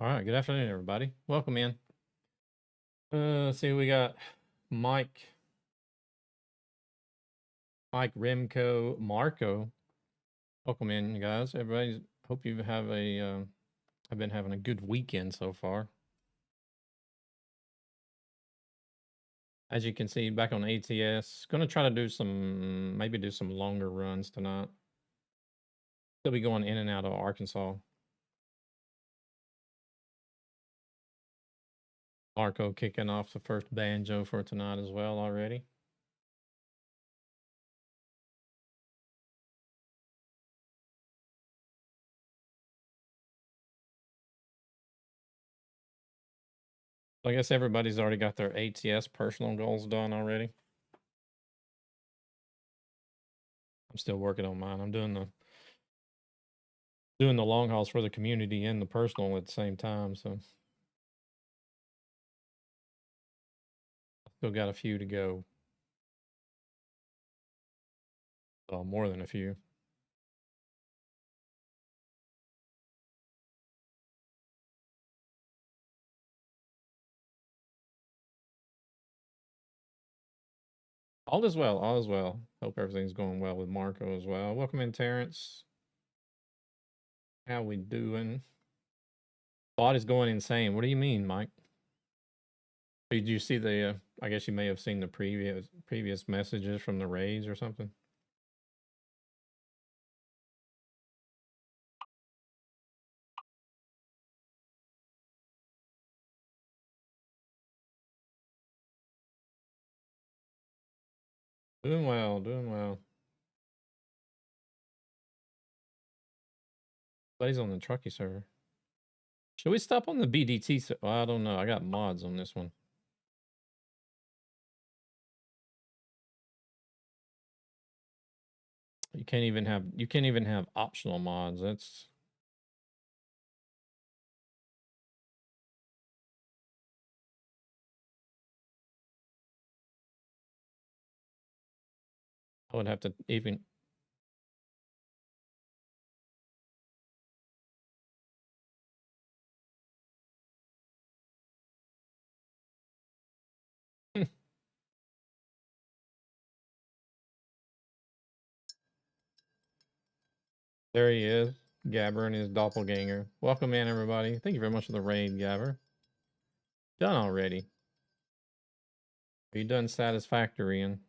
All right, good afternoon, everybody. Welcome in. Let's see, we got Mike, Remco, Marco. Welcome in, you guys. Everybody, hope you have have been having a good weekend so far. As you can see, back on ATS, going to try to do maybe do some longer runs tonight. Still be going in and out of Arkansas. Marco kicking off the first banjo for tonight as well already. I guess everybody's already got their ATS personal goals done already. I'm still working on mine. I'm doing the long hauls for the community and the personal at the same time, so still got a few to go. Well, more than a few. All is well. All is well. Hope everything's going well with Marco as well. Welcome in, Terrence. How we doing? Bot is going insane. What do you mean, Mike? Did you see the? I guess you may have seen the previous messages from the raids or something. Doing well. Doing well. Plays on the Trucky server. Should we stop on the BDT? Well, I don't know. I got mods on this one. You can't even have optional mods. That's I would have to even. There he is, Gabber and his doppelganger. Welcome in, everybody. Thank you very much for the raid, Gabber. Done already. Are you done satisfactory? And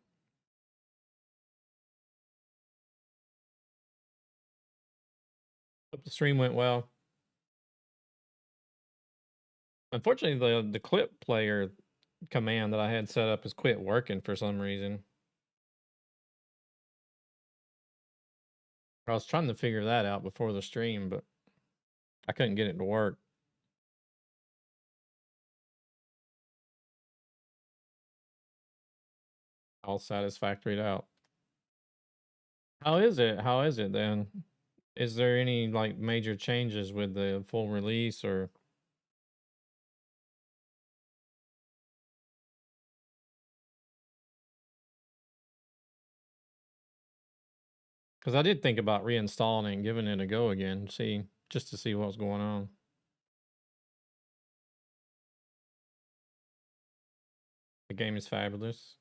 hope the stream went well. Unfortunately, the clip player command that I had set up has quit working for some reason. I was trying to figure that out before the stream, but I couldn't get it to work. All satisfactoried out. How is it? How is it then? Is there any like major changes with the full release or? Because I did think about reinstalling it and giving it a go again, just to see what's going on. The game is fabulous.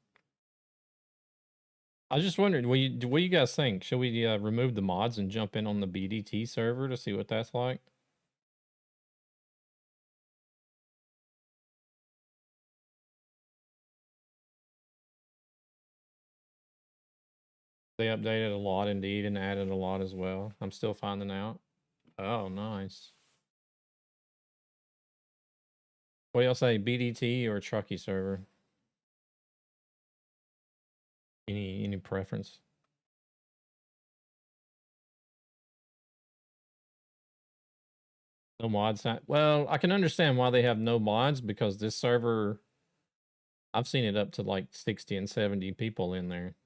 I just wondered, what do you guys think? Should we remove the mods and jump in on the BDT server to see what that's like? They updated a lot indeed and added a lot as well. I'm still finding out. Oh, nice. What do y'all say, BDT or Trucky server? Any preference? No mods? Well, I can understand why they have no mods because this server, I've seen it up to like 60 and 70 people in there.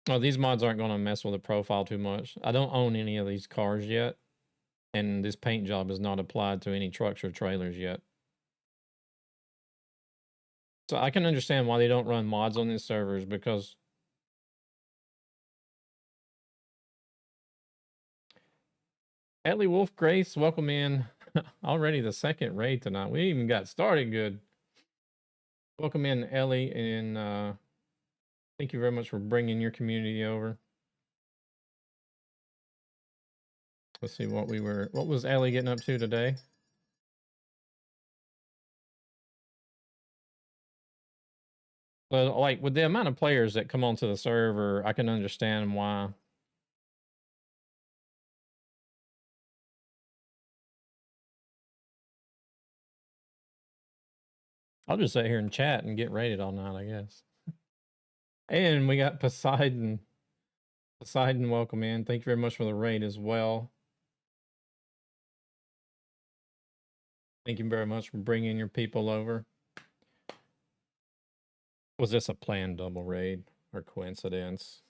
Oh, these mods aren't going to mess with the profile too much. I don't own any of these cars yet, and this paint job is not applied to any trucks or trailers yet. So I can understand why they don't run mods on these servers because Ellie Wolf Grace, welcome in. Already the second raid tonight. We even got started good. Welcome in, Ellie, and thank you very much for bringing your community over. Let's see what was Ellie getting up to today? Well, like with the amount of players that come onto the server, I can understand why. I'll just sit here and chat and get raided all night, I guess. And we got Poseidon. Poseidon, welcome in. Thank you very much for the raid as well. Thank you very much for bringing your people over. Was this a planned double raid or coincidence?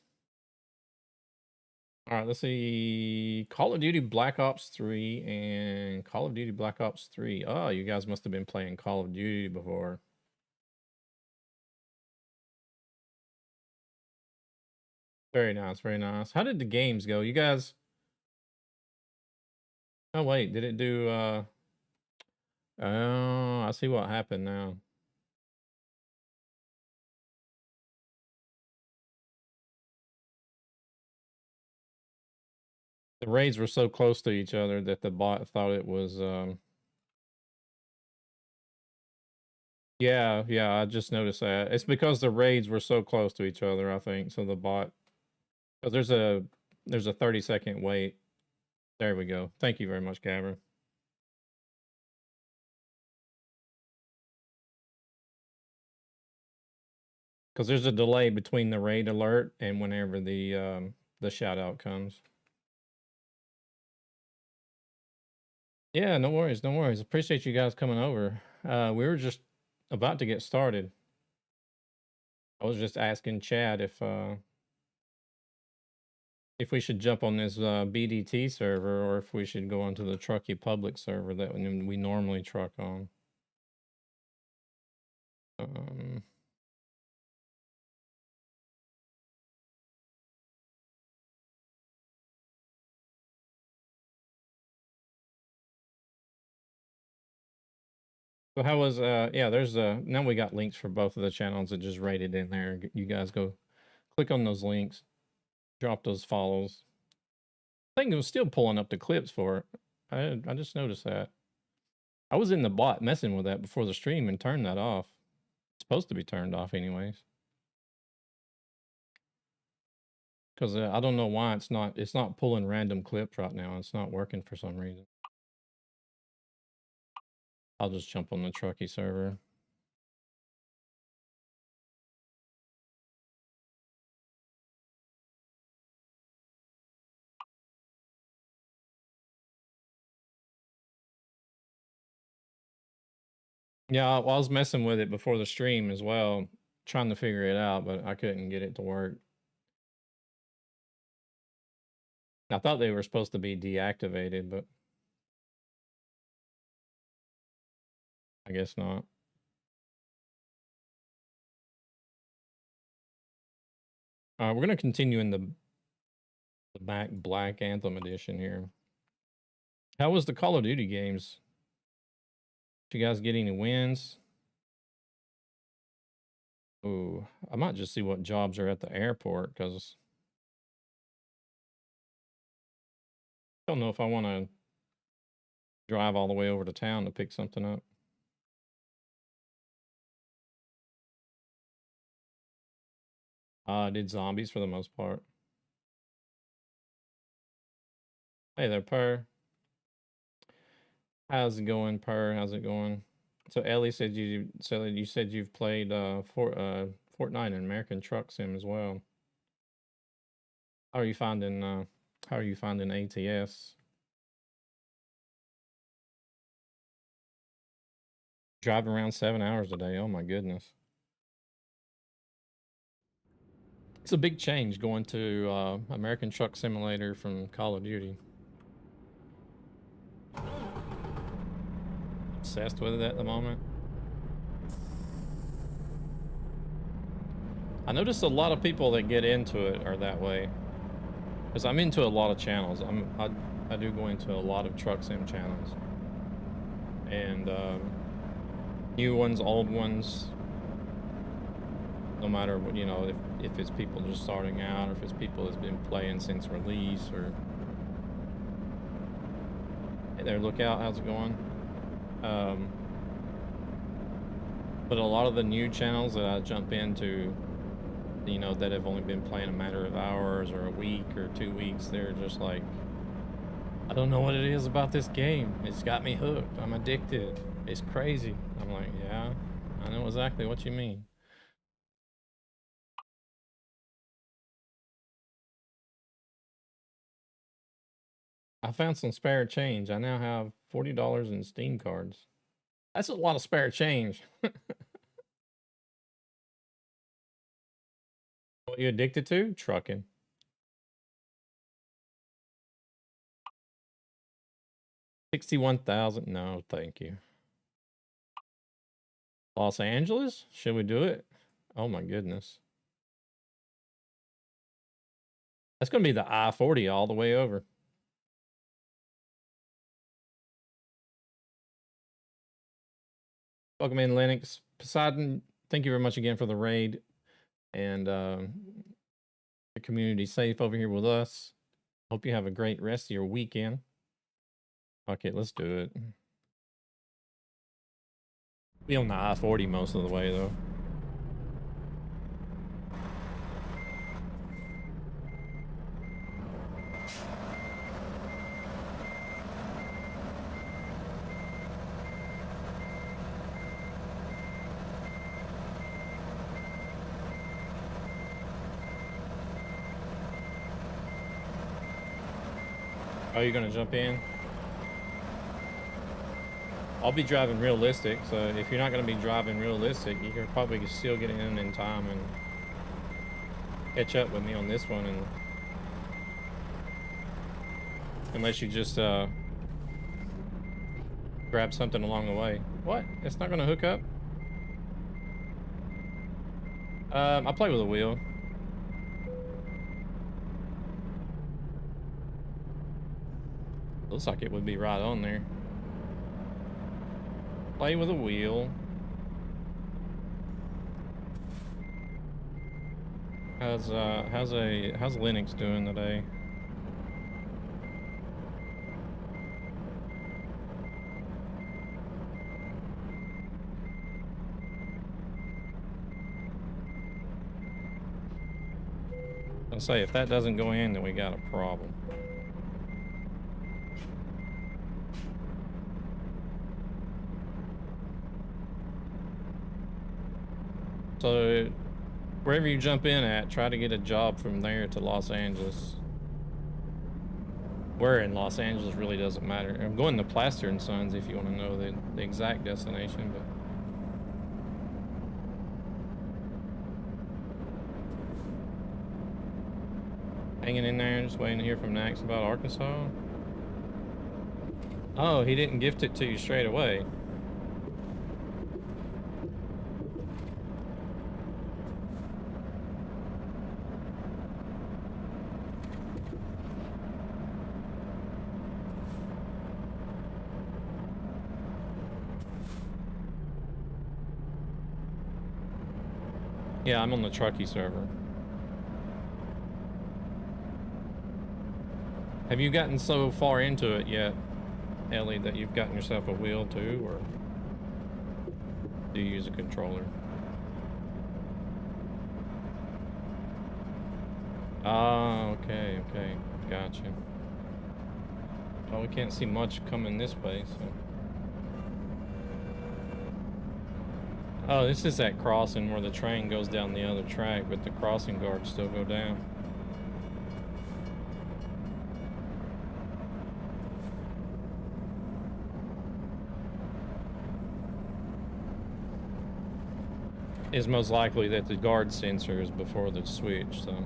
All right, let's see. Call of Duty Black Ops 3 and Call of Duty Black Ops 3. Oh, you guys must have been playing Call of Duty before. Very nice, very nice. How did the games go? You guys... Oh, wait, did it do... Oh, I see what happened now. The raids were so close to each other that the bot thought it was... Yeah, I just noticed that. It's because the raids were so close to each other, I think. So the bot... Because there's a 30-second wait. There we go. Thank you very much, Gabber. Because there's a delay between the raid alert and whenever the shout out comes. Yeah, no worries, no worries. Appreciate you guys coming over. We were just about to get started. I was just asking Chad if we should jump on this BDT server or if we should go onto the Trucky public server that we normally truck on. So how was yeah, there's now we got links for both of the channels that just rated in there. You guys go click on those links, drop those follows. I think it was still pulling up the clips for it. I just noticed that. I was in the bot messing with that before the stream and turned that off. It's supposed to be turned off anyways. Because I don't know why it's not pulling random clips right now. It's not working for some reason. I'll just jump on the Trucky server. Yeah, well, I was messing with it before the stream as well, trying to figure it out, but I couldn't get it to work. I thought they were supposed to be deactivated, but I guess not. We're going to continue in the Black Anthem edition here. How was the Call of Duty games? Did you guys get any wins? Ooh, I might just see what jobs are at the airport because I don't know if I want to drive all the way over to town to pick something up. I did zombies for the most part. Hey there, Per. How's it going, Per? How's it going? So Ellie said you said you've played Fortnite and American Truck Sim as well. How are you finding ATS? Driving around 7 hours a day. Oh my goodness. It's a big change going to American Truck Simulator from Call of Duty. Obsessed with it at the moment. I noticed a lot of people that get into it are that way. Because I'm into a lot of channels. I do go into a lot of truck sim channels, and new ones, old ones. No matter what, you know, if it's people just starting out, or if it's people that's been playing since release, or hey there, Lookout, how's it going? But a lot of the new channels that I jump into, you know, that have only been playing a matter of hours or a week or 2 weeks, they're just like, I don't know what it is about this game. It's got me hooked. I'm addicted. It's crazy. I'm like, yeah, I know exactly what you mean. I found some spare change. I now have $40 in Steam cards. That's a lot of spare change. What you addicted to? Trucking. 61,000. No, thank you. Los Angeles? Should we do it? Oh my goodness. That's going to be the I-40 all the way over. Welcome in, Linux. Poseidon, thank you very much again for the raid. And the community safe over here with us. Hope you have a great rest of your weekend. Okay, let's do it. Be on the I-40 most of the way, though. Oh, you're gonna jump in? I'll be driving realistic, so if you're not gonna be driving realistic, you can probably still get in time and catch up with me on this one, and unless you just grab something along the way. What? It's not gonna hook up? I play with a wheel. Looks like it would be right on there. Play with a wheel. How's Linux doing today? I'll say if that doesn't go in, then we got a problem. So wherever you jump in at, try to get a job from there to Los Angeles. Where in Los Angeles really doesn't matter. I'm going to Plaster and Sons if you want to know the exact destination, but hanging in there, just waiting to hear from Nax about Arkansas. Oh, he didn't gift it to you straight away. Yeah, I'm on the Trucky server. Have you gotten so far into it yet, Ellie, that you've gotten yourself a wheel too, or do you use a controller? Ah, okay, gotcha. Well, we can't see much coming this way, so. Oh, this is that crossing where the train goes down the other track, but the crossing guards still go down. It's most likely that the guard sensor is before the switch, so.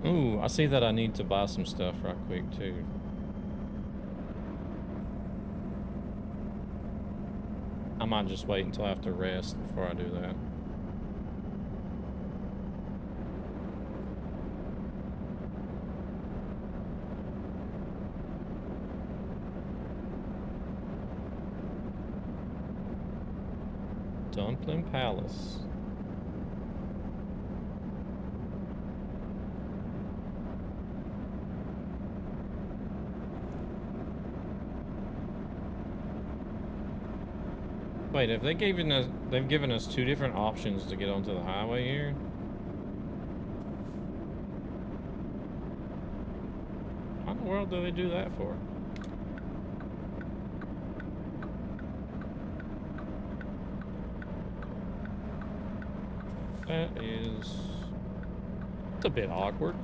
Ooh, I see that I need to buy some stuff right quick too. I might just wait until after rest before I do that. Dumpling Palace. Wait, have they given us? They've given us 2 different options to get onto the highway here. How in the world do they do that for? That is... It's a bit awkward.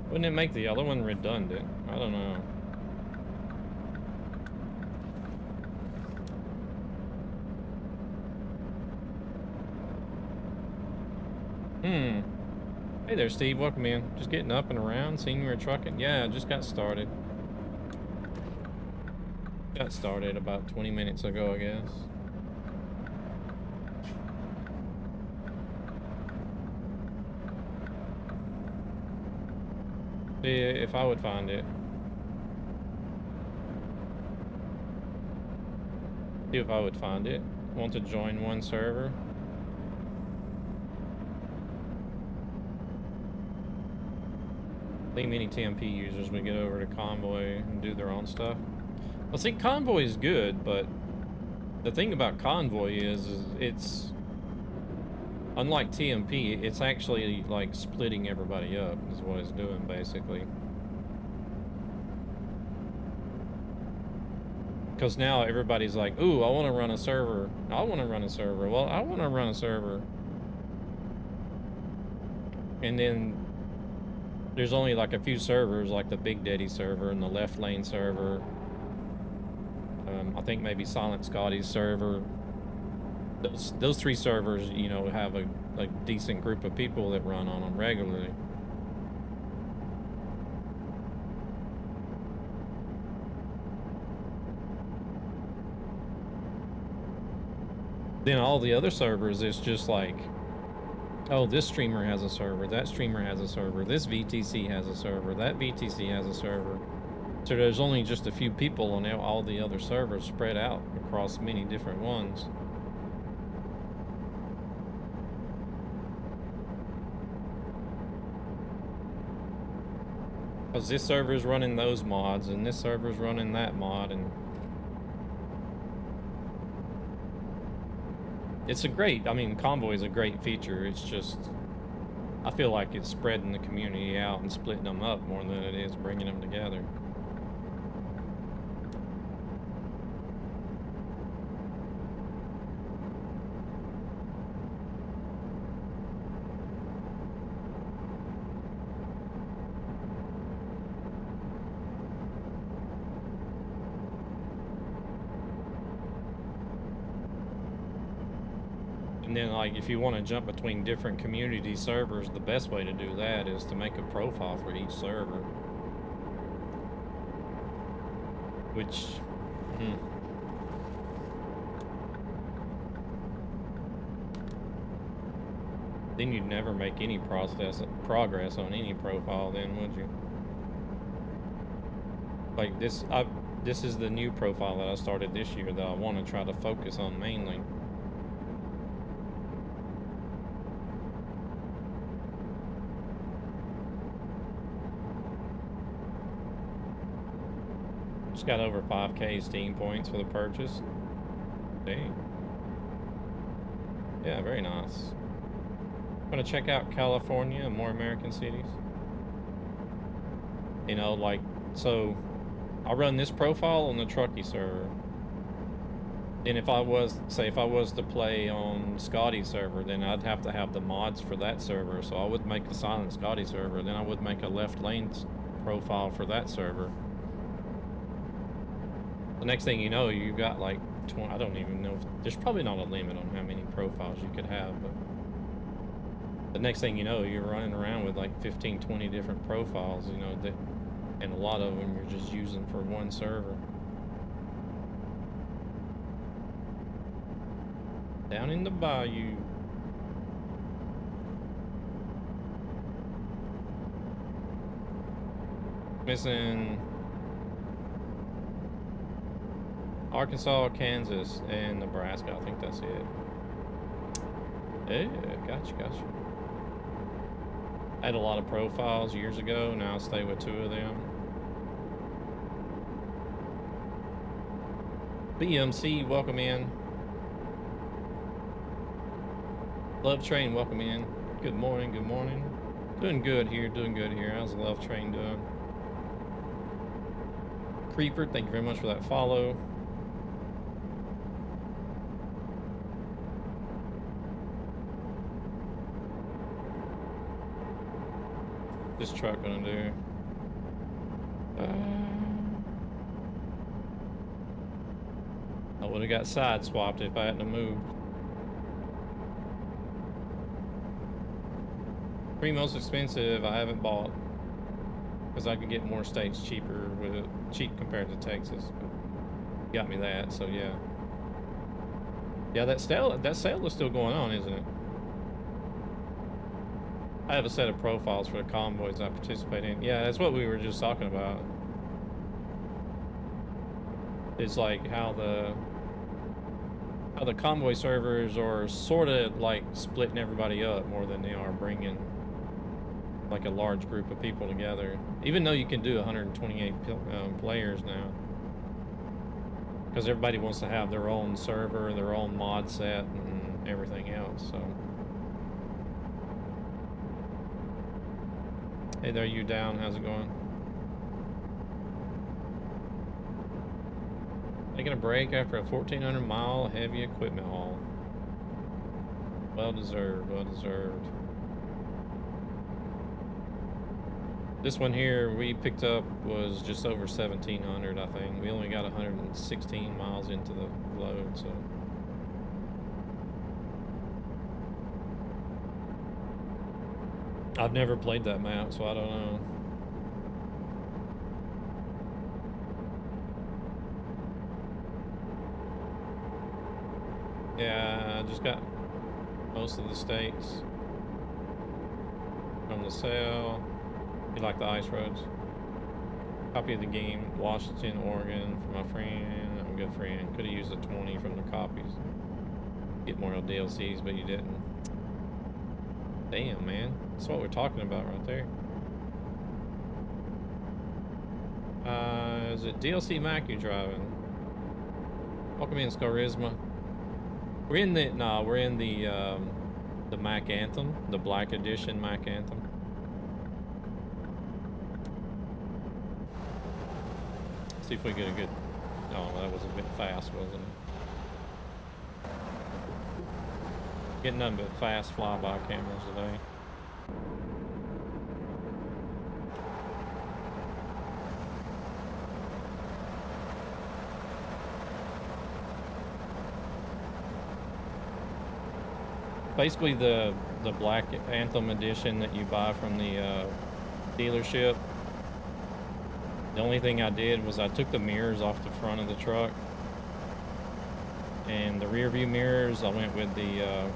Wouldn't it make the other one redundant? I don't know. Hey there, Steve. Welcome in. Just getting up and around, seeing you were trucking. Yeah, just got started. Got started about 20 minutes ago, I guess. See if I would find it. See if I would find it. Want to join one server? I think many TMP users would get over to Convoy and do their own stuff. Well, see, Convoy is good, but the thing about Convoy is it's unlike TMP. It's actually like splitting everybody up is what it's doing basically. Because now everybody's like, ooh, I want to run a server. I want to run a server. Well, I want to run a server. And then there's only like a few servers, like the Big Daddy server and the Left Lane server. I think maybe Silent Scotty's server. Those 3 servers, you know, have a decent group of people that run on them regularly. Then all the other servers, it's just like, oh, this streamer has a server, that streamer has a server, this VTC has a server, that VTC has a server. So there's only just a few people on all the other servers spread out across many different ones. Because this server's running those mods, and this server's running that mod, and it's a great, I mean, Convoy is a great feature. It's just, I feel like it's spreading the community out and splitting them up more than it is bringing them together. And then, like, if you want to jump between different community servers, the best way to do that is to make a profile for each server. Which, then you'd never make any progress on any profile then, would you? Like this, this is the new profile that I started this year that I want to try to focus on mainly. Just got over 5K Steam points for the purchase. Dang. Yeah, very nice. Gonna check out California and more American cities. You know, like, so I run this profile on the Trucky server. And if I was, say, if I was to play on Scotty's server, then I'd have to have the mods for that server. So I would make a Silent Scotty server, then I would make a Left Lane profile for that server. The next thing you know, you've got like 20, I don't even know, there's probably not a limit on how many profiles you could have, but the next thing you know, you're running around with like 15, 20 different profiles, you know, that, and a lot of them you're just using for one server. Down in the bayou. Missing Arkansas, Kansas, and Nebraska. I think that's it. Yeah, gotcha. I had a lot of profiles years ago. Now I stay with 2 of them. BMC, welcome in. Love Train, welcome in. Good morning. Doing good here. How's the Love Train doing? Creeper, thank you very much for that follow. This truck gonna do? I would have got side swapped if I hadn't moved. 3 most expensive I haven't bought because I could get more states cheaper with it, cheap compared to Texas. But got me that, so yeah. Yeah, that sale is still going on, isn't it? I have a set of profiles for the convoys I participate in. Yeah, that's what we were just talking about. It's like how the convoy servers are sort of like splitting everybody up more than they are bringing like a large group of people together. Even though you can do 128 players now, because everybody wants to have their own server, their own mod set, and everything else. So, hey there, you down? How's it going? Taking a break after a 1,400-mile heavy equipment haul. Well deserved, well deserved. This one here we picked up was just over 1,700, I think. We only got 116 miles into the load, so. I've never played that map, so I don't know. Yeah, I just got most of the states from the sale. You like the ice roads? Copy of the game, Washington, Oregon, for my friend. I'm a good friend. Could have used a 20 from the copies. Get more DLCs, but you didn't. Damn, man. That's what we're talking about right there. Is it DLC Mac you driving? Welcome in, Scarisma. We're in the Mac Anthem, the Black Edition Mac Anthem. See if we get a good. Oh, that was a bit fast, wasn't it? Getting nothing but fast flyby cameras today. Basically, the Black Anthem edition that you buy from the dealership. The only thing I did was I took the mirrors off the front of the truck, and the rear view mirrors I went with the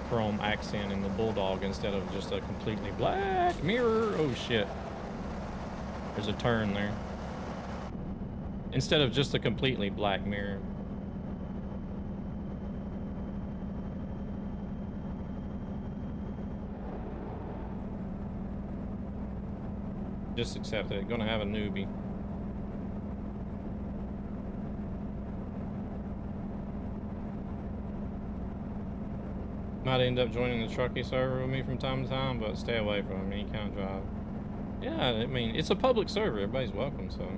chrome accent in the Bulldog instead of just a completely black mirror. Oh shit! There's a turn there. Instead of just a completely black mirror. Just accept it. Gonna have a newbie. Might end up joining the Trucky server with me from time to time, but stay away from him. He can't drive. Yeah, I mean, it's a public server. Everybody's welcome, so.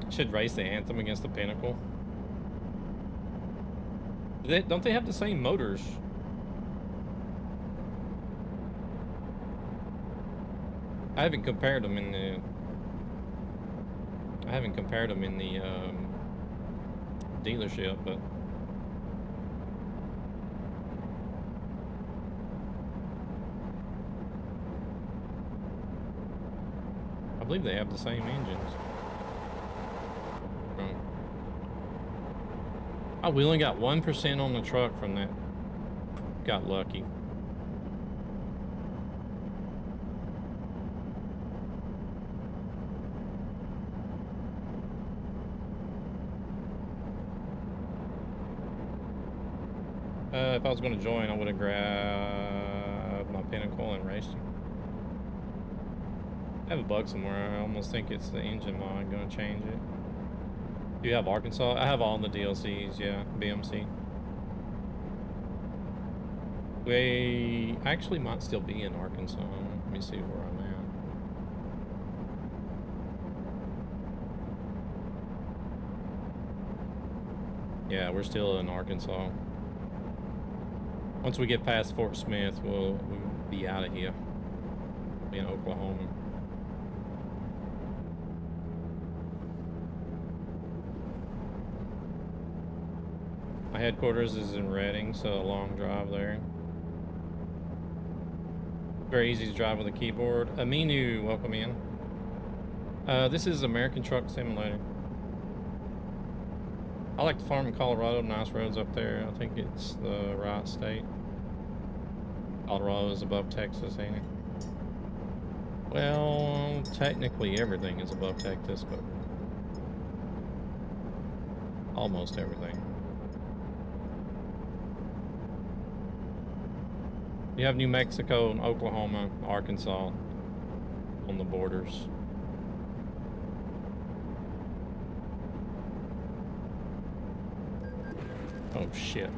Should race the Anthem against the Pinnacle. Don't they have the same motors? I haven't compared them in the dealership, but I believe they have the same engines. Oh, we only got 1% on the truck from that. Got lucky. If I was going to join, I would have grabbed my Pinnacle and raced you. I have a bug somewhere. I almost think it's the engine mod. I'm going to change it. Do you have Arkansas? I have all the DLCs, yeah. BMC. We actually might still be in Arkansas. Let me see where I'm at. Yeah, we're still in Arkansas. Once we get past Fort Smith, we'll be out of here. Be in Oklahoma. My headquarters is in Reading, so a long drive there. Very easy to drive with a keyboard. Aminu, welcome in. This is American Truck Simulator. I like to farm in Colorado. Nice roads up there. I think it's the right state. Colorado is above Texas, ain't it? Well, technically everything is above Texas, but almost everything. You have New Mexico and Oklahoma, Arkansas on the borders. Oh shit.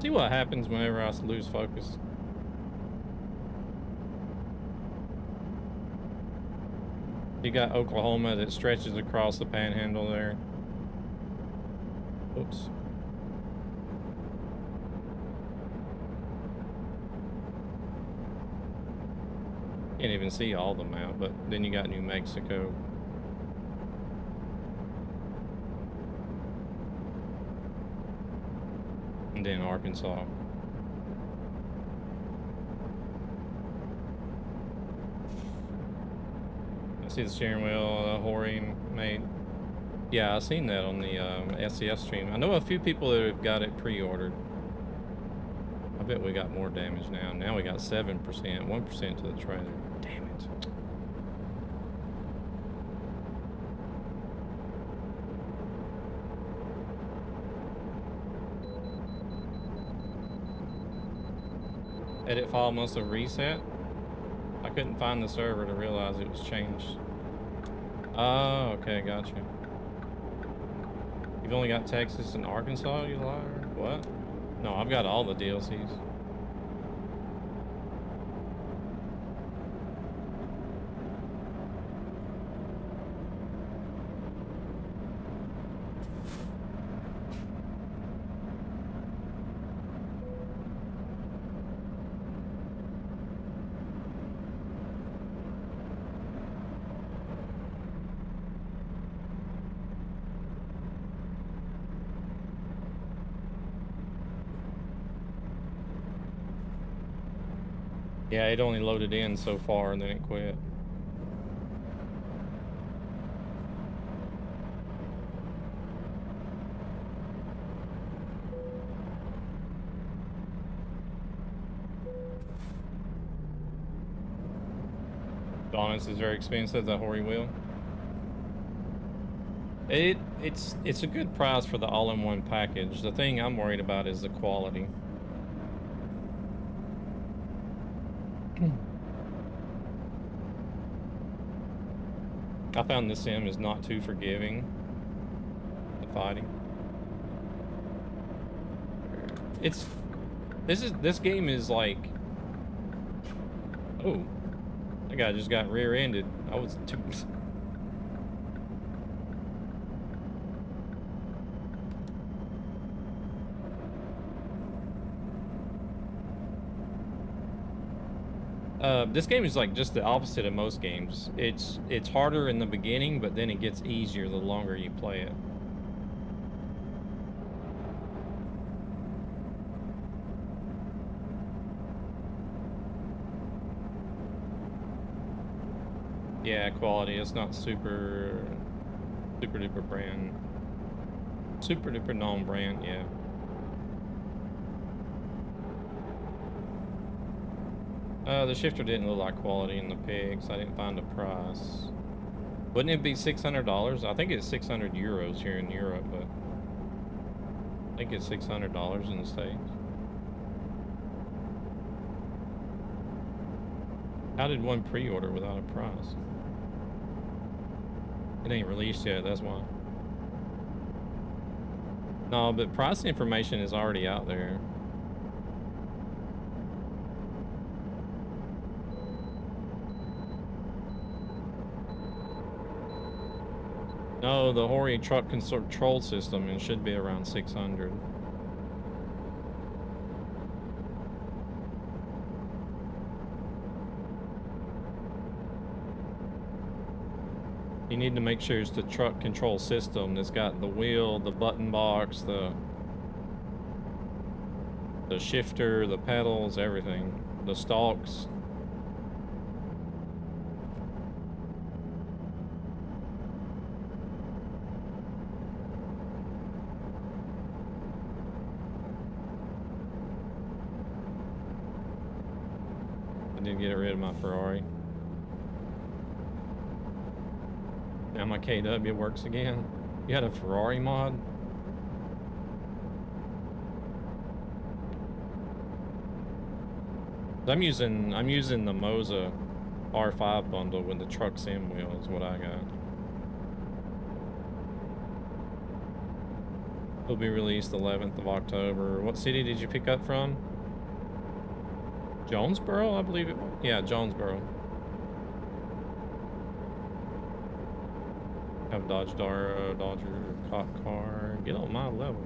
See what happens whenever I lose focus. You got Oklahoma that stretches across the panhandle there. Oops. Can't even see all the map, but then you got New Mexico. And then Arkansas. I see the steering wheel, Hori made. Yeah, I seen that on the SCS stream. I know a few people that have got it pre-ordered. I bet we got more damage now. Now we got 7%, 1% to the trailer. Damn it. Edit file must have reset. I couldn't find the server to realize it was changed. Oh, okay, gotcha. You've only got Texas and Arkansas, you liar? What? No, I've got all the DLCs. Yeah, it only loaded in so far and then it quit. Honest is very expensive, the Hori wheel. It's a good price for the all-in-one package. The thing I'm worried about is the quality. I found this sim is not too forgiving. The fighting. This game is like, oh, that guy just got rear-ended. I was too. This game is like just the opposite of most games. It's harder in the beginning, but then it gets easier the longer you play it. Yeah, quality. It's not super duper brand. Super duper known brand, yeah. The shifter didn't look like quality in the pics. I didn't find a price. Wouldn't it be $600? I think it's 600 euros here in Europe, but think it's $600 in the States. How did one pre-order without a price? It ain't released yet, that's why. No, but price information is already out there. No, the Hori truck control system, it should be around 600. You need to make sure it's the truck control system that's got the wheel, the button box, the shifter, the pedals, everything, the stalks. I did get rid of my Ferrari. Now my KW works again. You had a Ferrari mod? I'm using the Moza R5 bundle with the truck sim wheel is what I got. It'll be released 11th of October. What city did you pick up from? Jonesboro, I believe it was. Yeah, Jonesboro. Have Dodge Dara, Dodger, cop car. Get on my level.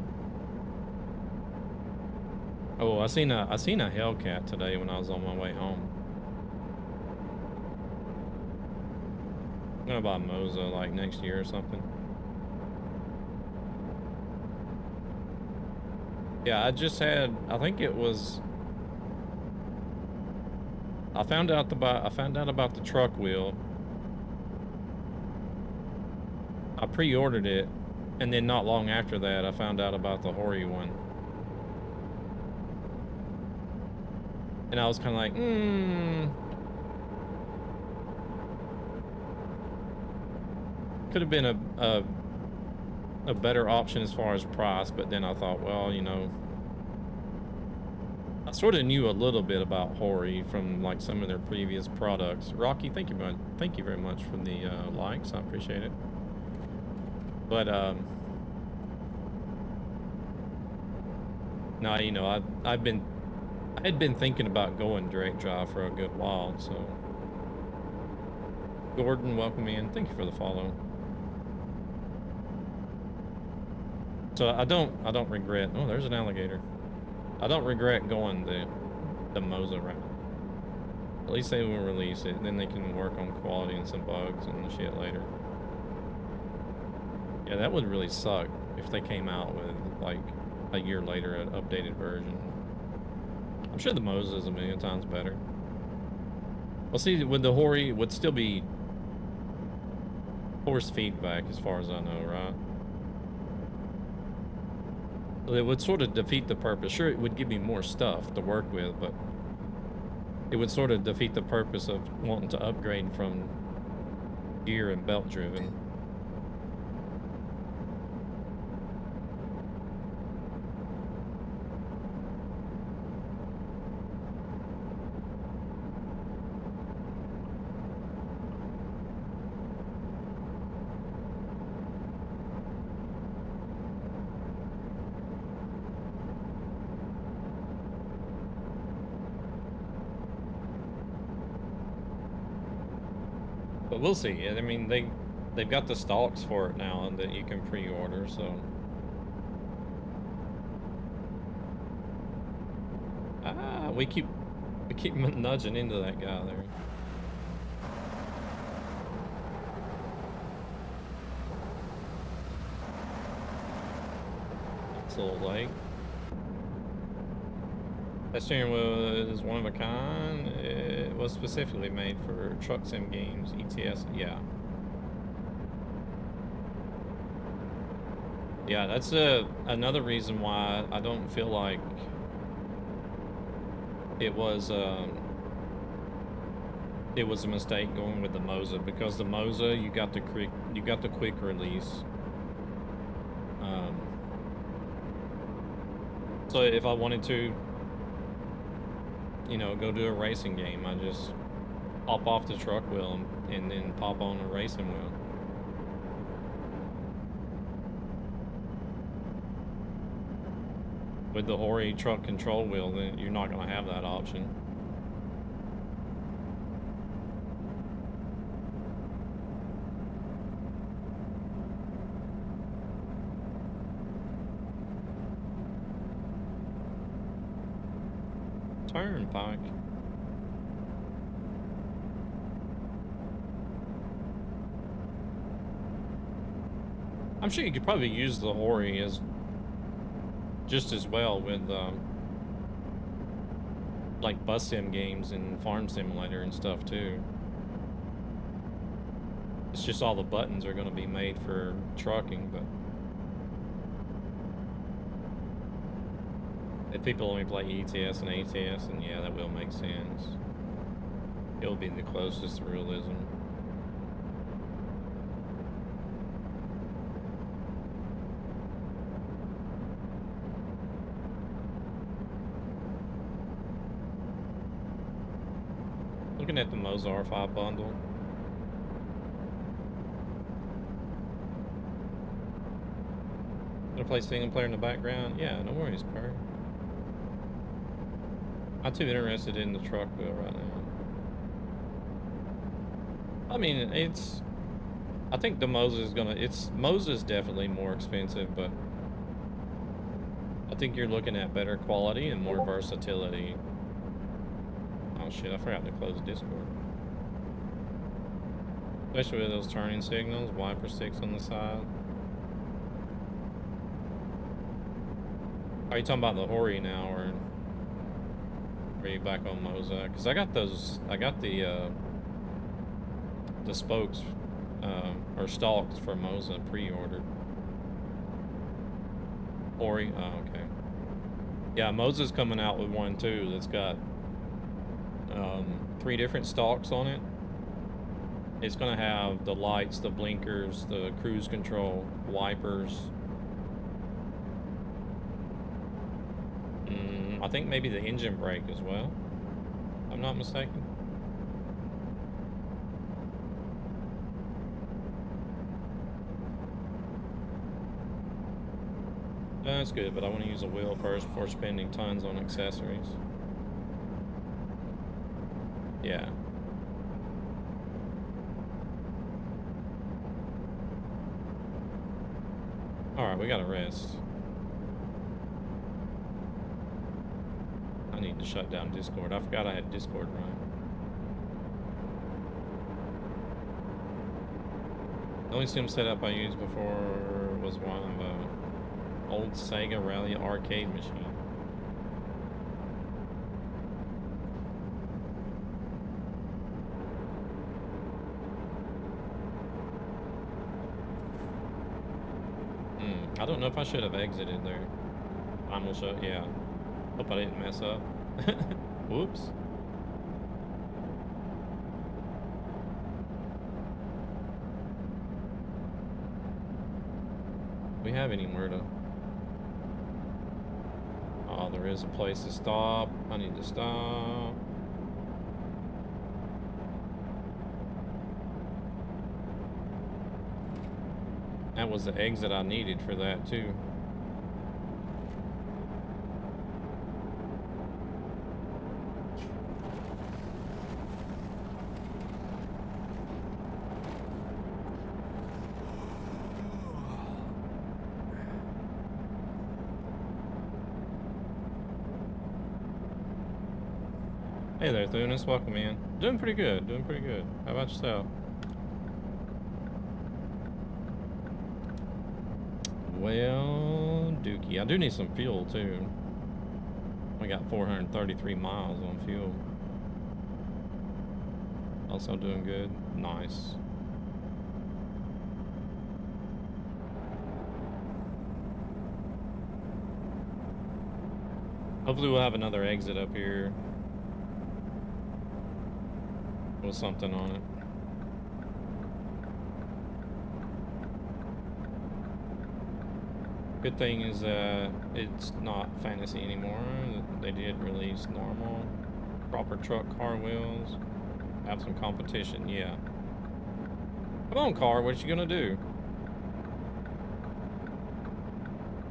Oh, I seen a Hellcat today when I was on my way home. I'm gonna buy a Moza like next year or something. Yeah, I just had. I think it was. I found out about the truck wheel. I pre-ordered it, and then not long after that, I found out about the Hori one. And I was kind of like, could have been a better option as far as price, but then I thought, well, you know, I sort of knew a little bit about Hori from like some of their previous products. Rocky, thank you very much for the likes. I appreciate it. But no, you know, I had been thinking about going direct drive for a good while. So Gordon, welcome in. Thank you for the follow. So I don't regret. Oh, there's an alligator. I don't regret going the Moza route. At least they will release it, then they can work on quality and some bugs and shit later. Yeah, that would really suck if they came out with like a year later an updated version. I'm sure the Moza is a million times better. Well, see, with the Hori, it would still be force feedback as far as I know, right? It would sort of defeat the purpose. Sure, it would give me more stuff to work with, but it would sort of defeat the purpose of wanting to upgrade from gear and belt driven. But we'll see. I mean, they've got the stalks for it now that you can pre-order, so. Ah, we keep nudging into that guy there. It's a little late. That steering wheel is one of a kind. It was specifically made for truck sim games, ETS. Yeah. Yeah, that's another reason why I don't feel like it was a mistake going with the Moza, because the Moza you got the quick release. So if I wanted to, you know, go do a racing game, I just pop off the truck wheel and then pop on a racing wheel. With the Hori truck control wheel, then you're not going to have that option. Turnpike. I'm sure you could probably use the Hori as just as well with like bus sim games and farm simulator and stuff too. It's just all the buttons are going to be made for trucking, but if people only play ETS and ATS, then yeah, that will make sense. It'll be the closest to realism. Looking at the Moza R5 bundle. Gonna play single player in the background? Yeah, no worries, Perry. Not too interested in the truck wheel right now. I mean, it's... I think the Moza is gonna... Moza is definitely more expensive, but... I think you're looking at better quality and more versatility. Oh shit, I forgot to close Discord. Especially with those turning signals, wiper 6 on the side. Are you talking about the Hori now, or are you back on Moza? Because I got those, I got the spokes, or stalks for Moza pre-ordered. Hori, oh, okay. Yeah, Moza's coming out with one too that's got 3 different stalks on it. It's gonna have the lights, the blinkers, the cruise control, wipers. I think maybe the engine brake as well, if I'm not mistaken. That's good, but I want to use a wheel first before spending tons on accessories. Yeah. Alright, we gotta rest. I need to shut down Discord. I forgot I had Discord running. The only sim setup I used before was one of an old Sega Rally arcade machine. I don't know if I should have exited there. I'm gonna show, yeah. Hope I didn't mess up. Whoops. We have anywhere to... Oh, there is a place to stop. I need to stop. That was the exit I needed for that too. Hey there, Thunis. Welcome in. Doing pretty good. Doing pretty good. How about yourself? Well, Dookie. I do need some fuel, too. We got 433 miles on fuel. Also doing good. Nice. Hopefully we'll have another exit up here with something on it. Good thing is it's not fantasy anymore. They did release normal, proper truck car wheels. Have some competition, yeah. Come on, car, what you gonna do?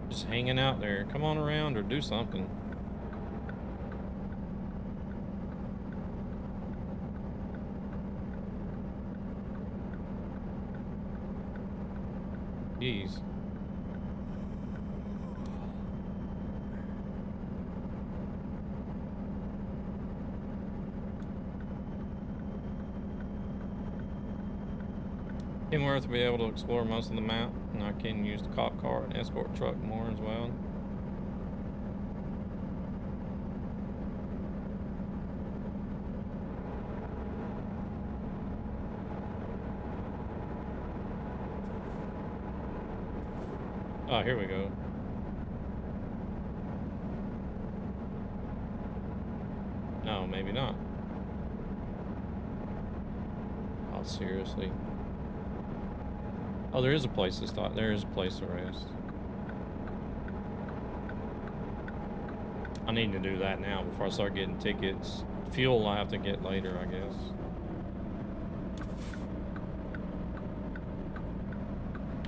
Just hanging out there. Come on around or do something. Jeez. Kenworth will be able to explore most of the map, and I can use the cop car and escort truck more as well. Oh, here we go. No, maybe not. Oh, seriously. Oh, there is a place to stop. There is a place to rest. I need to do that now before I start getting tickets. Fuel I have to get later, I guess.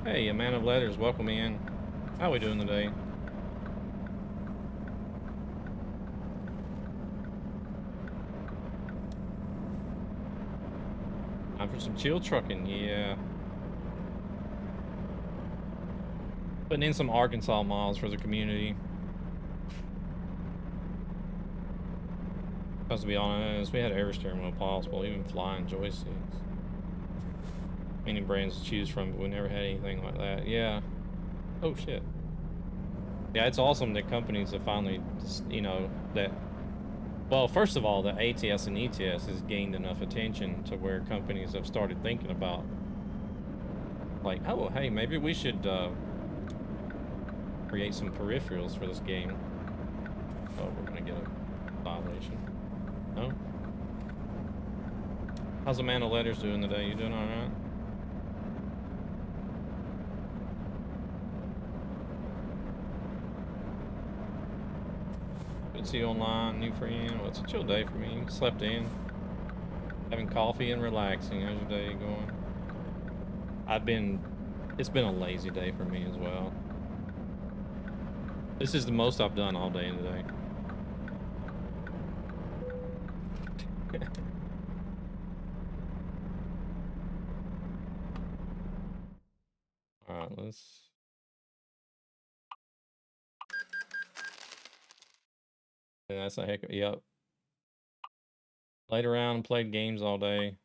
Hey, a man of letters, welcome in. How we doing today? Time for some chill trucking, yeah. Putting in some Arkansas miles for the community. Because to be honest, we had air steering wheel possible, even flying joysticks. Many brands to choose from, but we never had anything like that. Yeah. Oh shit. Yeah, it's awesome that companies have finally, you know, that. Well, first of all, the ATS and ETS has gained enough attention to where companies have started thinking about, like, oh, hey, maybe we should create some peripherals for this game. Oh, we're gonna get a violation. No? How's the man of letters doing today? You doing all right? Good to see you online, new friend. Well, it's a chill day for me. Slept in, having coffee and relaxing. How's your day going? It's been a lazy day for me as well. This is the most I've done all day today. All right, let's. Yeah, that's a heck of, yep. Played around and played games all day.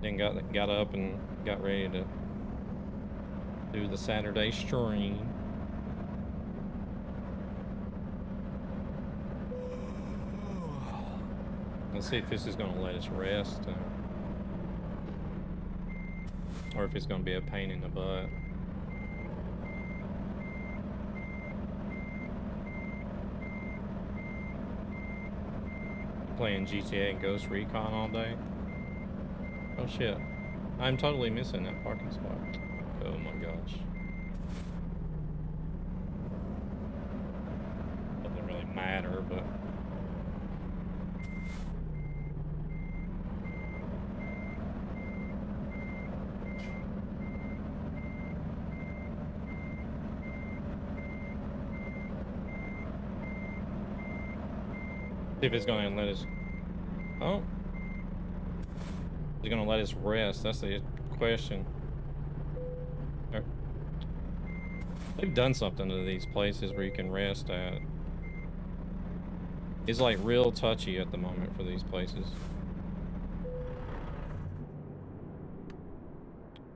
Then got up and got ready to do the Saturday stream. Let's see if this is going to let us rest. Or if it's going to be a pain in the butt. Playing GTA and Ghost Recon all day. Oh shit. I'm totally missing that parking spot. Oh my gosh. Doesn't really matter, but... See if it's going to let us... Oh. Is it going to let us rest? That's the question. They've done something to these places where you can rest at. It's like real touchy at the moment for these places.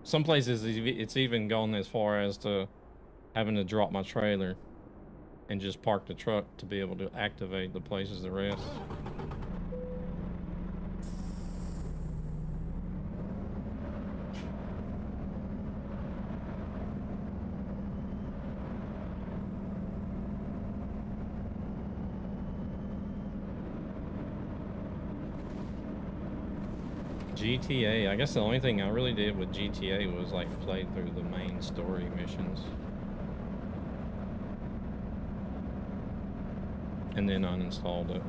Some places it's even gone as far as to having to drop my trailer and just park the truck to be able to activate the places to rest. GTA, I guess the only thing I really did with GTA was like play through the main story missions. And then uninstalled it.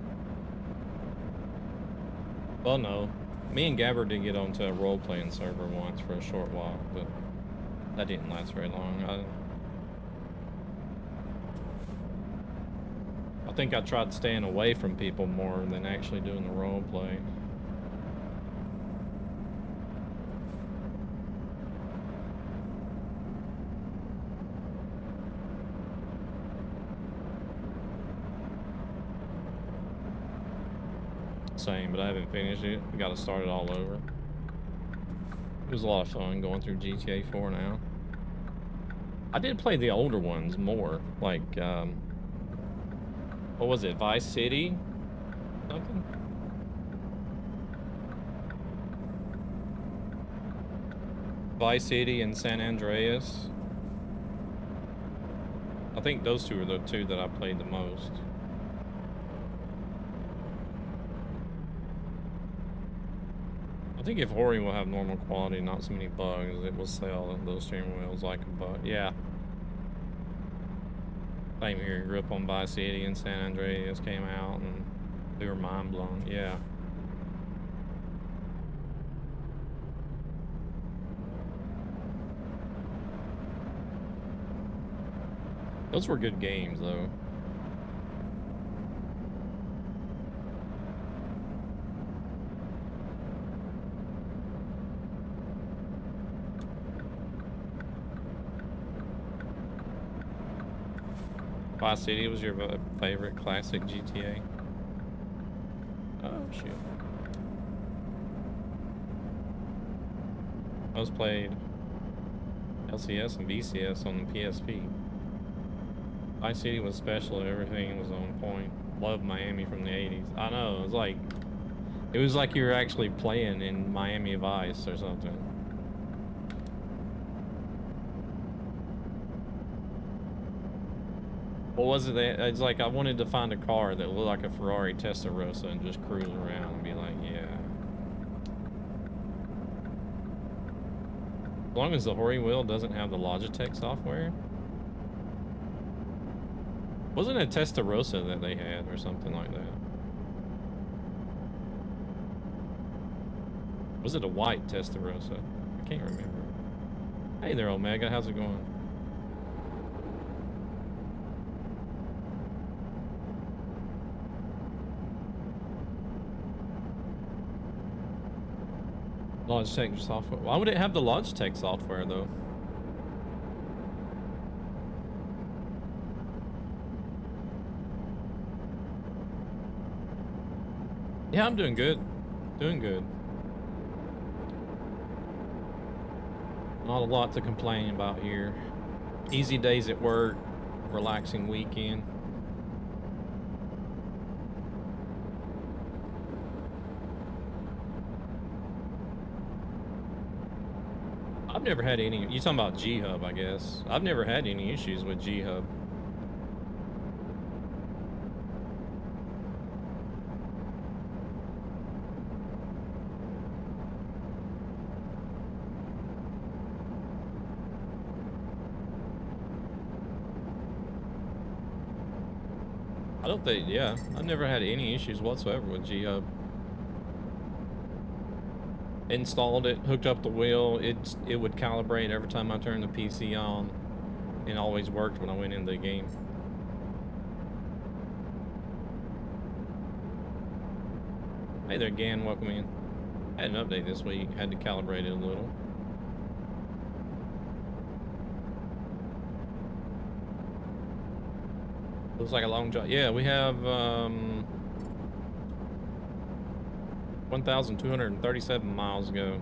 Well, no. Me and Gabber did get onto a role-playing server once for a short while, but that didn't last very long. I think I tried staying away from people more than actually doing the role-play. Same, but I haven't finished it. We got to start it all over. It was a lot of fun going through GTA 4 now. I did play the older ones more, like, what was it, Vice City? Something? Vice City and San Andreas. I think those two are the two that I played the most. I think if Hori will have normal quality, not so many bugs, it will sell those steering wheels like a bug. Yeah. Same here. Grew up on Vice City and San Andreas came out and we were mind blown. Yeah. Those were good games though. Vice City was your favorite classic GTA? Oh, shoot. Most played LCS and VCS on the PSP. Vice City was special, everything was on point. Loved Miami from the 80s. I know, it was like you were actually playing in Miami Vice or something. What was it? It's like I wanted to find a car that looked like a Ferrari Testarossa and just cruise around and be like, yeah. As long as the Hori wheel doesn't have the Logitech software. Wasn't it Testarossa that they had or something like that? Was it a white Testarossa? I can't remember. Hey there, Omega. How's it going? Logitech software. Why would it have the Logitech software though? Yeah, I'm doing good. Doing good. Not a lot to complain about here. Easy days at work, relaxing weekend. I've never had any, you talking about G-Hub, I guess. I've never had any issues with G-Hub. I don't think, yeah, I've never had any issues whatsoever with G-Hub. Installed it, hooked up the wheel, it would calibrate every time I turned the PC on. It always worked when I went into the game. Hey there, Gan, welcome in. Had an update this week, had to calibrate it a little. Looks like a long jump. Yeah, we have 1,237 miles ago.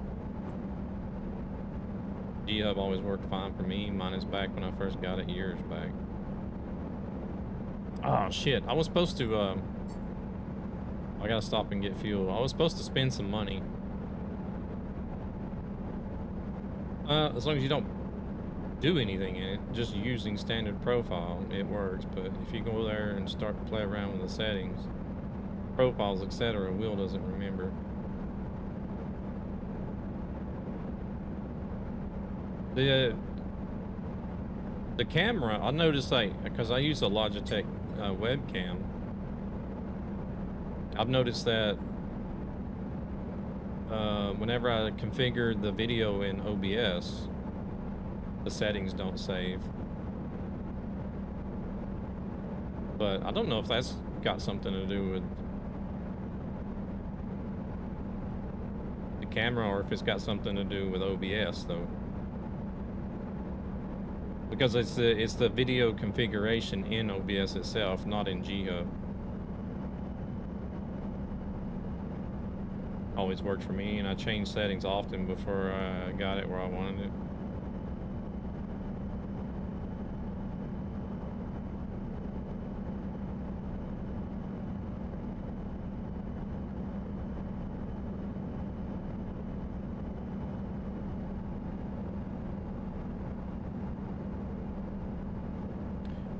G-Hub always worked fine for me. Mine is back when I first got it years back. Oh shit, I was supposed to I gotta stop and get fuel. I was supposed to spend some money. As long as you don't do anything in it, just using standard profile, it works. But if you go there and start to play around with the settings, profiles, etc., wheel doesn't remember. The camera, I noticed, like, because I use a Logitech webcam, I've noticed that whenever I configure the video in OBS, the settings don't save. But I don't know if that's got something to do with the camera or if it's got something to do with OBS though. Because it's the video configuration in OBS itself, not in G-Hub. Always worked for me, and I changed settings often before I got it where I wanted it.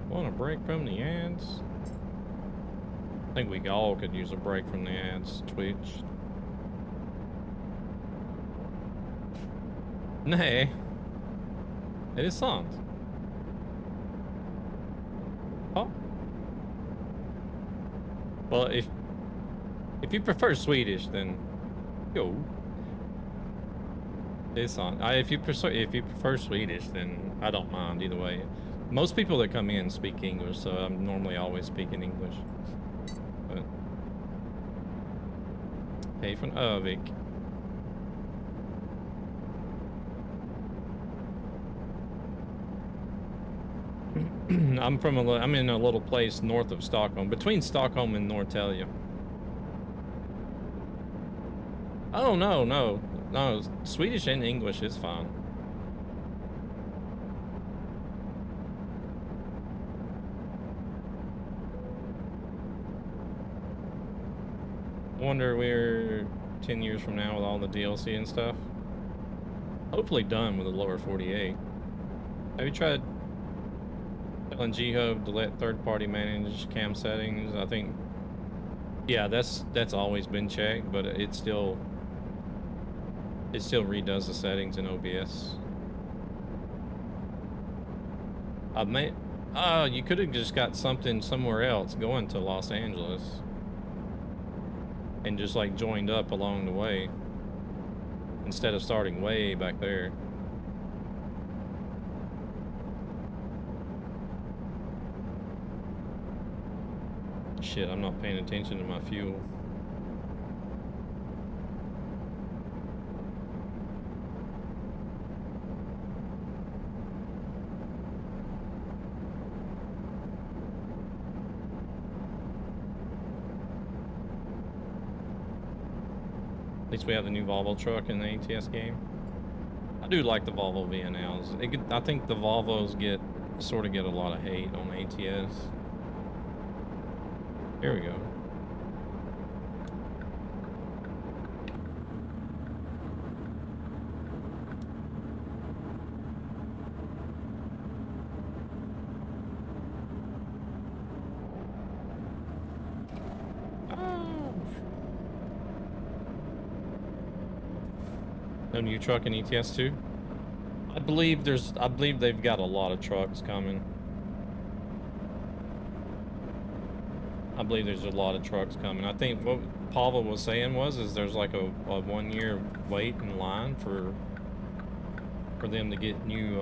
Want a break from the ads? I think we all could use a break from the ads, Twitch. Nej. Är det sant? Oh. Well, if you prefer Swedish, then go. It's on. If you prefer Swedish, then I don't mind either way. Most people that come in speak English, so I'm normally always speaking English. But hey, from Övik. I'm in a little place north of Stockholm, between Stockholm and Norrtälje. Oh no, Swedish and English is fine. I wonder we're 10 years from now with all the DLC and stuff. Hopefully done with the lower 48. Have you tried telling G-Hub to let third-party manage cam settings? I think, yeah, that's always been checked, but it still redoes the settings in OBS. You could have just got something somewhere else going to Los Angeles and just like joined up along the way instead of starting way back there. Shit, I'm not paying attention to my fuel. At least we have the new Volvo truck in the ATS game. I do like the Volvo VNLs. I think the Volvos sort of get a lot of hate on ATS. Here we go. No new truck in ETS 2? I believe they've got a lot of trucks coming. I believe there's a lot of trucks coming. I think what Pavel was saying is there's like a 1-year wait in line for them to get new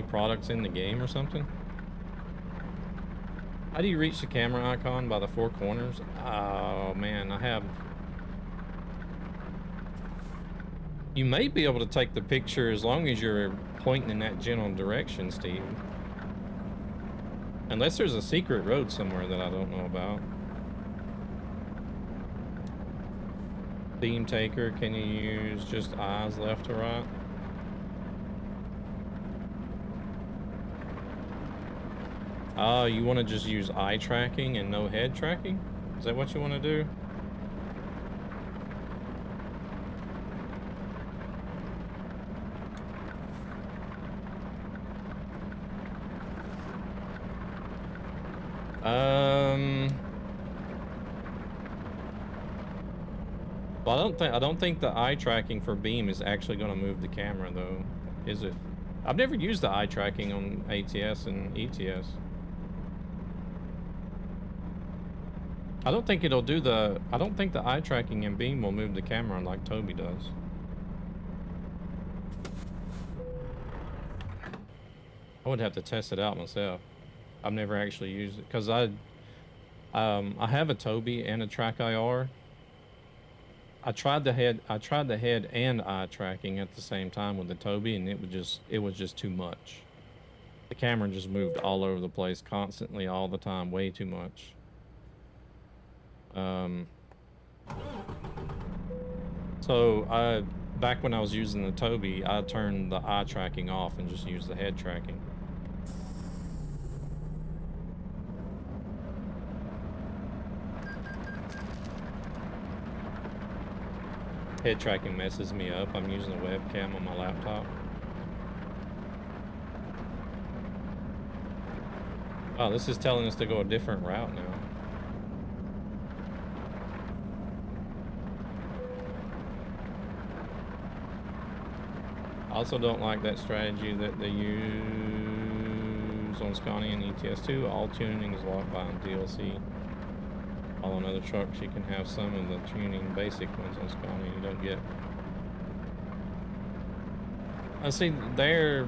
products in the game or something. How do you reach the camera icon? By the 4 corners? Oh man, you may be able to take the picture as long as you're pointing in that general direction, Steve. Unless there's a secret road somewhere that I don't know about. Beam taker, can you use just eyes left to right? You want to just use eye tracking and no head tracking? Is that what you want to do? Well, I don't think the eye tracking for Beam is actually going to move the camera though, is it? I've never used the eye tracking on ATS and ETS. I don't think it'll do the, I don't think the eye tracking in Beam will move the camera like Toby does. I would have to test it out myself. I've never actually used it because I have a Toby and a Track IR. I tried the head and eye tracking at the same time with the Toby, and it was just too much. The camera just moved all over the place constantly, all the time, way too much. So back when I was using the Toby, I turned the eye tracking off and just used the head tracking. Head tracking messes me up. I'm using a webcam on my laptop. Oh, this is telling us to go a different route now. I also don't like that strategy that they use on Scania and ETS2. All tuning is locked by DLC. While on other trucks, you can have some of the tuning basic ones on Scania you don't get. I see there,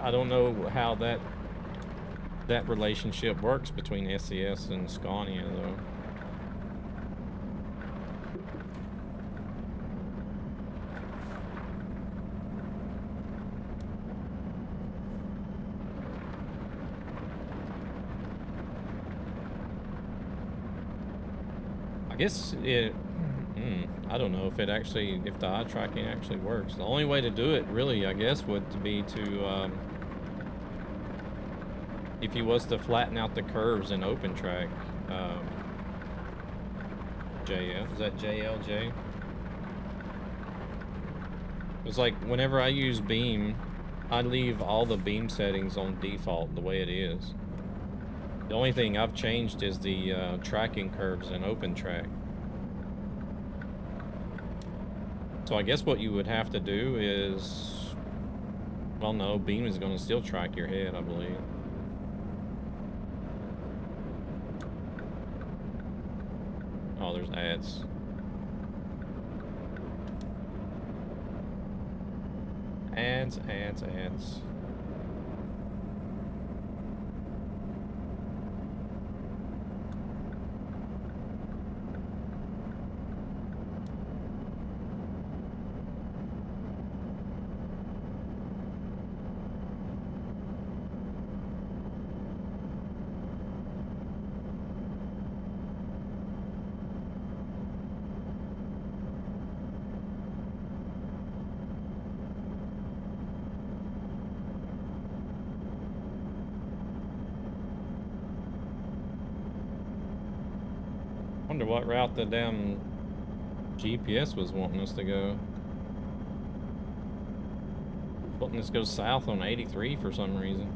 I don't know how that relationship works between SCS and Scania though. I guess it, I don't know if it actually, if the eye tracking actually works. The only way to do it really, I guess, would be to, if you was to flatten out the curves in open track, JL, is that JLJ? It's like whenever I use Beam, I leave all the Beam settings on default the way it is. The only thing I've changed is the tracking curves in open track. So I guess what you would have to do is, well, no, Beam is going to still track your head, I believe. Oh, there's ads. Ads. Wonder what route the damn GPS was wanting us to go. Wanting us to go south on 83 for some reason.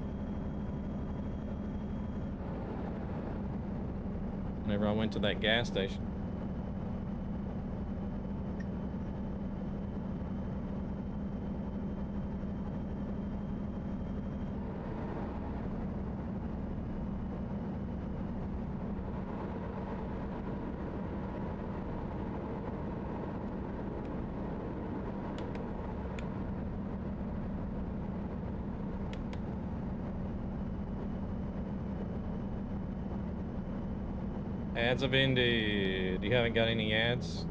Whenever I went to that gas station. Ads have ended. You haven't got any ads?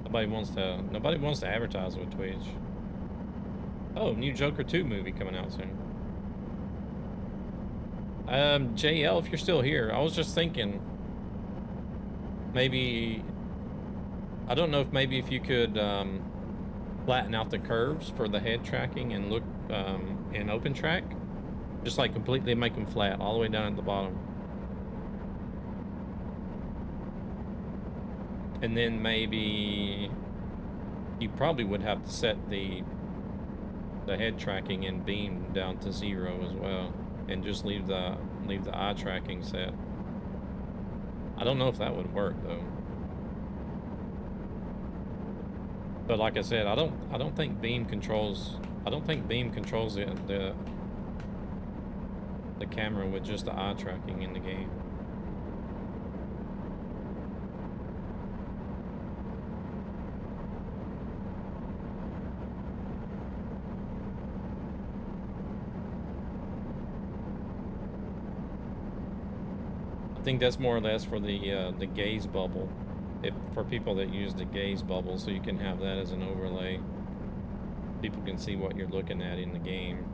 Nobody wants to advertise with Twitch. Oh, new Joker 2 movie coming out soon. JL, if you're still here, I was just thinking maybe, I don't know if maybe if you could flatten out the curves for the head tracking and look in open track, just like completely make them flat all the way down at the bottom. And then maybe you probably would have to set the head tracking in Beam down to 0 as well, and just leave the eye tracking set. I don't know if that would work though. But like I said, I don't think Beam controls. I don't think Beam controls the camera with just the eye tracking in the game. I think that's more or less for the gaze bubble, for people that use the gaze bubble, so you can have that as an overlay. People can see what you're looking at in the game.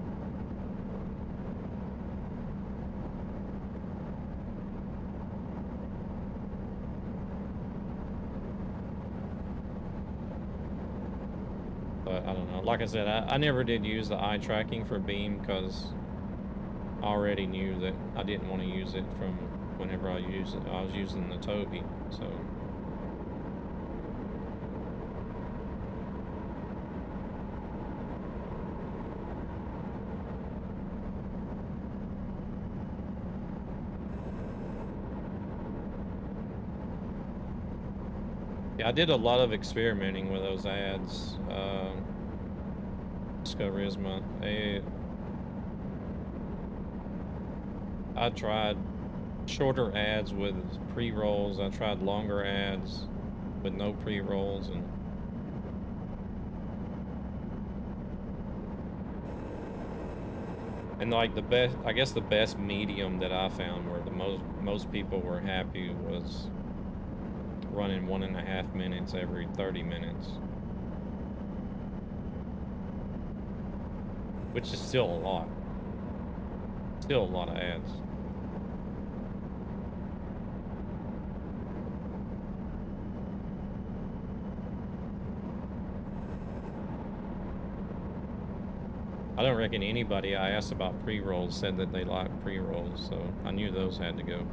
But I don't know. Like I said, I never did use the eye tracking for Beam because I already knew that I didn't want to use it from whenever I use it. I was using the Toby, so. Yeah, I did a lot of experimenting with those ads. Charisma. I tried shorter ads with pre-rolls. I tried longer ads with no pre-rolls, and like the best, I guess the best medium that I found where the most people were happy was running 1.5 minutes every 30 minutes, which is still a lot. Still a lot of ads. I don't reckon anybody I asked about pre-rolls said that they liked pre-rolls, so I knew those had to go.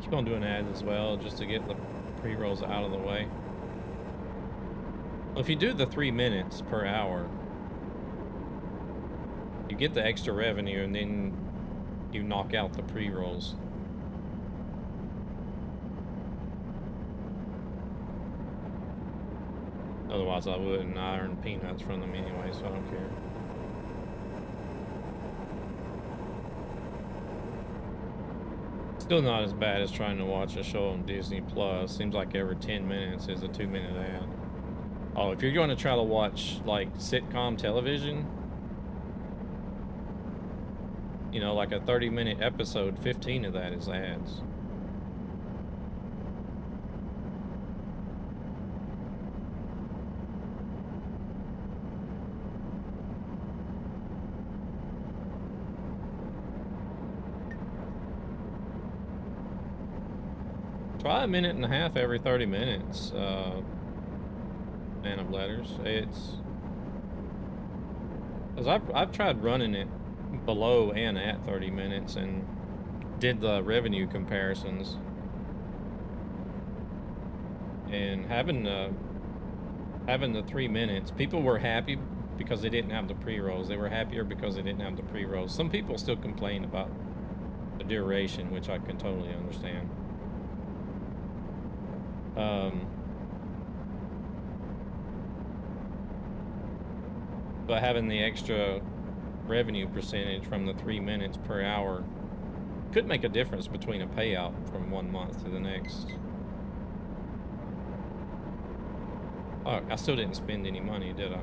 Keep on doing ads as well, just to get the pre-rolls out of the way. Well, if you do the 3 minutes per hour, you get the extra revenue, and then you knock out the pre-rolls. Otherwise, I wouldn't. I earn peanuts from them anyway, so I don't care. Still not as bad as trying to watch a show on Disney Plus. Seems like every 10 minutes is a 2-minute ad. Oh, if you're going to try to watch like sitcom television, you know, like a 30-minute episode, 15 of that is ads. Try 1.5 minutes every 30 minutes, man of letters. It's... because I've tried running it below and at 30 minutes and did the revenue comparisons, and having the 3 minutes, people were happy because they didn't have the pre-rolls. They were happier because they didn't have the pre-rolls. Some people still complain about the duration, which I can totally understand. But having the extra revenue percentage from the 3 minutes per hour could make a difference between a payout from 1 month to the next. Oh, I still didn't spend any money, did I?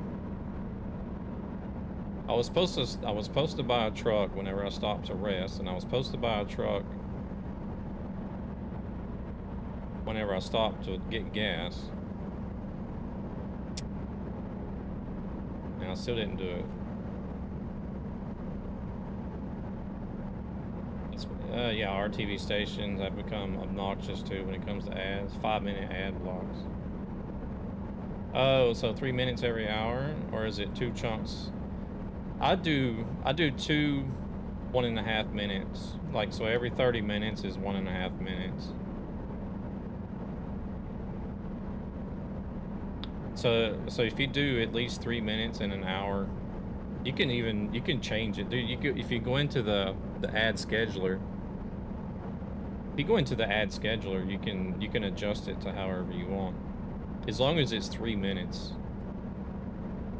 I was supposed to buy a truck whenever I stopped to rest, and I was supposed to buy a truck whenever I stopped to get gas. And I still didn't do it. Yeah, our TV stations have become obnoxious too when it comes to ads. 5-minute ad blocks. Oh, so 3 minutes every hour, or is it 2 chunks? I do 2 1.5 minutes. Like, so every 30 minutes is 1.5 minutes. So if you do at least 3 minutes in an hour, you can change it, dude. If you go into the ad scheduler, you can adjust it to however you want. As long as it's 3 minutes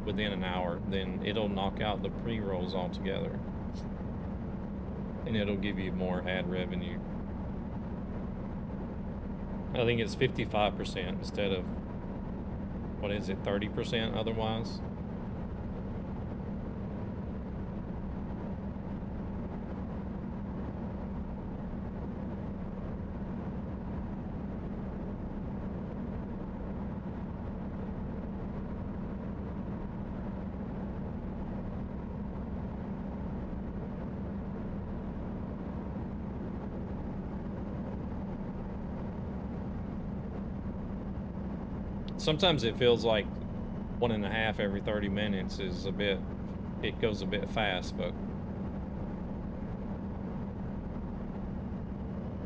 within an hour, then it'll knock out the pre-rolls altogether, and it'll give you more ad revenue. I think it's 55% instead of, what is it, 30% otherwise. Sometimes it feels like 1.5 every 30 minutes is a bit, it goes a bit fast, but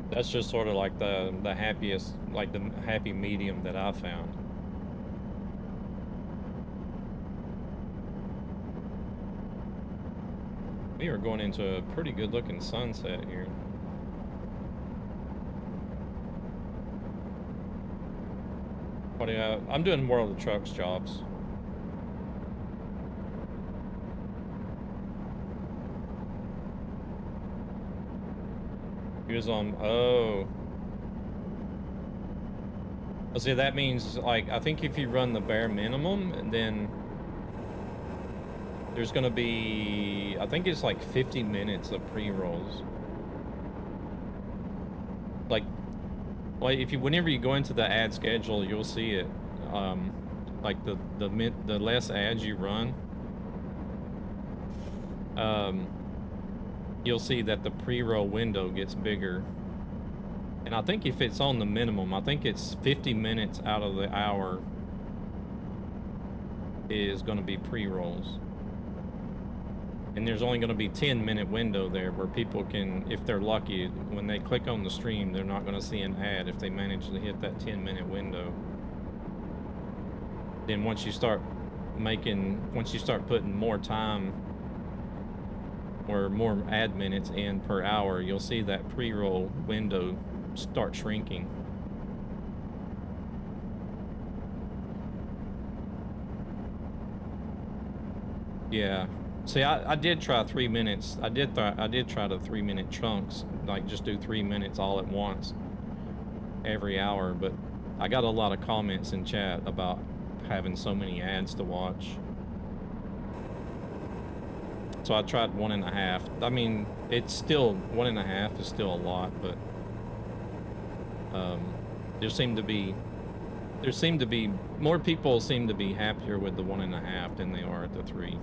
that's just sort of like the happiest, like the happy medium that I've found. We are going into a pretty good looking sunset here. What do you have? I'm doing World of Trucks jobs. He was on, oh. Well, see, that means, like, I think if you run the bare minimum, then there's gonna be, I think it's like 50 minutes of pre-rolls. Like if you, whenever you go into the ad schedule, you'll see it. Like the less ads you run, you'll see that the pre-roll window gets bigger. And I think if it's on the minimum, I think it's 50 minutes out of the hour is going to be pre-rolls. And there's only going to be 10-minute window there where people can, if they're lucky, when they click on the stream, they're not going to see an ad if they manage to hit that 10-minute window. Then once you start putting more time or more ad minutes in per hour, you'll see that pre-roll window start shrinking. Yeah. See, I did try 3 minutes. I did try the 3-minute chunks, like just do 3 minutes all at once every hour, but I got a lot of comments in chat about having so many ads to watch. So I tried 1.5. I mean, it's still 1.5 is still a lot, but more people seem to be happier with the 1.5 than they are at the 3.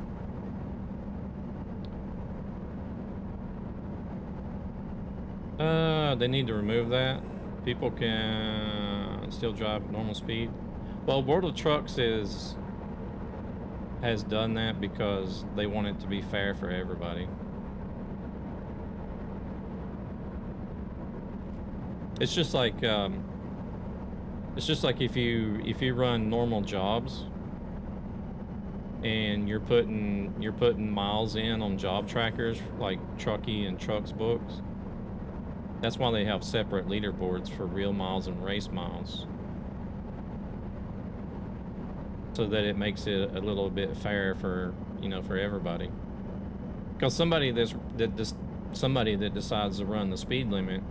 They need to remove that. People can still drive at normal speed. Well, World of Trucks has done that because they want it to be fair for everybody. It's just like if you run normal jobs and you're putting miles in on job trackers like Trucky and Trucks books. That's why they have separate leaderboards for real miles and race miles, so that it makes it a little bit fair for, you know, for everybody. Because somebody that decides to run the speed limit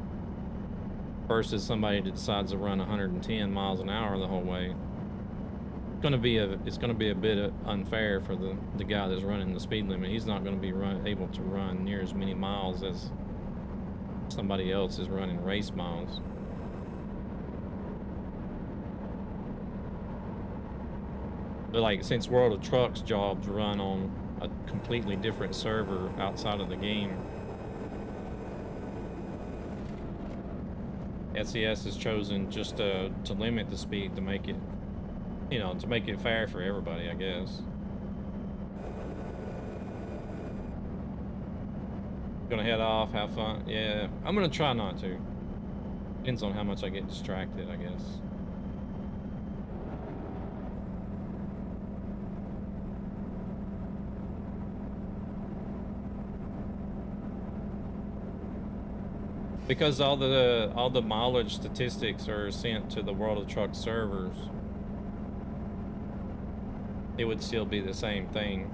versus somebody that decides to run 110 miles an hour the whole way, it's gonna be a bit unfair for the guy that's running the speed limit. He's not gonna be able to run near as many miles as somebody else is running race miles. But like, since World of Trucks jobs run on a completely different server outside of the game, SES has chosen just to limit the speed to make it, you know, to make it fair for everybody, I guess. Gonna head off, have fun. Yeah, I'm gonna try not to. Depends on how much I get distracted, I guess. Because all the mileage statistics are sent to the World of Trucks servers, it would still be the same thing.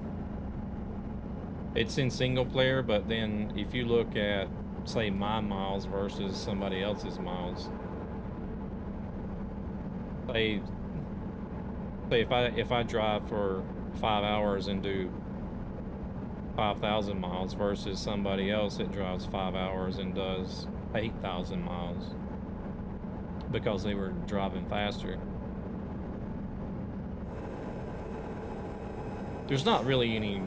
It's in single player, but then if you look at, say, my miles versus somebody else's miles, say if I drive for 5 hours and do 5,000 miles versus somebody else that drives 5 hours and does 8,000 miles because they were driving faster. There's not really any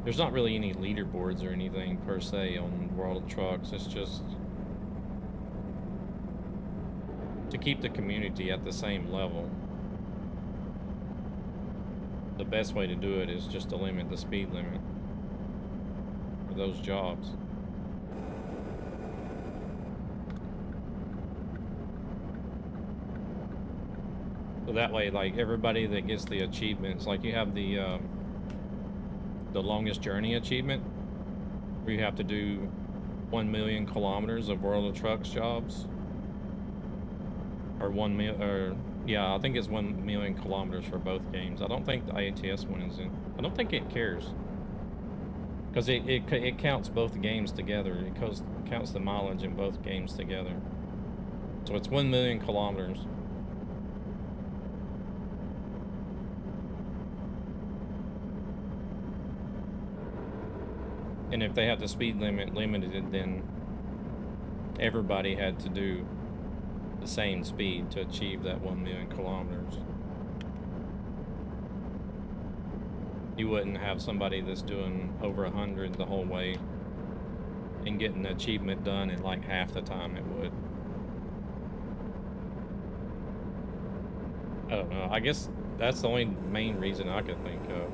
leaderboards or anything per se on World of Trucks. It's just to keep the community at the same level. The best way to do it is just to limit the speed limit for those jobs. So that way, like, everybody that gets the achievements, like you have the longest journey achievement, where you have to do 1 million kilometers of World of Trucks jobs, or yeah, I think it's 1 million kilometers for both games. I don't think the IATS one is in. I don't think it cares, because it counts both games together. It counts the mileage in both games together. So it's 1 million kilometers. And if they have the speed limit limited, then everybody had to do the same speed to achieve that 1 million kilometers. You wouldn't have somebody that's doing over 100 the whole way and getting the achievement done in like half the time it would. I don't know. I guess that's the only main reason I could think of.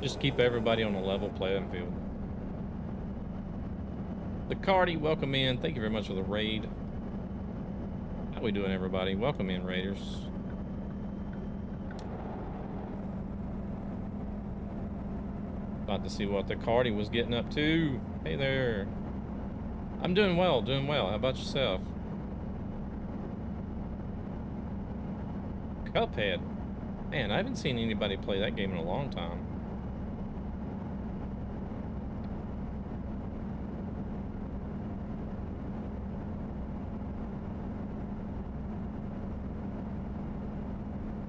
Just keep everybody on a level playing field. The Cardi, welcome in. Thank you very much for the raid. How we doing, everybody? Welcome in, Raiders. About to see what the Cardi was getting up to. Hey there. I'm doing well, doing well. How about yourself? Cuphead. Man, I haven't seen anybody play that game in a long time.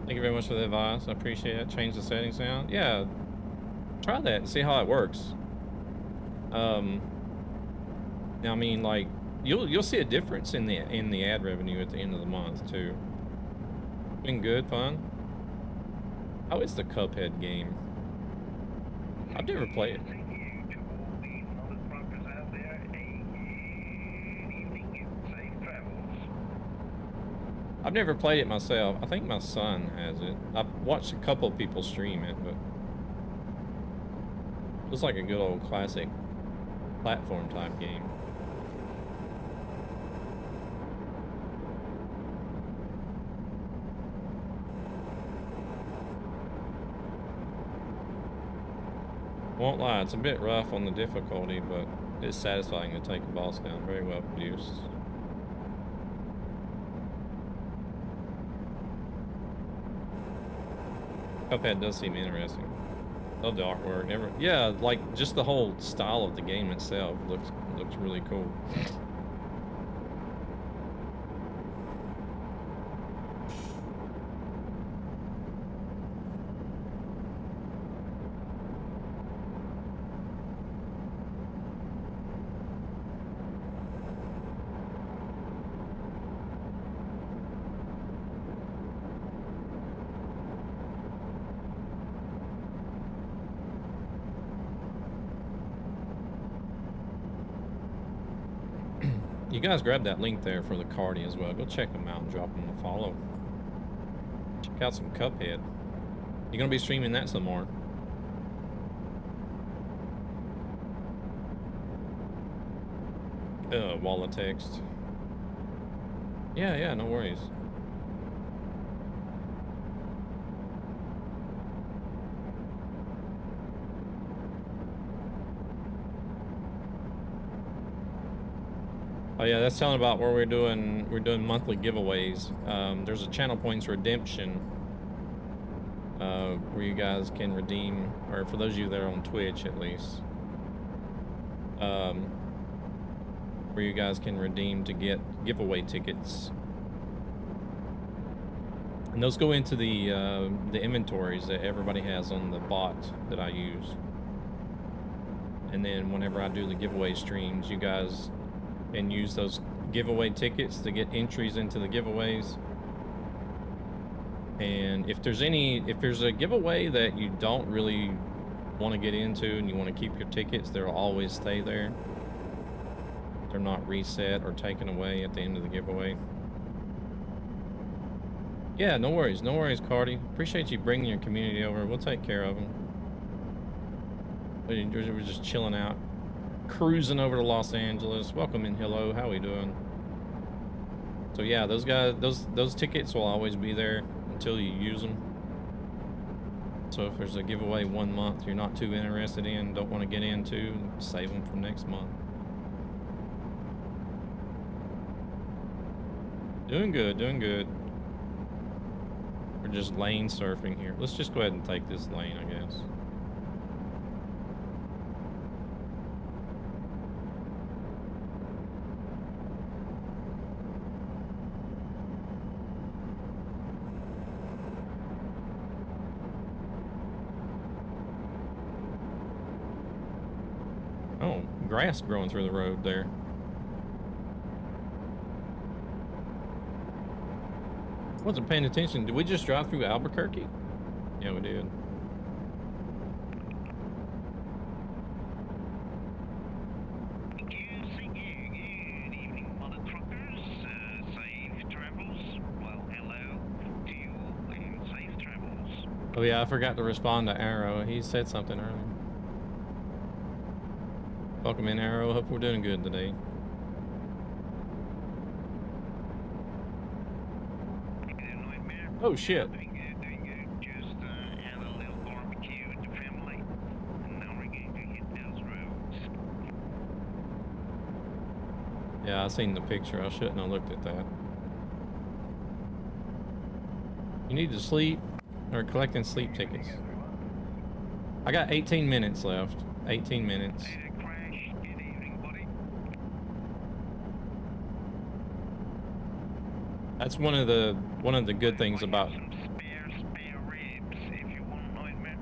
Thank you very much for the advice. I appreciate it. Change the settings now. Yeah, try that and see how it works. Now, I mean, like, you'll see a difference in the ad revenue at the end of the month too. Been good, fun. How is the Cuphead game? I've never played it. I've never played it myself. I think my son has it. I've watched a couple of people stream it, but it looks like a good old classic platform type game. Won't lie, it's a bit rough on the difficulty, but it's satisfying to take a boss down. Very well produced. Cuphead does seem interesting. Love the artwork. Yeah, like just the whole style of the game itself looks really cool. You guys grab that link there for the Cardi as well. Go check them out and drop them a follow. Check out some Cuphead. You're gonna be streaming that some more. Wall of text. Yeah, no worries. Oh yeah, that's telling about where we're doing monthly giveaways. There's a channel points redemption where you guys can redeem, or for those of you that are on Twitch at least, where you guys can redeem to get giveaway tickets. And those go into the inventories that everybody has on the bot that I use. And then whenever I do the giveaway streams, you guys can use those giveaway tickets to get entries into the giveaways. And if there's a giveaway that you don't really want to get into and you want to keep your tickets, they'll always stay there. They're not reset or taken away at the end of the giveaway. Yeah, no worries, Cardi. Appreciate you bringing your community over. We'll take care of them. We're just chilling out, cruising over to Los Angeles. Welcome in, hello. How we doing? So yeah, those guys, those tickets will always be there until you use them. So if there's a giveaway 1 month you're not too interested in, don't want to get into, save them for next month. Doing good, doing good. We're just lane surfing here. Let's just go ahead and take this lane, I guess. Oh, grass growing through the road there. Wasn't paying attention. Did we just drive through Albuquerque? Yeah, we did. Good evening, mother truckers. Safe travels. Well, hello to you and safe travels. Oh yeah, I forgot to respond to Arrow. He said something earlier. Welcome in, Arrow. Hope we're doing good today. Oh shit. Doing good. Just had a little barbecue with the family, and now we're going to hit those roads. Yeah, I seen the picture. I shouldn't have looked at that. You need to sleep or collecting sleep tickets. I got 18 minutes left. 18 minutes. Good evening, buddy. That's one of the good things about. Some spare ribs, if you want to know it, man.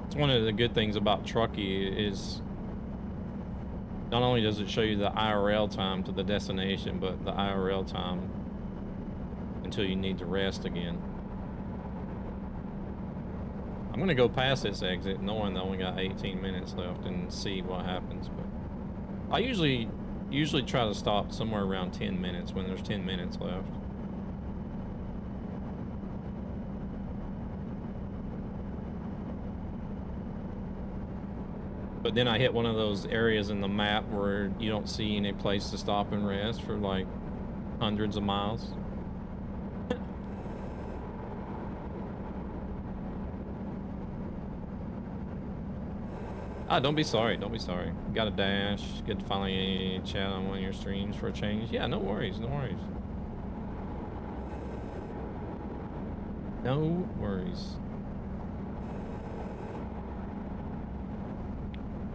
It's one of the good things about Trucky is not only does it show you the IRL time to the destination, but the IRL time until you need to rest again. I'm gonna go past this exit knowing I only got 18 minutes left and see what happens, but I usually try to stop somewhere around 10 minutes when there's 10 minutes left. But then I hit one of those areas in the map where you don't see any place to stop and rest for like hundreds of miles. Ah, don't be sorry. Don't be sorry. Got a dash. Good to finally chat on one of your streams for a change. Yeah, no worries. No worries. No worries.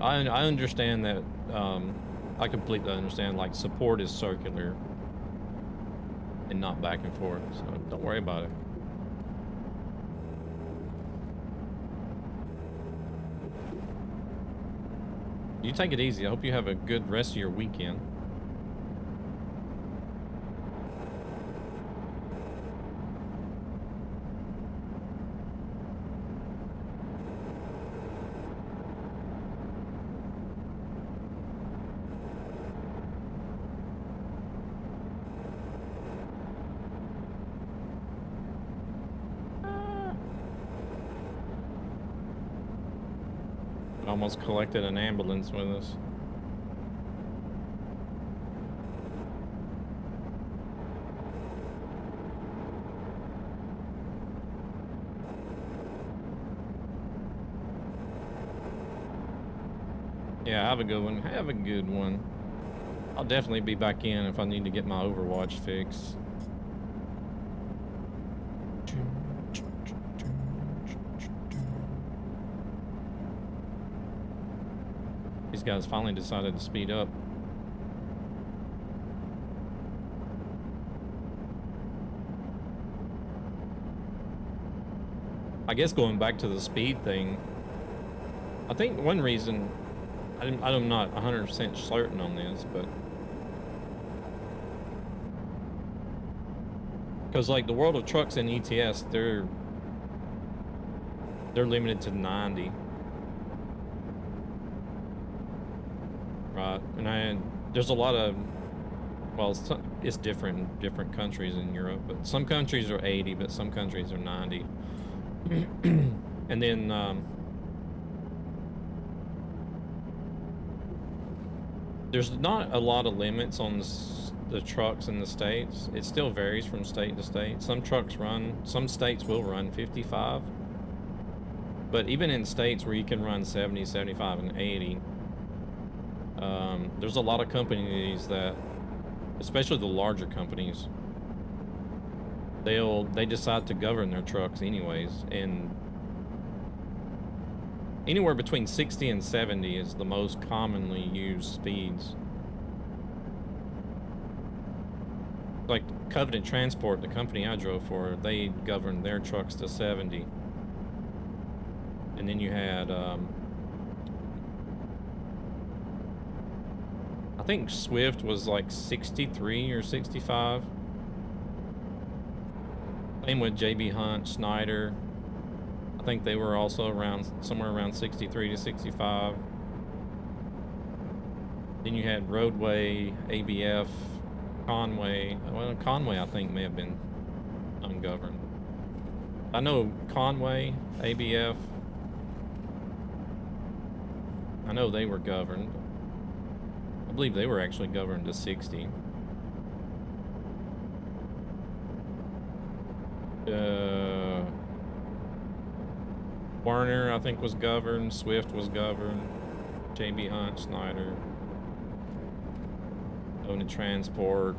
I understand that. I completely understand. Like, support is circular and not back and forth. So don't worry about it. You take it easy. I hope you have a good rest of your weekend. Almost collected an ambulance with us. Yeah, have a good one. Have a good one. I'll definitely be back in if I need to get my Overwatch fix. These guys finally decided to speed up. I guess going back to the speed thing, I think one reason, I'm not 100% certain on this, but because like the World of Trucks and ETS, they're limited to 90. Right, and there's a lot of, well, it's different in different countries in Europe, but some countries are 80, but some countries are 90. And then there's not a lot of limits on the trucks in the states. It still varies from state to state. Some states will run 55, but even in states where you can run 70, 75, and 80, there's a lot of companies that, especially the larger companies, they decide to govern their trucks anyways, and anywhere between 60 and 70 is the most commonly used speeds. Like Covenant Transport, the company I drove for, they governed their trucks to 70. And then you had, I think Swift was like 63 or 65. Same with JB Hunt, Schneider. I think they were also around, somewhere around 63 to 65. Then you had Roadway, ABF, Conway. Well, Conway I think may have been ungoverned. I know Conway, ABF, I know they were governed. I believe they were actually governed to 60. Warner, I think, was governed. Swift was governed. JB Hunt, Schneider. Covenant Transport.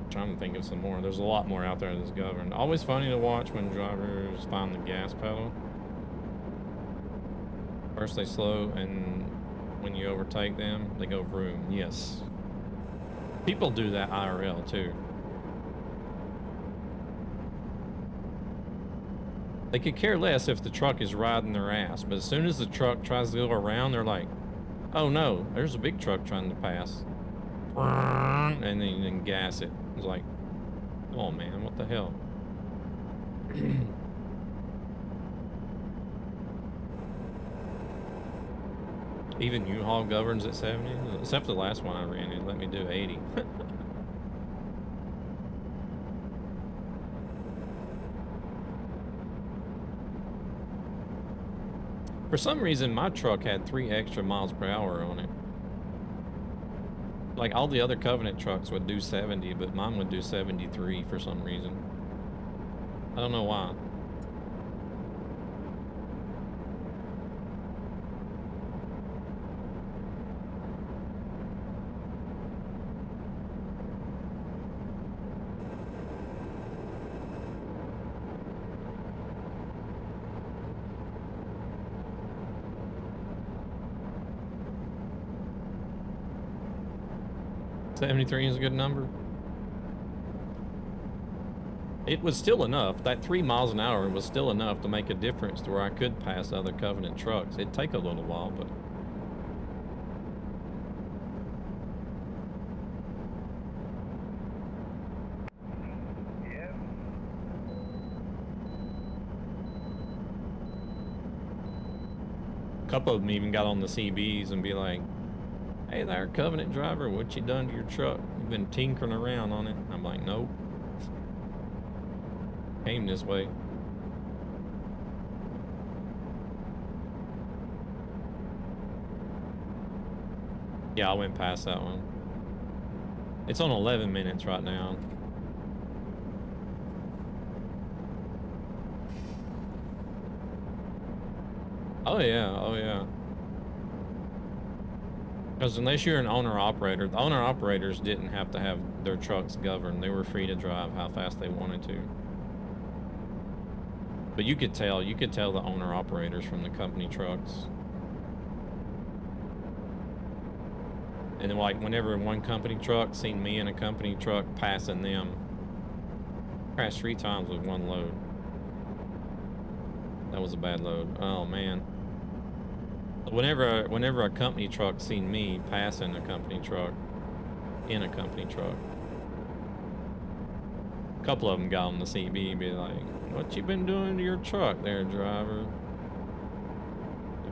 I'm trying to think of some more. There's a lot more out there that's governed. Always funny to watch when drivers find the gas pedal. First they slow, and when you overtake them, they go vroom. Yes. People do that IRL too. They could care less if the truck is riding their ass, but as soon as the truck tries to go around, they're like, oh no, there's a big truck trying to pass. And then gas it. It's like, oh man, what the hell? Even U-Haul governs at 70, except the last one I ran, it let me do 80. For some reason, my truck had 3 extra miles per hour on it. Like all the other Covenant trucks would do 70, but mine would do 73 for some reason. I don't know why. $73 is a good number. It was still enough. That 3 miles an hour was still enough to make a difference to where I could pass other Covenant trucks. It'd take a little while, but... Yeah. A couple of them even got on the CBs and be like, hey there, Covenant driver, what you done to your truck? You've been tinkering around on it. I'm like, nope. Came this way. Yeah, I went past that one. It's on 11 minutes right now. Oh yeah, oh yeah. Because unless you're an owner-operator, the owner-operators didn't have to have their trucks governed. They were free to drive how fast they wanted to. But you could tell the owner-operators from the company trucks. And then, like, whenever one company truck seen me in a company truck passing them, crashed 3 times with one load. That was a bad load. Oh, man. Whenever a company truck seen me passing a company truck in a company truck, a couple of them got on the CB, be like, "What you been doing to your truck there, driver?"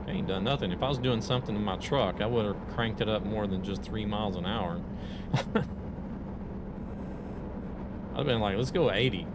I ain't done nothing. If I was doing something to my truck, I would have cranked it up more than just 3 miles an hour. I'd have been like, let's go 80.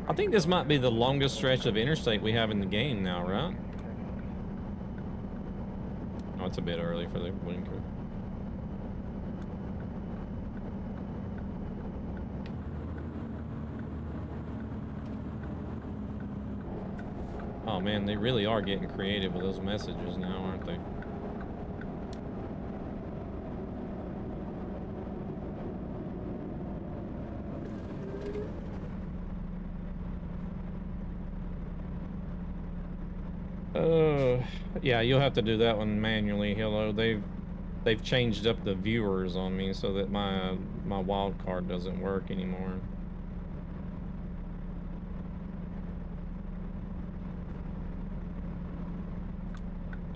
I think this might be the longest stretch of interstate we have in the game now, right? Oh, it's a bit early for the winter. Oh man, they really are getting creative with those messages now, aren't they? Yeah, you'll have to do that one manually. Hello, they've changed up the viewers on me so that my wild card doesn't work anymore.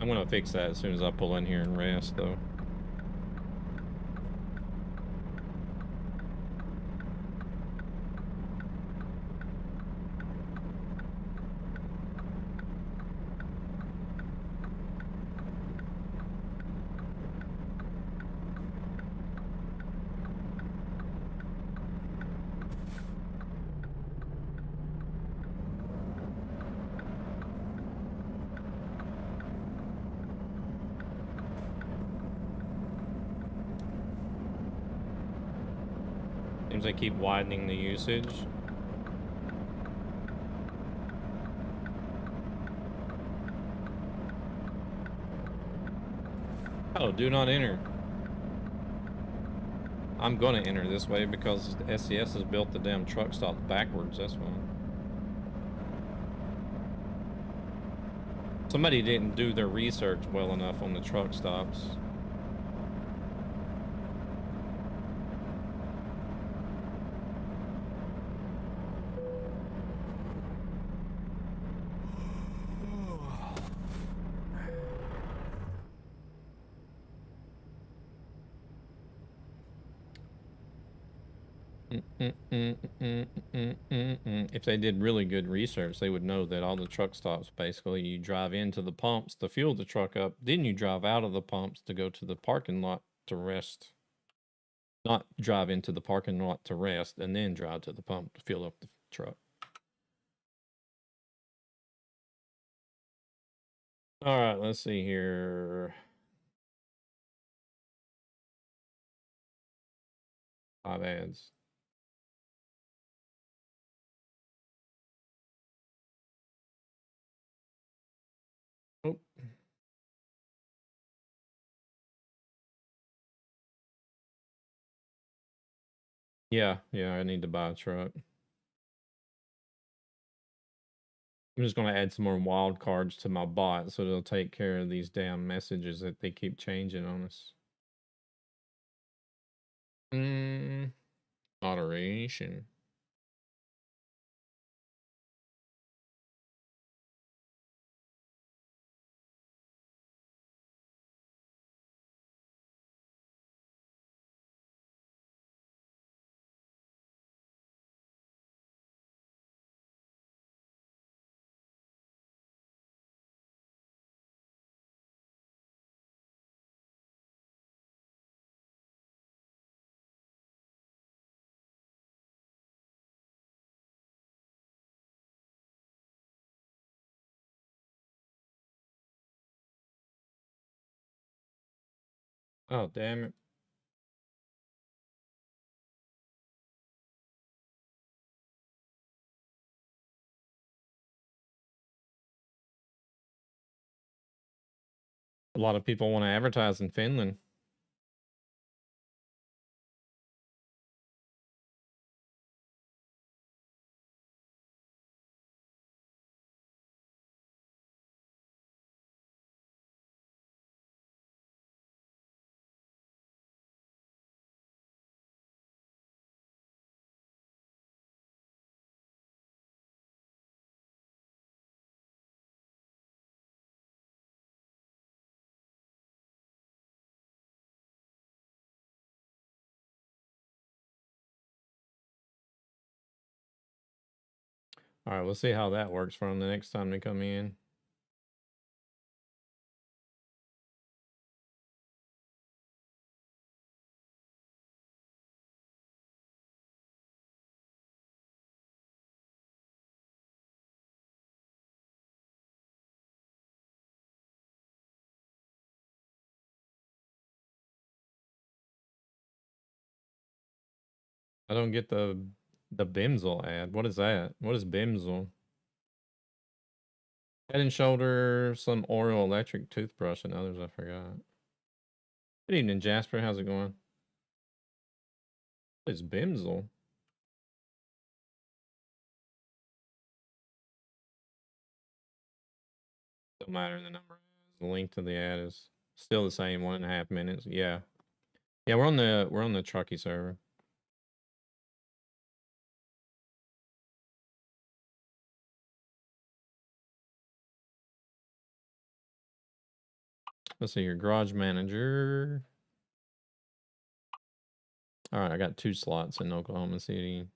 I'm gonna fix that as soon as I pull in here and rest, though. Seems they keep widening the usage. Oh, do not enter. I'm gonna enter this way because the SCS has built the damn truck stops backwards, that's why. Somebody didn't do their research well enough on the truck stops. If they did really good research, they would know that all the truck stops, basically, you drive into the pumps to fuel the truck up, then you drive out of the pumps to go to the parking lot to rest. Not drive into the parking lot to rest and then drive to the pump to fuel up the truck. All right, let's see here. 5 ads. Oh. Yeah, I need to buy a truck. I'm just going to add some more wild cards to my bot so they'll take care of these damn messages that they keep changing on us. Moderation. Oh, damn it. A lot of people want to advertise in Finland. All right, we'll see how that works for them the next time they come in. I don't get the Bimzel ad. What is that? What is Bimzel? Head and Shoulder, some Oral Electric toothbrush, and others I forgot. Good evening, Jasper. How's it going? What is Bimzel? Don't matter the number. The link to the ad is still the same, 1.5 minutes. Yeah. Yeah, we're on the Trucky server. Let's see here. Garage Manager. All right, I got 2 slots in Oklahoma City.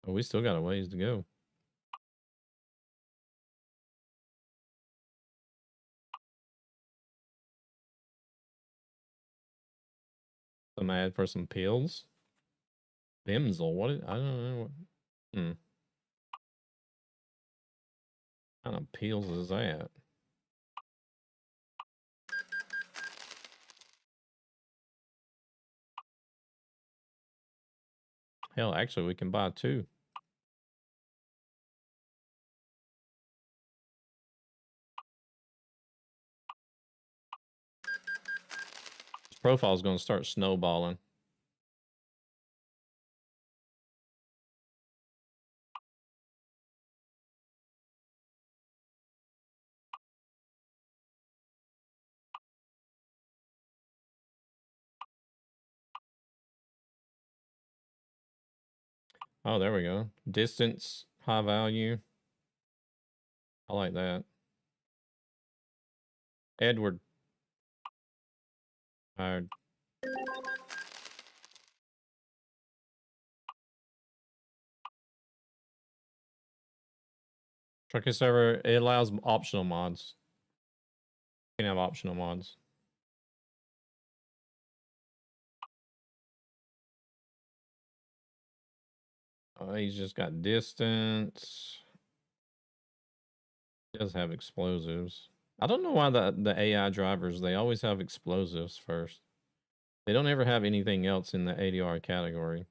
Oh, we still got a ways to go. Some ad for some pills. Bimzel. I don't know. What kind of pills is that? Hell, actually, we can buy 2. This profile is going to start snowballing. Oh, there we go. Distance, high value. I like that. Edward. Hired. Trucky server, it allows optional mods. You can have optional mods. He's just got distance. He does have explosives. I don't know why the AI drivers, they always have explosives first. They don't ever have anything else in the ADR category.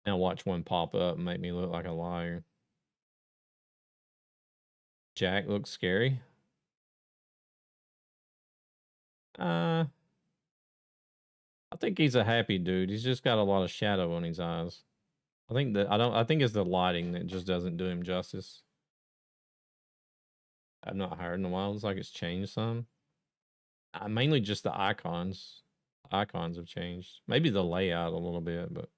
Now watch one pop up and make me look like a liar. Jack looks scary. I think he's a happy dude. He's just got a lot of shadow on his eyes. I think it's the lighting that just doesn't do him justice. I've not heard in a while. It's like it's changed some. Mainly just the icons. Icons have changed. Maybe the layout a little bit, but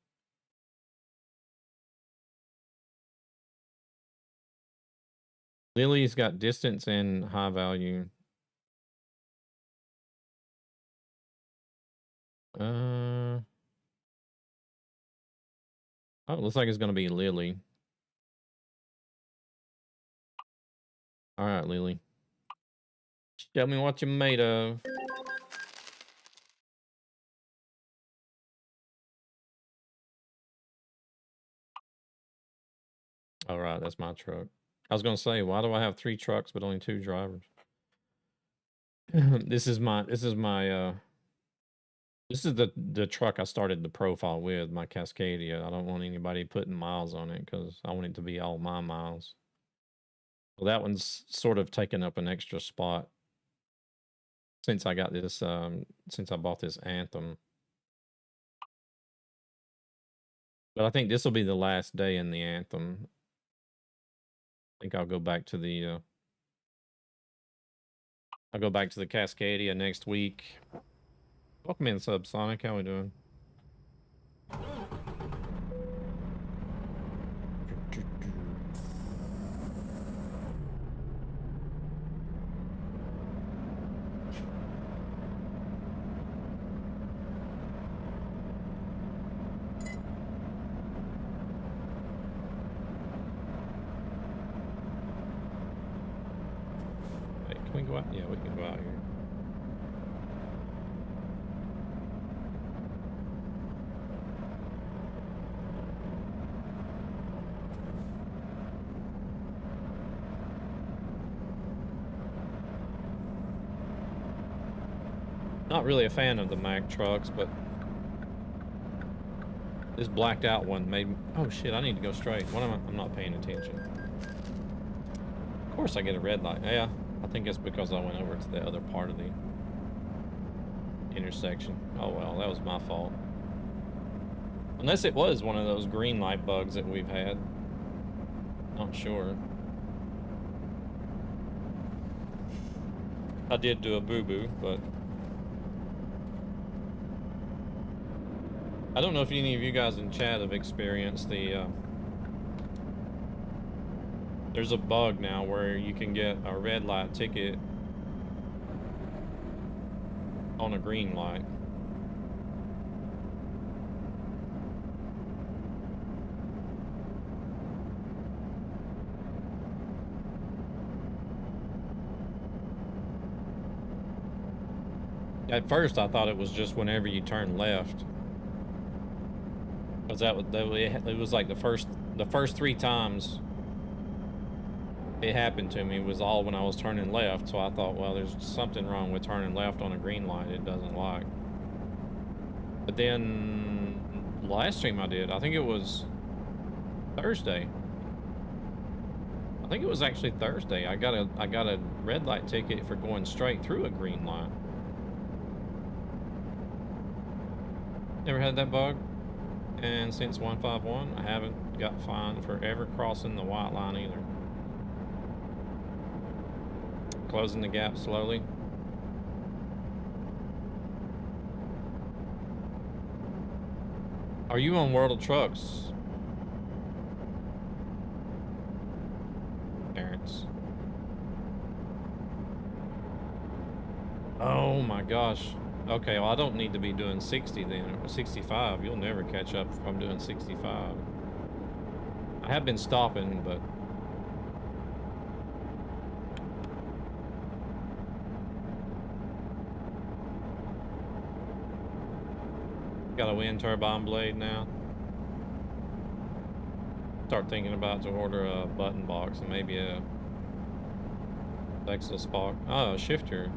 Lily's got distance and high value. Oh, it looks like it's gonna be Lily. All right, Lily. Tell me what you're made of. All right, that's my truck. I was gonna say, why do I have 3 trucks but only 2 drivers? This is the truck I started the profile with, my Cascadia. I don't want anybody putting miles on it because I want it to be all my miles. Well, that one's sort of taken up an extra spot since I got this, since I bought this Anthem. But I think this will be the last day in the Anthem. I think I'll go back to the, Cascadia next week. Welcome in, Subsonic. How we doing? Hey, can we go out? Yeah, we can go out here. Not really a fan of the Mack trucks, but this blacked out one made me... Oh shit, I need to go straight. What am I? I'm not paying attention. Of course I get a red light. Yeah, I think it's because I went over to the other part of the intersection. Oh well, that was my fault. Unless it was one of those green light bugs that we've had. Not sure. I did do a boo-boo, but... I don't know if any of you guys in chat have experienced the, there's a bug now where you can get a red light ticket on a green light. At first I thought it was just whenever you turn left. Because it was like the first 3 times it happened to me was all when I was turning left, so I thought, well, there's something wrong with turning left on a green light it doesn't like. But then last stream I did, I think it was Thursday. I think it was actually Thursday. I got a red light ticket for going straight through a green light. Never had that bug? And since 151, I haven't got fined for ever crossing the white line either. Closing the gap slowly. Are you on World of Trucks? Parents. Oh my gosh. Okay, well I don't need to be doing 60 then, or 65. You'll never catch up if I'm doing 65. I have been stopping, but... Got a wind turbine blade now. Start thinking about to order a button box and maybe a Lexus Spark. Oh, a shifter.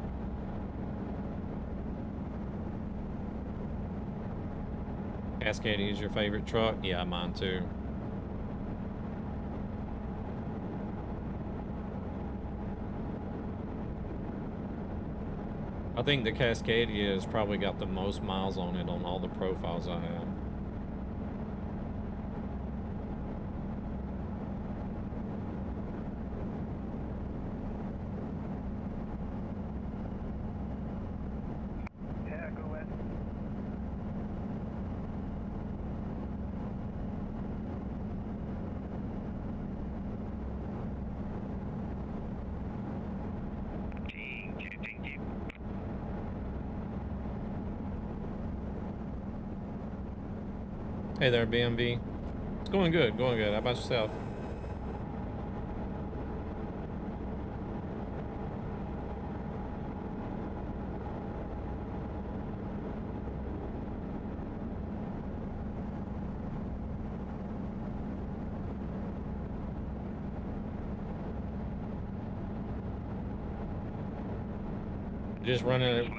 Cascadia is your favorite truck? Yeah, mine too. I think the Cascadia has probably got the most miles on it on all the profiles I have. Yeah, go ahead. Thank you. Hey there, BMB. It's going good, going good. How about yourself? Just running,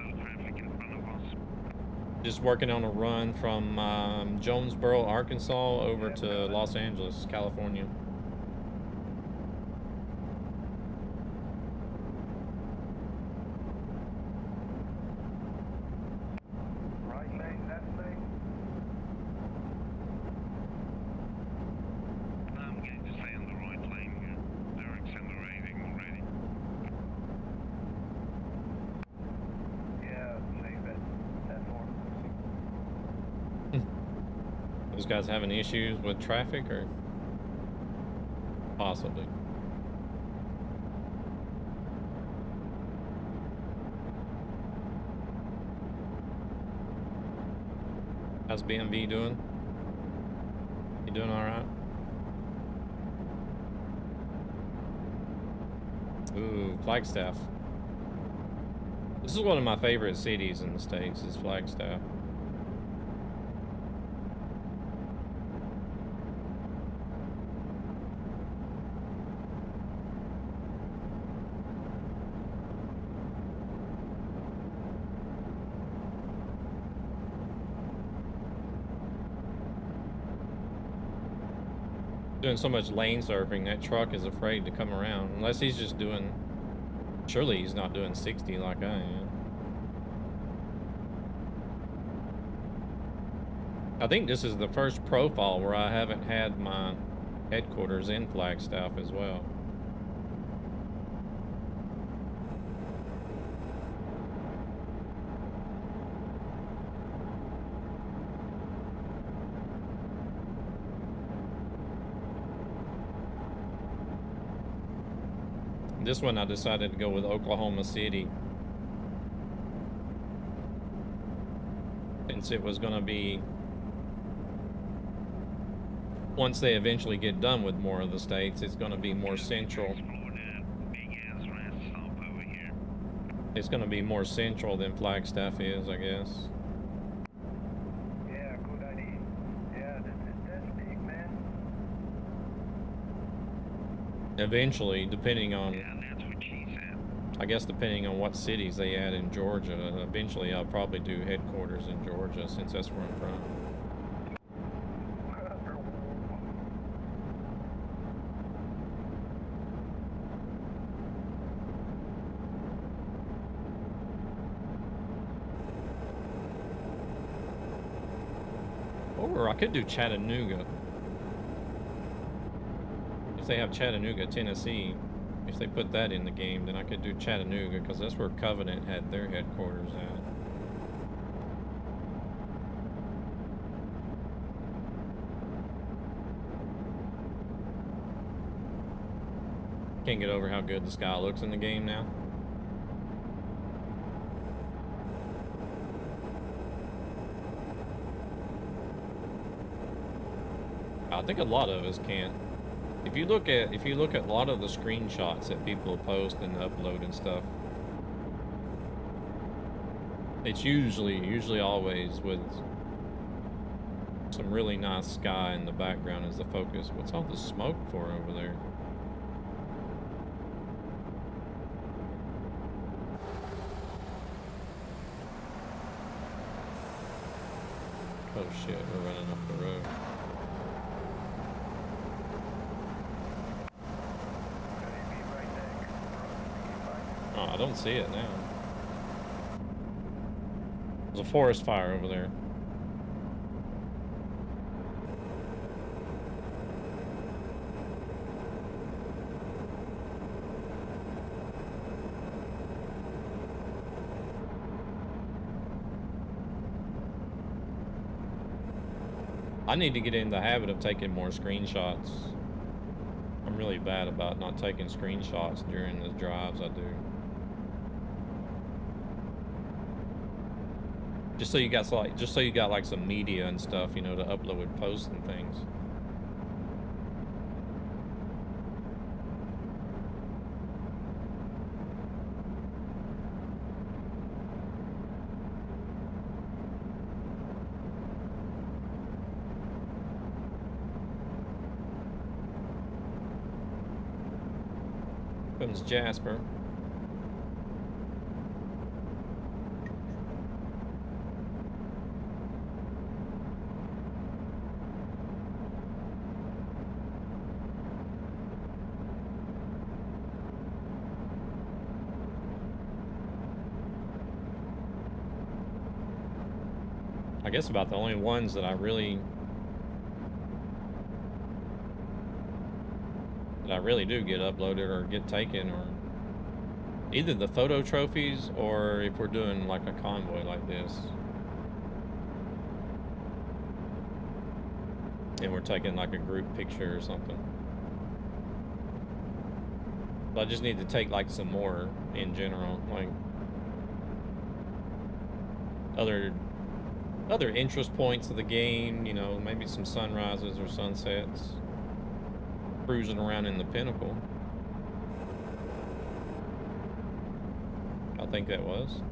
just working on a run from Jonesboro, Arkansas over to Los Angeles, California. Right lane, left lane. I'm going to stay on the right lane here. They're accelerating already. Yeah, save it. That's more. Those guys having issues with traffic, or possibly? How's BMB doing? You doing all right? Ooh, Flagstaff. This is one of my favorite cities in the States, is Flagstaff. Doing so much lane surfing, that truck is afraid to come around. Unless he's just doing... Surely he's not doing 60 like I am. I think this is the first profile where I haven't had my headquarters in Flagstaff as well. This one I decided to go with Oklahoma City, since it was going to be, once they eventually get done with more of the states, it's going to be more central. It's going to be more central than Flagstaff is, I guess. Yeah, good idea. Yeah, that's big, man. Eventually, depending on... Yeah, that's what she said. I guess depending on what cities they add in Georgia, eventually I'll probably do headquarters in Georgia, since that's where I'm from. Or I could do Chattanooga. If they have Chattanooga, Tennessee, if they put that in the game, then I could do Chattanooga, because that's where Covenant had their headquarters at. Can't get over how good the sky looks in the game now. I think a lot of us can't. If you look at a lot of the screenshots that people post and upload and stuff, it's usually always with some really nice sky in the background as the focus. What's all the smoke for over there? Oh shit, we're running off the road. Oh, I don't see it now. There's a forest fire over there. I need to get in the habit of taking more screenshots. I'm really bad about not taking screenshots during the drives I do. Just so you got like some media and stuff, you know, to upload posts and things. Comes Jasper. I guess about the only ones that I really do get uploaded or get taken, or either the photo trophies or if we're doing like a convoy like this. And we're taking like a group picture or something. So I just need to take like some more in general, like other interest points of the game, you know, maybe some sunrises or sunsets, cruising around in the pinnacle. I think that was.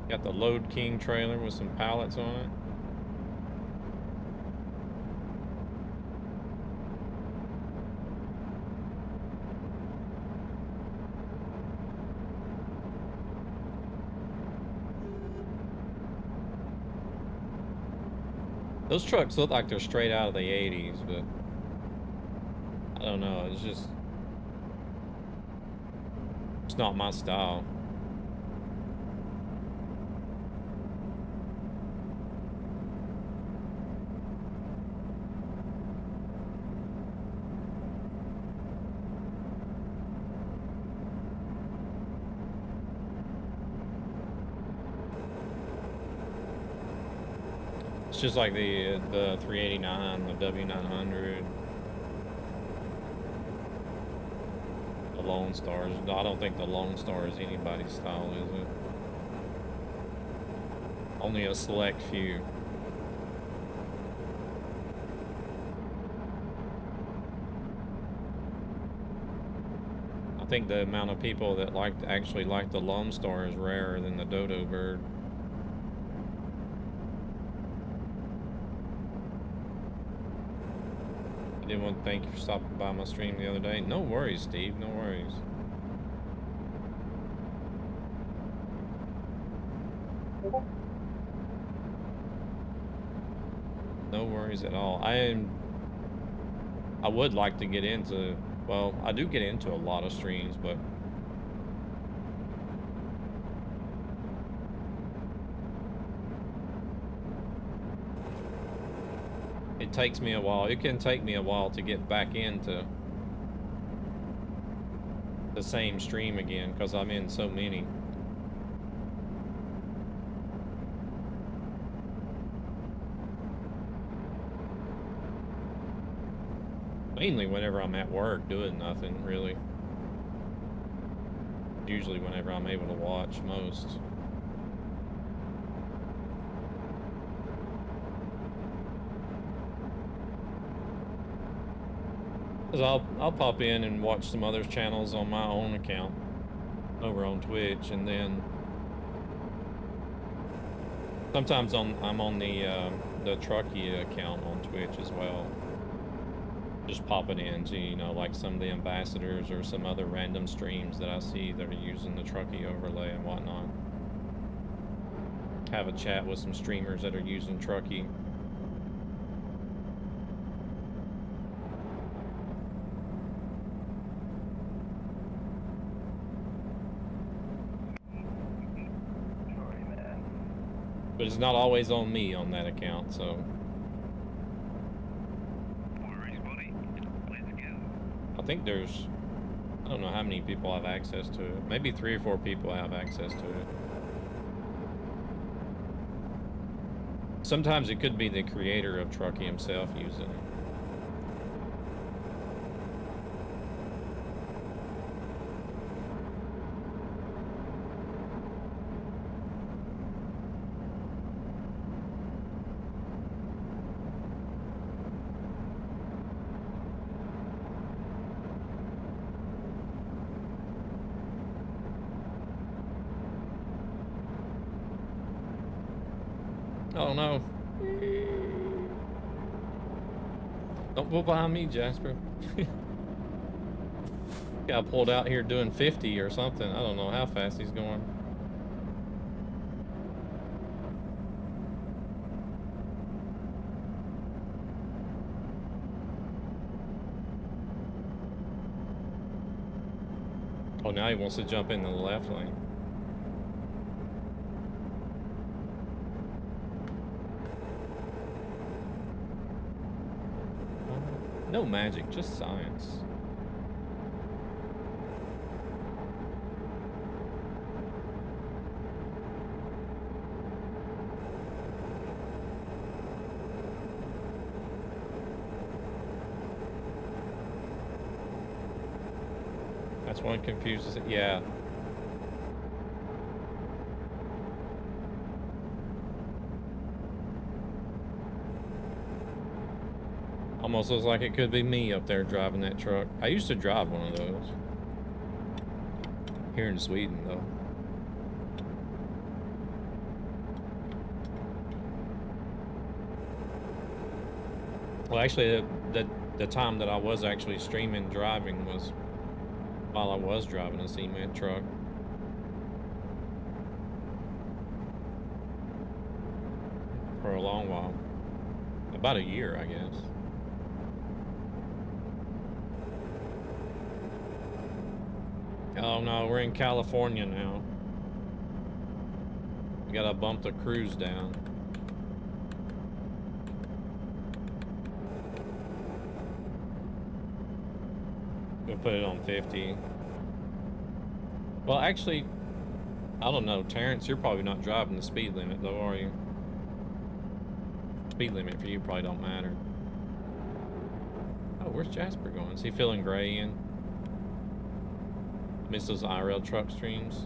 Got the Load King trailer with some pallets on it. Those trucks look like they're straight out of the 80s, but I don't know, it's not my style. It's just like the 389, the W900, the Lone Stars. I don't think the Lone Star is anybody's style, is it? Only a select few. I think the amount of people that actually like the Lone Star is rarer than the Dodo Bird. I did want to thank you for stopping by my stream the other day. No worries, Steve, no worries. No worries at all. I would like to get into, well, I do get into a lot of streams, but it takes me a while. It can take me a while to get back into the same stream again because I'm in so many. Mainly whenever I'm at work doing nothing, really. Usually whenever I'm able to watch most. Cause I'll pop in and watch some other channels on my own account over on Twitch, and then sometimes I'm on the Trucky account on Twitch as well. Just popping into, you know, like some of the ambassadors or some other random streams that I see that are using the Trucky overlay and whatnot. Have a chat with some streamers that are using Trucky. Sorry, man. But it's not always on me on that account, so. I think there's, I don't know how many people have access to it. Maybe 3 or 4 people have access to it. Sometimes it could be the creator of Trucky himself using it. Oh no. Don't pull behind me, Jasper. Got pulled out here doing 50 or something. I don't know how fast he's going. Oh, now he wants to jump into the left lane. No magic, just science. That's one confuses it. Yeah. Almost looks like it could be me up there driving that truck. I used to drive one of those. Here in Sweden, though. Well, actually, the time that I was actually streaming driving was while I was driving a cement truck. For a long while. About a year, I guess. Oh no, we're in California now. We gotta bump the cruise down. We'll put it on 50. Well, actually, I don't know, Terrence, you're probably not driving the speed limit though, are you? Speed limit for you probably don't matter. Oh, where's Jasper going? Is he filling gray in? Miss those IRL truck streams.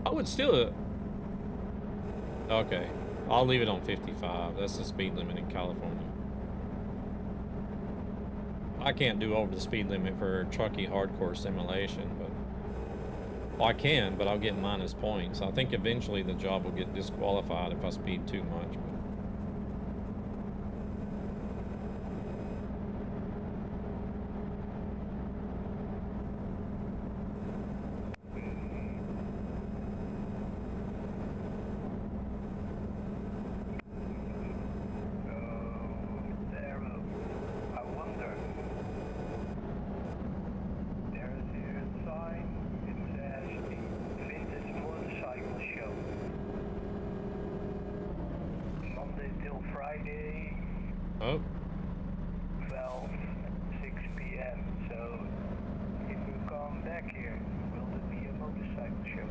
Oh, it's still a... Okay, I'll leave it on 55. That's the speed limit in California. I can't do over the speed limit for Trucky hardcore simulation, but... Well, I can, but I'll get minus points. I think eventually the job will get disqualified if I speed too much. But... Oh. 12, 6 p.m. So if you come back here, will there be a motorcycle show?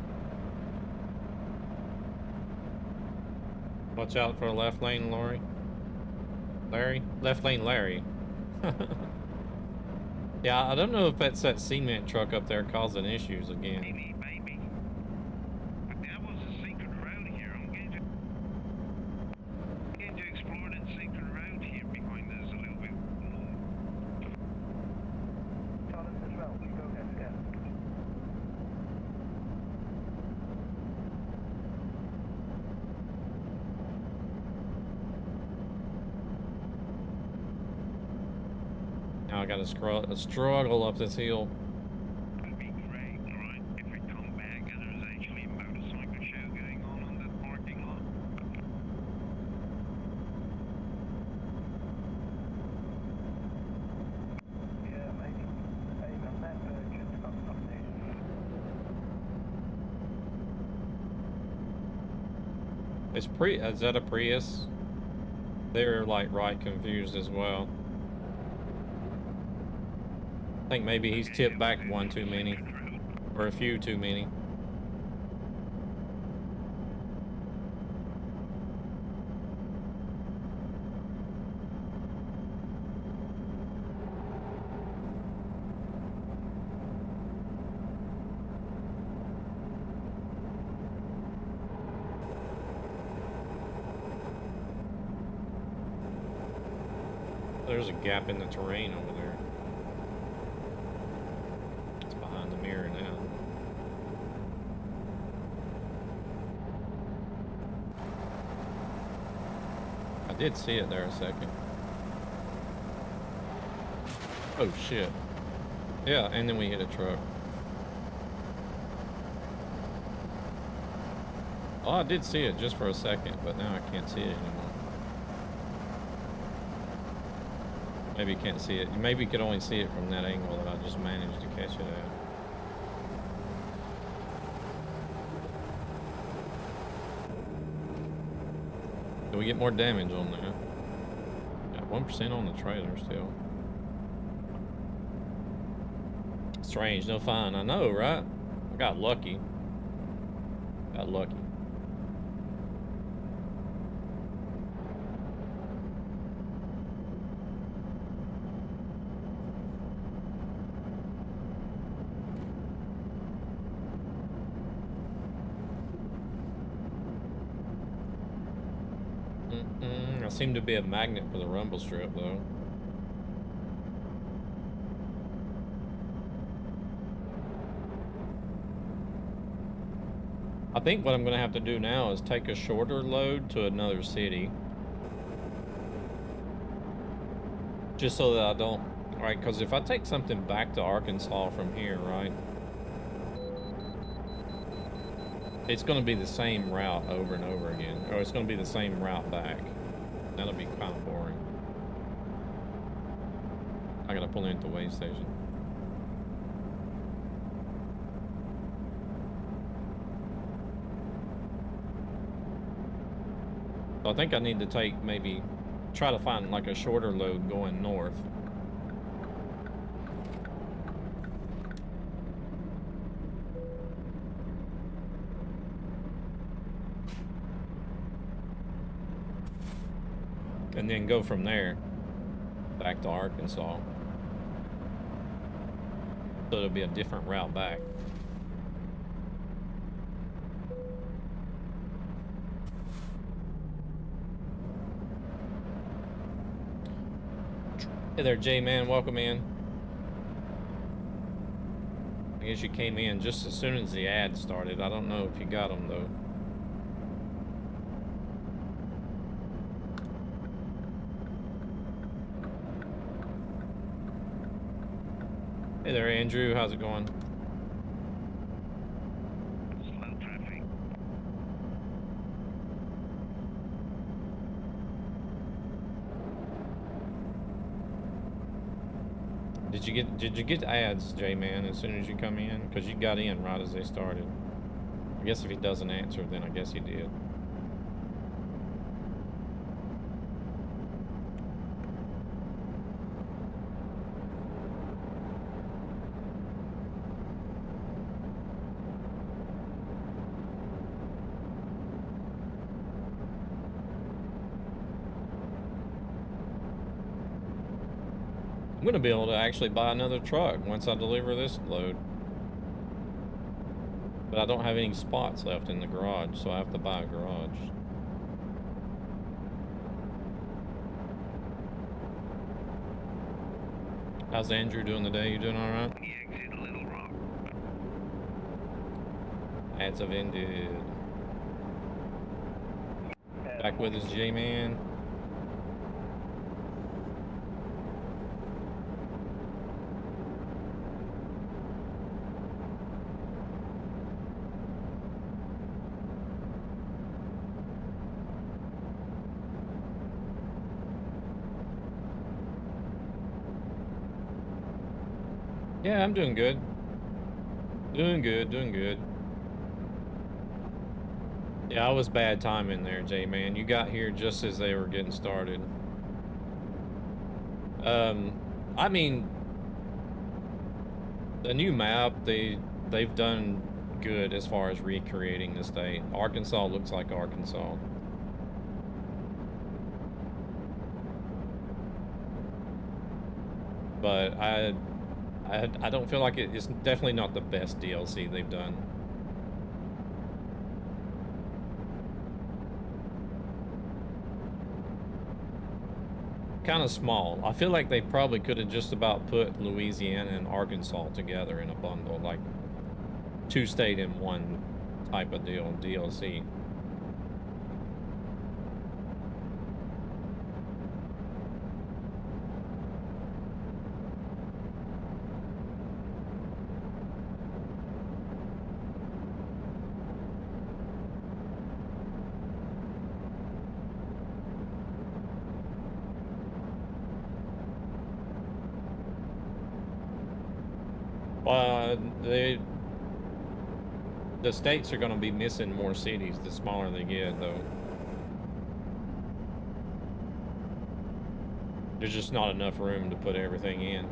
Watch out for a left lane, Larry. Left lane, Larry. Yeah, I don't know if that's that cement truck up there causing issues again. Maybe. But that was a secret road here. I'm going to explore that secret road here behind us a little bit. Tell us as well. We go ahead again. Now I gotta struggle up this hill. That'd be great, alright? If we come back and there's actually a motorcycle show going on that parking lot. Yeah, maybe. Hey, the map just got updated. Is that a Prius? They're like right confused as well. I think maybe he's tipped back one too many, or a few too many. There's a gap in the terrain over there. It's behind the mirror now. I did see it there a second. Oh shit. Yeah, and then we hit a truck. Oh, I did see it just for a second, but now I can't see it anymore. Maybe you can't see it. Maybe you could only see it from that angle that I just managed to catch it at. Do we get more damage on there? Got 1% on the trailer still. Strange, no fine. I know, right? I got lucky. Got lucky. I seem to be a magnet for the rumble strip, though. I think what I'm going to have to do now is take a shorter load to another city. Just so that I don't... Right, because if I take something back to Arkansas from here, right? It's going to be the same route over and over again. Or it's going to be the same route back. That'll be kind of boring. I got to pull in at the weigh station. So I think I need to take maybe... Try to find like a shorter load going north. And then go from there back to Arkansas. So it'll be a different route back. Hey there, J-Man, welcome in. I guess you came in just as soon as the ad started. I don't know if you got them, though. Hey there, Andrew, how's it going? Slow traffic. Did you get ads, J-Man, as soon as you come in? Because you got in right as they started. I guess if he doesn't answer, then I guess he did. I'm gonna be able to actually buy another truck once I deliver this load. But I don't have any spots left in the garage, so I have to buy a garage. How's Andrew doing today? You doing alright? We exit Little Rock. Ads have ended. Back with us, J-Man. Yeah, I'm doing good. Doing good, doing good. Yeah, I was bad timing there, J-Man. You got here just as they were getting started. I mean, the new map, they've done good as far as recreating the state. Arkansas looks like Arkansas. But I don't feel like it's definitely not the best DLC they've done. Kind of small. I feel like they probably could have just about put Louisiana and Arkansas together in a bundle, like 2 state in one type of deal, DLC. The states are going to be missing more cities the smaller they get, though. There's just not enough room to put everything in.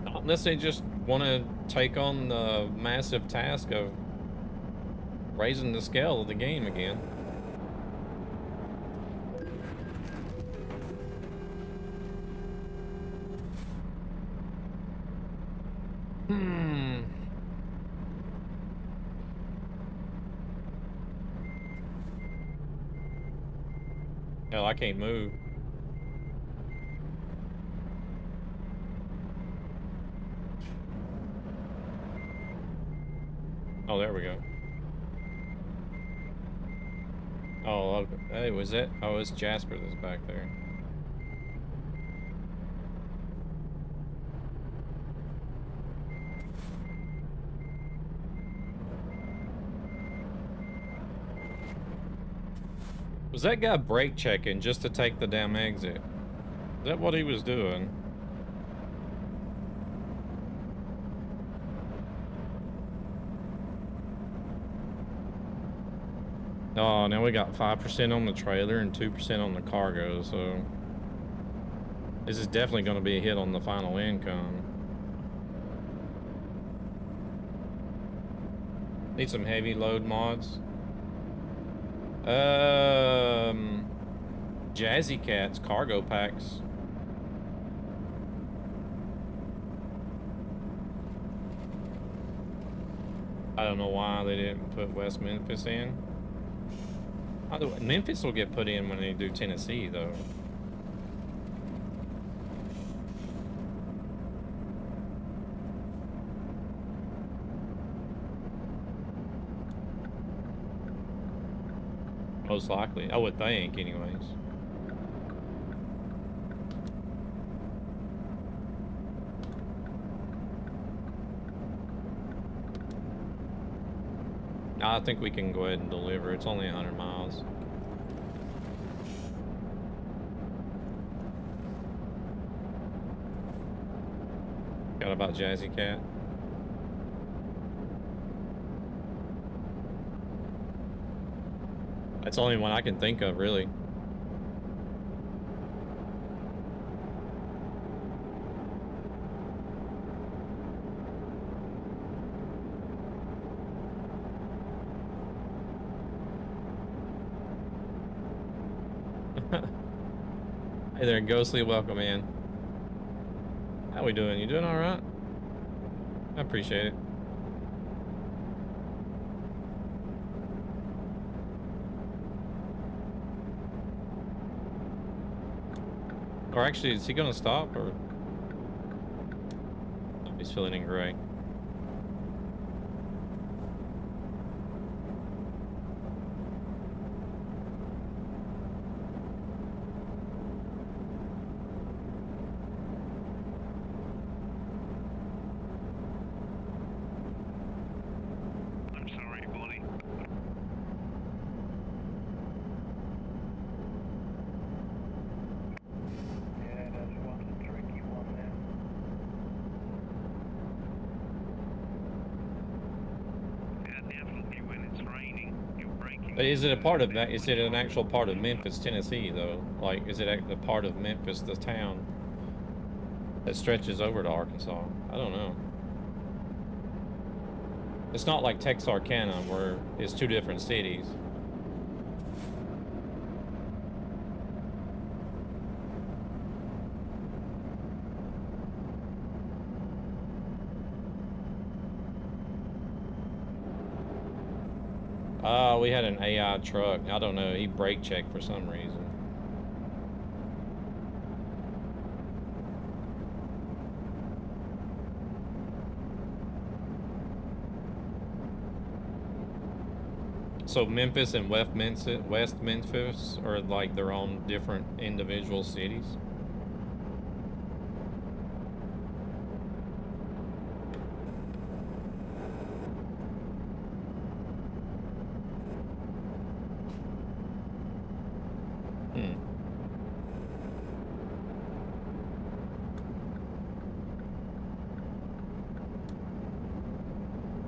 Unless they just want to take on the massive task of raising the scale of the game again. Hell, I can't move. Oh, there we go. Oh, okay. Hey, was it? Oh, it's Jasper that's back there. Was that guy brake checking just to take the damn exit? Is that what he was doing? Oh, now we got 5% on the trailer and 2% on the cargo, so this is definitely going to be a hit on the final income. Need some heavy load mods. Jazzy Cat's cargo packs. I don't know why they didn't put West Memphis in. Memphis will get put in when they do Tennessee, though. Most likely. I would think, anyways. I think we can go ahead and deliver. It's only 100 miles. Got about Jazzy Cat. That's the only one I can think of, really. Hey there, Ghostly, welcome in. How we doing? You doing all right? I appreciate it. Or actually, is he gonna stop, or? Oh, he's filling in gray. Is it a part of that? Is it an actual part of Memphis, Tennessee, though? Like, is it a part of Memphis, the town, that stretches over to Arkansas? I don't know. It's not like Texarkana, where it's two different cities. We had an AI truck. I don't know. He brake checked for some reason. So Memphis and West Memphis are like their own different individual cities.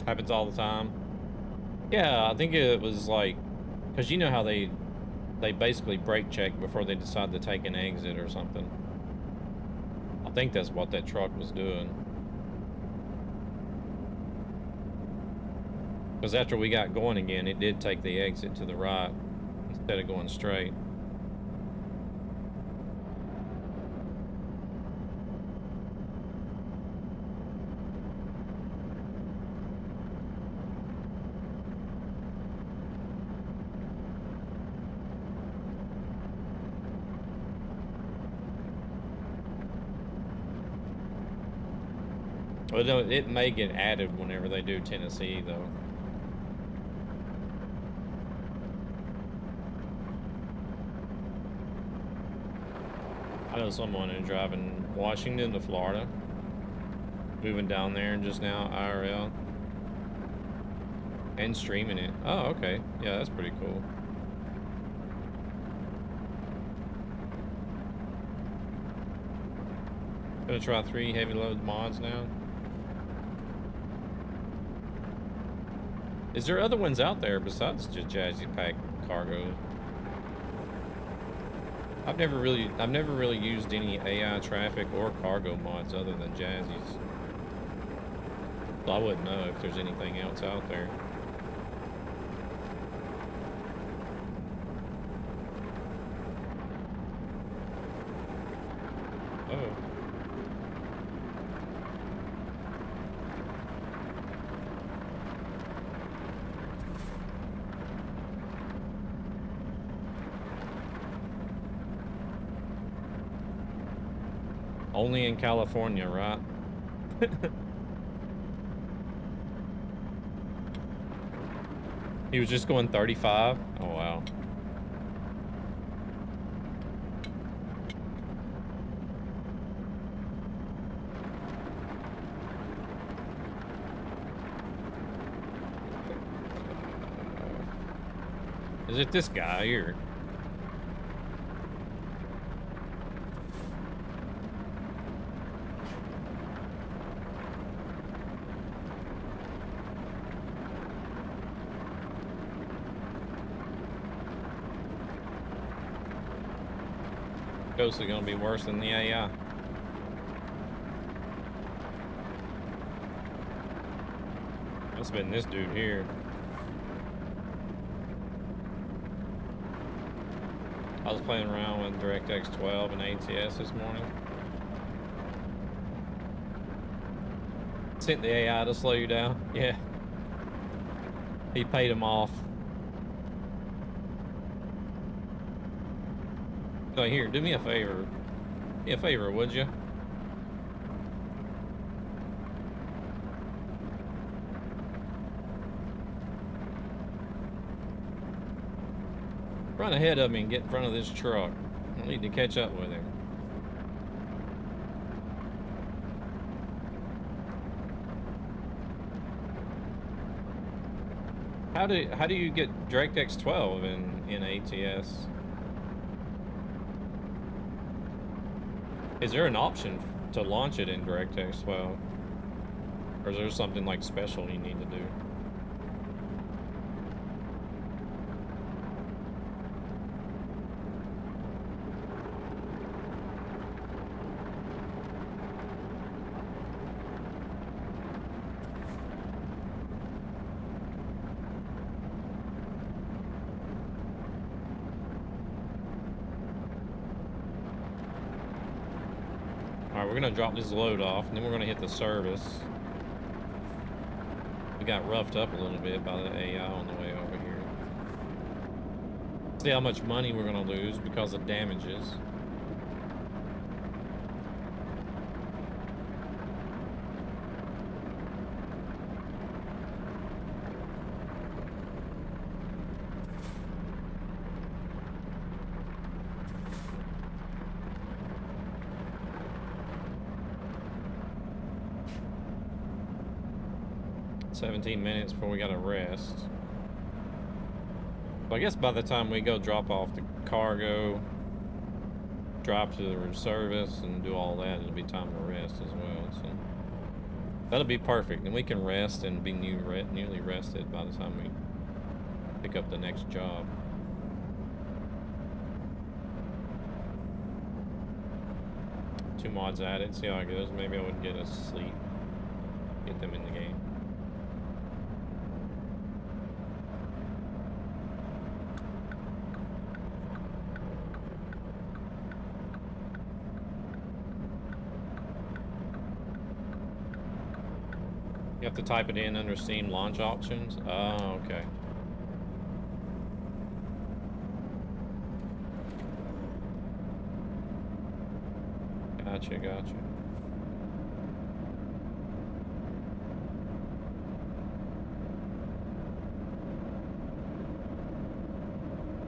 Happens all the time. Yeah, I think it was like, because you know how they basically brake check before they decide to take an exit or something. I think that's what that truck was doing. Because after we got going again, it did take the exit to the right instead of going straight. Well, no, it may get added whenever they do Tennessee, though. I know someone who's driving Washington to Florida, moving down there just now, IRL, and streaming it. Oh, okay. Yeah, that's pretty cool. Gonna try 3 heavy load mods now. Is there other ones out there besides just Jazzy Pack cargo? I've never really used any AI traffic or cargo mods other than Jazzy's. So I wouldn't know if there's anything else out there. Oh. Only in California, right? He was just going 35? Oh, wow. Is it this guy here? Ghosts are gonna be worse than the AI. Must have been this dude here. I was playing around with DirectX 12 and ATS this morning. Sent the AI to slow you down. Yeah. He paid him off. So here, do me a favor. Me a favor, would you? Run ahead of me and get in front of this truck. I need to catch up with him. How do you get DirectX 12 in ATS? Is there an option to launch it in DirectX 12? Or is there something like special you need to do? We're gonna drop this load off, and then we're gonna hit the service. We got roughed up a little bit by the AI on the way over here. See how much money we're gonna lose because of damages. $17 minutes before we gotta rest. So I guess by the time we go drop off the cargo, drive to the service, and do all that, it'll be time to rest as well. So That'll be perfect. And we can rest and be newly rested by the time we pick up the next job. Two mods added. See how it goes. Maybe I would get us sleep. Get them in the game. You have to type it in under Steam launch options. Oh, okay. Gotcha.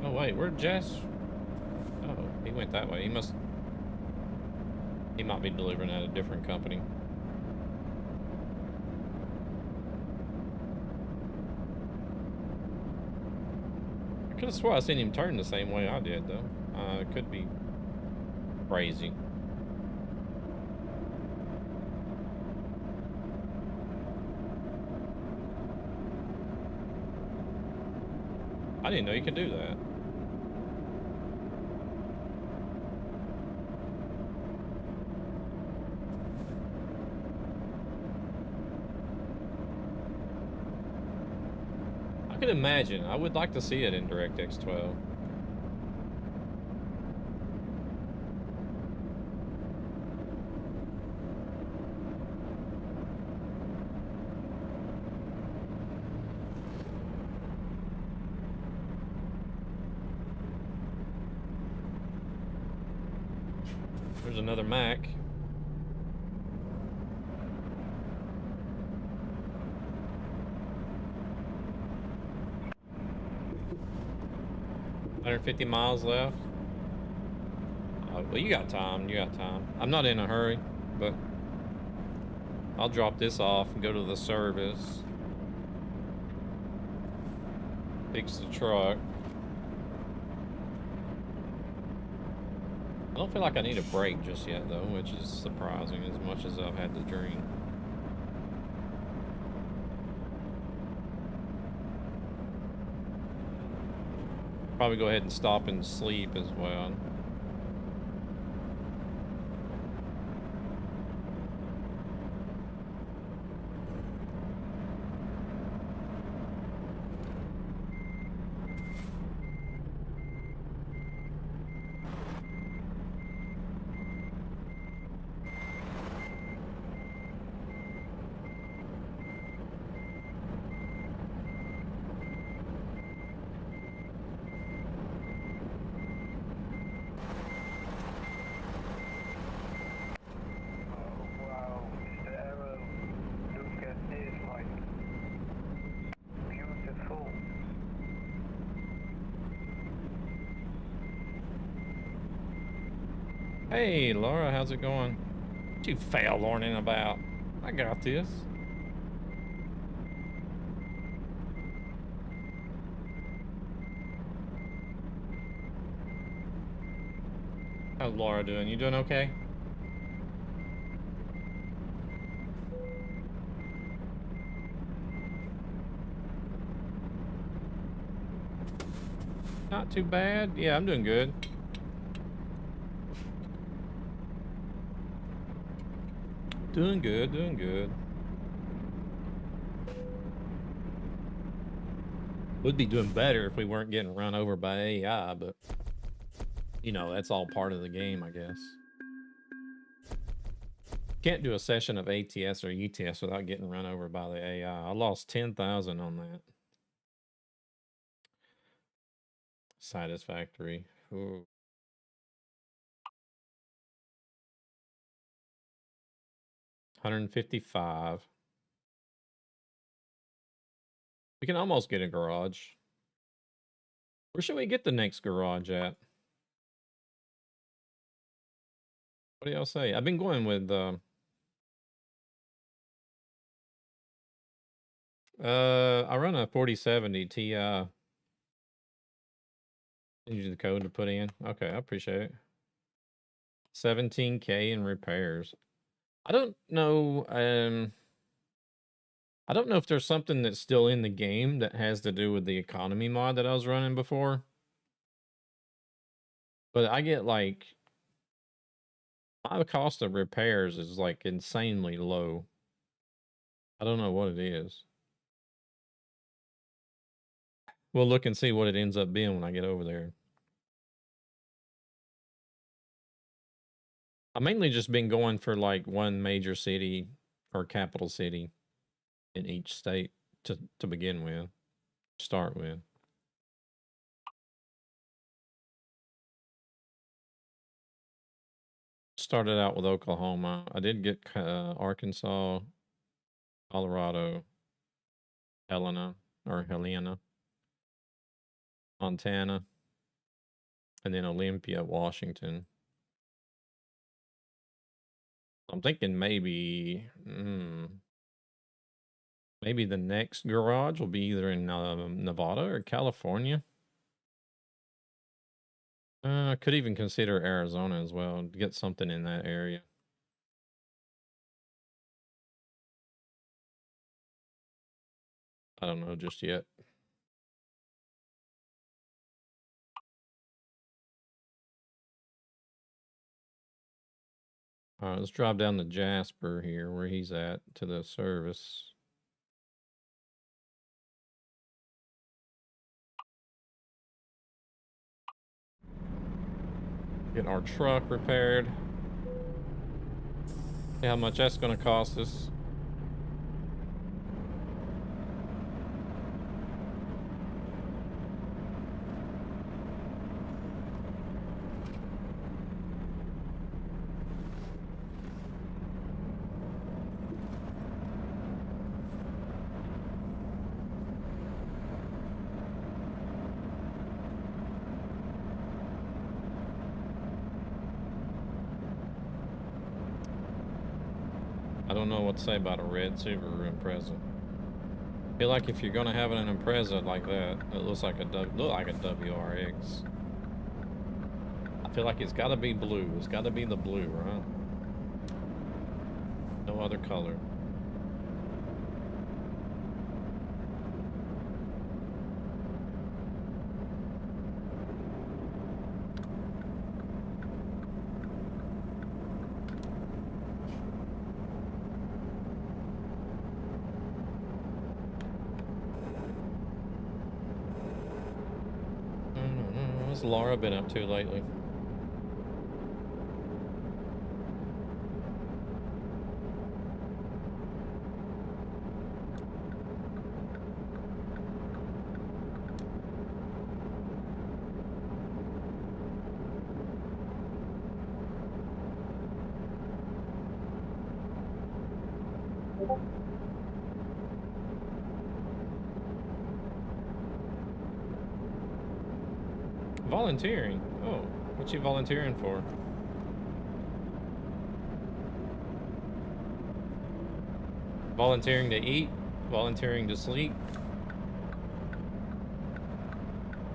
Oh wait, where'd Jess? Oh, he went that way. He might be delivering at a different company. I could have swore I seen him turn the same way I did though. It could be crazy. I didn't know you could do that. I could imagine. I would like to see it in DirectX 12. There's another Mac. $150 miles left. Well, you got time. I'm not in a hurry, but I'll drop this off and go to the service. Fix the truck. I don't feel like I need a break just yet, though, which is surprising as much as I've had to drink. Probably go ahead and stop and sleep as well. Hey, Laura, how's it going? What you fail learning about? I got this. How's Laura doing? You doing okay? Not too bad. Yeah, I'm doing good. Doing good. Would be doing better if we weren't getting run over by AI, but you know, that's all part of the game, I guess. Can't do a session of ATS or ETS without getting run over by the AI. I lost 10,000 on that. Satisfactory. Ooh. $155. We can almost get a garage. Where should we get the next garage at? What do y'all say? I've been going with I run a 4070 Ti. Use the code to put in. Okay, I appreciate it. 17K in repairs. I don't know. I don't know if there's something that's still in the game that has to do with the economy mod that I was running before. But I get like, my cost of repairs is like insanely low. I don't know what it is. We'll look and see what it ends up being when I get over there. I've mainly just been going for like one major city or capital city in each state to begin with, start with. Started out with Oklahoma. I did get Arkansas, Colorado, Helena, Montana, and then Olympia, Washington. I'm thinking maybe, maybe the next garage will be either in Nevada or California. I could even consider Arizona as well to get something in that area. I don't know just yet. All right, let's drop down to Jasper here, where he's at, to the service. Get our truck repaired. See how much that's going to cost us. I don't know what to say about a red Subaru Impreza. I feel like if you're gonna have an Impreza like that, it looks like a WRX. I feel like it's gotta be blue. It's gotta be the blue, right? No other color. What's Laura been up to lately? Volunteering? Oh, what you volunteering for? Volunteering to eat? Volunteering to sleep?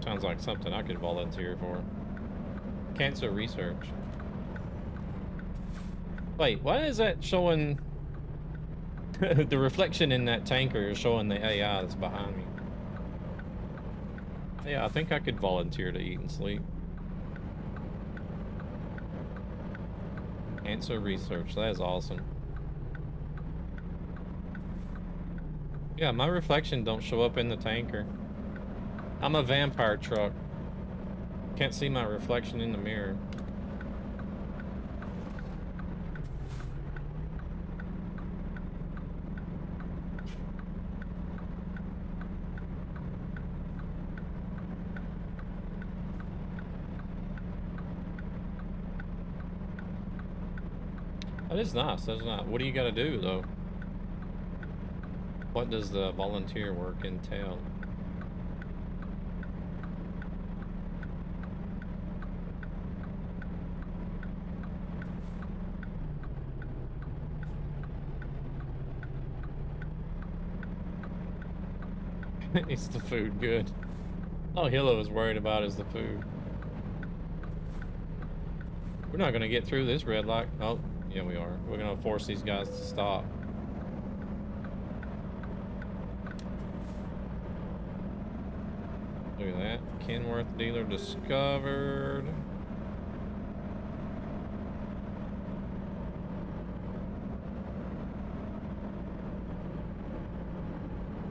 Sounds like something I could volunteer for. Cancer research. Wait, why is that showing... the reflection in that tanker is showing the AI that's behind me. Yeah, I think I could volunteer to eat and sleep. Cancer research, that is awesome. Yeah, my reflection don't show up in the tanker. I'm a vampire truck. Can't see my reflection in the mirror. That is nice. That's not. What do you got to do though? What does the volunteer work entail? Is the food good? All Hilo is worried about is the food. We're not gonna get through this red light. Oh, yeah, we are. We're gonna force these guys to stop. Look at that. Kenworth dealer discovered.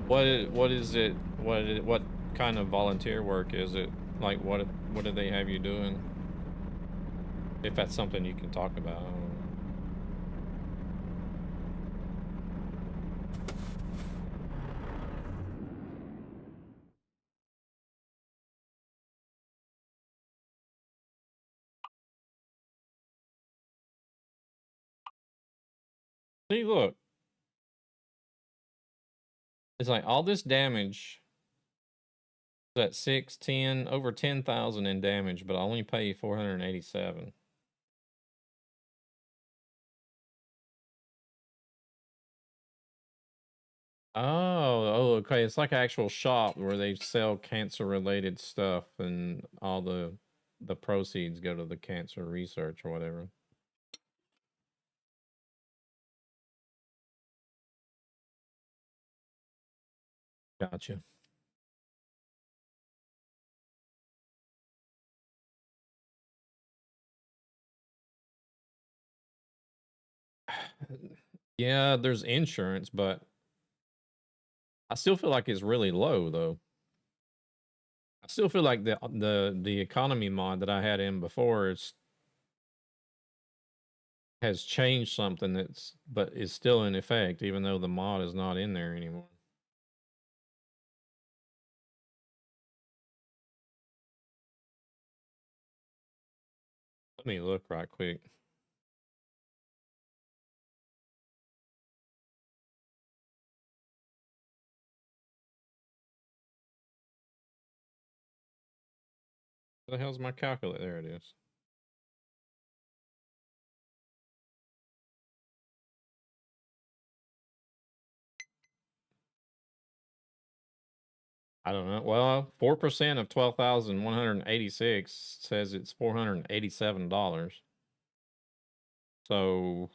What is it? What kind of volunteer work is it? Like what do they have you doing? If that's something you can talk about. See, look. It's like all this damage. At 6, 10, over 10,000 in damage, but I only pay 487. Oh, okay. It's like an actual shop where they sell cancer-related stuff, and all the proceeds go to the cancer research or whatever. Gotcha. Yeah, there's insurance, but I still feel like it's really low though. I still feel like the economy mod that I had in before has changed something but is still in effect, even though the mod is not in there anymore. Let me look right quick. Where the hell's my calculator? There it is. I don't know. Well, 4% of 12,186 says it's $487. So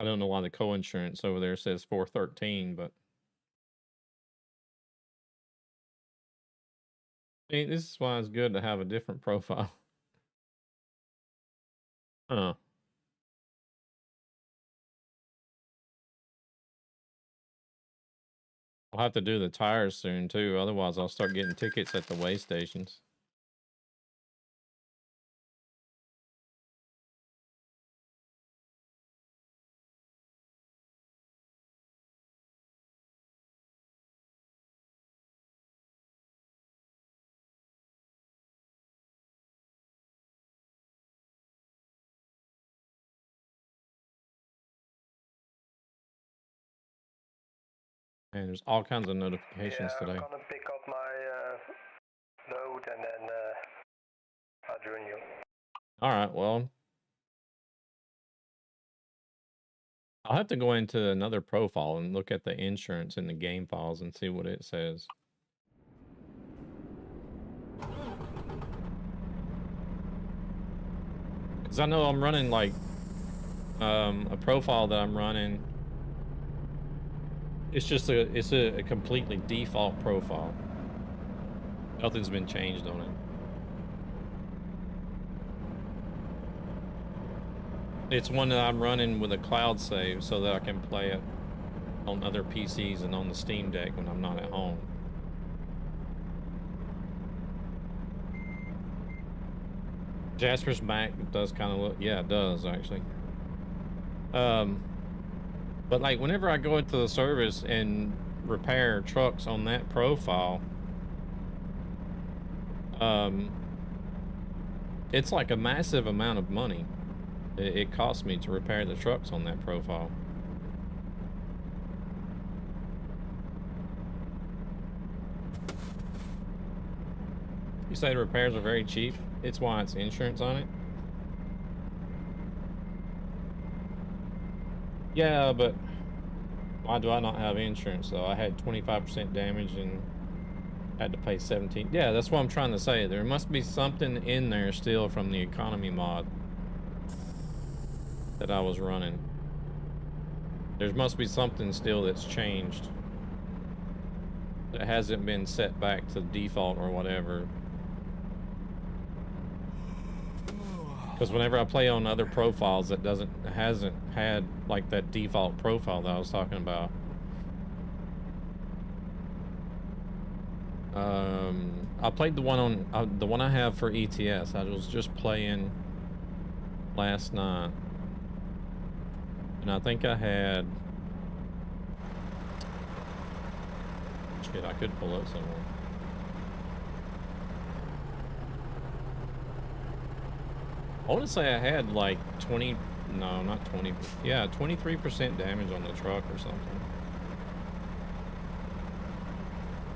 I don't know why the co-insurance over there says 413, but I mean, this is why it's good to have a different profile. Huh. I'll have to do the tires soon too. Otherwise, I'll start getting tickets at the weigh stations. And there's all kinds of notifications today. I'm gonna pick up my load and then I'll join you. All right, well, I'll have to go into another profile and look at the insurance in the game files and see what it says. Because I know I'm running like a profile that I'm running. It's just a completely default profile. Nothing's been changed on it. It's one that I'm running with a cloud save so that I can play it on other PCs and on the Steam Deck when I'm not at home. Jasper's Mac does kind of look, yeah, it does actually. But like whenever I go into the service and repair trucks on that profile, it's like a massive amount of money. It costs me to repair the trucks on that profile. You say the repairs are very cheap. It's why it's insurance on it. Yeah, but why do I not have insurance though? I had 25% damage and had to pay 17. Yeah, that's what I'm trying to say. There must be something in there still from the economy mod. that I was running. There must be something still that's changed. That hasn't been set back to default or whatever. Because whenever I play on other profiles that hasn't had like that default profile that I was talking about. I played the one on the one I have for ETS. I was just playing last night, and I think I had. Shit, I could pull up somewhere. I want to say I had like 20. No, not 20. Yeah, 23% damage on the truck or something.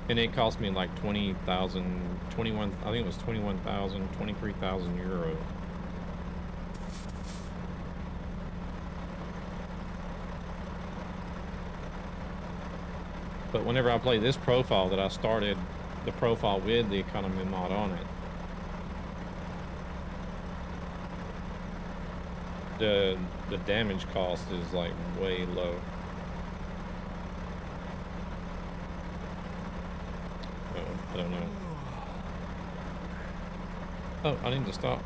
And it cost me like 20,000, 21, I think it was 21,000, 23,000 euro. But whenever I play this profile that I started, the profile with the economy mod on it, the damage cost is like way low. I don't know. Oh, I need to stop.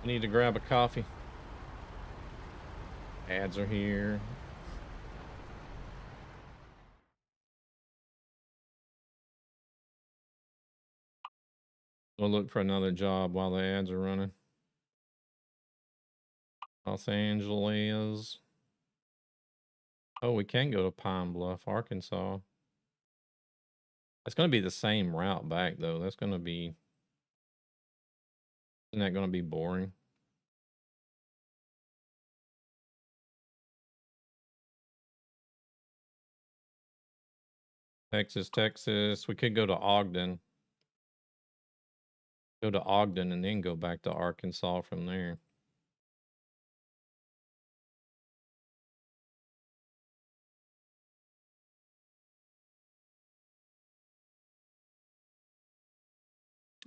I need to grab a coffee. Ads are here. We'll look for another job while the ads are running. Los Angeles. Oh, we can go to Pine Bluff, Arkansas. It's going to be the same route back, though. That's going to be... Isn't that going to be boring? Texas, Texas. We could go to Ogden. Go to Ogden and then go back to Arkansas from there.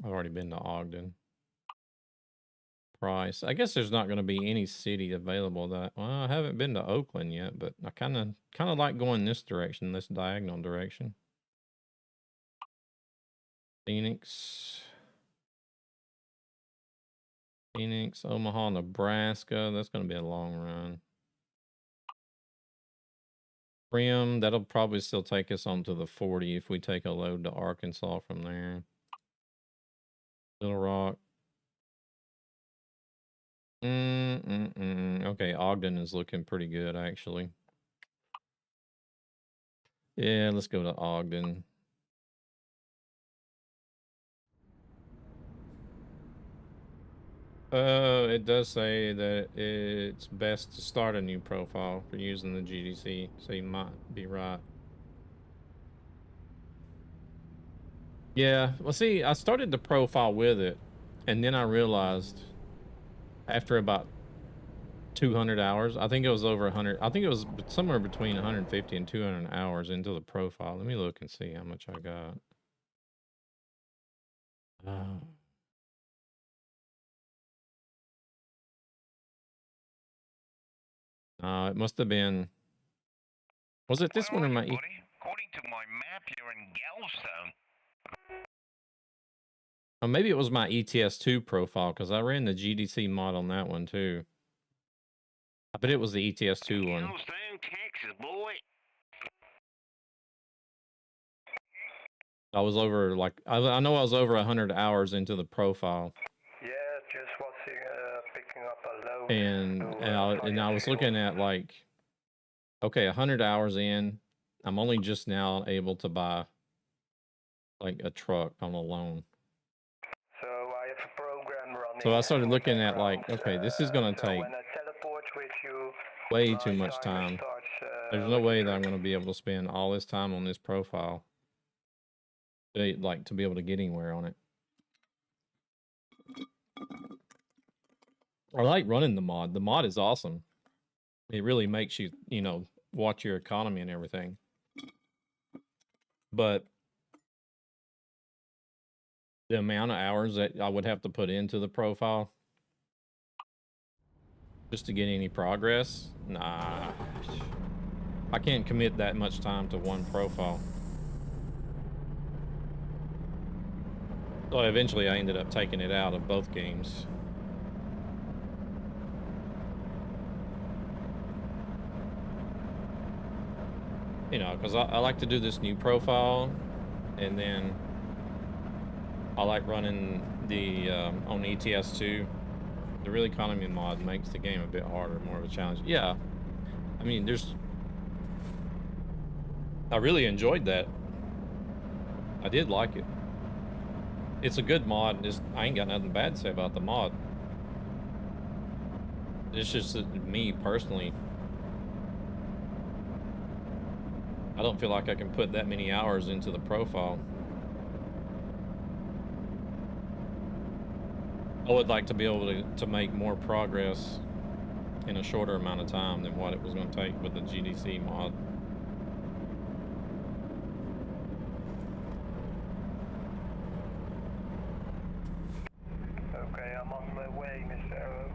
I've already been to Ogden. Price. I guess there's not going to be any city available that... Well, I haven't been to Oakland yet, but I kind of like going this direction, this diagonal direction. Phoenix, Omaha, Nebraska. That's going to be a long run. Primm, that'll probably still take us on to the 40 if we take a load to Arkansas from there. Little Rock. Okay, Ogden is looking pretty good, actually. Yeah, let's go to Ogden. It does say that it's best to start a new profile for using the GDC, so you might be right. Yeah, well, see, I started the profile with it, and then I realized after about 200 hours, I think it was over 100, I think it was somewhere between 150 and 200 hours into the profile. Let me look and see how much I got. It must have been. Was it this one or my? According to my map, you're in Galveston. Oh, maybe it was my ETS2 profile because I ran the GDC mod on that one too. I bet it was the ETS2 one. Galveston, Texas, boy. I was over like I know I was over 100 hours into the profile. Yeah, just was picking up a load. And I was looking at like, okay, 100 hours in, I'm only just now able to buy like a truck on a loan. So I have a program running. So I started looking at like, okay, this is going to take when I teleport with you, way too much time. There's no way that I'm going to be able to spend all this time on this profile, like to be able to get anywhere on it. I like running the mod. The mod is awesome. It really makes you, you know, watch your economy and everything. But the amount of hours that I would have to put into the profile just to get any progress. Nah, I can't commit that much time to one profile. So eventually I ended up taking it out of both games. You know, because I like to do this new profile, and then I like running the on ETS2. The real economy mod makes the game a bit harder, more of a challenge. Yeah, I mean, I really enjoyed that. I did like it. It's a good mod. I ain't got nothing bad to say about the mod. It's just me personally. I don't feel like I can put that many hours into the profile. I would like to be able to make more progress in a shorter amount of time than what it was going to take with the GDC mod. Okay, I'm on my way, Mr. Arrow.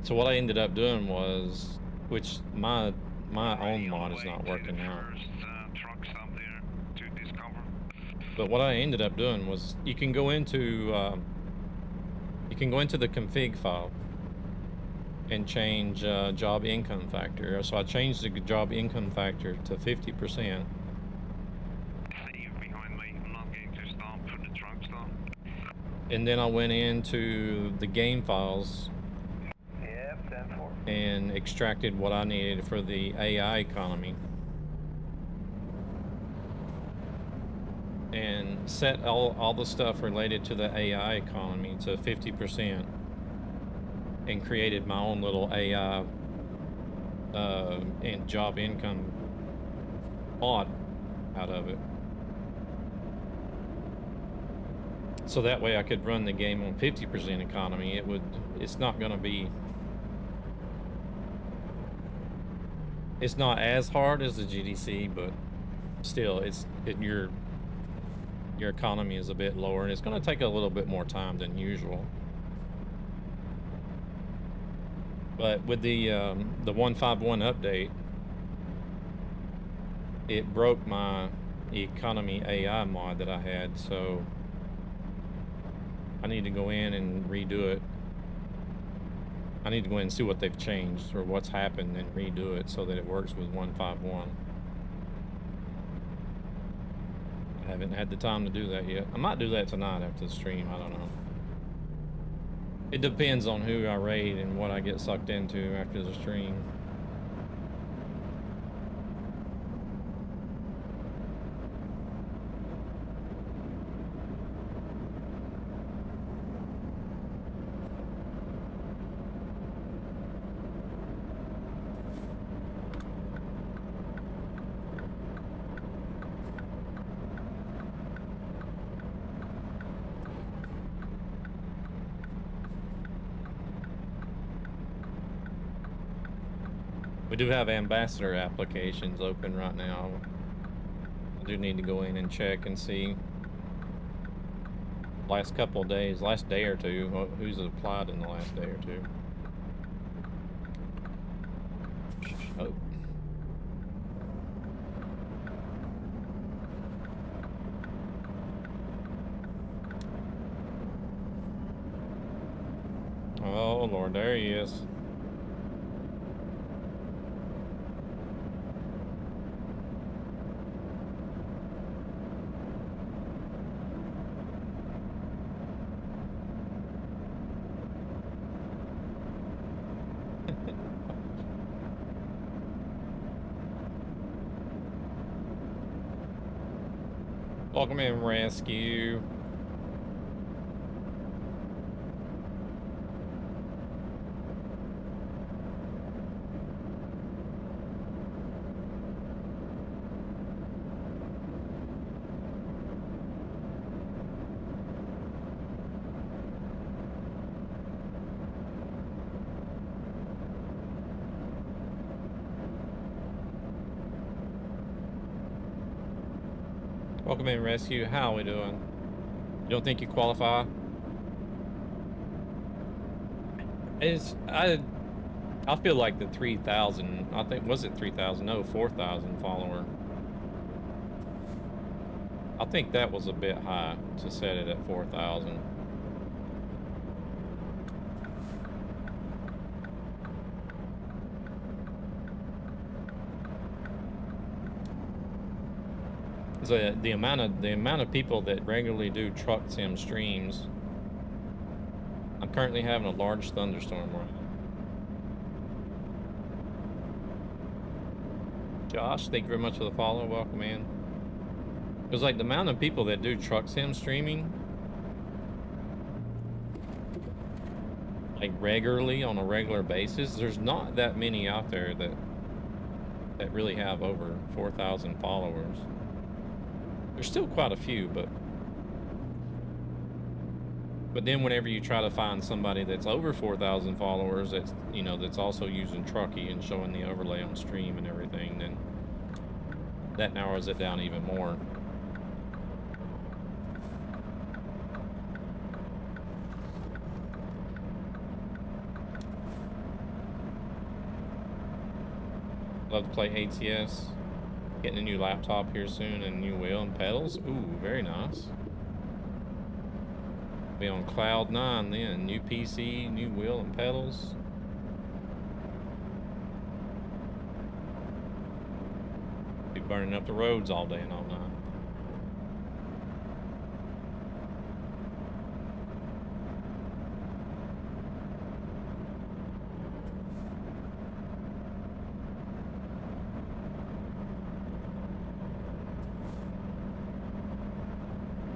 So what I ended up doing was, which my own mod is not working now. Trucks out there to discover. But what I ended up doing was, you can go into the config file and change job income factor. So I changed the job income factor to 50%. See you behind me. I'm not going to stop for the truck stop. And then I went into the game files. Yep, 10-4. And extracted what I needed for the AI economy. And set all the stuff related to the AI economy to 50%. And created my own little AI and job income mod out of it. So that way I could run the game on 50% economy. It's not going to be... It's not as hard as the GDC, but still, your economy is a bit lower, and it's going to take a little bit more time than usual. But with the 151 update, it broke my economy AI mod that I had, so I need to go in and redo it. I need to go in and see what they've changed or what's happened and redo it so that it works with 151. I haven't had the time to do that yet. I might do that tonight after the stream, I don't know. It depends on who I raid and what I get sucked into after the stream. We do have ambassador applications open right now. I do need to go in and check and see last couple of days, last day or two, who's applied in the last day or two. Oh. Oh Lord, there he is. Welcome in, Rescue. Welcome in, Rescue. How are we doing? You don't think you qualify? I feel like the 3,000, I think, was it 3,000? No, 4,000 follower. I think that was a bit high to set it at 4,000. So the amount of people that regularly do truck sim streams. I'm currently having a large thunderstorm right now. Josh, thank you very much for the follow. Welcome in. It was like the amount of people that do truck sim streaming, like regularly on a regular basis. There's not that many out there that really have over 4,000 followers. There's still quite a few, but then whenever you try to find somebody that's over 4,000 followers, that's, you know, that's also using Trucky and showing the overlay on stream and everything, then that narrows it down even more. Love to play ATS. Getting a new laptop here soon and new wheel and pedals. Ooh, very nice. Be on cloud 9 then. New PC, new wheel and pedals. Be burning up the roads all day and all night.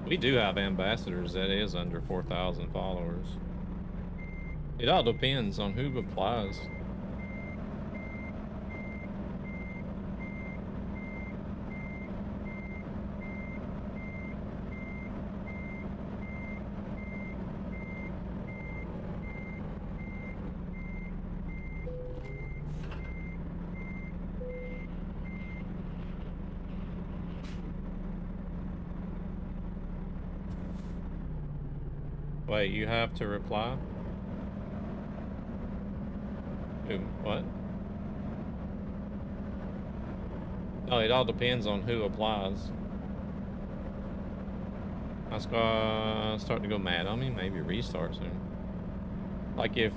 We do have ambassadors that is under 4,000 followers. It all depends on who applies. Wait, you have to reply? What? Oh, it all depends on who applies. That's starting to go mad on me. Maybe restart soon. Like if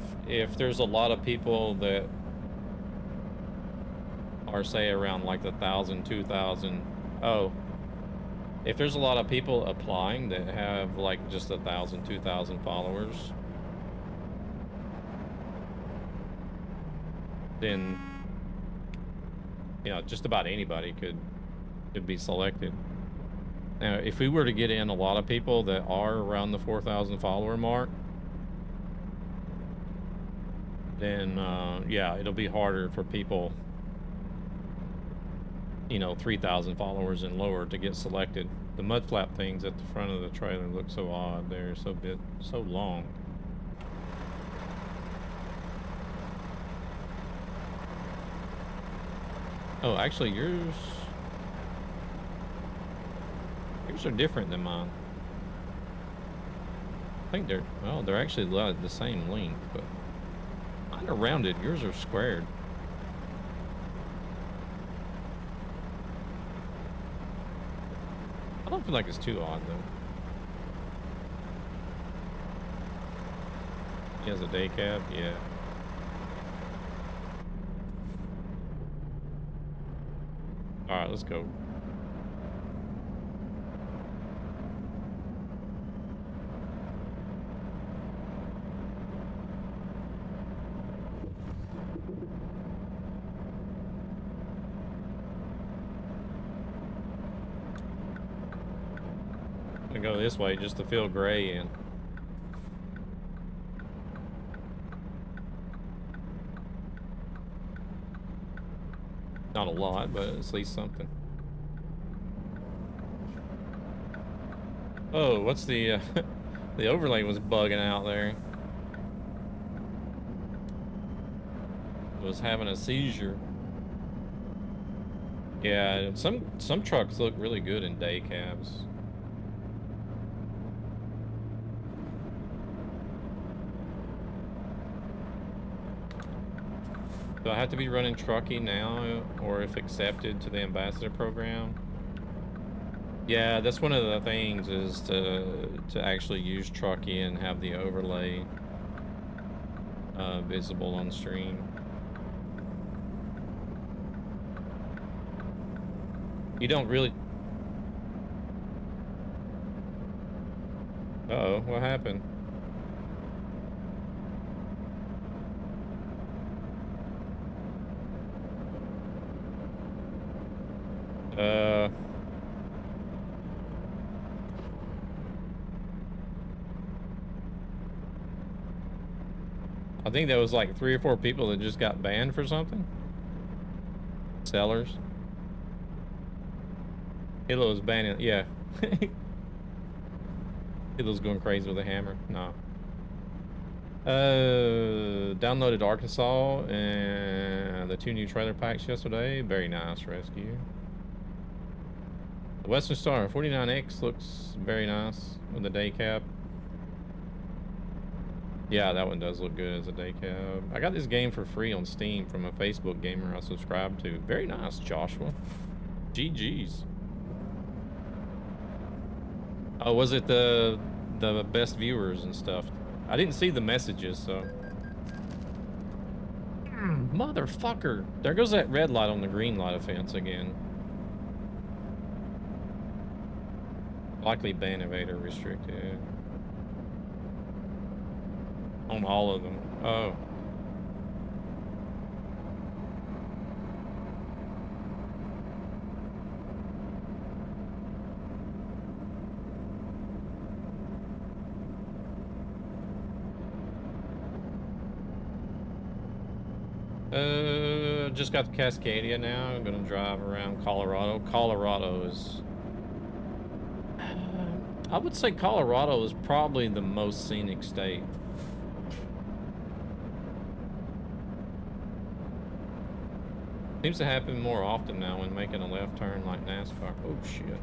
there's a lot of people that are, say, around like 1,000, 2,000. Oh. If there's a lot of people applying that have like just 1,000, 2,000 followers, then, you know, just about anybody could be selected. Now, if we were to get in a lot of people that are around the 4,000 follower mark, then yeah, it'll be harder for people, you know, 3,000 followers and lower to get selected. The mud flap things at the front of the trailer look so odd. They're so long. Oh, actually, yours are different than mine. I think they're actually the same length, but mine are rounded. Yours are squared. I don't feel like it's too odd, though. He has a day cab? Yeah. Alright, let's go. I'm gonna go this way just to fill gray in. Not a lot, but at least something. Oh, what's the the overlay was bugging out there. It was having a seizure. Yeah, some trucks look really good in day cabs. Do I have to be running Trucky now, or if accepted to the ambassador program? Yeah, that's one of the things, is to actually use Trucky and have the overlay visible on stream. You don't really... Uh-oh, what happened? I think there was like 3 or 4 people that just got banned for something. Sellers. Hilo's banning, yeah. Hilo's going crazy with a hammer. No. Downloaded Arkansas and the 2 new trailer packs yesterday. Very nice, Rescue. The Western Star 49X looks very nice with the day cab. Yeah, that one does look good as a day cab. I got this game for free on Steam from a Facebook gamer I subscribed to. Very nice, Joshua. GG's. Oh, was it the best viewers and stuff? I didn't see the messages, so. Motherfucker. There goes that red light on the green light offense again. Likely ban evader restricted. On all of them. Oh. Just got the Cascadia now. I'm gonna drive around Colorado. Colorado is... I would say Colorado is probably the most scenic state. Seems to happen more often now when making a left turn like NASCAR. Oh shit.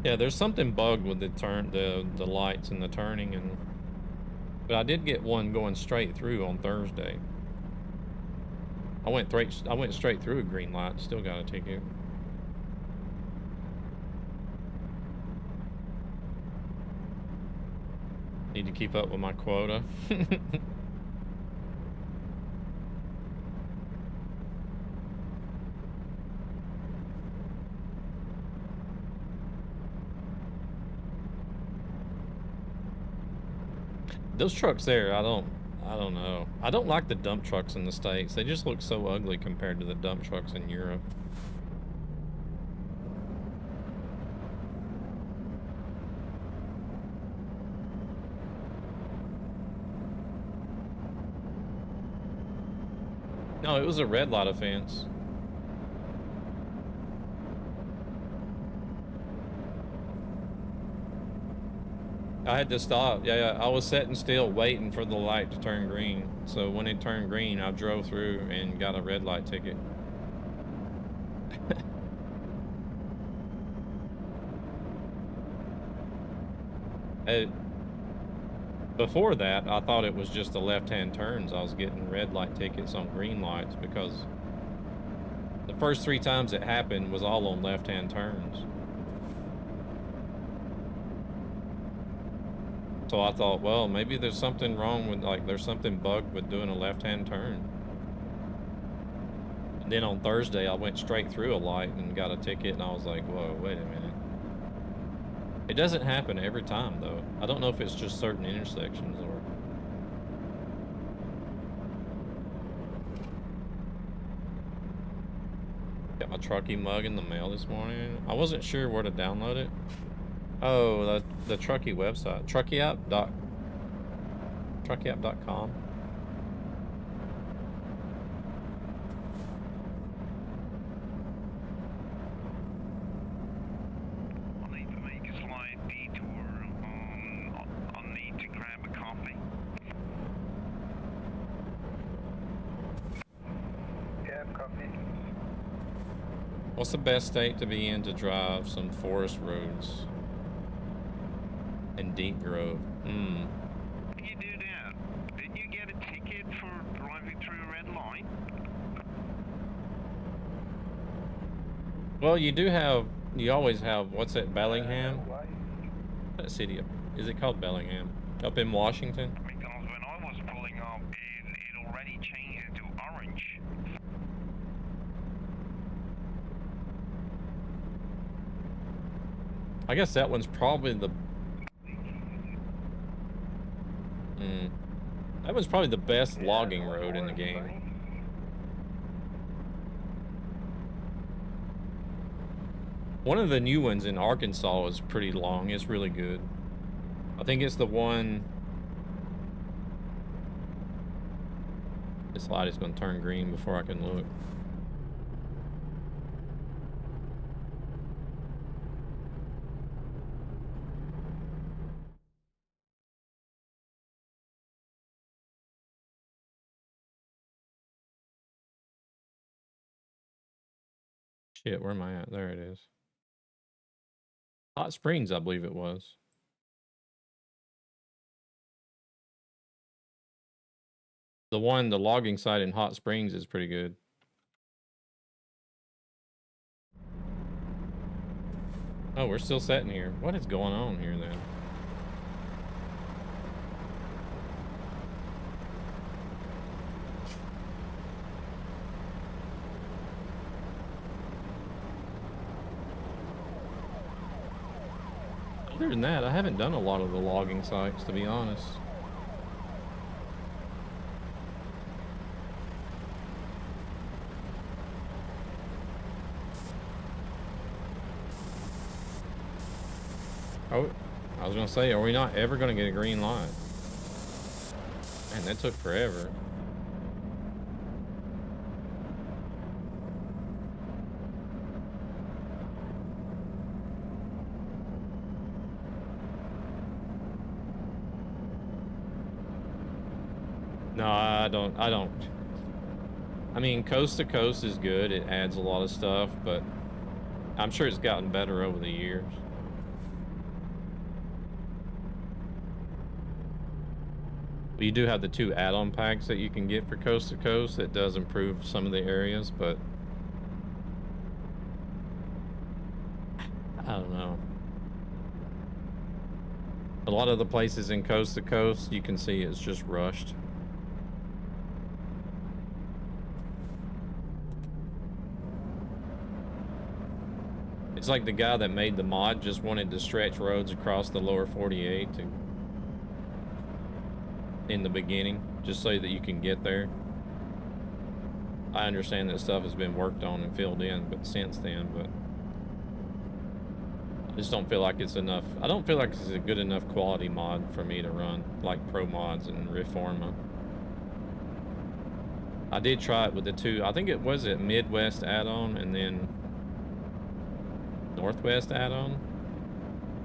Yeah, there's something bugged with the lights and the turning, and but I did get one going straight through on Thursday. I went straight through a green light, still got a ticket. Need to keep up with my quota. Those trucks there, I don't know. I don't like the dump trucks in the States. They just look so ugly compared to the dump trucks in Europe. No, it was a red light offense. I had to stop. Yeah, I was sitting still waiting for the light to turn green. So when it turned green, I drove through and got a red light ticket. Before that, I thought it was just the left-hand turns. I was getting red light tickets on green lights because the first 3 times it happened was all on left-hand turns. So I thought, well, maybe there's something wrong with, like, there's something bugged with doing a left-hand turn. And then on Thursday, I went straight through a light and got a ticket, and I was like, whoa, wait a minute. It doesn't happen every time, though. I don't know if it's just certain intersections or... Got my Trucky mug in the mail this morning. I wasn't sure where to download it. Oh, the Trucky website. Truckyapp.com. I'll need to make a slight detour. I'll need to grab a coffee. Yeah, copy. What's the best state to be in to drive some forest roads? And Deep Grove. You do that. Well, you do have, you always have, what's that, Bellingham? Why? That city, is it called Bellingham? Up in Washington? Because when I was pulling up, it already changed to orange. I guess that one's probably the... that was probably the best logging road in the game. One of the new ones in Arkansas is pretty long. It's really good. I think it's the one... This light is going to turn green before I can look. Shit, where am I at? There it is. Hot Springs, I believe it was. The logging site in Hot Springs is pretty good. Oh, we're still sitting here. What is going on here then? Other than that, I haven't done a lot of the logging sites, to be honest. Oh, I was gonna say, are we not ever gonna get a green light? Man, that took forever. No, I don't. I mean, coast to coast is good. It adds a lot of stuff, but I'm sure it's gotten better over the years. You do have the 2 add-on packs that you can get for coast to coast. That does improve some of the areas, but I don't know. A lot of the places in coast to coast, you can see it's just rushed. It's like the guy that made the mod just wanted to stretch roads across the lower 48 in the beginning, just so that you can get there. I understand that stuff has been worked on and filled in, but since then, but I just don't feel like it's enough. I don't feel like it's a good enough quality mod for me to run, like Pro Mods and Reforma. I did try it with the 2, I think it was a Midwest add-on and then Northwest add-on.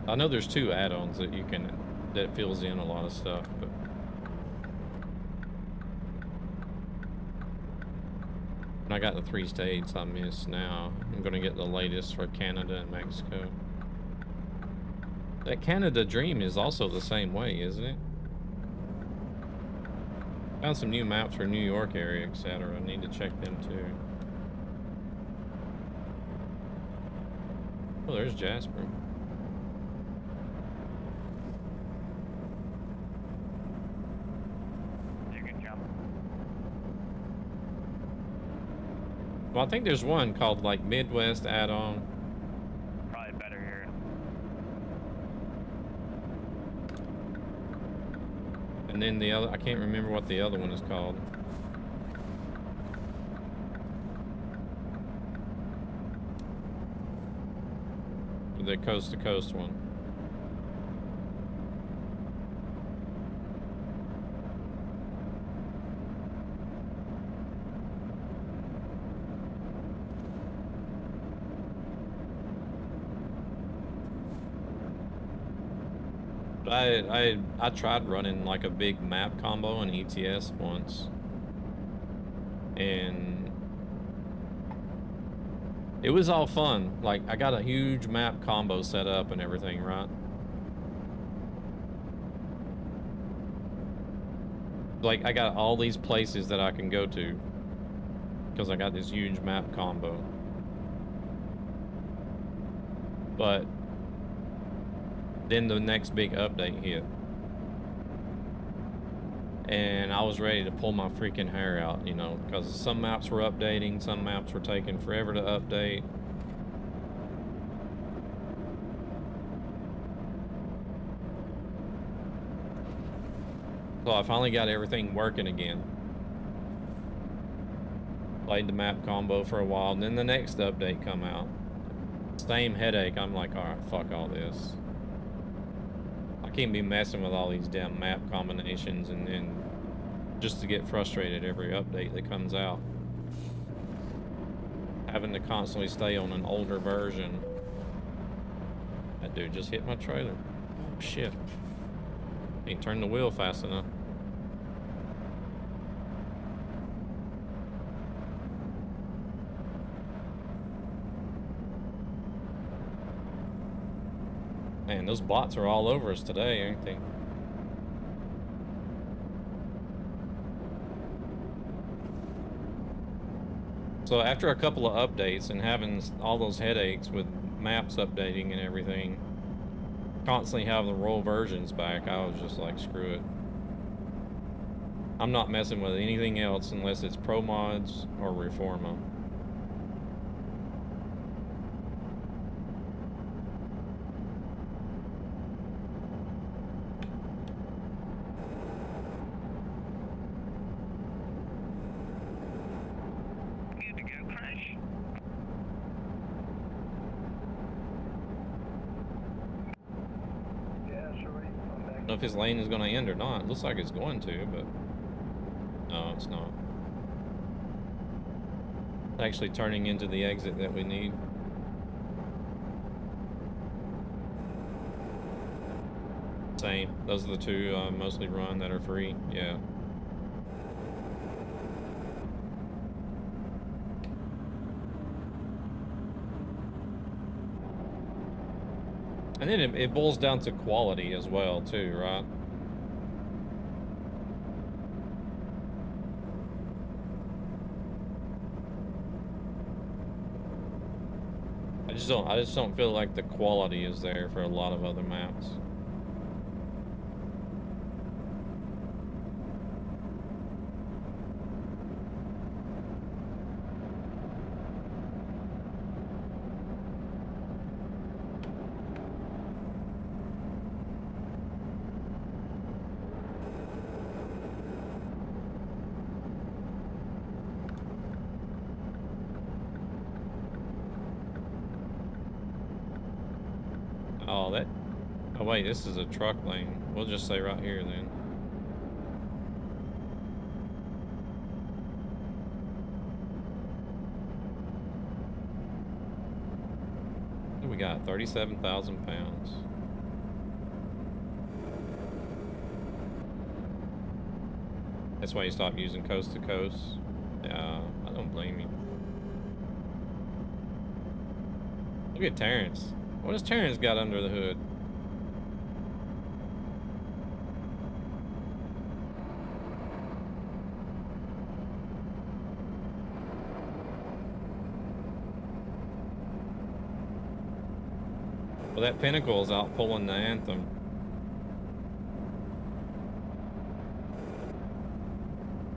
I know there's 2 add-ons that you can, that fills in a lot of stuff, but I got the 3 states I missed now. I'm gonna get the latest for Canada and Mexico. That Canada Dream is also the same way, isn't it? Found some new maps for New York area, etc. I need to check them too. Oh, there's Jasper. You can jump. Well, I think there's one called like Midwest add-on. Probably better here. And then the other, I can't remember what the other one is called. The coast to coast one. I tried running like a big map combo in ETS once, and it was all fun. Like, I got a huge map combo set up and everything, right? Like, I got all these places that I can go to because I got this huge map combo. But then the next big update hit. And I was ready to pull my freaking hair out, you know, because some maps were updating, some maps were taking forever to update. So I finally got everything working again. Played the map combo for a while, and then the next update come out. Same headache. I'm like, all right, fuck all this. I can't be messing with all these damn map combinations and then just to get frustrated every update that comes out. Having to constantly stay on an older version. That dude just hit my trailer. Oh shit. Ain't turned the wheel fast enough. Man, those bots are all over us today, ain't they? So after a couple of updates and having all those headaches with maps updating and everything, constantly having the roll versions back, I was just like, screw it. I'm not messing with anything else unless it's Pro Mods or Reforma. I don't know if his lane is going to end or not. It looks like it's going to, but no, it's not. It's actually turning into the exit that we need. Same. Those are the two mostly run that are free. Yeah. And then it boils down to quality as well, too, right? I just don't feel like the quality is there for a lot of other maps. Oh wait, this is a truck lane. We'll just say right here then. What do we got? 37,000 pounds. That's why you stopped using coast to coast. Yeah, I don't blame you. Look at Terrence. What has Terrence got under the hood? Well, that Pinnacle's out pulling the Anthem.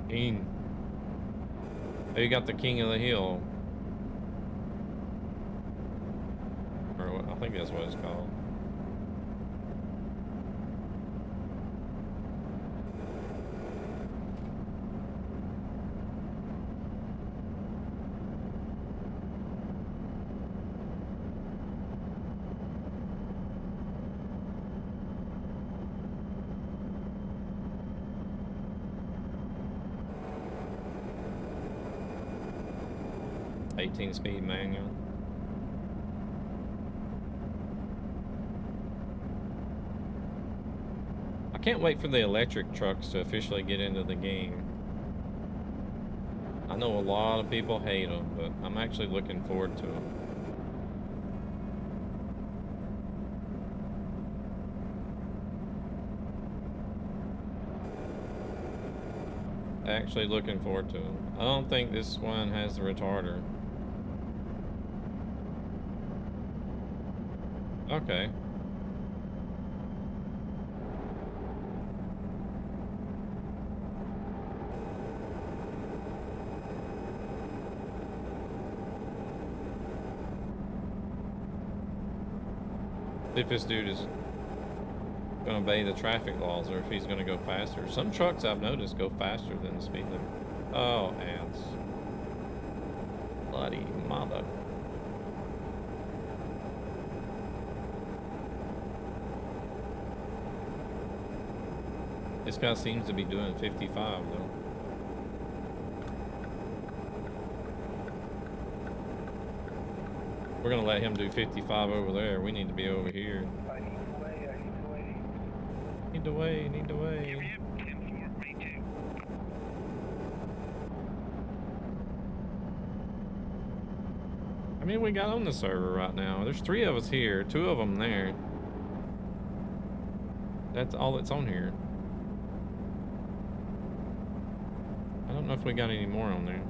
King. Oh, you got the King of the Hill. Or what, I think that's what it's called. Speed manual. I can't wait for the electric trucks to officially get into the game. I know a lot of people hate them, but I'm actually looking forward to them. Actually looking forward to them. I don't think this one has the retarder. Okay. If this dude is gonna obey the traffic laws or if he's gonna go faster. Some trucks I've noticed go faster than the speed limit. Oh, ants. Bloody mother. This guy seems to be doing 55 though. We're gonna let him do 55 over there. We need to be over here. I need to wait, I need to wait. Need to wait, need to Yep, wait. yep, 10-4, me too. I mean, we got on the server right now. There's 3 of us here, 2 of them there. That's all that's on here. I don't know if we got any more on there.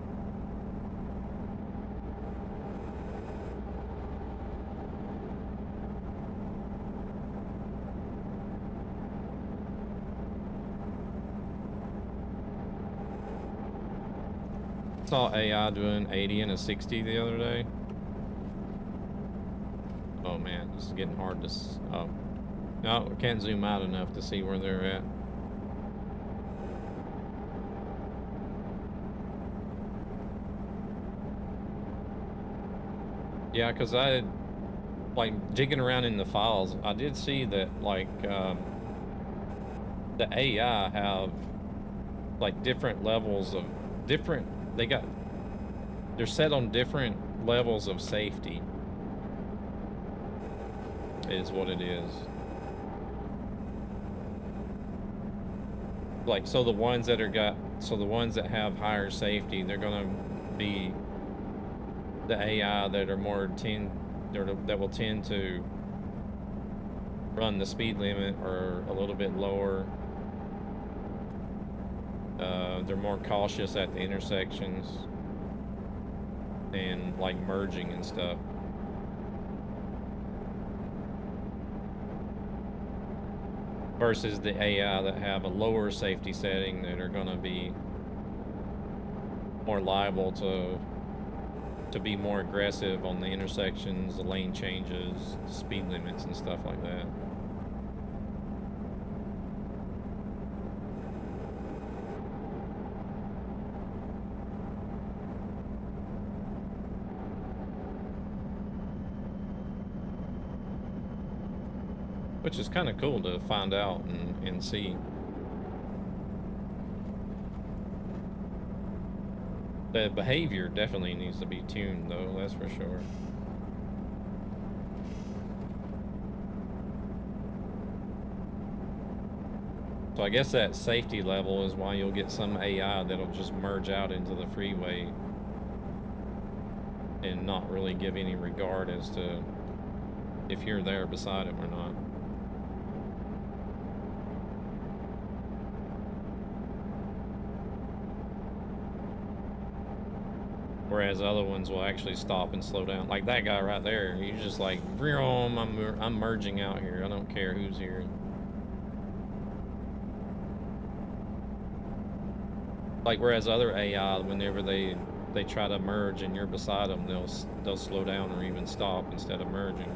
Saw AI doing 80 and a 60 the other day. Oh man, this is getting hard to. Oh, no, we can't zoom out enough to see where they're at. Yeah, because I like digging around in the files. I did see that like the AI have like different levels of different. They're set on different levels of safety. Is what it is. Like, so the ones that have higher safety, they're gonna be the AI that are more that will tend to run the speed limit or a little bit lower. They're more cautious at the intersections and like merging and stuff. Versus the AI that have a lower safety setting that are going to be more liable to be more aggressive on the intersections, the lane changes, speed limits and stuff like that. Which is kind of cool to find out and see. The behavior definitely needs to be tuned though, that's for sure. So I guess that safety level is why you'll get some AI that'll just merge out into the freeway and not really give any regard as to if you're there beside him or not. Whereas other ones will actually stop and slow down. Like that guy right there, he's just like, I'm merging out here. I don't care who's here. Like whereas other AI, whenever they try to merge and you're beside them, they'll slow down or even stop instead of merging.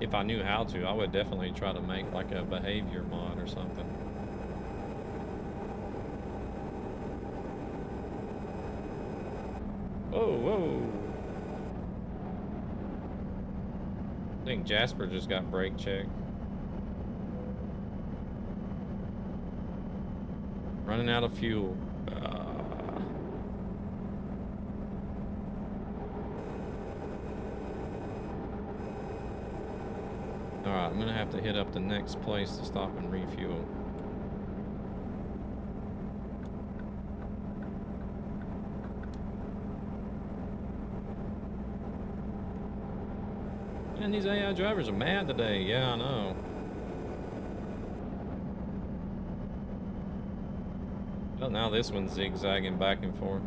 If I knew how to, I would definitely try to make like a behavior mod or something. Whoa, whoa. I think Jasper just got brake checked. Running out of fuel. Alright, I'm gonna have to hit up the next place to stop and refuel. Man, these AI drivers are mad today. Yeah, I know. Well, now this one's zigzagging back and forth.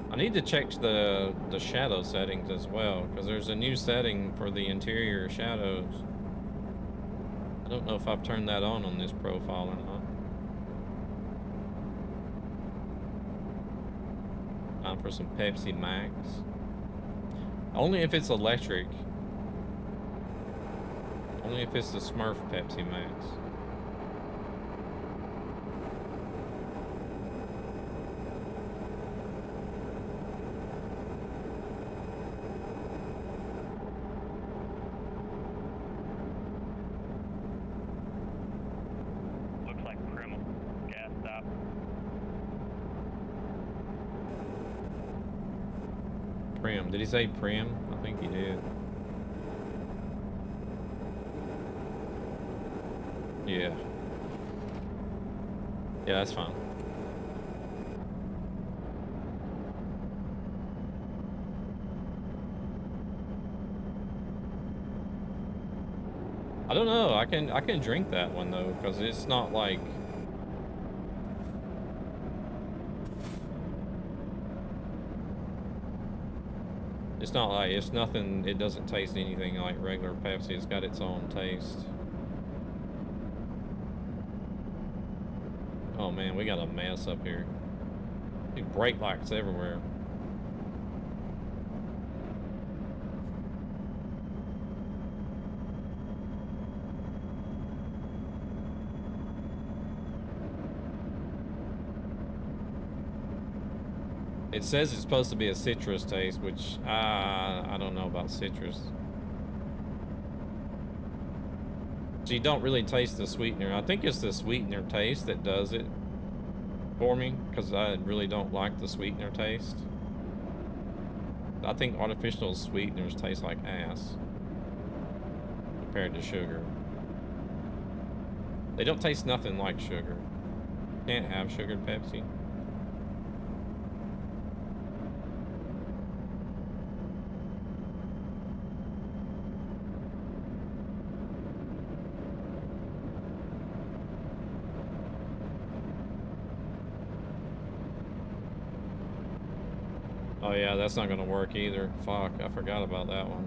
I need to check the shadow settings as well, because there's a new setting for the interior shadows. I don't know if I've turned that on this profile or not. Time for some Pepsi Max. Only if it's electric. Only if it's the Smurf Pepsi Max. Looks like Primal gas stop. Prim. Did he say Prim? I think he did. Yeah. Yeah, that's fine. I don't know. I can drink that one though, because it's not like it's nothing. It doesn't taste anything like regular Pepsi. It's got its own taste. Oh man, we got a mess up here. Dude, brake lights everywhere. It says it's supposed to be a citrus taste, which I don't know about citrus. So you don't really taste the sweetener. I think it's the sweetener taste that does it for me, because I really don't like the sweetener taste. I think artificial sweeteners taste like ass compared to sugar. They don't taste nothing like sugar. Can't have sugared Pepsi. Oh yeah, that's not gonna work either. Fuck, I forgot about that one.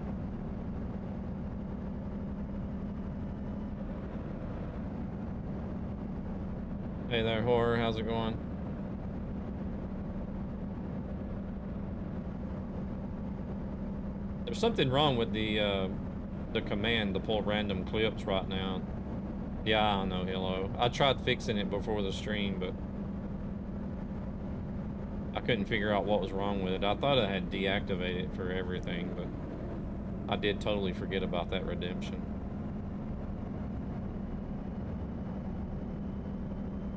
Hey there, Horror, how's it going? There's something wrong with the command to pull random clips right now. Yeah, I don't know, hello. I tried fixing it before the stream, but I couldn't figure out what was wrong with it. I thought I had deactivated it for everything, but I did totally forget about that redemption.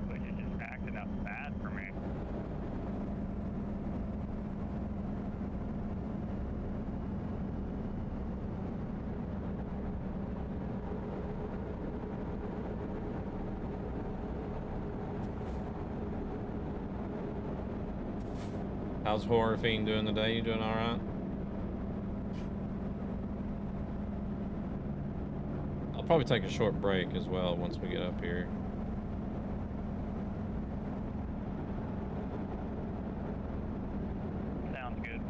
Which is just acting up bad for me. How's Horror Fiend doing today? You doing all right? I'll probably take a short break as well once we get up here. Sounds good.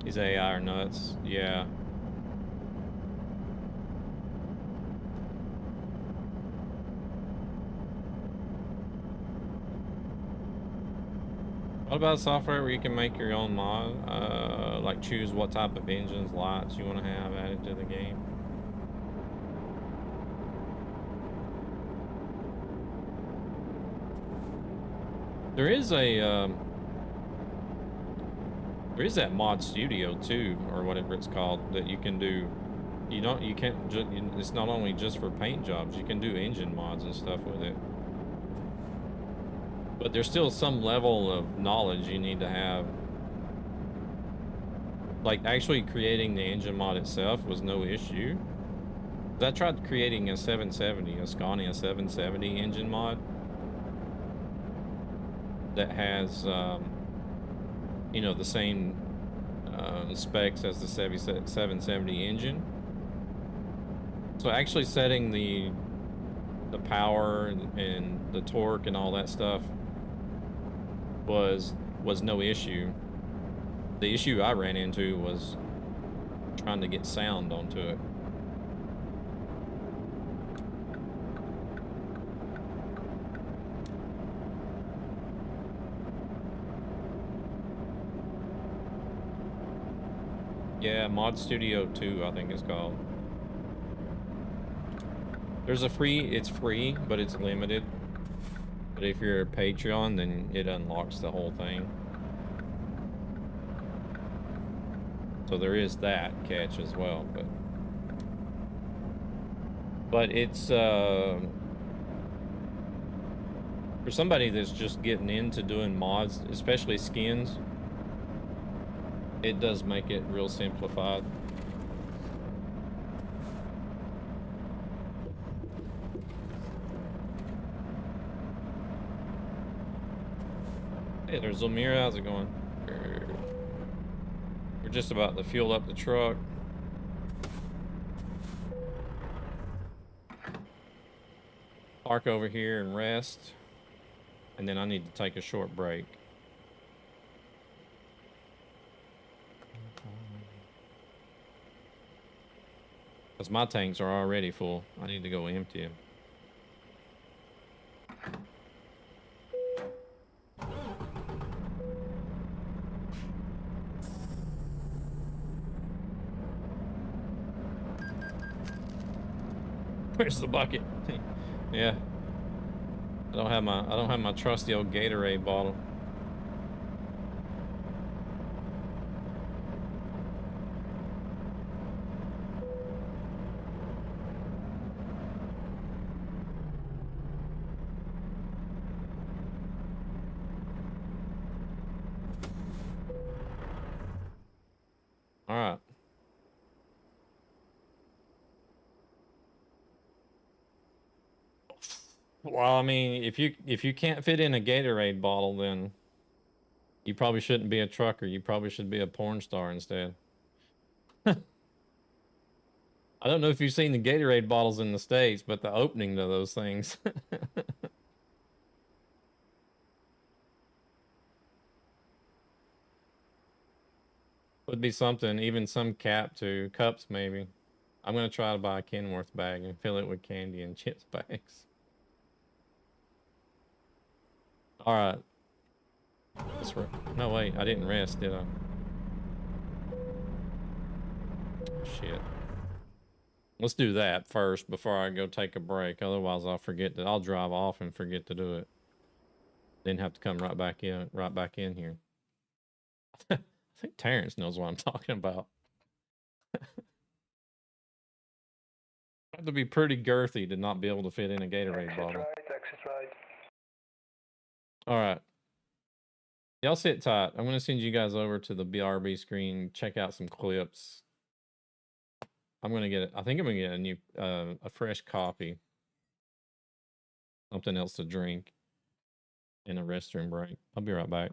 These AI are nuts. Yeah. What about software where you can make your own mod? Like choose what type of engines, lights you want to have added to the game? There is a there is that mod studio too, or whatever it's called, that you can do. You can't just, it's not only just for paint jobs, you can do engine mods and stuff with it. But there's still some level of knowledge you need to have. Like, actually creating the engine mod itself was no issue. I tried creating a 770, a Scania 770 engine mod that has, you know, the same specs as the 770 engine. So actually setting the power and the torque and all that stuff was no issue. The issue I ran into was trying to get sound onto it. Yeah, Mod Studio 2, I think it's called. There's a it's free, but it's limited. But if you're a Patreon, then it unlocks the whole thing. So there is that catch as well, but it's for somebody that's just getting into doing mods, especially skins, it does make it real simplified. Hey, there's Lemire. How's it going? We're just about to fuel up the truck. Park over here and rest. And then I need to take a short break. Because my tanks are already full. I need to go empty them. Where's the bucket? Yeah. I don't have my trusty old Gatorade bottle. All right. Well, I mean, if you can't fit in a Gatorade bottle, then you probably shouldn't be a trucker. You probably should be a porn star instead. I don't know if you've seen the Gatorade bottles in the States, but the opening to those things. Would be something, even some cups maybe. I'm gonna try to buy a Kenworth bag and fill it with candy and chips bags. All right. No, wait, I didn't rest, did I? Shit. Let's do that first before I go take a break. Otherwise, I'll forget that I'll drive off and forget to do it. Then have to come right back in here. I think Terrence knows what I'm talking about. Have to be pretty girthy to not be able to fit in a Gatorade bottle. Exit right. All right. Y'all sit tight. I'm going to send you guys over to the BRB screen, check out some clips. I'm going to get, I think I'm going to get a new, a fresh coffee. Something else to drink. And a restroom break. I'll be right back.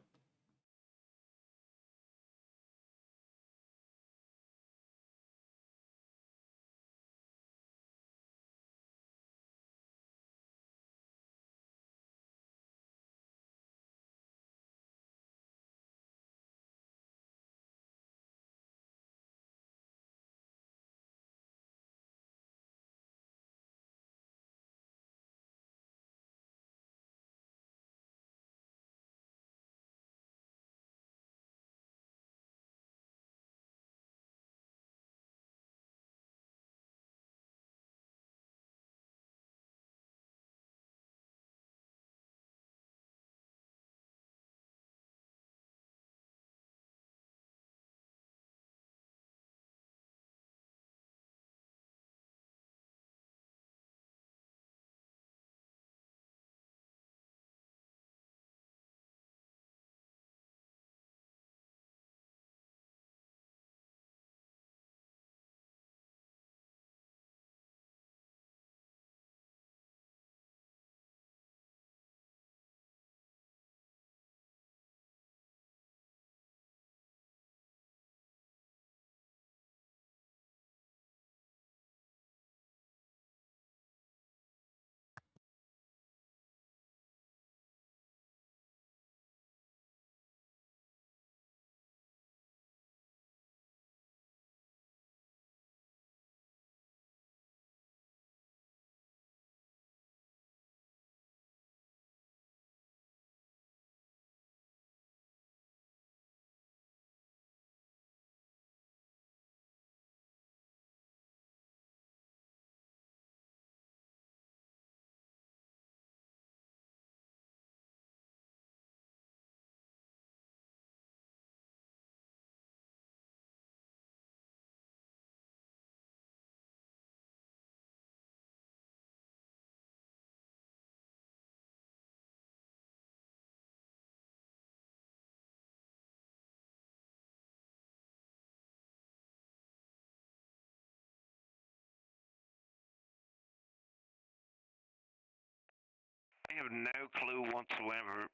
have no clue whatsoever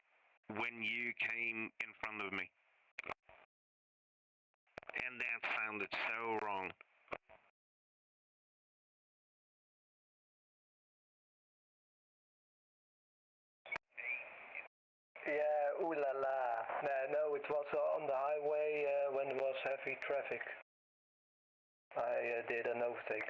when you came in front of me. And that sounded so wrong. Yeah, ooh la la. No, it was on the highway when there was heavy traffic. I did an overtake.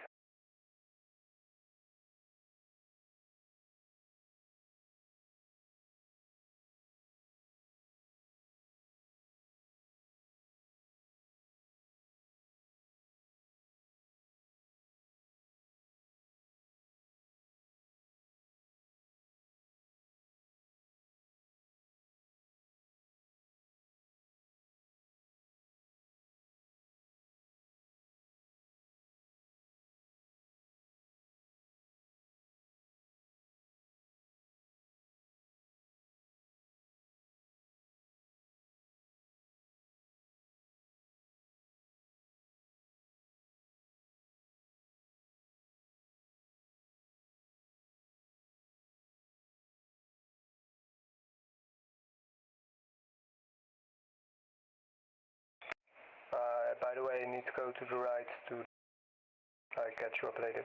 By the way, I need to go to the right to catch you up later.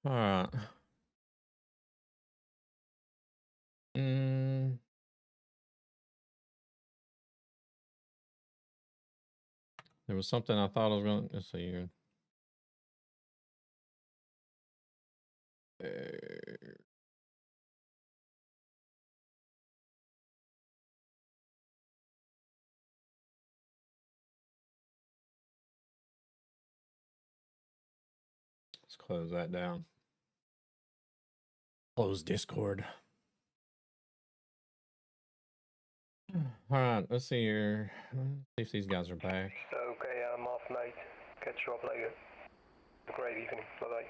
All right. There was something I thought I was going to, let's see here. Let's close that down. Close Discord. All right, let's see here. Let's see if these guys are back. Okay, I'm off, mate. Catch you up later. Have a great evening. Bye-bye.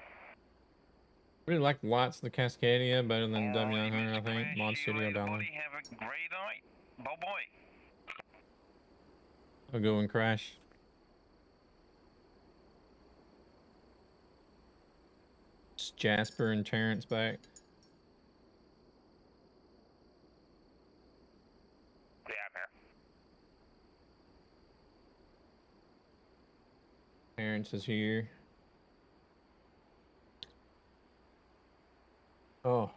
Really like the lights of the Cascadia better than Alrighty, W900, I Mr. think. Crash, Mod you Studio later, download. buddy. Have a great night. Bye-bye. I'll go and crash. It's Jasper and Terrence back. Yeah, man. Terrence is here. Oh.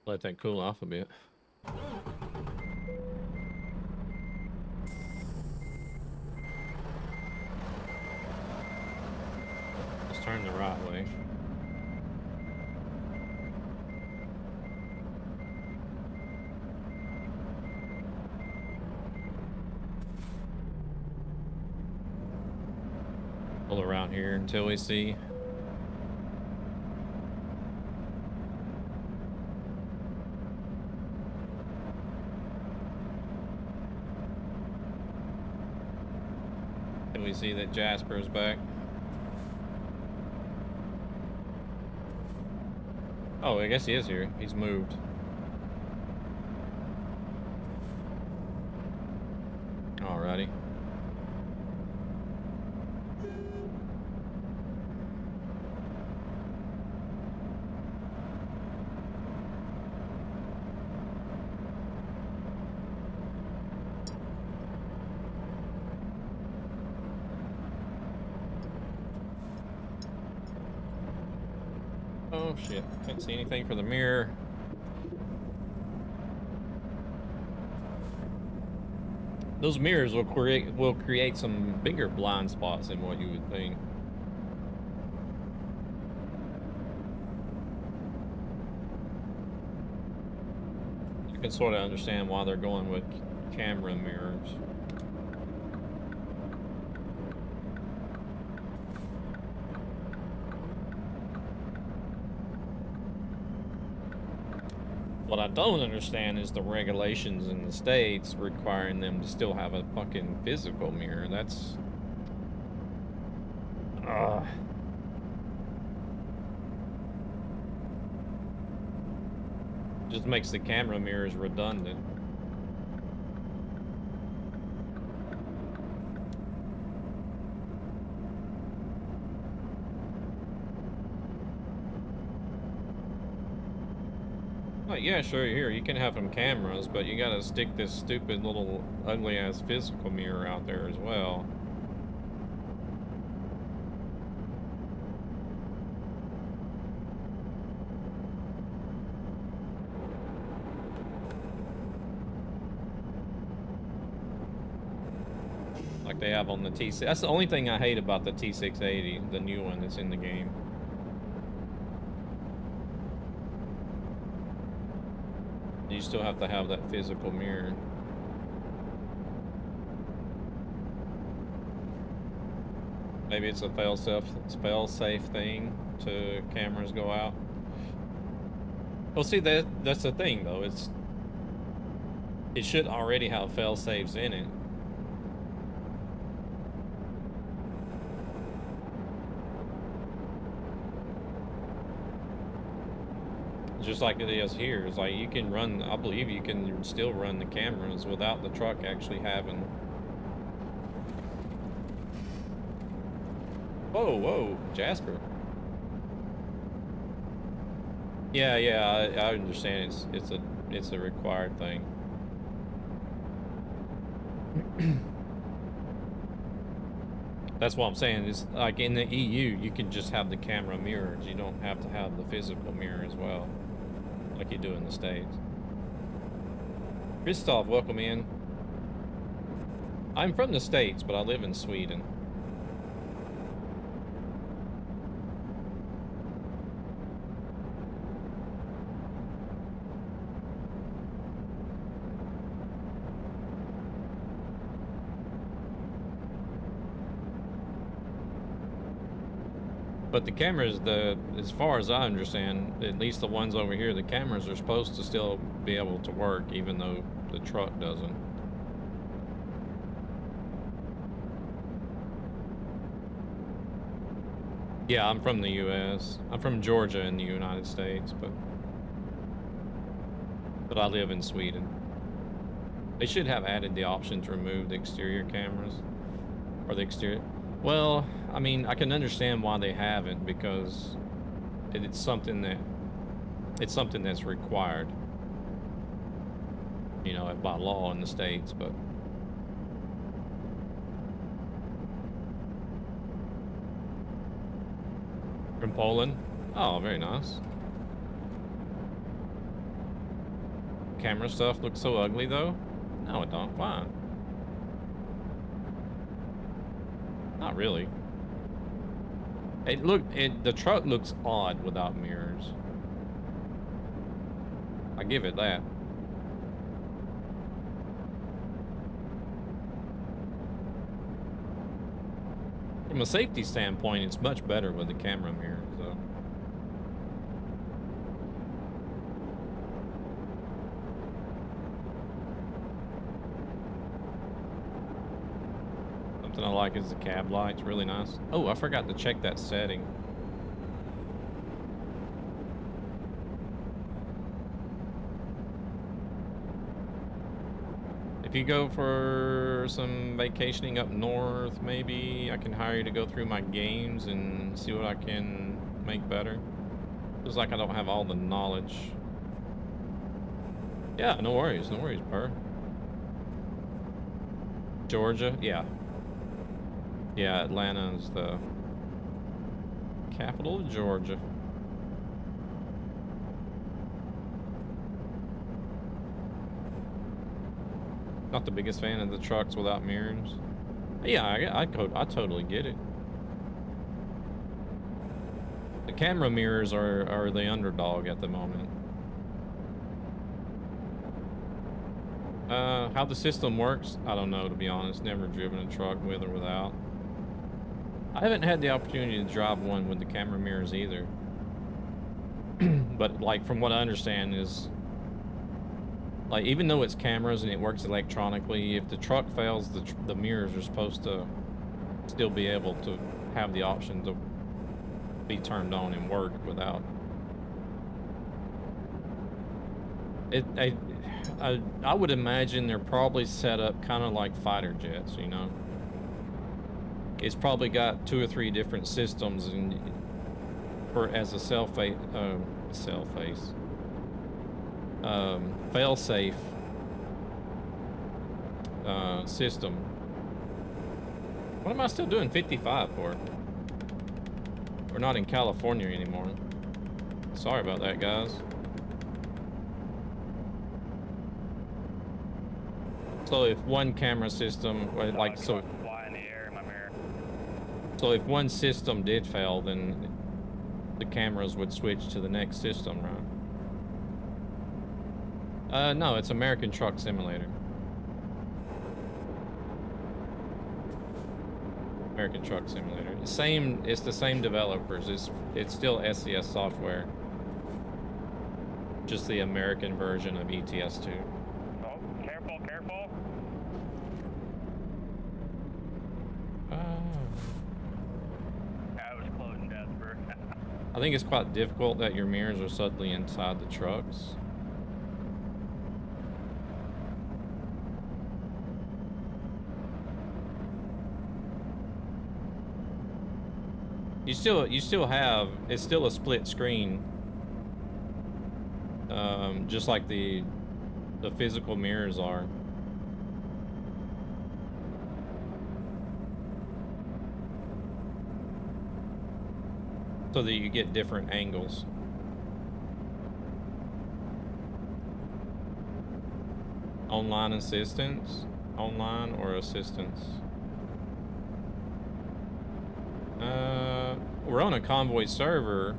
Let that cool off a bit. Let's turn the right way. Pull around here until we see. Until we see that Jasper's back. Oh, I guess he is here. He's moved. Alrighty. Oh shit, can't see anything for the mirror. Those mirrors will create some bigger blind spots than what you would think. You can sort of understand why they're going with camera mirrors. What I don't understand is the regulations in the States requiring them to still have a fucking physical mirror. That's... just makes the camera mirrors redundant. Yeah, sure, here, you can have them cameras, but you gotta stick this stupid little ugly-ass physical mirror out there as well. Like they have on the T6. That's the only thing I hate about the T680, the new one that's in the game. You still have to have that physical mirror. Maybe it's a fail-safe thing to cameras go out. Well, see, that's the thing though. It should already have fail-safes in it. Just like it is here. It's like you can run, I believe you can still run the cameras without the truck actually having... Whoa, whoa, Jasper. Yeah, I understand. It's a required thing. That's what I'm saying. Is like in the EU, you can just have the camera mirrors. You don't have to have the physical mirror as well, like you do in the States. Christoph, welcome in. I'm from the States, but I live in Sweden. But the cameras, as far as I understand, at least the ones over here, the cameras are supposed to still be able to work, even though the truck doesn't. Yeah, I'm from the U.S. I'm from Georgia in the United States, but I live in Sweden. They should have added the option to remove the exterior cameras, or the exterior. Well, I mean, I can understand why they haven't, because it's something that's required, you know, by law in the States. But from Poland. Oh, very nice. Camera stuff looks so ugly though. No, it don't. Why? Not really. The truck looks odd without mirrors. I give it that. From a safety standpoint, it's much better with the camera mirrors, though. Something I like is the cab lights, really nice. Oh, I forgot to check that setting. If you go for some vacationing up north, maybe I can hire you to go through my games and see what I can make better. Feels like I don't have all the knowledge. Yeah, no worries, Per. Georgia, yeah. Yeah, Atlanta is the capital of Georgia. Not the biggest fan of the trucks without mirrors. Yeah, I totally get it. The camera mirrors are the underdog at the moment. How the system works, I don't know, to be honest. Never driven a truck with or without. I haven't had the opportunity to drive one with the camera mirrors either. But like from what I understand is, like, even though it's cameras and it works electronically, if the truck fails, the mirrors are supposed to still be able to have the option to be turned on and work without it. I would imagine they're probably set up kind of like fighter jets, you know. It's probably got 2 or 3 different systems and as a fail-safe system. What am I still doing 55 for? We're not in California anymore. Sorry about that, guys. So if one camera system, like, so if one system did fail, then the cameras would switch to the next system, right? No, it's American Truck Simulator. American Truck Simulator. It's the same developers. It's still SCS software. Just the American version of ETS2. Oh, careful, careful. That was close, Jasper. I think it's quite difficult that your mirrors are suddenly inside the trucks. You still have, it's still a split screen, just like the physical mirrors are. So that you get different angles. Online assistance? Online or assistance? We're on a Convoy server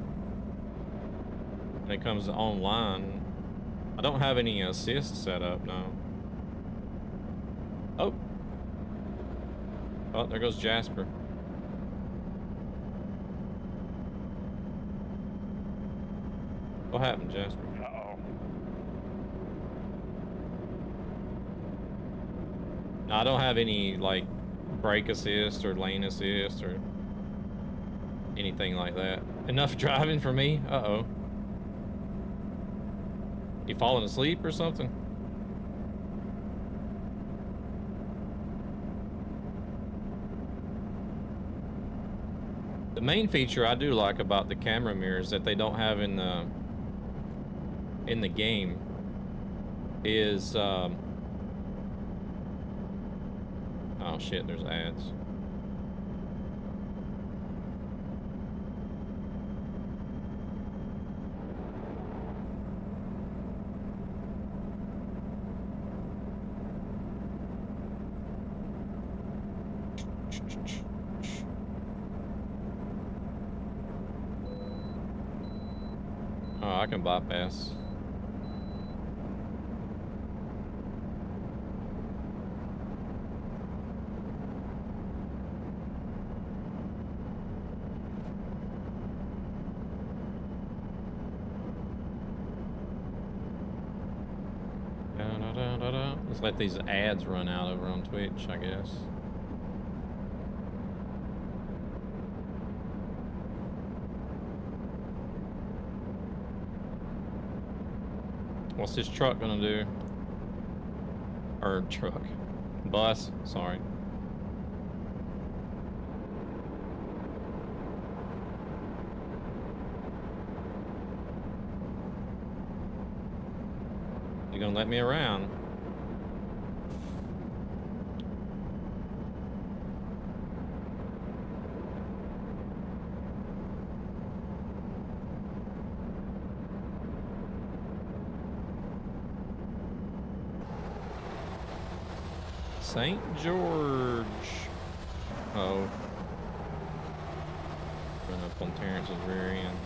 when it comes to online. I don't have any assist set up, no. Oh, there goes Jasper. What happened, Jasper? Uh-oh. I don't have any, like, brake assist or lane assist or anything like that. Enough driving for me? Uh-oh. You falling asleep or something? The main feature I do like about the camera mirrors that they don't have in the game is oh shit, there's ads. Oh, I can bypass. Let's let these ads run out over on Twitch, I guess. What's this truck gonna do? Or truck. Bus, sorry. You gonna let me around? St. George. Oh. Run up on Terrence's rear end.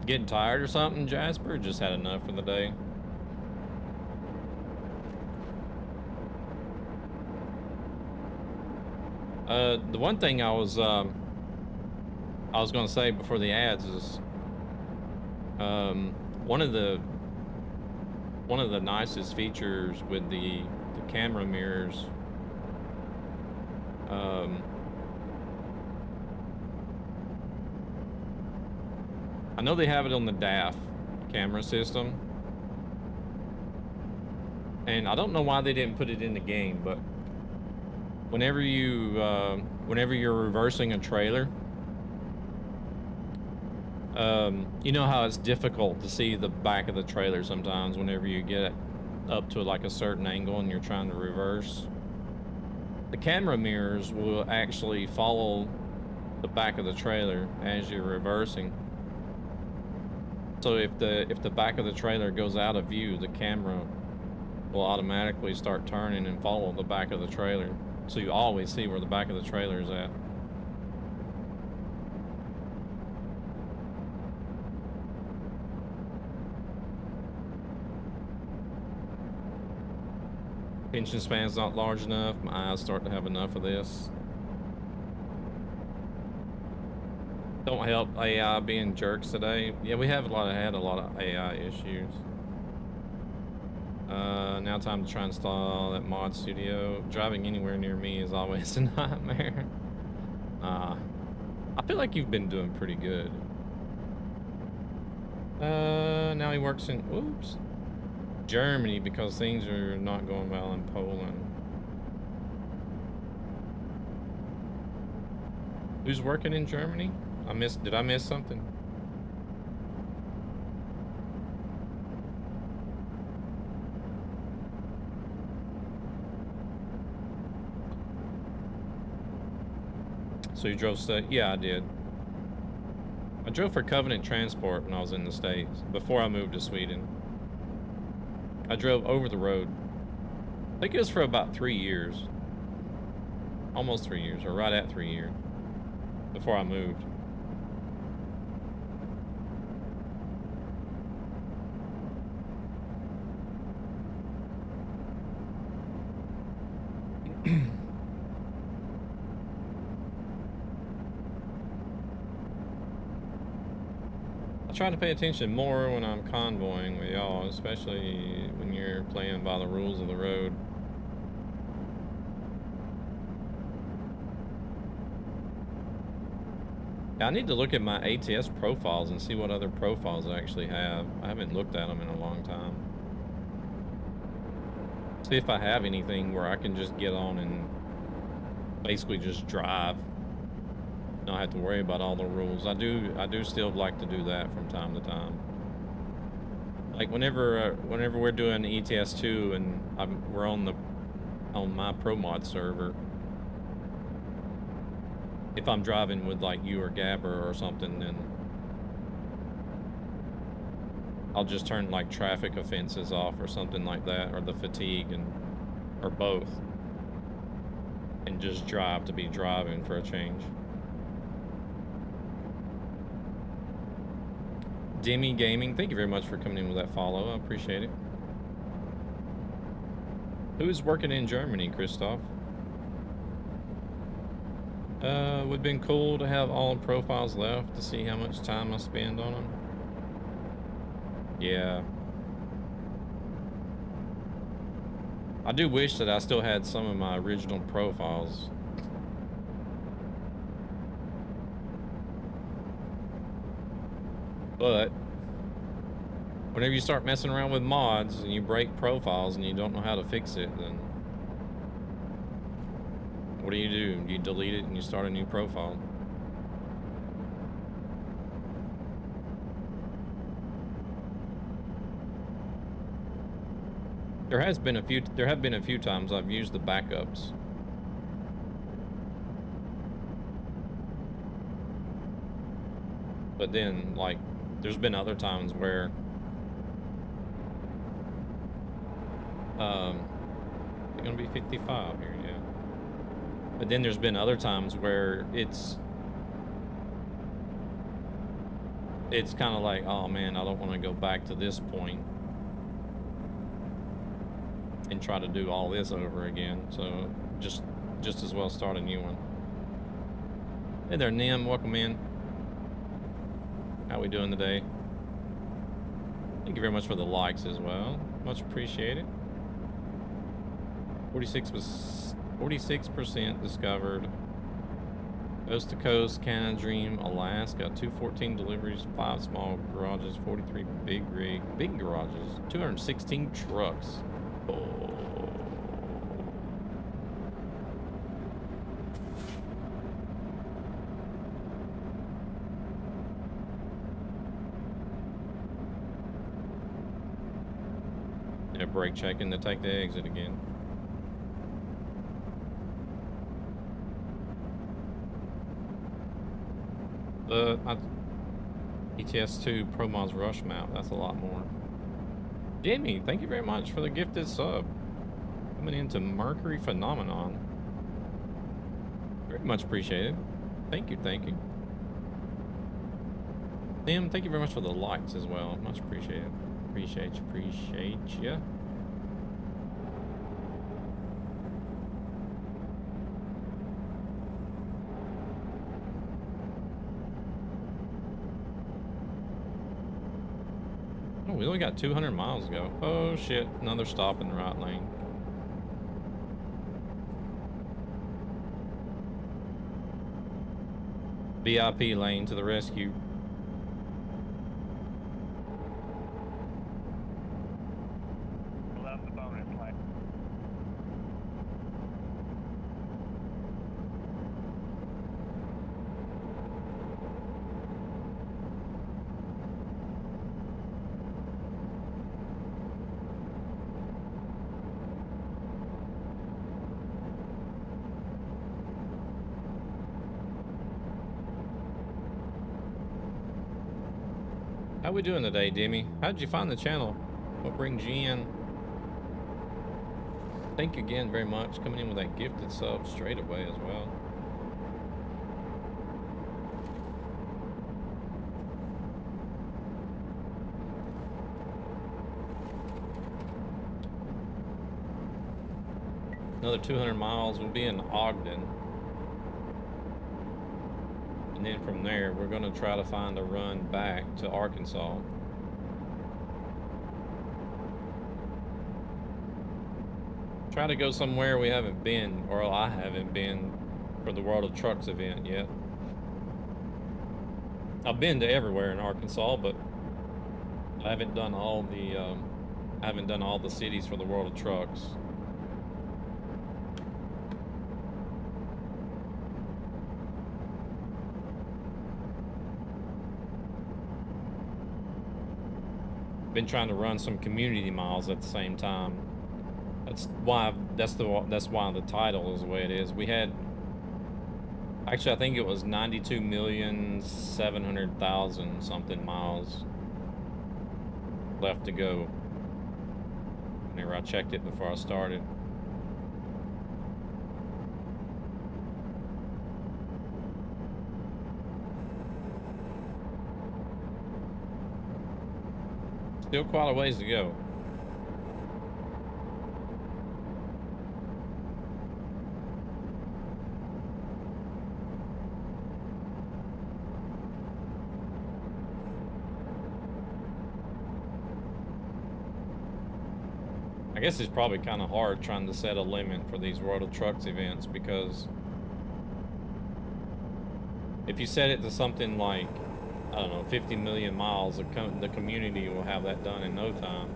Getting tired or something, Jasper? Just had enough for the day. The one thing I was gonna say before the ads is one of the nicest features with the camera mirrors. I know they have it on the DAF camera system, and I don't know why they didn't put it in the game, but whenever you're reversing a trailer, you know how it's difficult to see the back of the trailer sometimes whenever you get up to like a certain angle and you're trying to reverse. The camera mirrors will actually follow the back of the trailer as you're reversing. So if the back of the trailer goes out of view, the camera will automatically start turning and follow the back of the trailer. So you always see where the back of the trailer is at. Attention span's not large enough. My eyes start to have enough of this. Don't help AI being jerks today. Yeah, we have had a lot of AI issues. Now time to try and install that mod studio. Driving anywhere near me is always a nightmare. I feel like you've been doing pretty good. Now he works in, oops, Germany because things are not going well in Poland. Who's working in Germany? Did I miss something? So you drove yeah, I did. I drove for Covenant Transport when I was in the States, before I moved to Sweden. I drove over the road. I think it was for about 3 years. Almost 3 years, or right at 3 years, before I moved. I try to pay attention more when I'm convoying with y'all, especially when you're playing by the rules of the road. I need to look at my ATS profiles and see what other profiles I actually have. I haven't looked at them in a long time. See if I have anything where I can just get on and basically just drive. Not have to worry about all the rules. I do still like to do that from time to time. Like whenever we're doing ETS2 and we're on my Pro Mod server. If I'm driving with like you or Gabber or something, then I'll just turn like traffic offenses off or something like that, or the fatigue, or both, and just drive to be driving for a change. Demi Gaming, thank you very much for coming in with that follow. I appreciate it. Who's working in Germany, Christoph? Would have been cool to have all profiles left to see how much time I spend on them. Yeah. I do wish that I still had some of my original profiles. But whenever you start messing around with mods and you break profiles and you don't know how to fix it, then what do? You delete it and you start a new profile. There have been a few times I've used the backups. But then, like, there's been other times where it's gonna be 55 here, yeah. But then there's been other times where it's kind of like, oh man, I don't want to go back to this point and try to do all this over again. So just as well start a new one. Hey there, Nim, welcome in. How we doing today? Thank you very much for the likes as well. Much appreciated. 46% discovered. Coast to coast, Canada Dream, Alaska. 214 deliveries, 5 small garages, 43 big garages, 216 trucks. Oh. Yeah, brake checking to take the exit again. ETS2 Pro Mods Rush map, that's a lot more. Jamie, thank you very much for the gifted sub. Coming into Mercury Phenomenon. Very much appreciated. Thank you, thank you. Tim, thank you very much for the likes as well. Much appreciated. Appreciate you. Oh, we only got 200 miles to go. Oh shit, another stop in the right lane. VIP lane to the rescue. Love the bonus lane. How we doing today, Demi? How'd you find the channel? What brings you in? Thank you again very much. Coming in with that gifted sub straight away as well. Another 200 miles, we'll be in Ogden. And then from there, we're going to try to find a run back to Arkansas. Try to go somewhere we haven't been, or I haven't been, for the World of Trucks event yet. I've been to everywhere in Arkansas, but I haven't done all the cities for the World of Trucks. Been trying to run some community miles at the same time. That's why the title is the way it is. We had, actually I think it was 92,700,000 something miles left to go. Whenever I checked it before I started. Still quite a ways to go. I guess it's probably kind of hard trying to set a limit for these World of Trucks events, because if you set it to something like, I don't know, 50 million miles, the community will have that done in no time.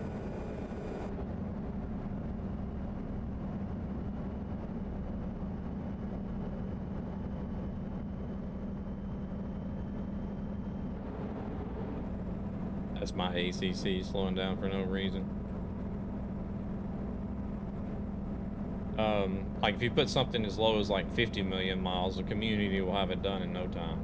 That's my ACC slowing down for no reason. Like if you put something as low as like 50 million miles, the community will have it done in no time.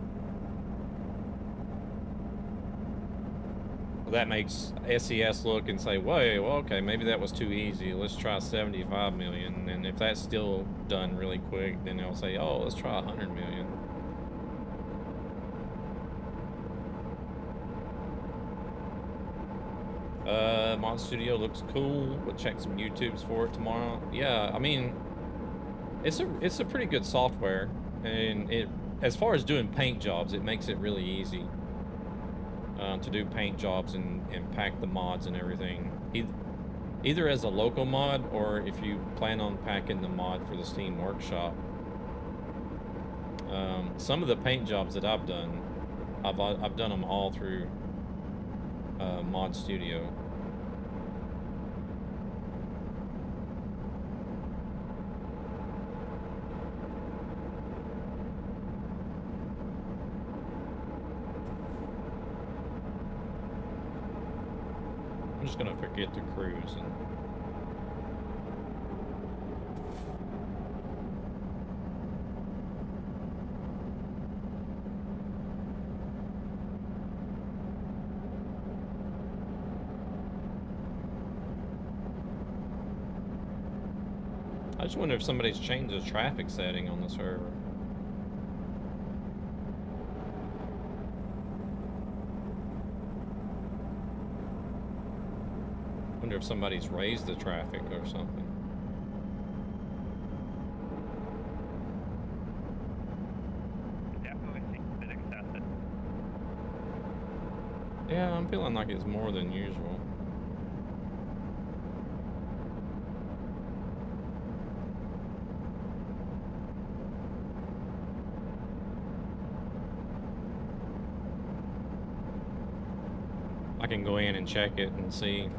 Well, that makes SES look and say, wait, well, okay, maybe that was too easy. Let's try 75 million. And if that's still done really quick, then they'll say, oh, let's try 100 million. Mod Studio looks cool. We'll check some YouTubes for it tomorrow. Yeah, I mean, it's a pretty good software, and it, as far as doing paint jobs, it makes it really easy to do paint jobs and pack the mods and everything. Either as a local mod, or if you plan on packing the mod for the Steam Workshop. Some of the paint jobs that I've done, I've done them all through Mod Studio. I'm just gonna forget to cruise and I just wonder if somebody's changed the traffic setting on the server. Wonder if somebody's raised the traffic or something. Definitely seems a bit excessive. Yeah, I'm feeling like it's more than usual. I can go in and check it and see.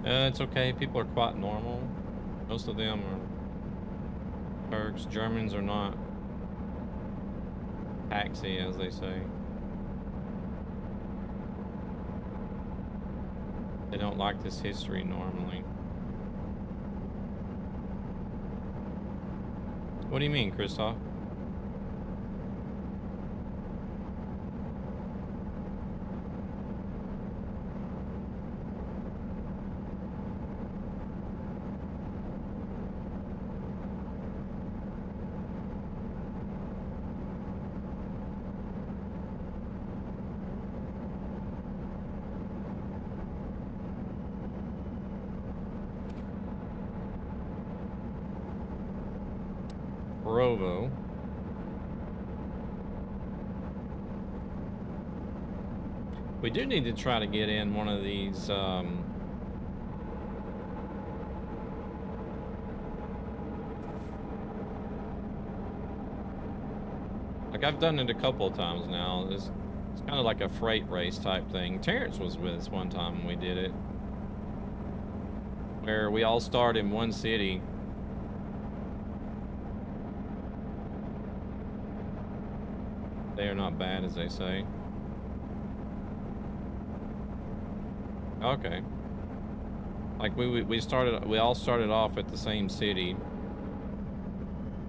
It's okay, people are quite normal. Most of them are Turks. Germans are not taxi, as they say. They don't like this history normally. What do you mean, Christoph? Provo. We do need to try to get in one of these like I've done it a couple of times now. It's kind of like a freight race type thing. Terrence was with us one time when we did it, where we all start in one city. They are not bad, as they say. Okay. Like we all started off at the same city,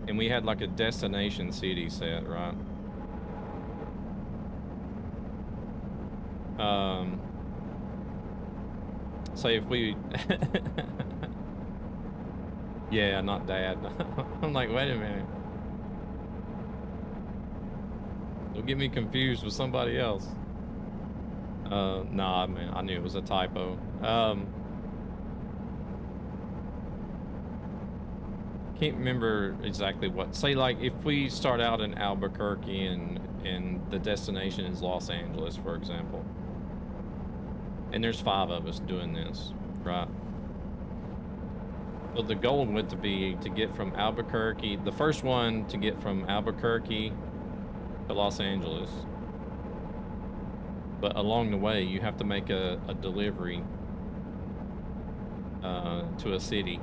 and we had like a destination city set, right? Say if we yeah, not dad. I'm like, wait a minute. Don't get me confused with somebody else. Nah, I mean, I knew it was a typo. Can't remember exactly what. Say, like, if we start out in Albuquerque and the destination is Los Angeles, for example, and there's 5 of us doing this, right? So the goal would to be to get from Albuquerque, the first one to get from Albuquerque to Los Angeles. But along the way, you have to make a delivery to a city.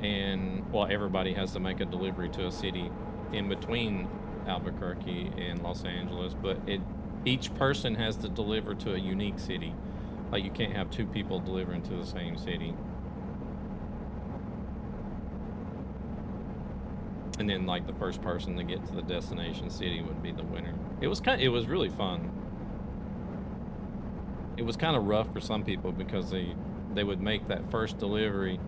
And, well, everybody has to make a delivery to a city in between Albuquerque and Los Angeles, but each person has to deliver to a unique city. Like, you can't have two people delivering to the same city. And then, like, the first person to get to the destination city would be the winner. It was really fun. It was kind of rough for some people because they would make that first delivery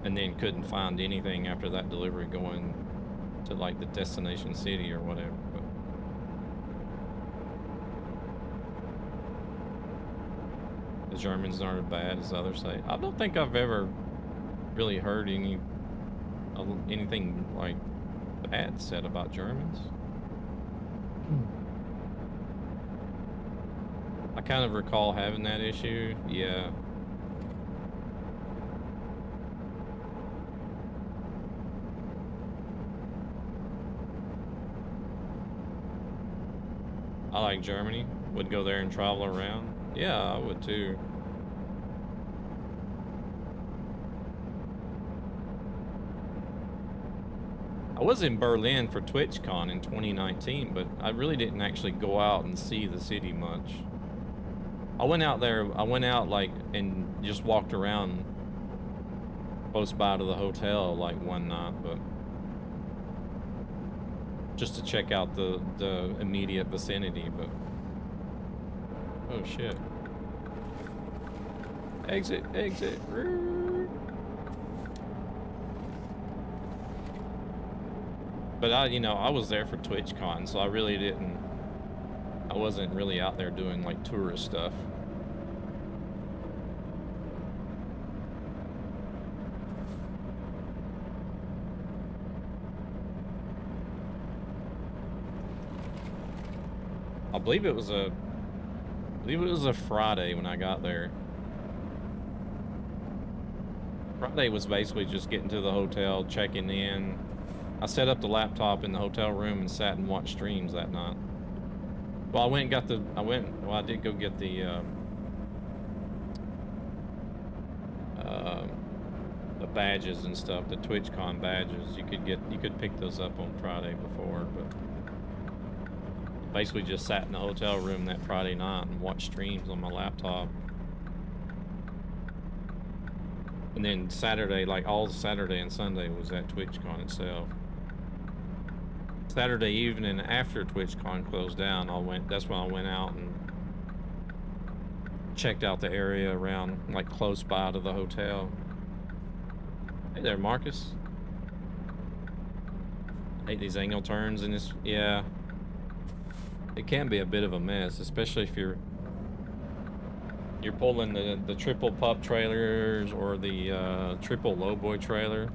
and then couldn't find anything after that delivery going to, like, the destination city or whatever. But the Germans aren't as bad as others say. I don't think I've ever really heard anything like bad said about Germans. I kind of recall having that issue. Yeah. I like Germany. Would go there and travel around. Yeah, I would too. I was in Berlin for TwitchCon in 2019, but I really didn't actually go out and see the city much. I went out like and just walked around close by to the hotel like one night, but just to check out the immediate vicinity. But oh shit. Exit. But I was there for TwitchCon, so I wasn't really out there doing like tourist stuff. I believe it was a Friday when I got there. Friday was basically just getting to the hotel, checking in. I set up the laptop in the hotel room and sat and watched streams that night. Well, I did go get the badges and stuff, the TwitchCon badges. You could pick those up on Friday before, but basically just sat in the hotel room that Friday night and watched streams on my laptop. And then Saturday, like all Saturday and Sunday, was at TwitchCon itself. Saturday evening after TwitchCon closed down, that's when I went out and checked out the area around, like close by to the hotel. Hey there, Marcus. Hate these angle turns in this. Yeah. It can be a bit of a mess, especially if you're pulling the triple pup trailers or the triple lowboy trailer.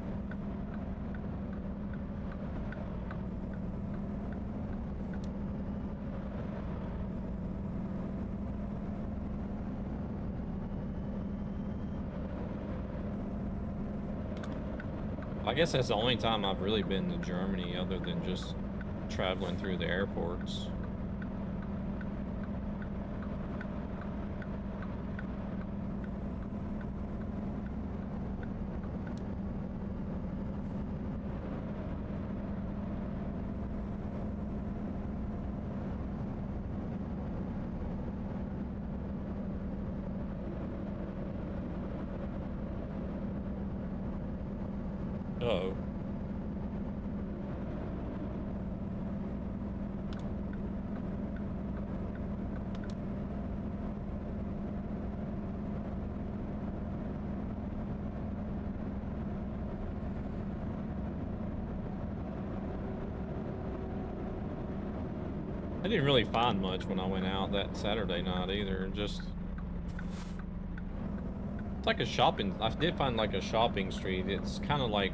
I guess that's the only time I've really been to Germany other than just traveling through the airports. Uh-oh. I didn't really find much when I went out that Saturday night either. Just it's like a shopping. I did find like a shopping street. It's kind of like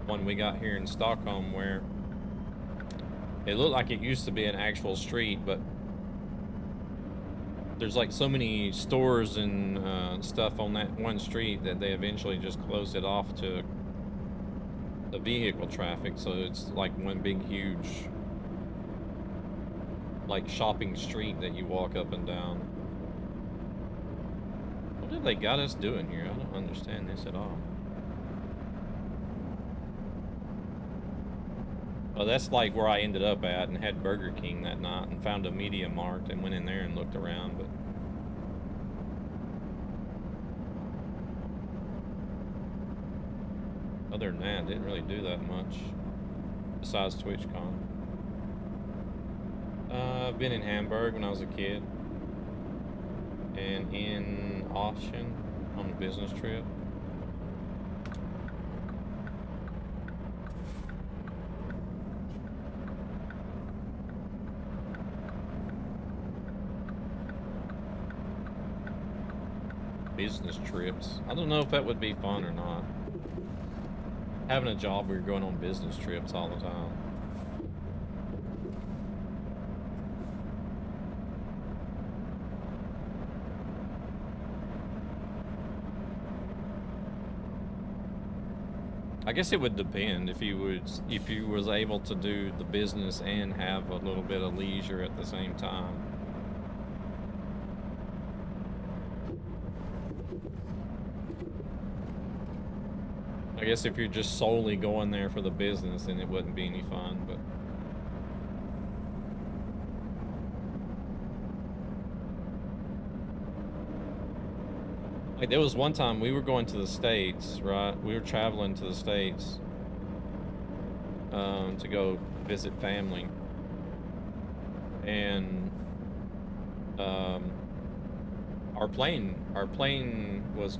one we got here in Stockholm where it looked like it used to be an actual street, but there's like so many stores and stuff on that one street that they eventually just closed it off to the vehicle traffic, so it's like one big huge like shopping street that you walk up and down. What have they got us doing here? I don't understand this at all. Well, that's like where I ended up at and had Burger King that night and found a Media Markt and went in there and looked around, but other than that, didn't really do that much besides TwitchCon. I've been in Hamburg when I was a kid and in Austin on a business trip. Business trips. I don't know if that would be fun or not. Having a job where you're going on business trips all the time. I guess it would depend if you was able to do the business and have a little bit of leisure at the same time. I guess if you're just solely going there for the business, then it wouldn't be any fun, but like there was one time we were going to the States, right? We were traveling to the States to go visit family, and our plane was,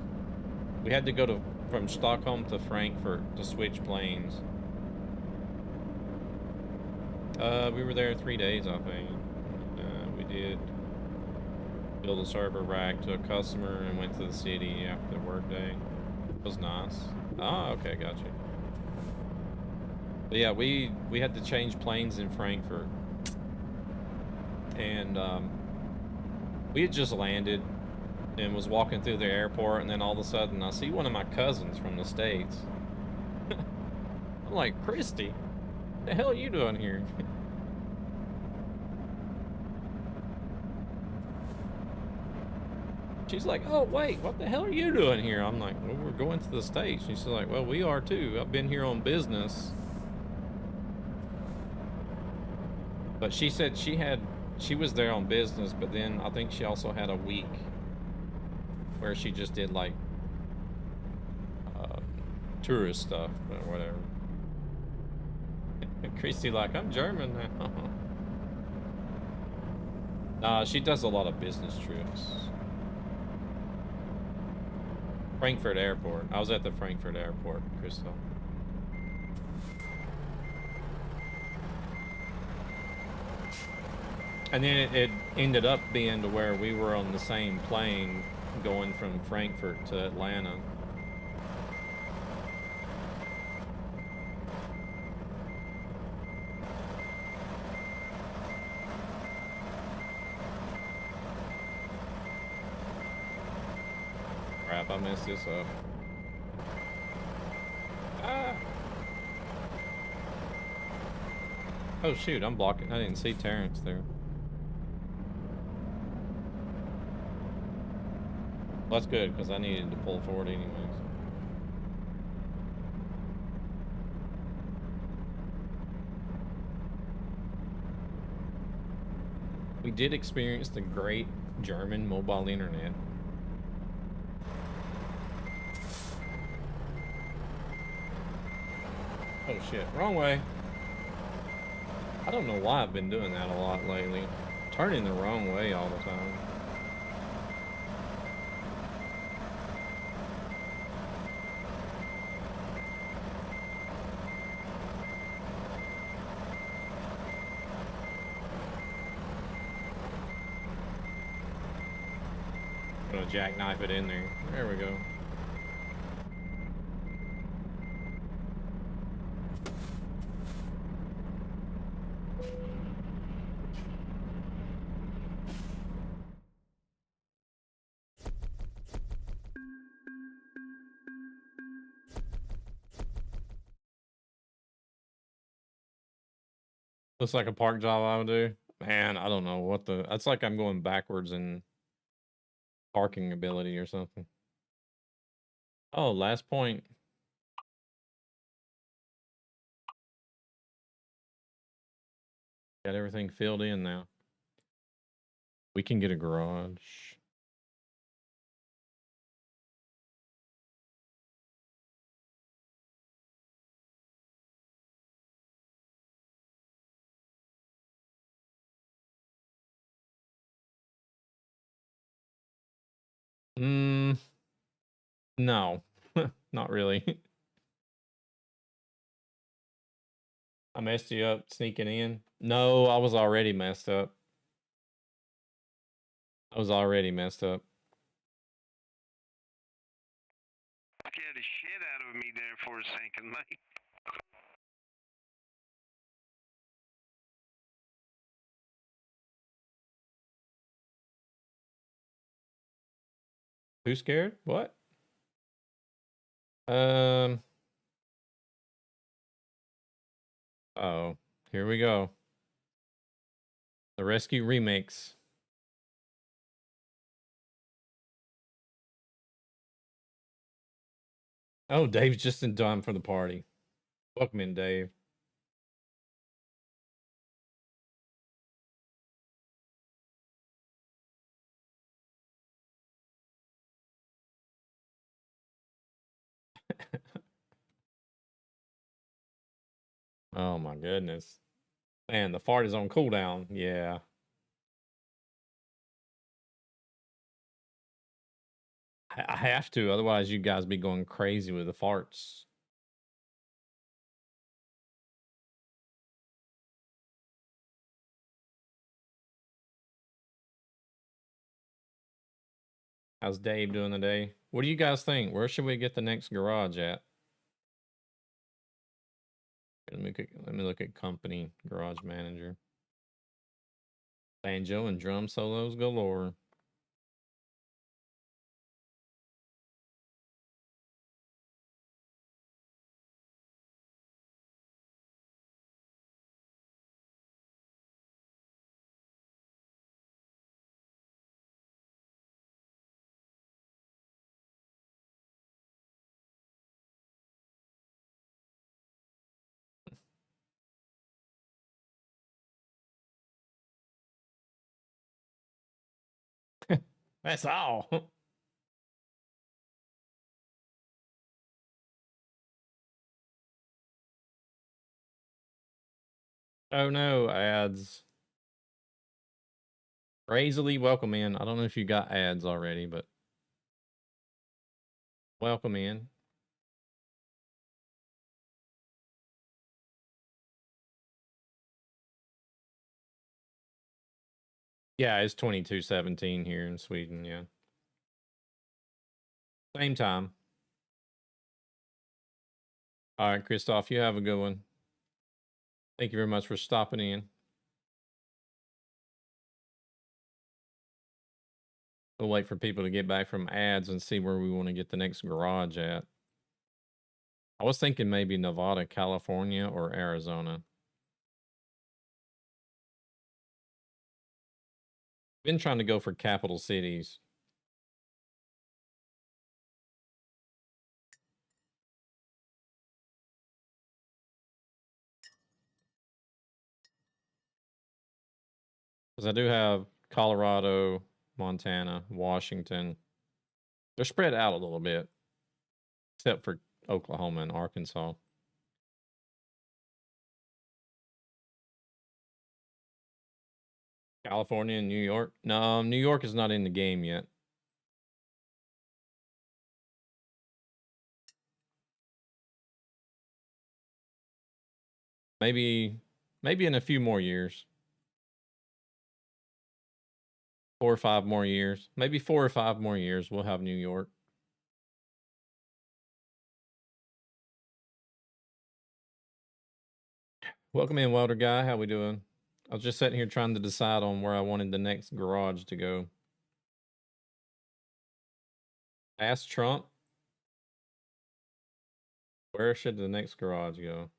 we had to go from Stockholm to Frankfurt to switch planes. We were there 3 days, I think. We did build a server rack to a customer and went to the city after the work day. It was nice. Ah, okay, gotcha. But yeah, we had to change planes in Frankfurt, and we had just landed and was walking through the airport, and then all of a sudden I see one of my cousins from the States. I'm like, Christy, what the hell are you doing here? She's like, oh wait, what the hell are you doing here? I'm like, well, we're going to the States. She's like, well, we are too. I've been here on business. But she said she was there on business, but then I think she also had a week where she just did like tourist stuff or whatever. Christy like, I'm German now. Nah, she does a lot of business trips. Frankfurt Airport. I was at the Frankfurt Airport, Crystal. And then it ended up being to where we were on the same plane going from Frankfurt to Atlanta. Crap, I messed this up. Ah! Oh shoot, I'm blocking. I didn't see Terrence there. Well, that's good, because I needed to pull forward anyways. We did experience the great German mobile internet. Oh shit, wrong way. I don't know why I've been doing that a lot lately. Turning the wrong way all the time. I'm gonna jackknife it in there. There we go. Looks like a park job I would do. Man, I don't know what the... That's like I'm going backwards in parking ability or something. Oh, last point. Got everything filled in now. We can get a garage. No, not really. I messed you up sneaking in. No, I was already messed up. I was already messed up. Scared the shit out of me there for a second, mate. Who scared? What? Oh, here we go. The Rescue Remakes. Oh, Dave's just in time for the party. Welcome in, Dave. Oh my goodness. Man, the fart is on cooldown. Yeah. I have to, otherwise you guys be going crazy with the farts. How's Dave doing today? What do you guys think? Where should we get the next garage at? Let me look at company garage manager. Banjo and drum solos galore. That's all. Oh no, ads. Crazily welcome in. I don't know if you got ads already, but welcome in. Yeah, it's 22:17 here in Sweden, yeah. Same time. All right, Christoph, you have a good one. Thank you very much for stopping in. We'll wait for people to get back from ads and see where we want to get the next garage at. I was thinking maybe Nevada, California, or Arizona. Been trying to go for capital cities. Because I do have Colorado, Montana, Washington. They're spread out a little bit, except for Oklahoma and Arkansas. California and New York. No, New York is not in the game yet. Maybe in a few more years. 4 or 5 more years. Maybe 4 or 5 more years we'll have New York. Welcome in, Welder Guy. How we doing? I was just sitting here trying to decide on where I wanted the next garage to go. Ask Trump. Where should the next garage go?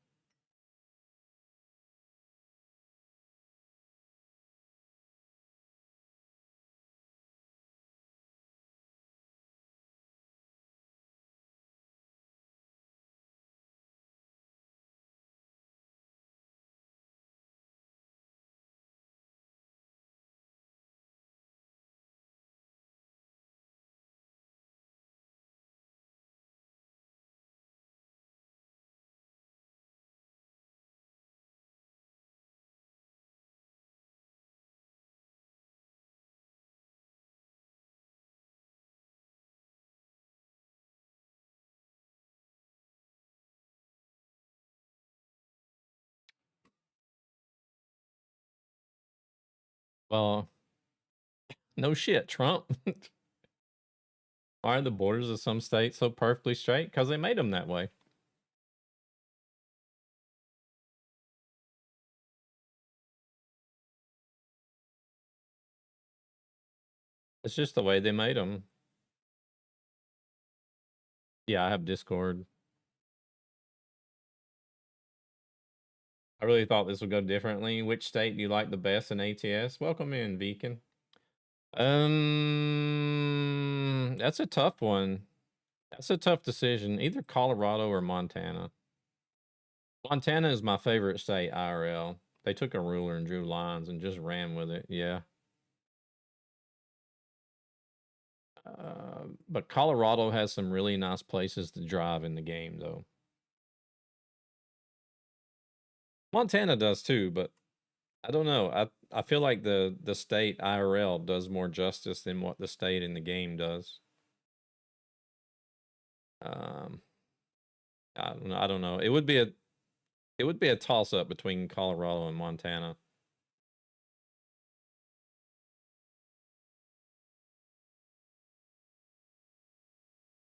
Well, no shit, Trump. Why are the borders of some states so perfectly straight? Because they made them that way. It's just the way they made them. Yeah, I have Discord. I really thought this would go differently. Which state do you like the best in ATS? Welcome in, Beacon. That's a tough one. That's a tough decision. Either Colorado or Montana. Montana is my favorite state, IRL. They took a ruler and drew lines and just ran with it. Yeah. But Colorado has some really nice places to drive in the game, though. Montana does too, but I don't know. I feel like the state IRL does more justice than what the state in the game does. I don't know. It would be a toss up between Colorado and Montana.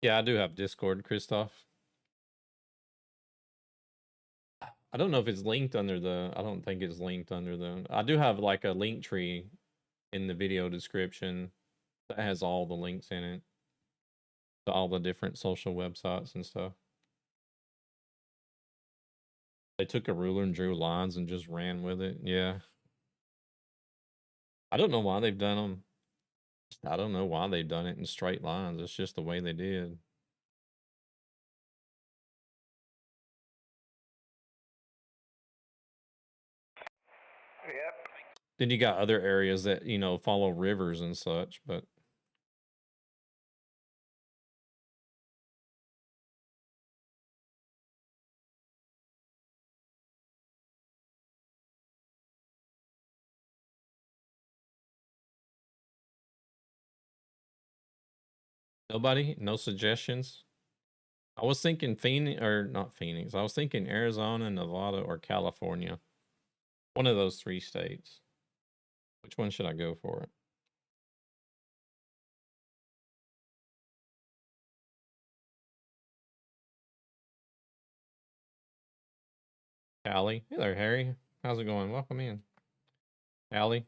Yeah, I do have Discord, Christoph. I don't know if it's linked under the. I don't think it's linked under the. I do have like a link tree in the video description that has all the links in it to all the different social websites and stuff. They took a ruler and drew lines and just ran with it. Yeah. I don't know why they've done them. I don't know why they've done it in straight lines. It's just the way they did. Yep. Then you got other areas that, follow rivers and such, but nobody, no suggestions. I was thinking Phoenix, or not Phoenix. I was thinking Arizona, Nevada, or California. One of those 3 states. Which one should I go for? Cali. Hey there, Harry. How's it going? Welcome in. Cali.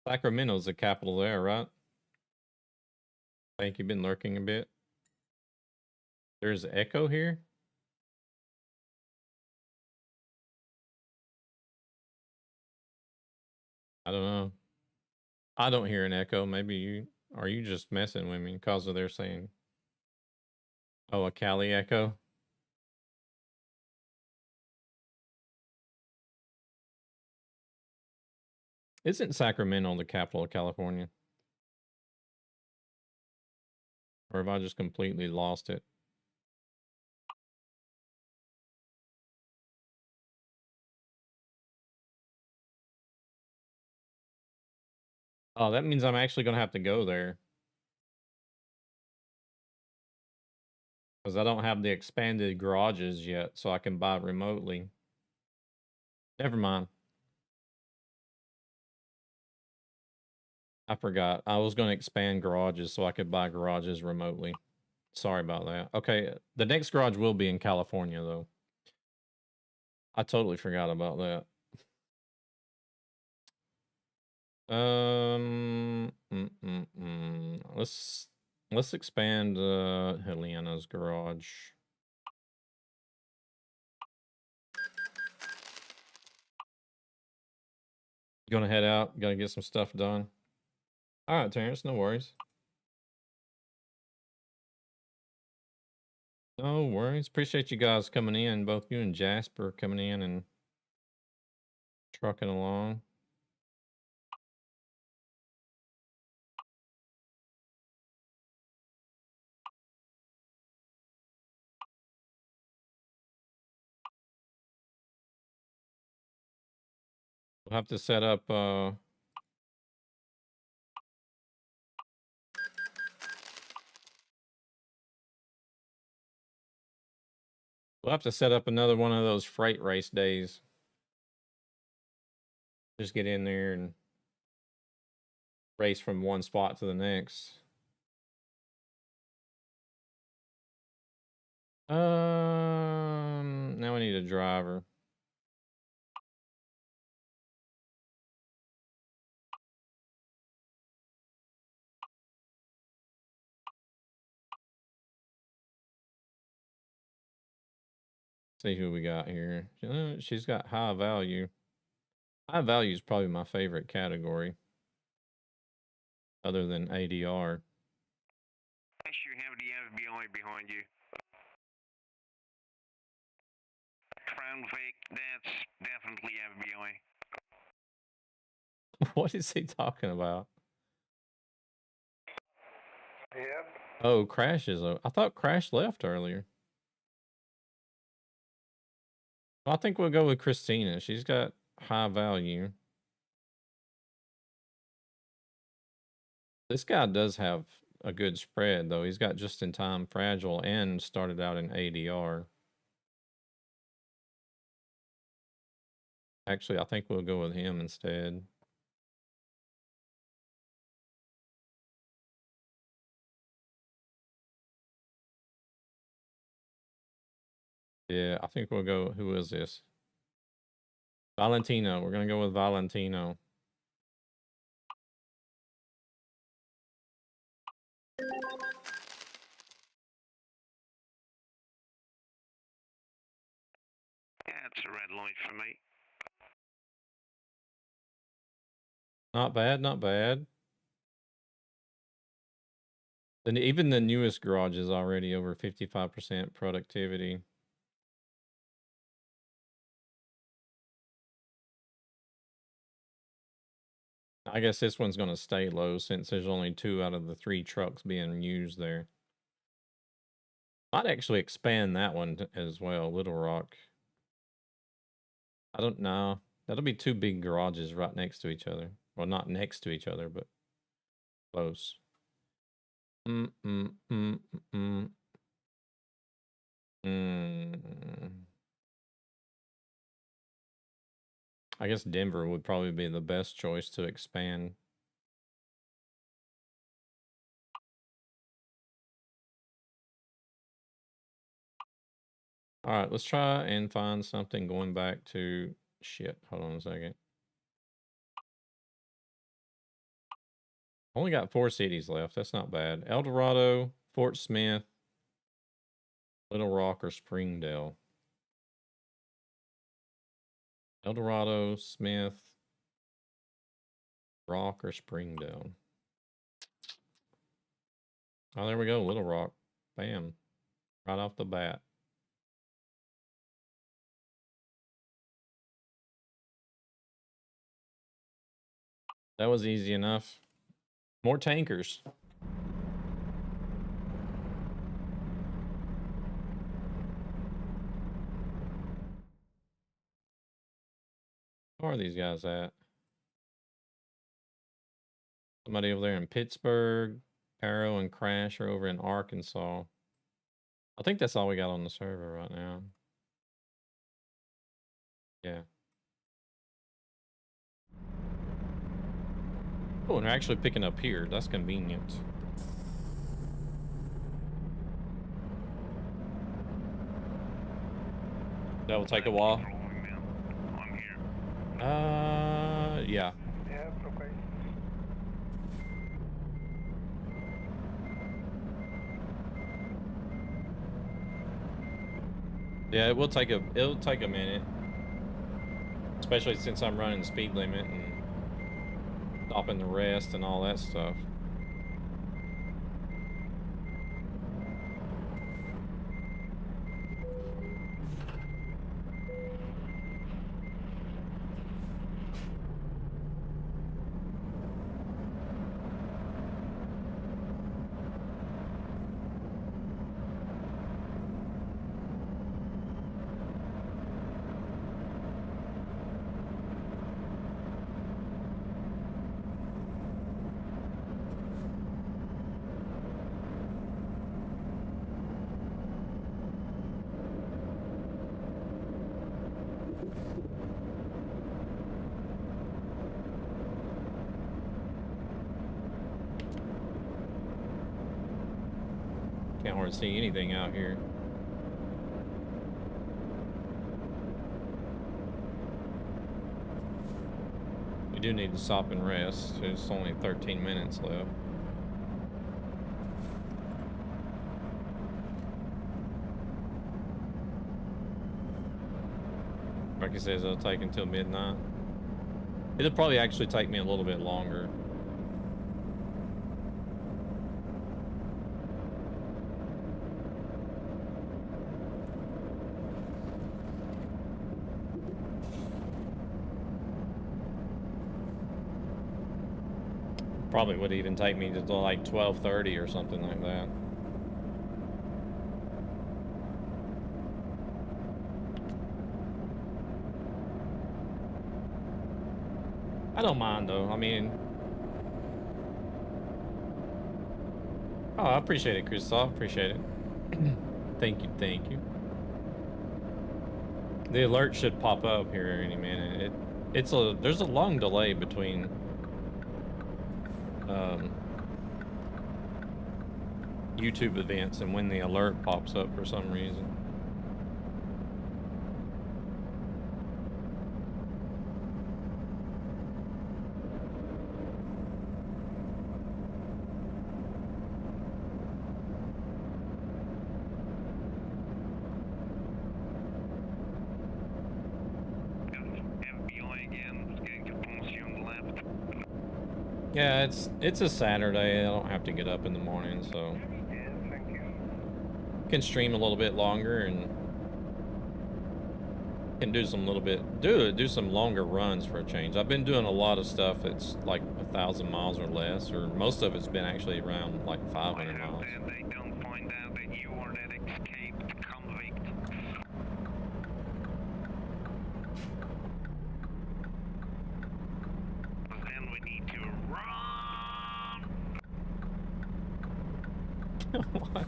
Sacramento's the capital there, right? I think you've been lurking a bit. There's echo here. I don't know. I don't hear an echo. Maybe you are you just messing with me because of their saying, oh, a Cali echo. Isn't Sacramento the capital of California? Or have I just completely lost it? Oh, that means I'm actually going to have to go there. Because I don't have the expanded garages yet, so I can buy remotely. Never mind. I forgot. I was going to expand garages so I could buy garages remotely. Sorry about that. Okay, the next garage will be in California, though. I totally forgot about that. Let's expand Helena's garage. Gonna head out, gotta get some stuff done. Alright, Terrence, no worries. No worries. Appreciate you guys coming in, both you and Jasper coming in and trucking along. We'll have to set up We'll have to set up another one of those freight race days. Just get in there and race from one spot to the next. Now we need a driver. See who we got here. She's got high value. High value is probably my favorite category, other than ADR. Make sure you have the FBI behind you. Crown Vic, that's definitely FBI. What is he talking about? Yep. Oh, Crash is. I thought Crash left earlier. Well, I think we'll go with Christina. She's got high value. This guy does have a good spread, though. He's got just-in-time fragile and started out in ADR. Actually, I think we'll go with him instead. Yeah, I think we'll go. Who is this? Valentino. We're going to go with Valentino. Yeah, it's a red light for me. Not bad, not bad. Then even the newest garage is already over 55% productivity. I guess this one's going to stay low since there's only 2 out of the 3 trucks being used there. Might actually expand that one as well, Little Rock. I don't know. That'll be 2 big garages right next to each other. Well, not next to each other, but close. I guess Denver would probably be the best choice to expand. All right, let's try and find something going back to shit. Hold on a second. Only got 4 cities left. That's not bad. El Dorado, Fort Smith, Little Rock, or Springdale. El Dorado, Smith, Rock, or Springdale. Oh, there we go. Little Rock. Bam. Right off the bat. That was easy enough. More tankers. Where are these guys at? Somebody over there in Pittsburgh. Paro and Crash are over in Arkansas. I think that's all we got on the server right now. Yeah. Oh, and they're actually picking up here. That's convenient. That will take a while. I'm here. Yeah. Yeah, okay. Yeah, it'll take a minute. Especially since I'm running the speed limit and stopping the rest and all that stuff. can't hardly see anything out here. We do need to stop and rest. There's only 13 minutes left. Trucky says it'll take until midnight. It'll probably actually take me a little bit longer. Probably would even take me to like 12:30 or something like that. I don't mind though. I mean, oh, I appreciate it, Christoph. Appreciate it. Thank you, thank you. The alert should pop up here any minute. There's a long delay between YouTube events and when the alert pops up for some reason. Yeah, it's a Saturday. I don't have to get up in the morning, so can stream a little bit longer and can do some do some longer runs for a change. I've been doing a lot of stuff that's like 1,000 miles or less, or most of it's been actually around like 500 miles. They don't find out that you are that escaped convict. Then we need to run. What?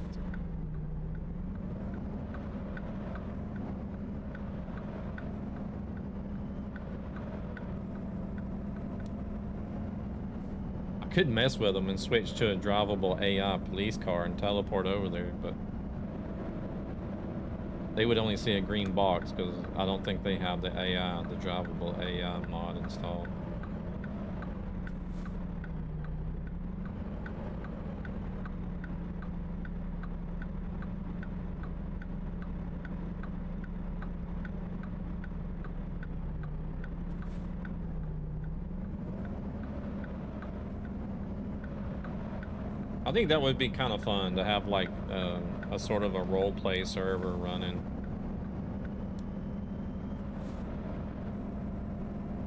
I could mess with them and switch to a drivable AI police car and teleport over there, but they would only see a green box because I don't think they have the drivable AI mod installed. I think that would be kind of fun to have like a sort of a role play server running,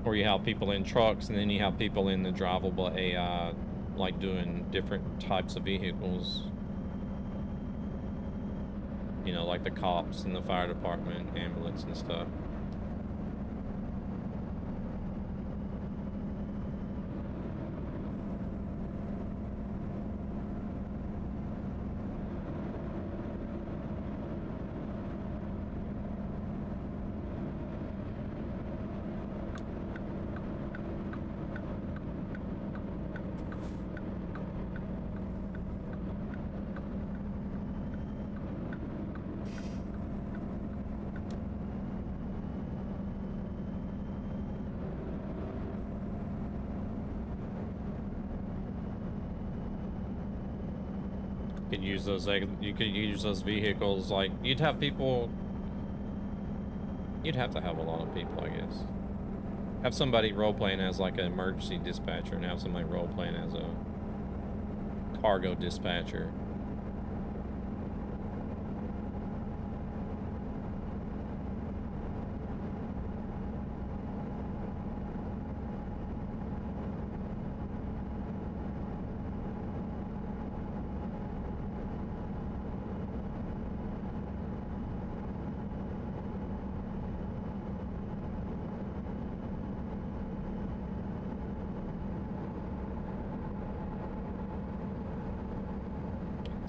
where you have people in trucks and then you have people in the drivable AI, like doing different types of vehicles. You know, like the cops and the fire department, ambulance and stuff. You could use those vehicles, like you'd have to have a lot of people, I guess. Have somebody role playing as like an emergency dispatcher and have somebody role playing as a cargo dispatcher.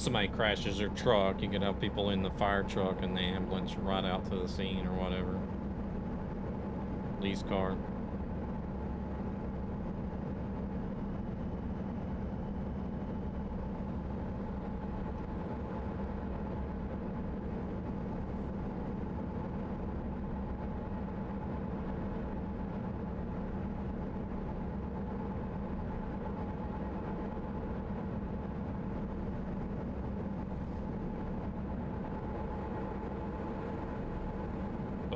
Somebody crashes their truck, you could have people in the fire truck and the ambulance right out to the scene or whatever. Police car.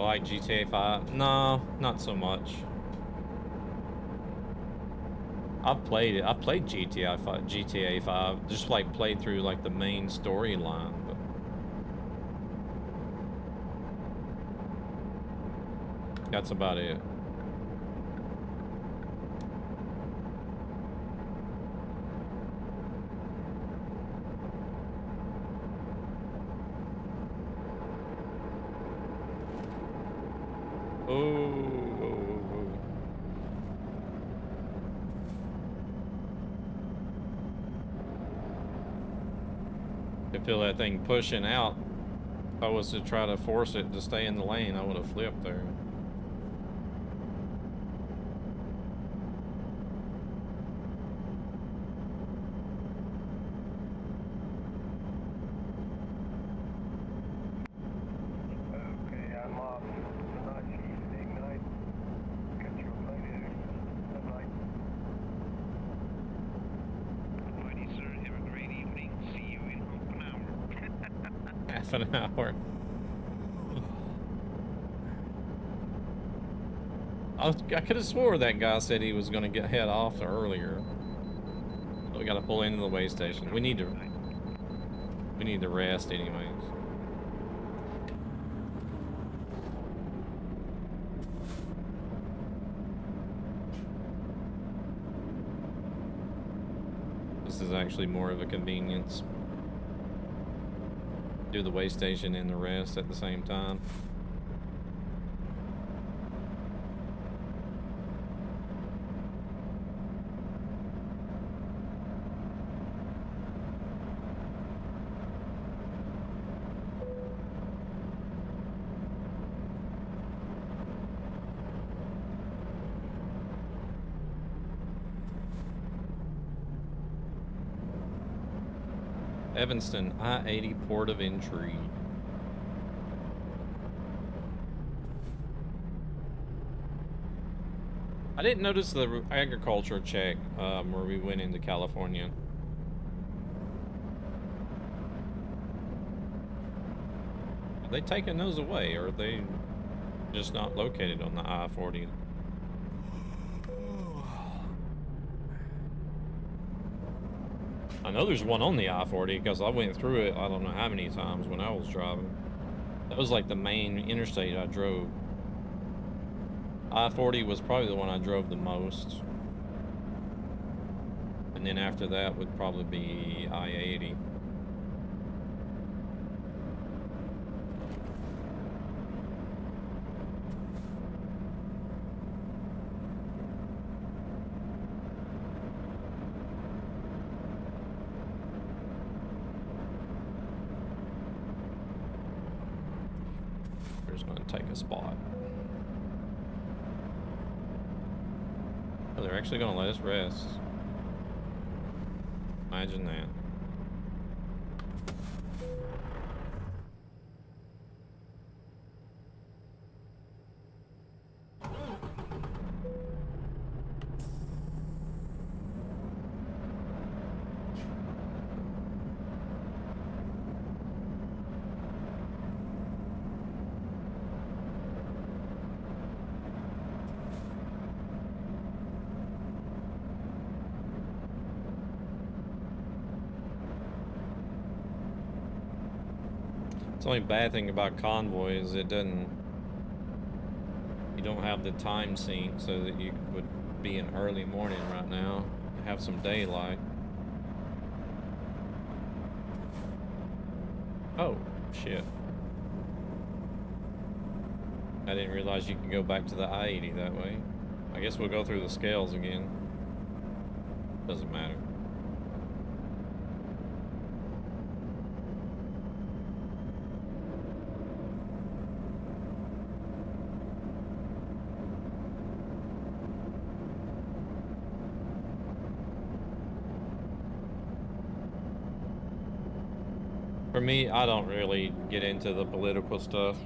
Like GTA 5? No, not so much. I've played it. I've played GTA 5. Just like played through like the main storyline, but that's about it. I feel that thing pushing out. If I was to try to force it to stay in the lane, I would have flipped there. Okay, I'm off. Nice evening, night. Catch you later. Good night. Alrighty, sir. Have a great evening. See you in half an hour. Half an hour. I could have swore that guy said he was going to head off earlier. So we got to pull into the way station. We need to rest anyways. This is actually more of a convenience. Do the way station and the rest at the same time. Evanston, I-80 port of entry. I didn't notice the agriculture check where we went into California. Are they taking those away, or are they just not located on the I-40? I know there's one on the I-40 because I went through it I don't know how many times when I was driving. That was like the main interstate I drove. I-40 was probably the one I drove the most. And then after that would probably be I-80. We're just gonna take a spot. Oh, they're actually gonna let us rest. Imagine that. The only bad thing about convoy is you don't have the time sync so that you would be in early morning right now, have some daylight. Oh, shit. I didn't realize you could go back to the I-80 that way. I guess we'll go through the scales again. Doesn't matter. For me, I don't really get into the political stuff.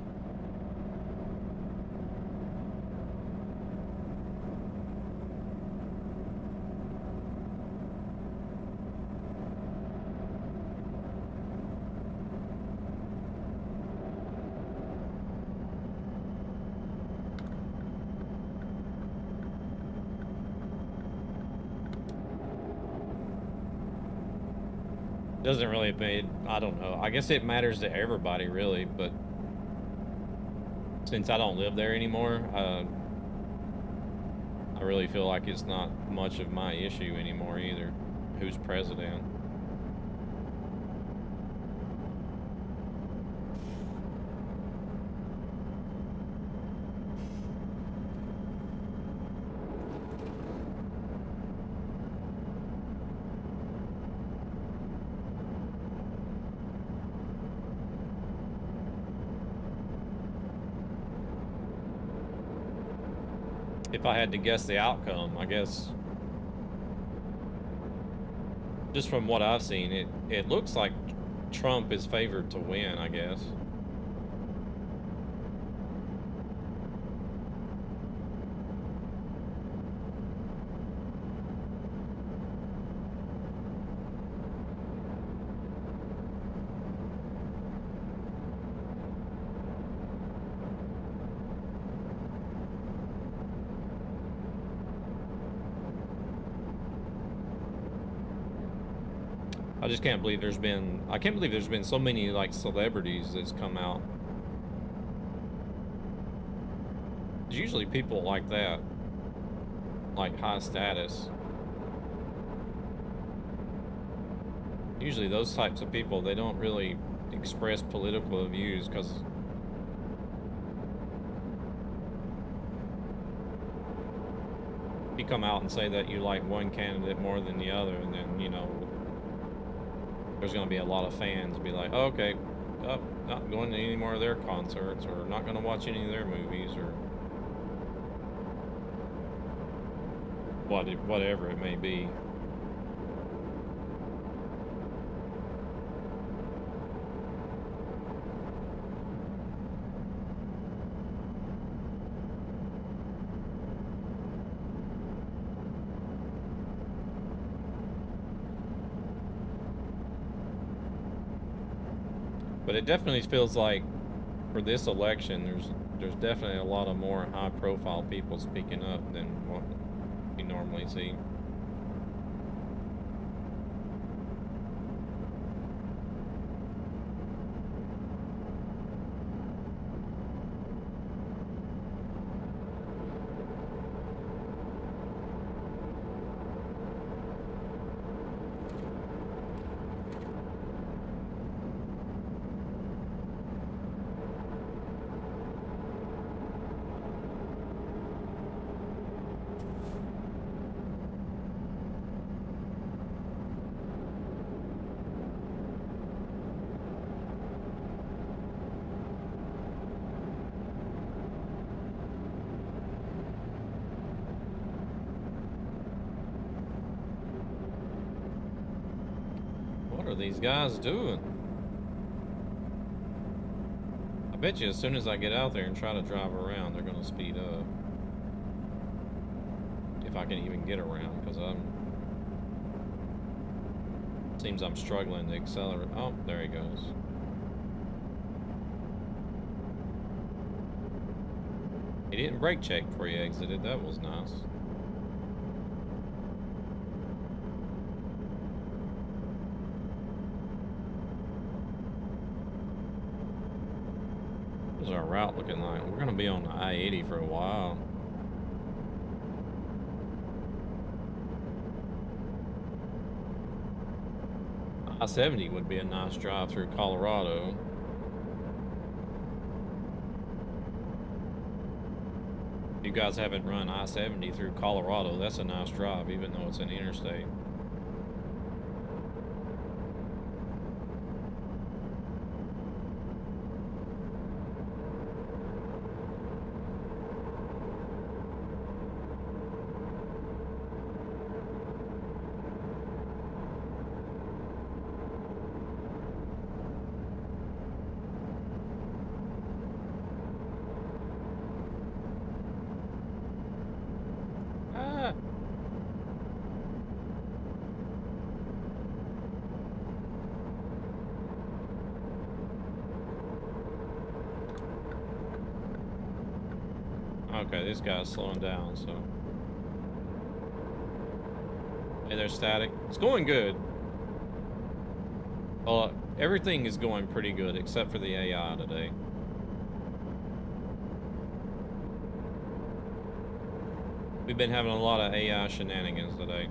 Doesn't really mean, I don't know. I guess it matters to everybody, really, but since I don't live there anymore, I really feel like it's not much of my issue anymore either. Who's president? If I had to guess the outcome, I guess just from what I've seen, it looks like Trump is favored to win, I guess. I just can't believe I can't believe there's been so many like celebrities that's come out. There's usually people like that, like high status. Usually those types of people, they don't really express political views because you come out and say that you like one candidate more than the other, and then, you know, there's going to be a lot of fans be like, oh, okay, not going to any more of their concerts, or not going to watch any of their movies, or whatever it may be. But it definitely feels like for this election, there's definitely a lot of more high-profile people speaking up than what you normally see. What are these guys doing? I bet you as soon as I get out there and try to drive around, they're going to speed up. If I can even get around, because seems I'm struggling to accelerate. Oh, there he goes. He didn't brake check before he exited. That was nice. What's our route looking like? We're going to be on the I-80 for a while. I-70 would be a nice drive through Colorado. If you guys haven't run I-70 through Colorado, that's a nice drive, even though it's an interstate. Okay, this guy's slowing down, so. Hey, there's static. It's going good. Well, everything is going pretty good except for the AI today. We've been having a lot of AI shenanigans today.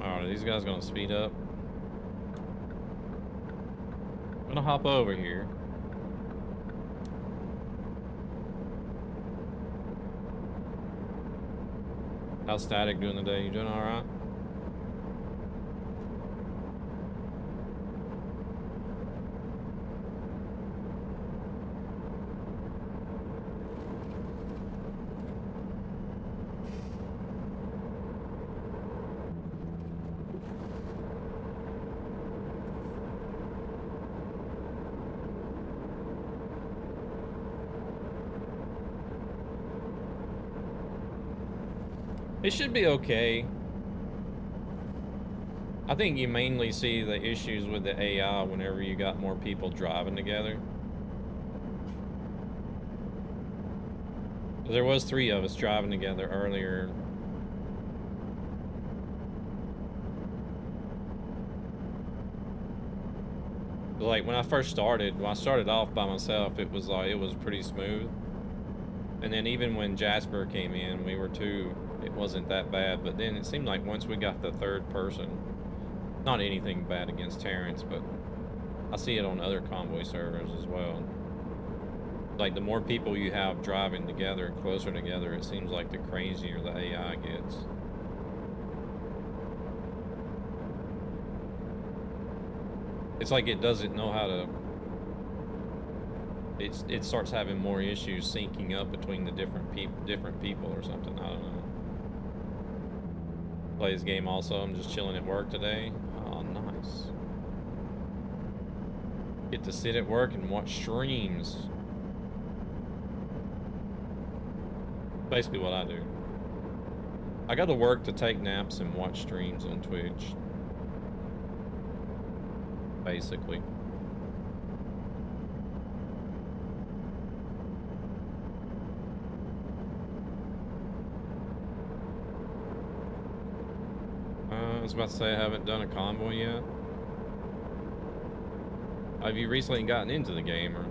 Alright, are these guys gonna speed up? I'm gonna hop over here. How's Static doing today? You doing alright? It should be okay. I think you mainly see the issues with the AI whenever you got more people driving together. There was 3 of us driving together earlier. Like when I started off by myself, it was pretty smooth. And then even when Jasper came in, we were 2. It wasn't that bad, but then it seemed like once we got the 3rd person, not anything bad against Terrence, but I see it on other convoy servers as well. Like the more people you have driving together, closer together, it seems like the crazier the AI gets. It's like it doesn't know how to... It starts having more issues syncing up between the different people or something. I don't know. Play this game also. I'm just chilling at work today. Oh, nice. Get to sit at work and watch streams. Basically what I do. I go to work to take naps and watch streams on Twitch. Basically. I was about to say I haven't done a convoy yet. Have you recently gotten into the game or?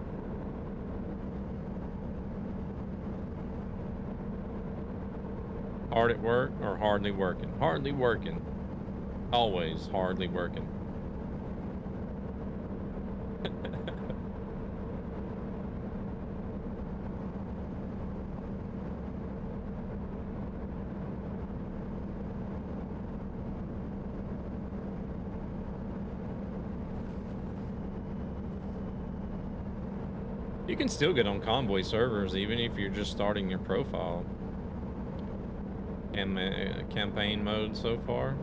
Hard at work or hardly working? Hardly working. Always hardly working. You can still get on convoy servers even if you're just starting your profile. And campaign mode so far.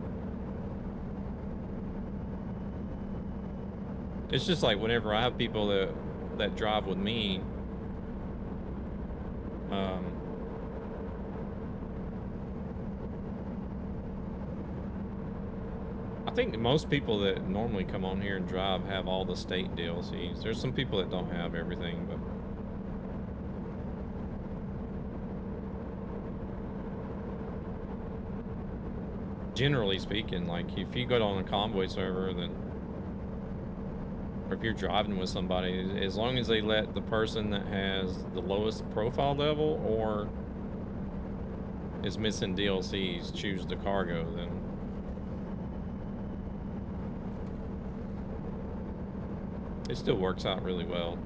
It's just like whenever I have people that drive with me, I think most people that normally come on here and drive have all the state DLCs. There's some people that don't have everything, but generally speaking, like if you go on a convoy server, then, or if you're driving with somebody, as long as they let the person that has the lowest profile level or is missing DLCs choose the cargo, then it still works out really well.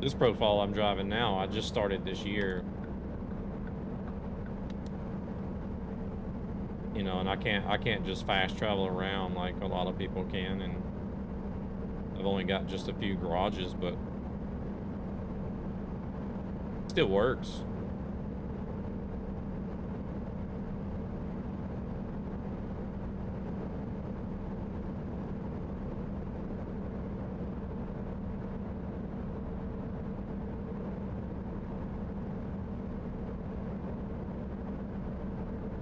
This profile I'm driving now, I just started this year. You know, and I can't just fast travel around like a lot of people can, and I've only got just a few garages, but still works.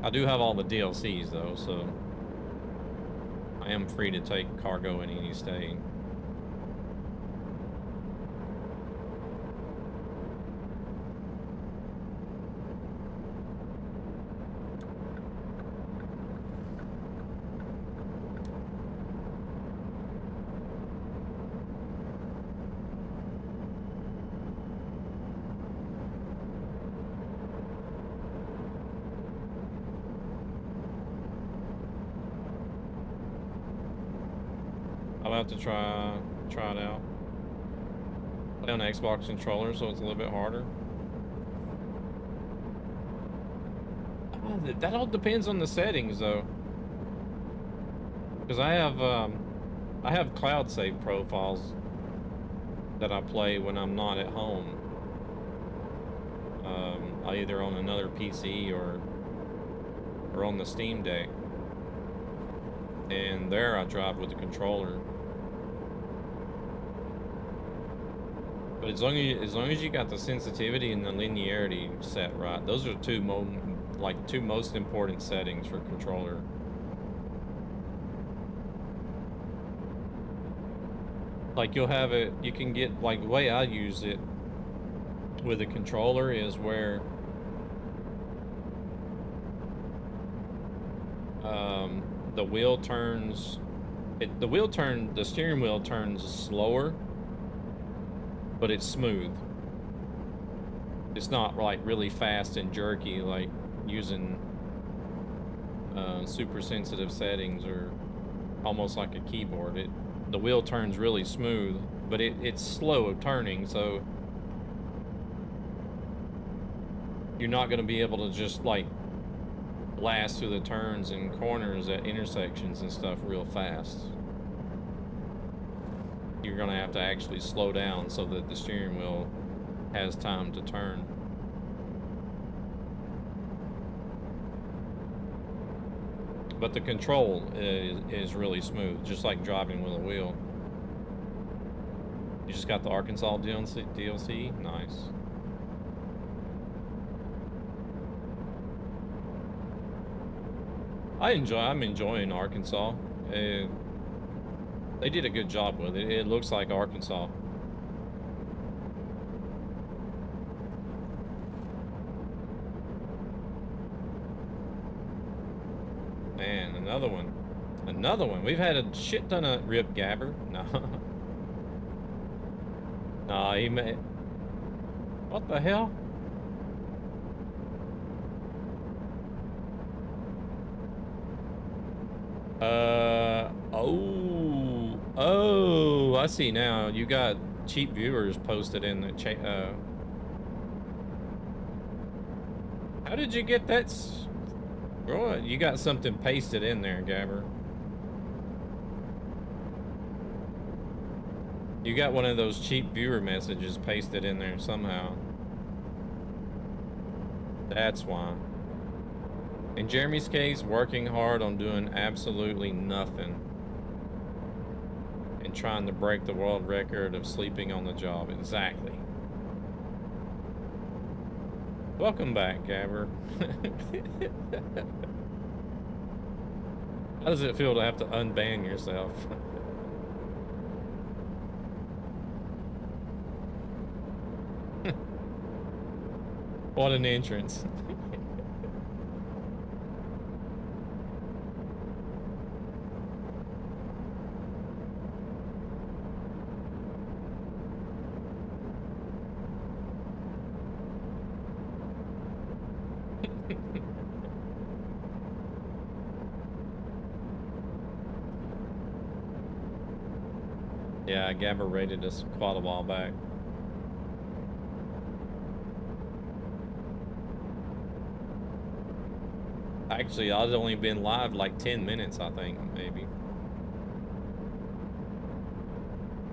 I do have all the DLCs though, so I am free to take cargo in any state. I'll have to try it out. Play on the Xbox controller, so it's a little bit harder. That all depends on the settings, though. Because I have cloud save profiles that I play when I'm not at home. Either on another PC or on the Steam Deck. And there I drive with the controller. But as long as you got the sensitivity and the linearity set right, those are two most important settings for controller. Like you'll have it, you can get, like the way I use it with a controller is where the wheel turns, the steering wheel turns slower, but it's smooth. It's not like really fast and jerky like using super sensitive settings or almost like a keyboard. The wheel turns really smooth, but it's slow turning, so you're not going to be able to just like blast through the turns and corners at intersections and stuff real fast. You're going to have to actually slow down so that the steering wheel has time to turn. But the control is really smooth, just like driving with a wheel. You just got the Arkansas DLC? Nice. I'm enjoying Arkansas. They did a good job with it. It looks like Arkansas. Man, another one. Another one. We've had a shit ton of Rip Gabber. No. Nah, he made... What the hell? Oh, I see now. You got cheap viewers posted in the chat. How did you get that? Bro, you got something pasted in there, Gabber. You got one of those cheap viewer messages pasted in there somehow. That's why. In Jeremy's case, working hard on doing absolutely nothing and trying to break the world record of sleeping on the job. Exactly. Welcome back, Gabber. How does it feel to have to unban yourself? What an entrance. Yeah, Gabber rated us quite a while back. Actually, I've only been live like 10 minutes, I think, maybe.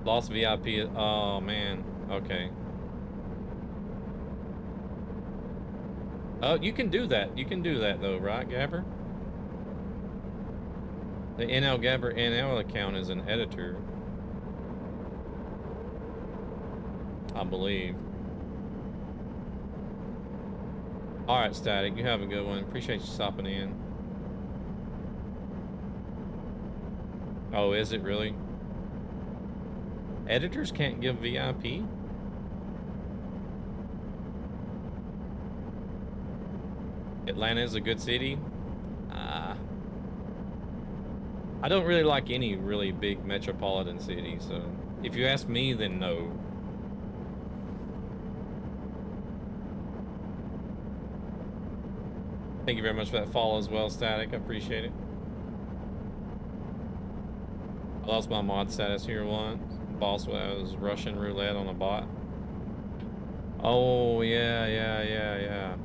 Lost VIP, oh man, okay. Oh, you can do that. You can do that though, right, Gabber? The NL Gabber NL account is an editor, I believe. All right, Static, you have a good one. Appreciate you stopping in. Oh, is it really? Editors can't give VIP? Atlanta is a good city. I don't really like any really big metropolitan city, so if you ask me, then no. Thank you very much for that follow as well, Static. I appreciate it. I lost my mod status here once. Boss was Russian roulette on a bot. Oh, yeah.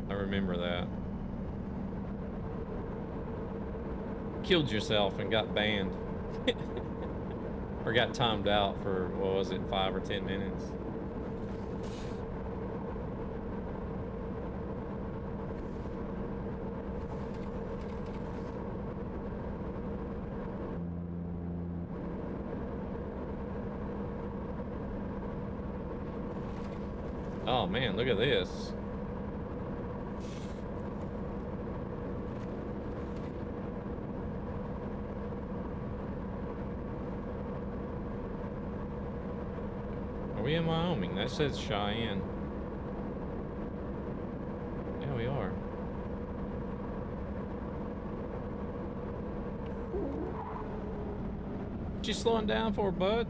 I remember that. Killed yourself and got banned. Or got timed out for, what was it, 5 or 10 minutes? Oh man, look at this. Are we in Wyoming? That says Cheyenne. Yeah, we are. What you slowing down for, bud?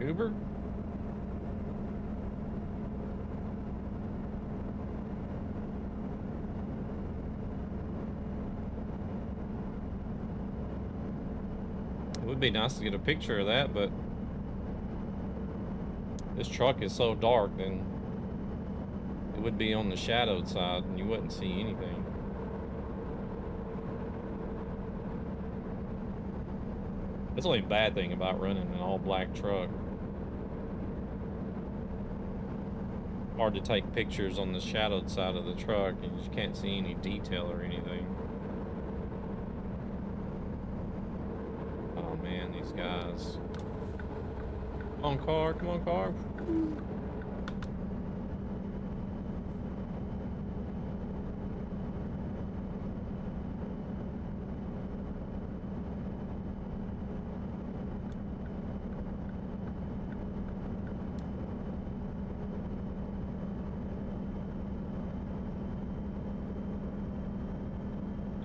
Uber? It would be nice to get a picture of that, but this truck is so dark, then it would be on the shadowed side and you wouldn't see anything. That's the only bad thing about running an all-black truck. Hard to take pictures on the shadowed side of the truck and you just can't see any detail or anything. Oh man, these guys. Come on, car, come on, car.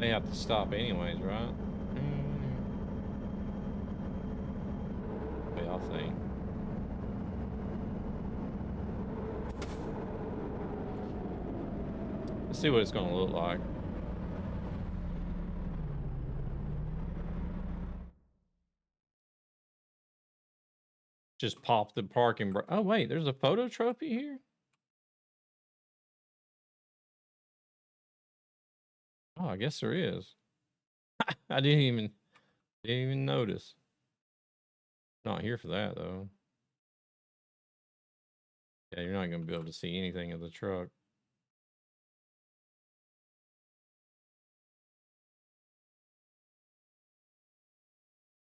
They have to stop anyways, right? Yeah, I think. Let's see what it's gonna look like. Just pop the parking brake. Oh wait, there's a photo trophy here? Oh, I guess there is. I didn't even notice. Not here for that though. Yeah, you're not gonna be able to see anything of the truck.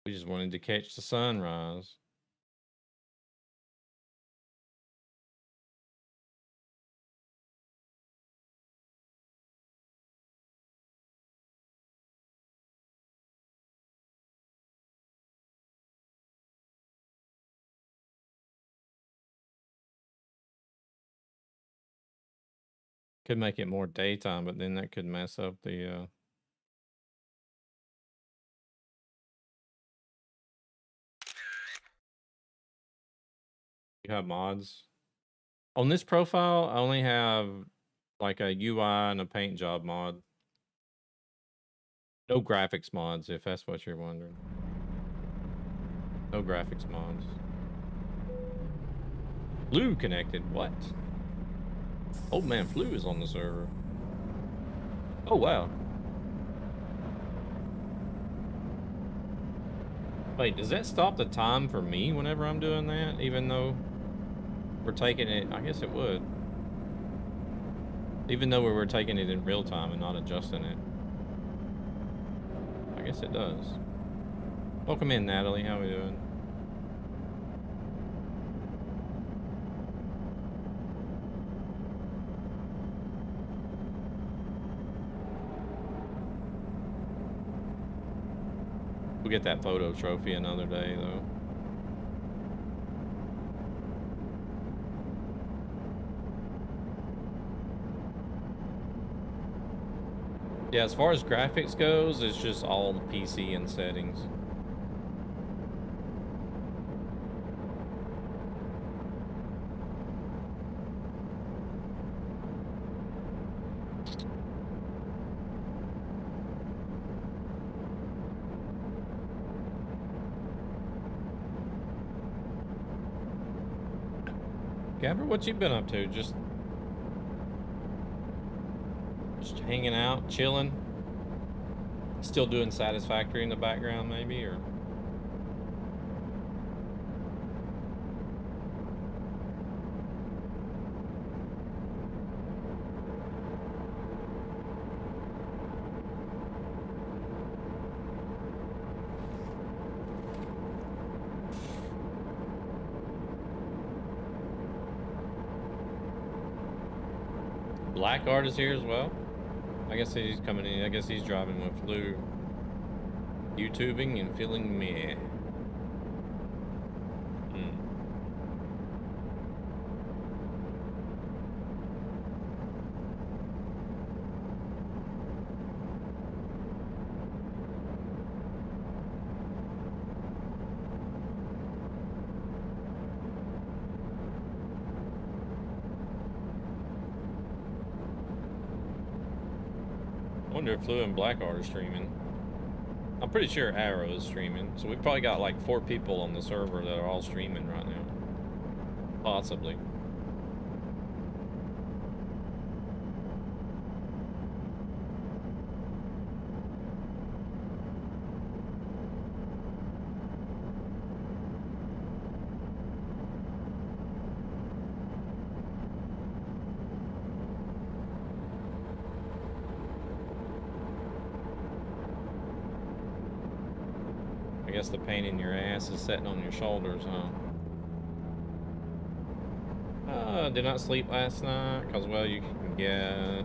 We just wanted to catch the sunrise. Could make it more daytime, but then that could mess up the You have mods. On this profile, I only have like a UI and a paint job mod. No graphics mods, if that's what you're wondering. No graphics mods. Flu connected, what? Old man Flu is on the server. Oh, wow. Wait, does that stop the time for me whenever I'm doing that? Even though we're taking it, I guess it would. Even though we were taking it in real time and not adjusting it. I guess it does. Welcome in, Natalie. How are we doing? We'll get that photo trophy another day, though. Yeah, as far as graphics goes, it's just all the PC and settings. Gabber, what you been up to? Just hanging out, chilling? Still doing Satisfactory in the background, maybe, or? Black Art is here as well. I guess he's coming in. I guess he's driving with Lou. YouTubing and feeling meh. I wonder if Lou and Black Art are streaming. I'm pretty sure Arrow is streaming, so we've probably got like 4 people on the server that are all streaming right now. Possibly. I guess the pain in your ass is sitting on your shoulders, huh? Did not sleep last night, cause well, you can get.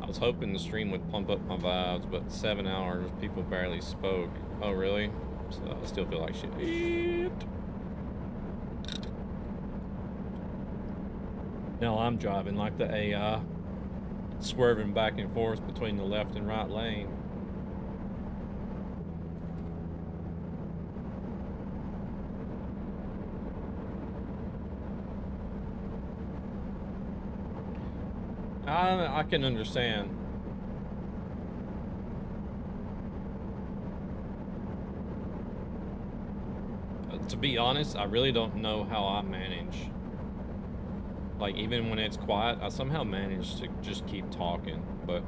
I was hoping the stream would pump up my vibes, but 7 hours, people barely spoke. Oh, really? So I still feel like shit. Now I'm driving like the AI, swerving back and forth between the left and right lane. I can understand. To be honest, I really don't know how I manage. Like, even when it's quiet, I somehow manage to just keep talking, but...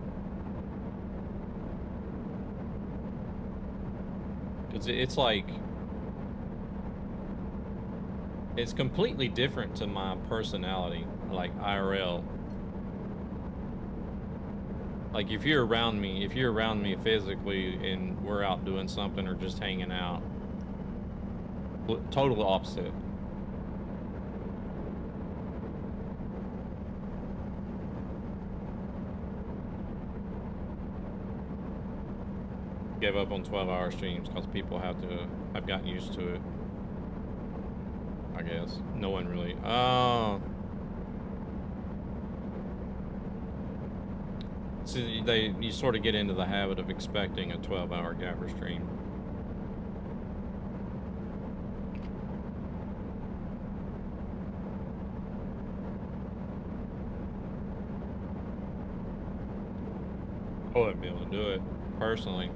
Because it's like... It's completely different to my personality, like IRL. Like, if you're around me physically and we're out doing something or just hanging out, total opposite. Gave up on 12-hour streams because people have gotten used to it. I guess. No one really. So you sort of get into the habit of expecting a 12-hour Gabber stream. I wouldn't be able to do it personally.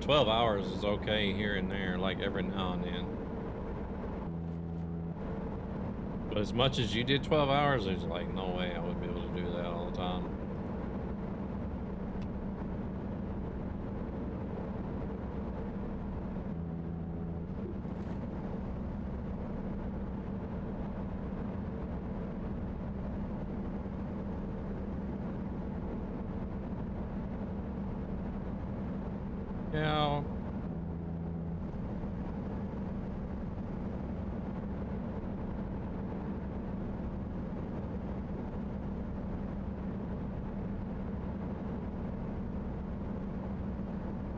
"12 hours is okay here and there, like every now and then. But as much as you did 12 hours, there's like no way I would be able to do that all the time. Yeah.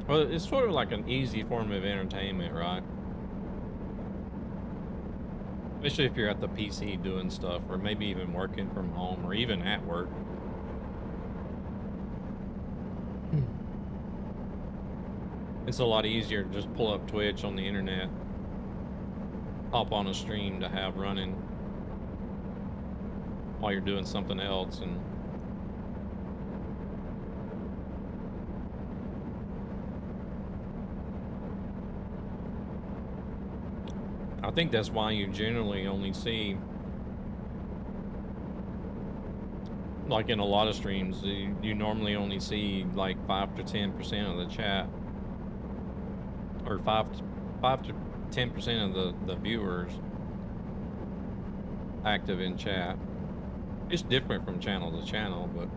Well, it's sort of like an easy form of entertainment, right? Especially if you're at the PC doing stuff, or maybe even working from home, or even at work. It's a lot easier to just pull up Twitch on the internet, hop on a stream to have running while you're doing something else, and I think that's why you generally only see, like in a lot of streams, you normally only see like 5 to 10% of the chat, or 5 to 10% of the viewers active in chat. It's different from channel to channel, but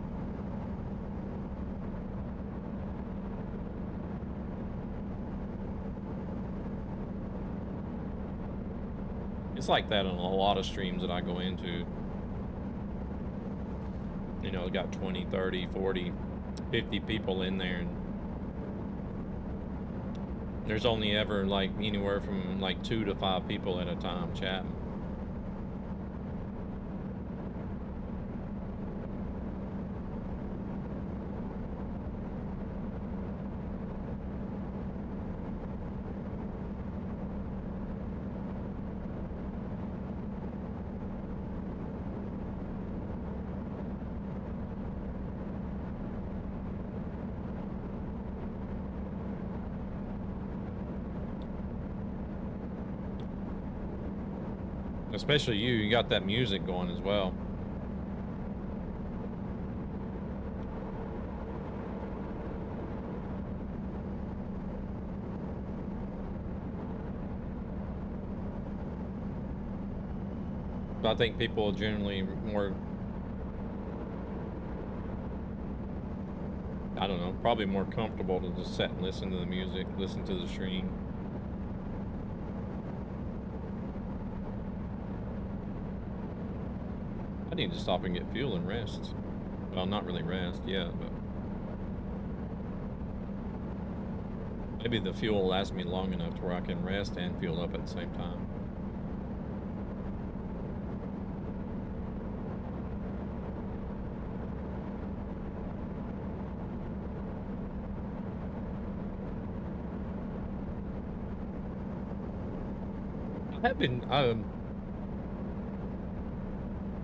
it's like that on a lot of streams that I go into. You know, got 20, 30, 40, 50 people in there, and there's only ever like anywhere from like 2 to 5 people at a time chatting. Especially you got that music going as well. I think people generally more, I don't know, probably more comfortable to just sit and listen to the music, listen to the stream. I need to stop and get fuel and rest. Well, not really rest yet, but maybe the fuel will last me long enough to where I can rest and fuel up at the same time.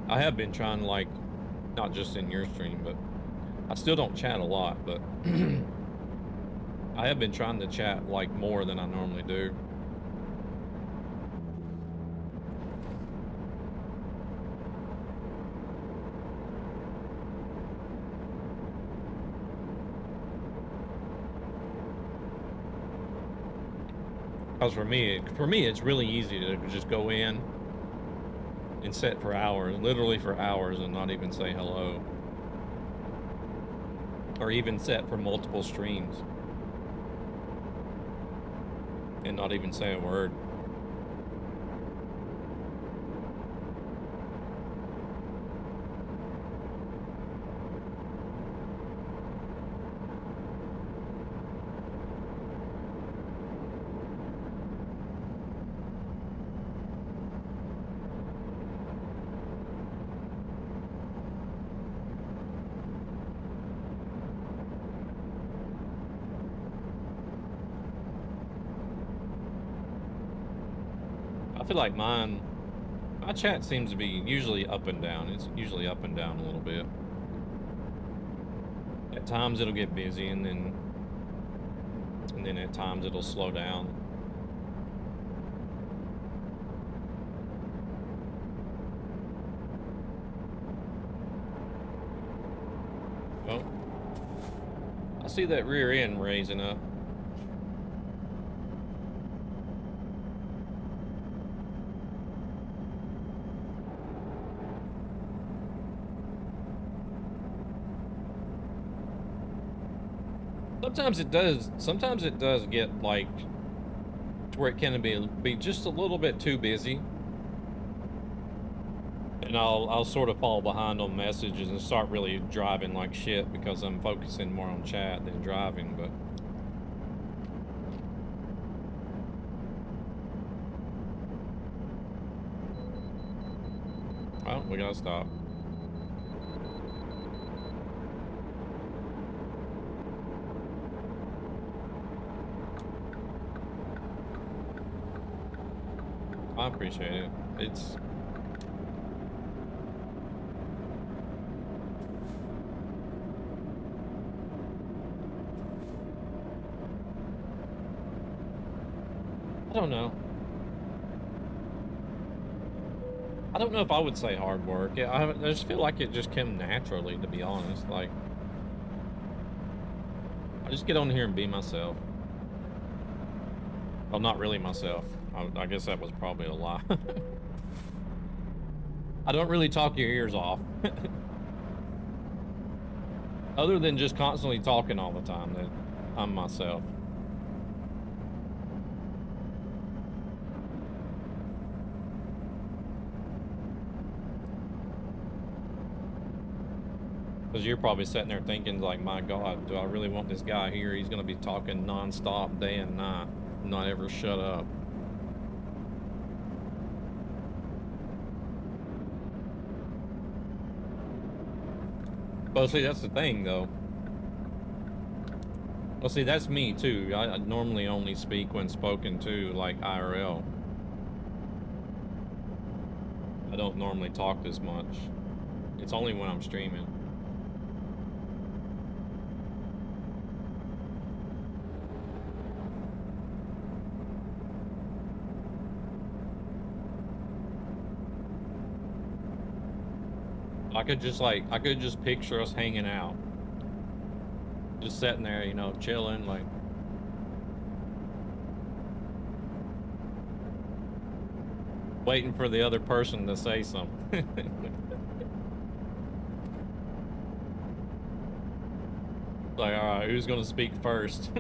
I have been trying, like, not just in your stream, but I still don't chat a lot, but I have been trying to chat like more than I normally do. Because for me, it's really easy to just go in and sit for hours, literally for hours, and not even say hello. Or even set for multiple streams and not even say a word. I feel like my chat seems to be usually up and down. It's usually up and down a little bit. At times it'll get busy, and then at times it'll slow down. Oh. I see that rear end raising up. Sometimes it does get like to where it can be just a little bit too busy. And I'll sort of fall behind on messages and start really driving like shit because I'm focusing more on chat than driving, but well, we gotta stop. I appreciate it. It's I don't know. I don't know if I would say hard work. Yeah, I just feel like it just came naturally, to be honest. Like, I just get on here and be myself. Well, not really myself. I guess that was probably a lie. I don't really talk your ears off. Other than just constantly talking all the time, that I'm myself. Because you're probably sitting there thinking, like, my God, do I really want this guy here? He's going to be talking nonstop day and night, not ever shut up. Well, see, that's the thing, though. Well, see, that's me, too. I normally only speak when spoken to, like, IRL. I don't normally talk this much. It's only when I'm streaming. I could just picture us hanging out. Just sitting there, you know, chilling, like. Waiting for the other person to say something. Like, alright, who's gonna speak first?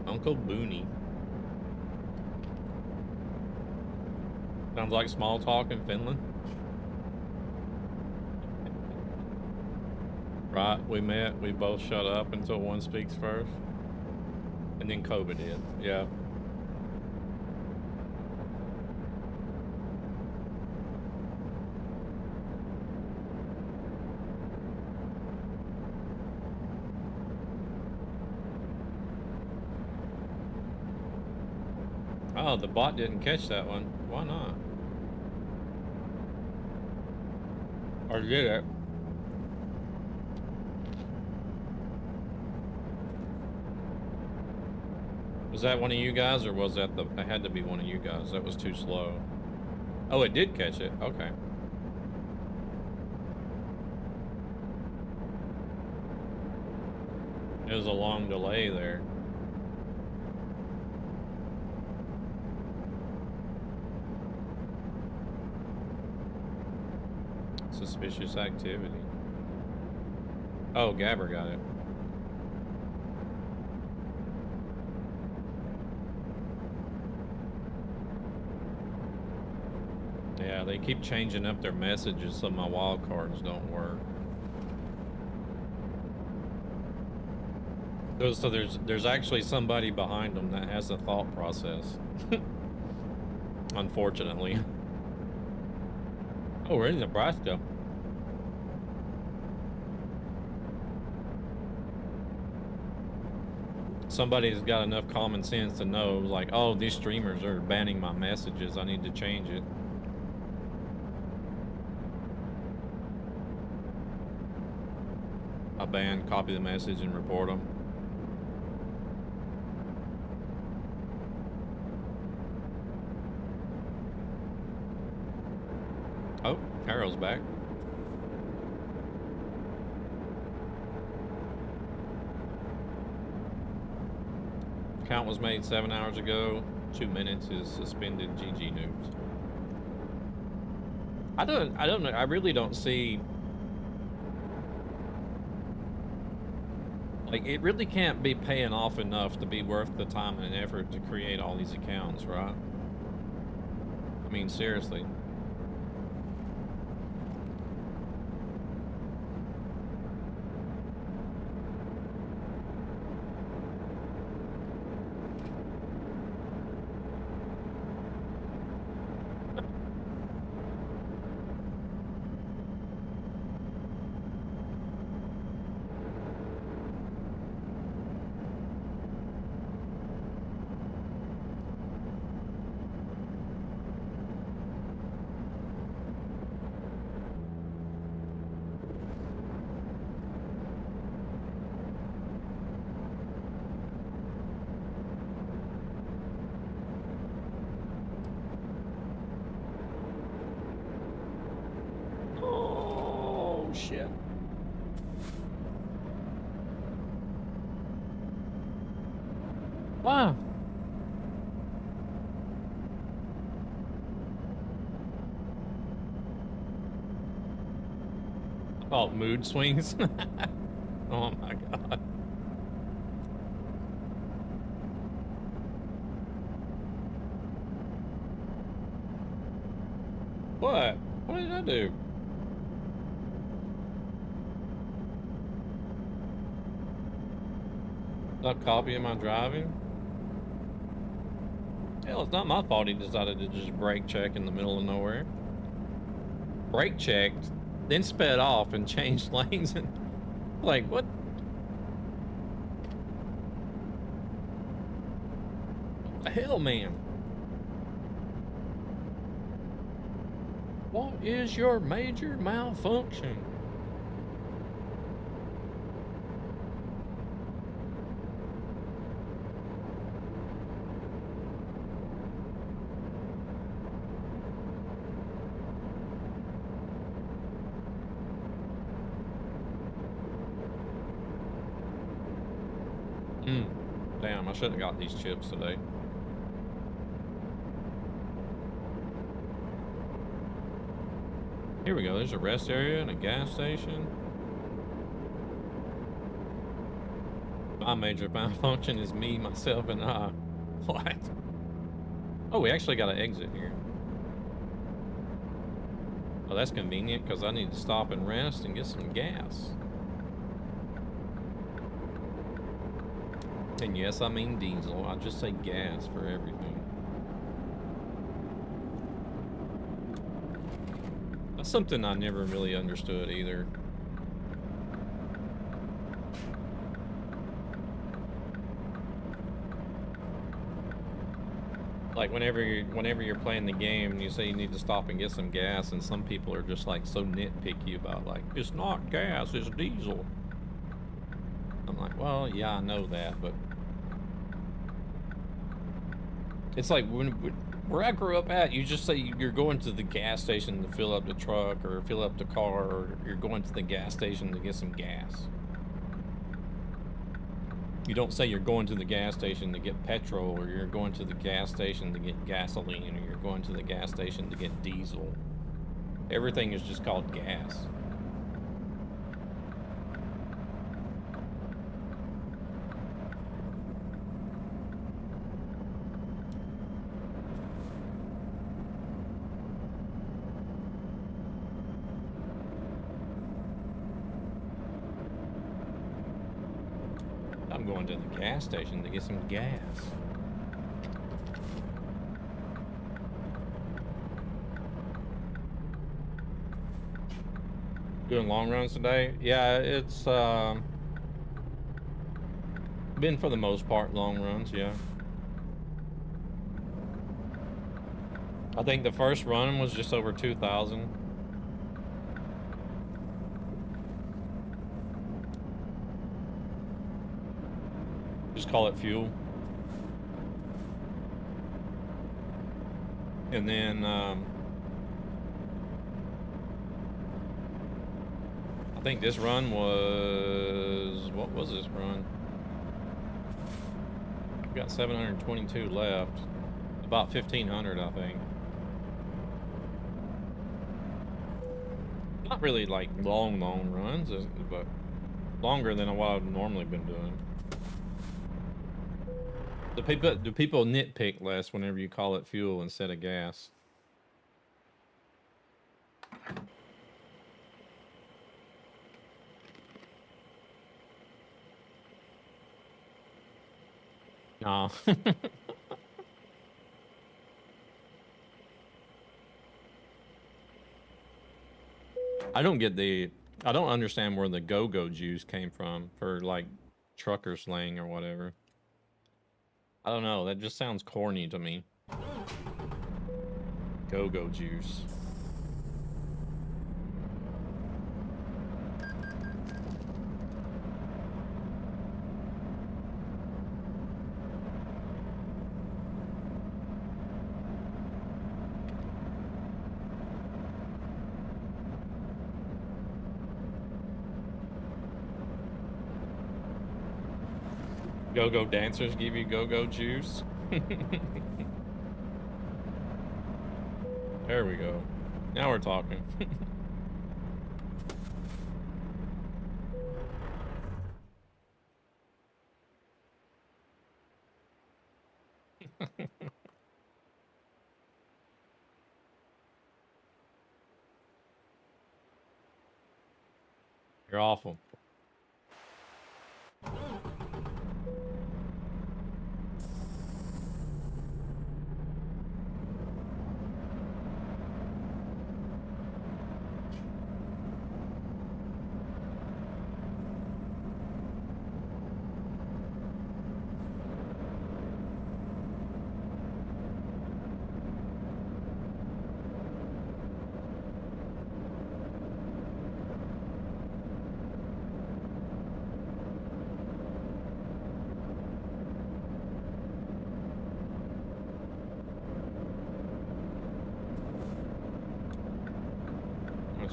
Uncle Booney. Sounds like small talk in Finland. Right, we met, we both shut up until one speaks first. And then COVID hit, yeah. Oh, the bot didn't catch that one. Why not? Or did it? Was that one of you guys, or was that it had to be one of you guys? That was too slow. Oh, it did catch it. Okay. It was a long delay there. Suspicious activity. Oh, Gabber got it. Yeah, they keep changing up their messages so my wild cards don't work. So there's actually somebody behind them that has a thought process. Unfortunately. Oh, we're in Nebraska. somebody's got enough common sense to know, like, oh, these streamers are banning my messages. I need to change it. I ban, copy the message, and report them. Oh, Carol's back. Count was made 7 hours ago. 2 minutes is suspended. GG noobs. I don't know. I really don't see. Like, it really can't be paying off enough to be worth the time and effort to create all these accounts, right? I mean, seriously. Shit. Wow. Oh, mood swings. Oh my god. What? What did I do? Stop copying my driving? Hell, it's not my fault he decided to just brake check in the middle of nowhere. Brake checked, then sped off and changed lanes and like, what? The hell, man? What is your major malfunction? Damn, I should have got these chips today. Here we go, there's a rest area and a gas station. My major malfunction is me, myself, and I. What? Oh, we actually got an exit here. Oh, that's convenient because I need to stop and rest and get some gas. And yes, I mean diesel. I just say gas for everything. That's something I never really understood either. Like whenever you're playing the game and you say you need to stop and get some gas, and some people are just like so nitpicky about like, it's not gas, it's diesel. I'm like, well, yeah, I know that, but it's like where I grew up at, you just say you're going to the gas station to fill up the truck or fill up the car, or you're going to the gas station to get some gas. You don't say you're going to the gas station to get petrol, or you're going to the gas station to get gasoline, or you're going to the gas station to get diesel. Everything is just called gas. I'm going to the gas station to get some gas. Doing long runs today? Yeah, it's been been for the most part long runs, yeah. I think the first run was just over 2,000. Just call it fuel. And then I think this run was, what was this run? We've got 722 left. About 1,500, I think. Not really like long runs, but longer than what I've normally been doing. Do people nitpick less whenever you call it fuel instead of gas? No. I don't understand where the go-go juice came from for like trucker slang or whatever. I don't know, that just sounds corny to me. Go-go juice. Go-go dancers give you go-go juice. There we go. Now we're talking. You're awful.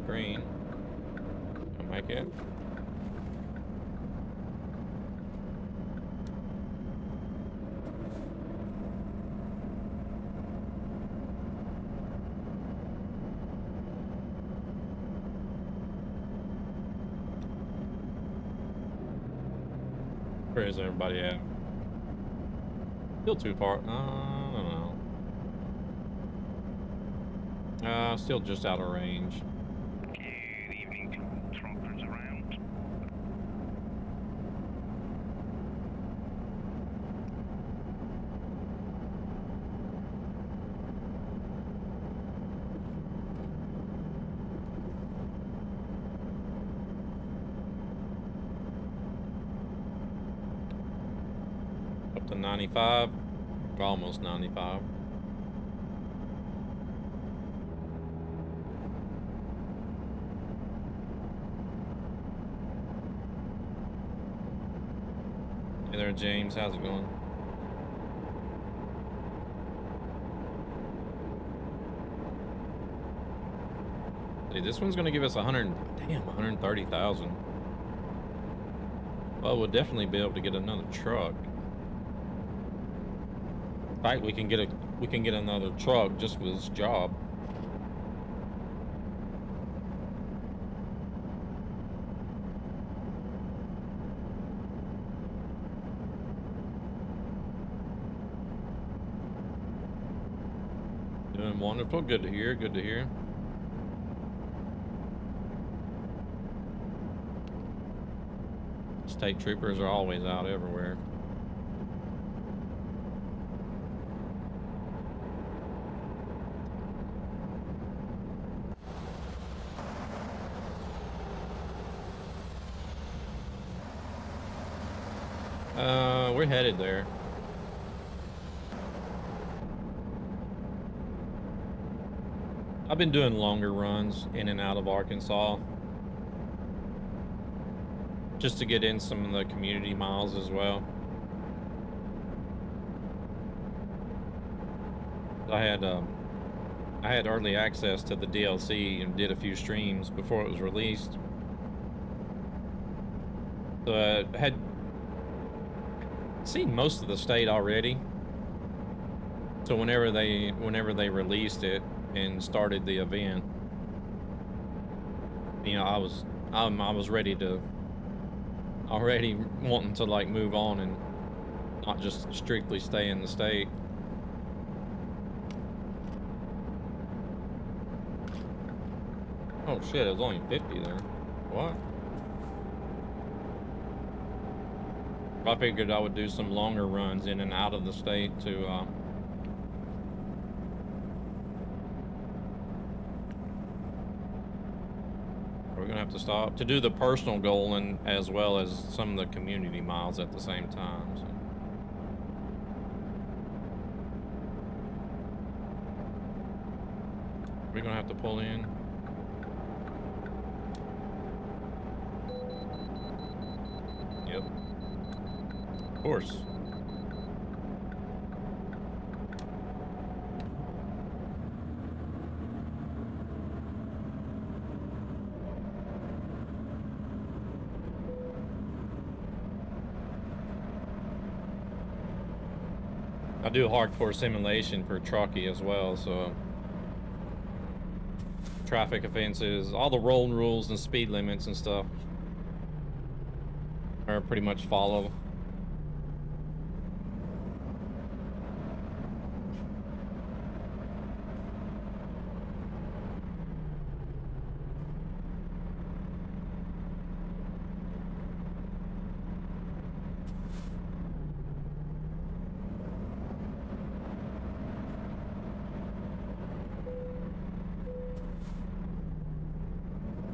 Green. I'll make it. Where is everybody at? Still too far. I don't know. Still just out of range. Good evening to all truckers around. Up to 95. We're almost 95. Hey there, James. How's it going? See, this one's going to give us 130,000. Well, we'll definitely be able to get another truck. In fact, we can get another truck just for this job. Doing wonderful. Good to hear. Good to hear. State troopers are always out everywhere. we're headed there. I've been doing longer runs in and out of Arkansas, just to get in some of the community miles as well. I had early access to the DLC and did a few streams before it was released. So I had seen most of the state already. So whenever they released it and started the event, you know, I was ready to, already wanting to like move on and not just strictly stay in the state. Oh shit, it was only 50 there. What? I figured I would do some longer runs in and out of the state to we're gonna have to stop to do the personal goal and as well as some of the community miles at the same time. So. We're gonna have to pull in. Yep. Of course. I do hardcore simulation for Trucky as well, so traffic offenses, all the roll rules and speed limits and stuff are pretty much follow.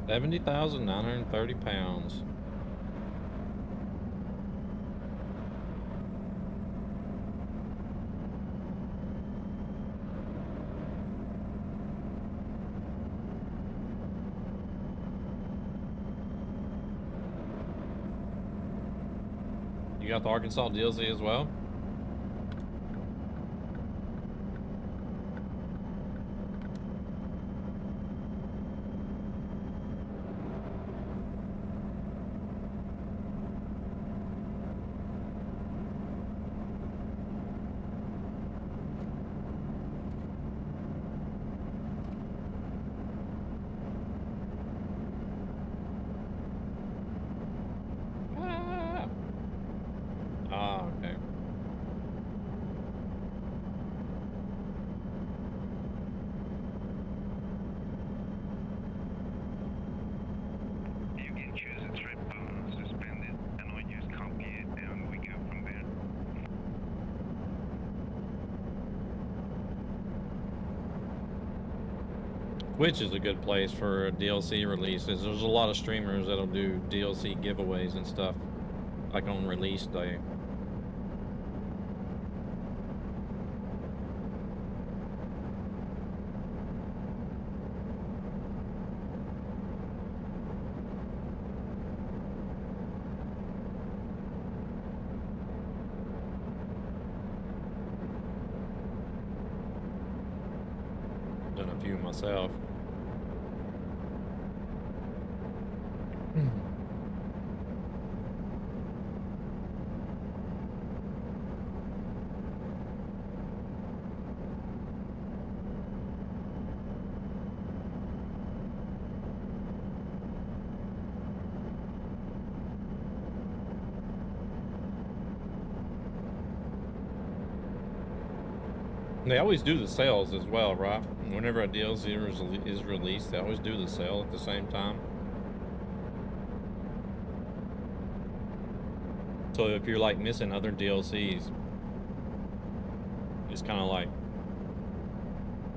£70,930. You got the Arkansas DLC as well? Okay. You can choose a trip, suspend it, and we just copy it, and we go from there. Twitch is a good place for DLC releases. There's a lot of streamers that'll do DLC giveaways and stuff, like on release day. Done a few myself. They always do the sales as well, right? Whenever a DLC is released, they always do the sale at the same time. So if you're like missing other DLCs, it's kind of like,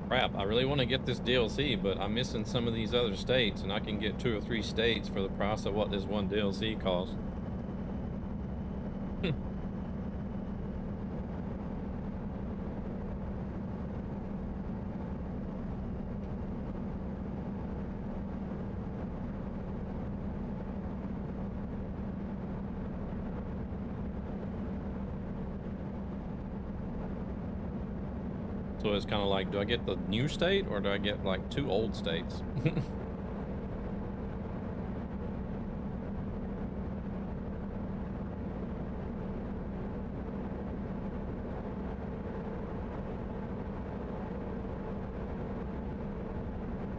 crap, I really want to get this DLC, but I'm missing some of these other states, and I can get 2 or 3 states for the price of what this one DLC costs. So it's kind of like, do I get the new state or do I get like 2 old states?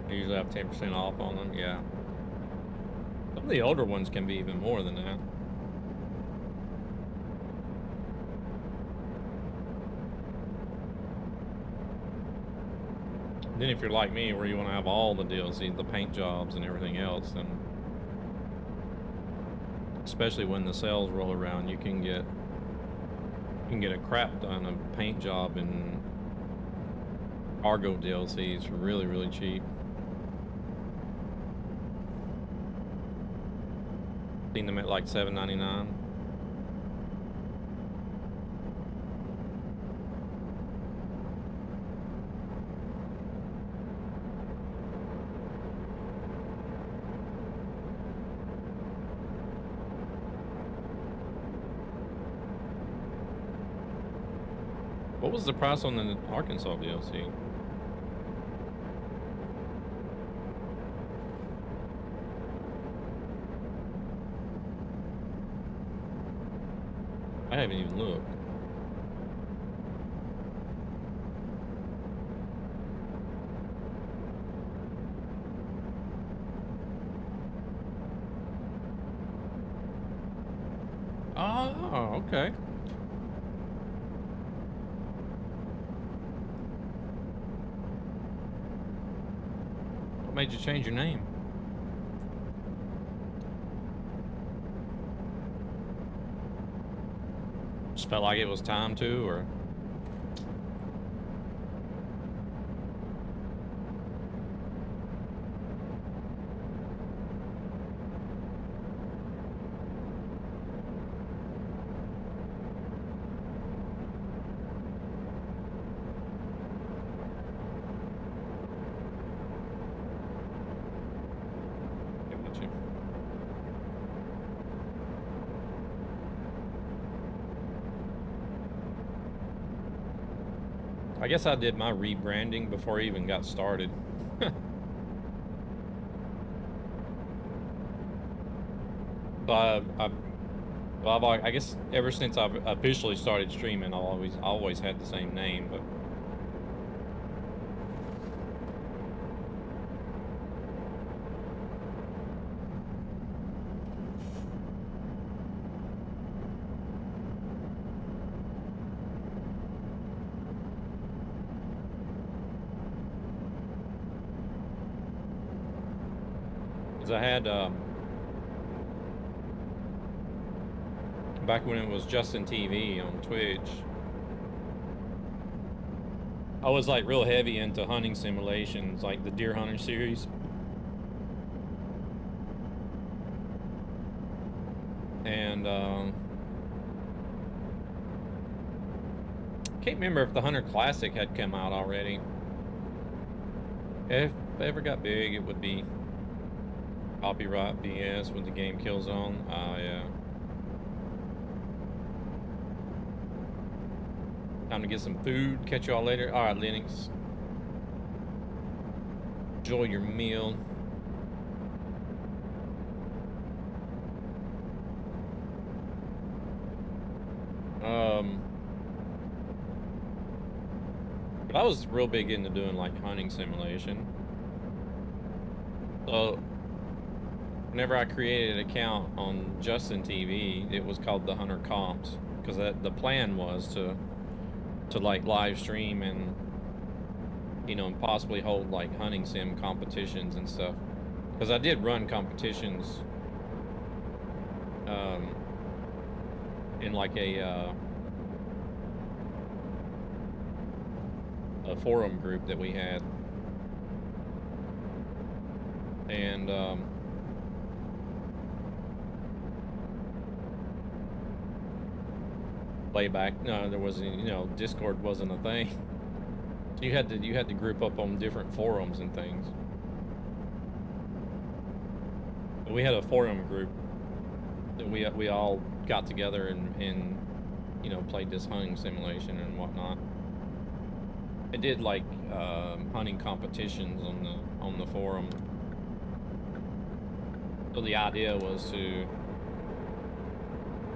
I usually have 10% off on them, yeah. Some of the older ones can be even more than that. Then if you're like me, where you want to have all the DLC, the paint jobs and everything else, then especially when the sales roll around, you can get a crap ton of paint job and cargo DLCs for really, really cheap. Seen them at like $7.99. What was the price on the Arkansas DLC? I haven't even looked. Oh, okay. What made you change your name? Just felt like it was time to, or? I guess I did my rebranding before I even got started. So I guess ever since I've officially started streaming, I always had the same name, but I had back when it was Justin TV on Twitch, I was like real heavy into hunting simulations, like the Deer Hunter series. And can't remember if the Hunter Classic had come out already. If it ever got big, it would be copyright BS with the game Killzone. Yeah. Time to get some food. Catch y'all later. All right, Linux. Enjoy your meal. But I was real big into doing like hunting simulation. So whenever I created an account on Justin TV, it was called the Hunter Comps, because the plan was to like live stream and, you know, and possibly hold like hunting sim competitions and stuff. Because I did run competitions in like a forum group that we had, and way back, no, there wasn't, you know, Discord wasn't a thing. So you had to group up on different forums and things. But we had a forum group that we all got together and you know, played this hunting simulation and whatnot. I did like hunting competitions on the forum. So the idea was to,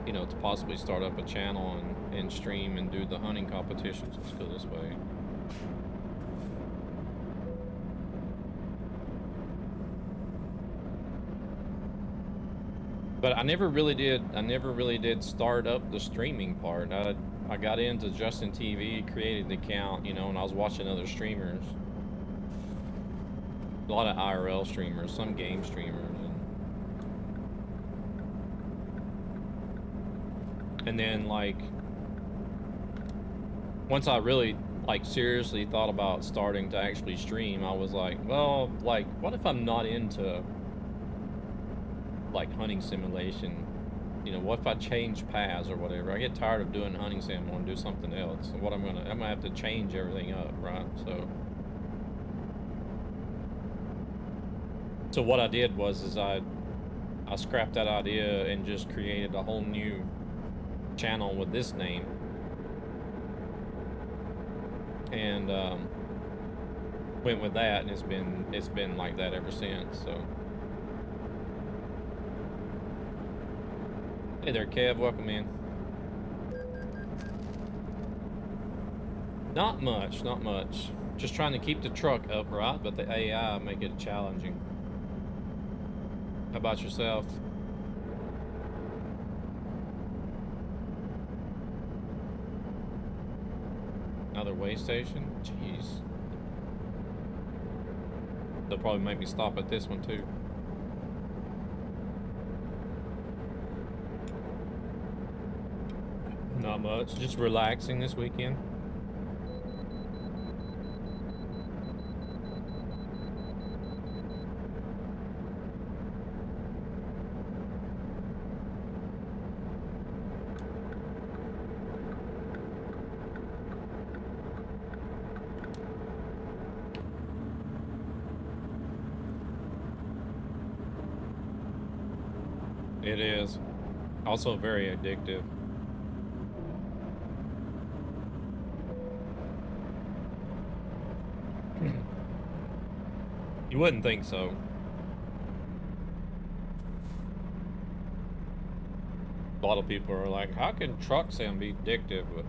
you know, to possibly start up a channel and stream and do the hunting competitions. Let's go this way. But I never really did start up the streaming part. I got into Justin TV, created the account, you know, and I was watching other streamers. A lot of IRL streamers, some game streamers. And then, like, once I really, like, seriously thought about starting to actually stream, I was like, well, like, what if I'm not into, like, hunting simulation? You know, what if I change paths or whatever? I get tired of doing hunting sim, I want to do something else. So what I'm gonna have to change everything up, right? So what I did was I scrapped that idea and just created a whole new channel with this name, and went with that, and it's been like that ever since. So hey there, Kev, welcome in. Not much, not much. Just trying to keep the truck upright, but the AI make it challenging. How about yourself? Another way station? Jeez. They'll probably make me stop at this one too. Not much, just relaxing this weekend. It is. Also very addictive. You wouldn't think so. A lot of people are like, how can truck sim be addictive? But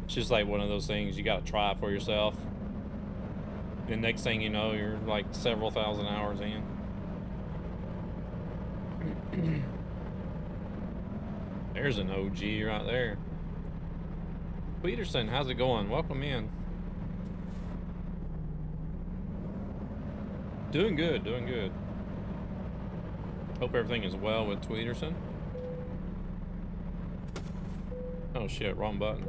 it's just like one of those things you gotta try it for yourself. The next thing you know, you're like several thousand hours in. There's an OG right there. Peterson, how's it going? Welcome in. Doing good, doing good. Hope everything is well with Tweederson. Oh shit, wrong button.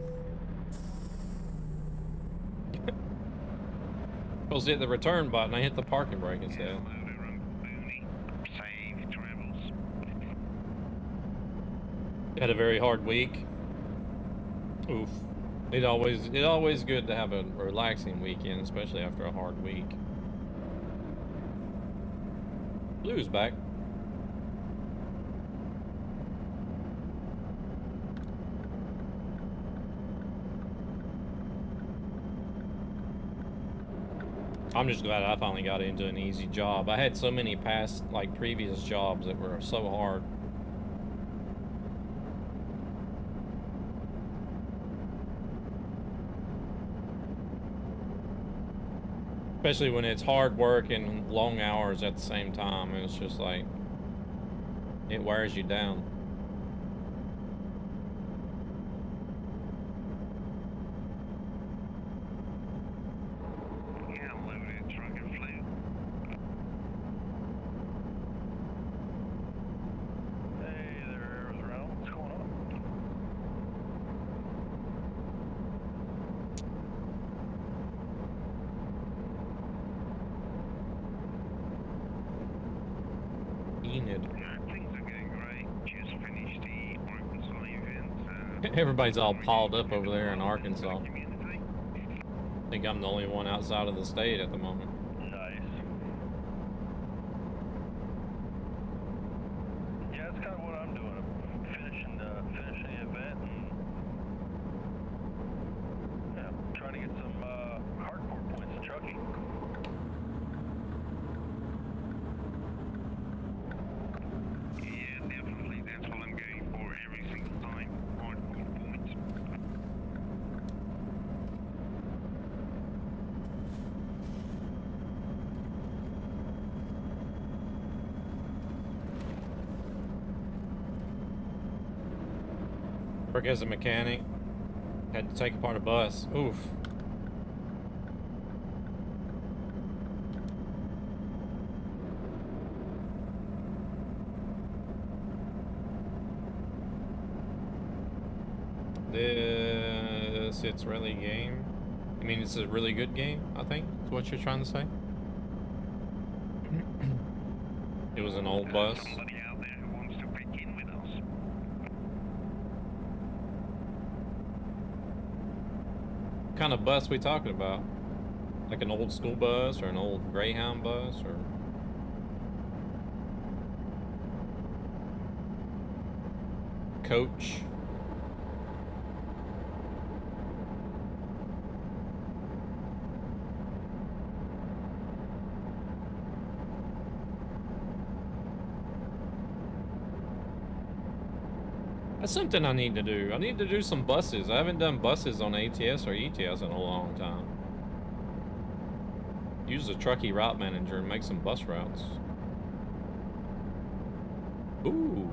Supposed to hit the return button, I hit the parking brake instead. Had a very hard week. Oof. It always good to have a relaxing weekend, especially after a hard week. Blue's back. I'm just glad I finally got into an easy job. I had so many past, like, previous jobs that were so hard. Especially when it's hard work and long hours at the same time. It's just like, it wears you down. Yeah, I'm loaded, truck and flew. Hey there, Reynolds. What's going on? Enid. Yeah, things are going great. Just finished the Arkansas event. Everybody's all piled up over there in Arkansas. Community. I think I'm the only one outside of the state at the moment. Nice. Yeah, that's kind of what I'm doing. I'm finishing the event and work as a mechanic. Had to take apart a bus. Oof. It's really a game. I mean, it's a really good game, I think, is what you're trying to say. It was an old bus. Somebody out there who wants to break in with us. What kind of bus we talking about? Like an old school bus or an old Greyhound bus or... coach? That's something I need to do. I need to do some buses. I haven't done buses on ATS or ETS in a long time. Use the Trucky route manager and make some bus routes. Ooh,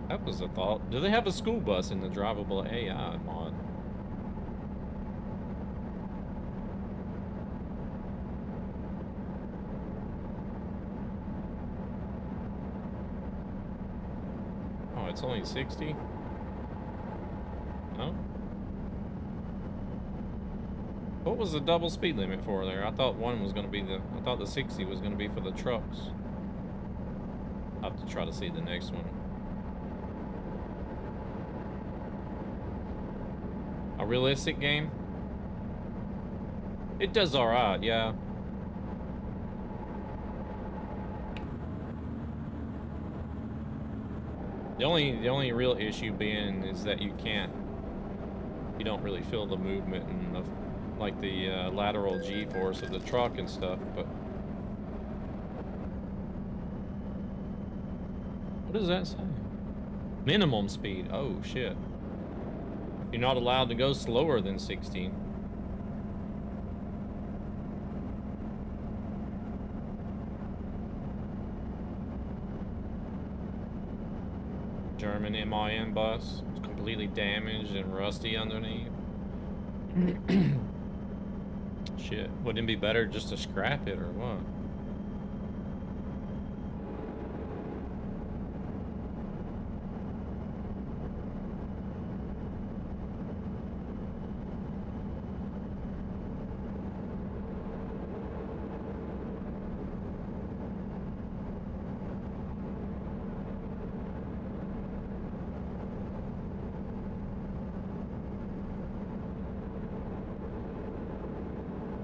that was a thought. Do they have a school bus in the drivable AI mod? Oh, it's only 60? No? What was the double speed limit for there? I thought one was going to be I thought the 60 was going to be for the trucks. I'll have to try to see the next one. A realistic game? It does alright, yeah. The only real issue being is that you don't really feel the movement and the lateral G-force of the truck and stuff, but what does that say? Minimum speed. Oh shit. You're not allowed to go slower than 60. German MIN bus. It's completely damaged and rusty underneath. Shit. Wouldn't it be better just to scrap it or what?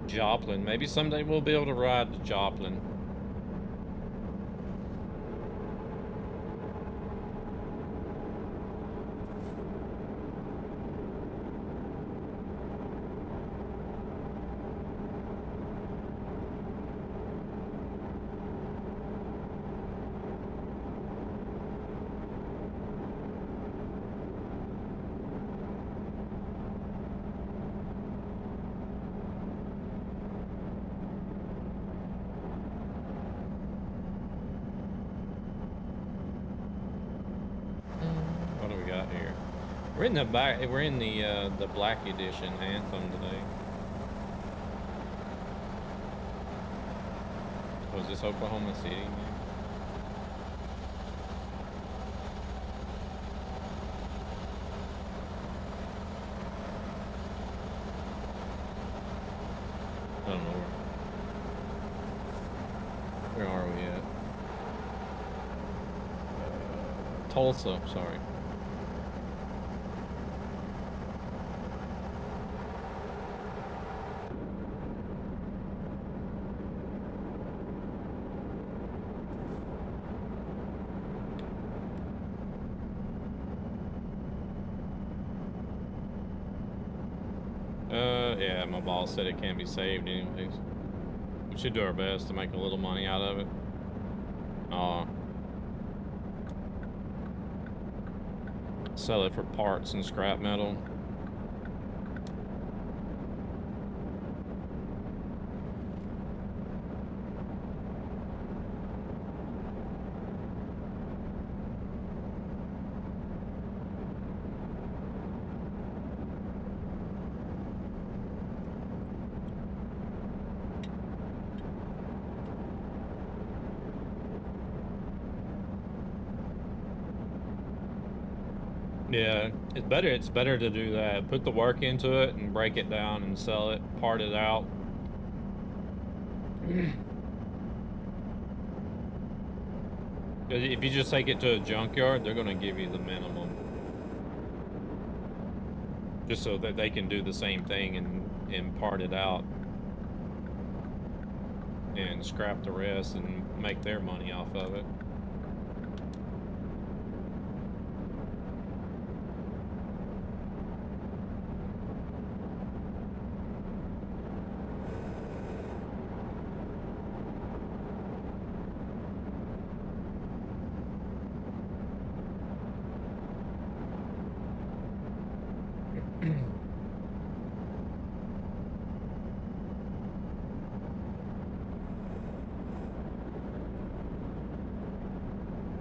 Joplin. Maybe someday we'll be able to ride to Joplin. We're in the Black Edition Anthem today. Was this Oklahoma City, man? I don't know where are we at? Tulsa, sorry. Yeah, my boss said it can't be saved anyways. We should do our best to make a little money out of it. Sell it for parts and scrap metal. Yeah, it's better to do that. Put the work into it and break it down and sell it, part it out. If you just take it to a junkyard, they're gonna give you the minimum. Just so that they can do the same thing and part it out. And scrap the rest and make their money off of it.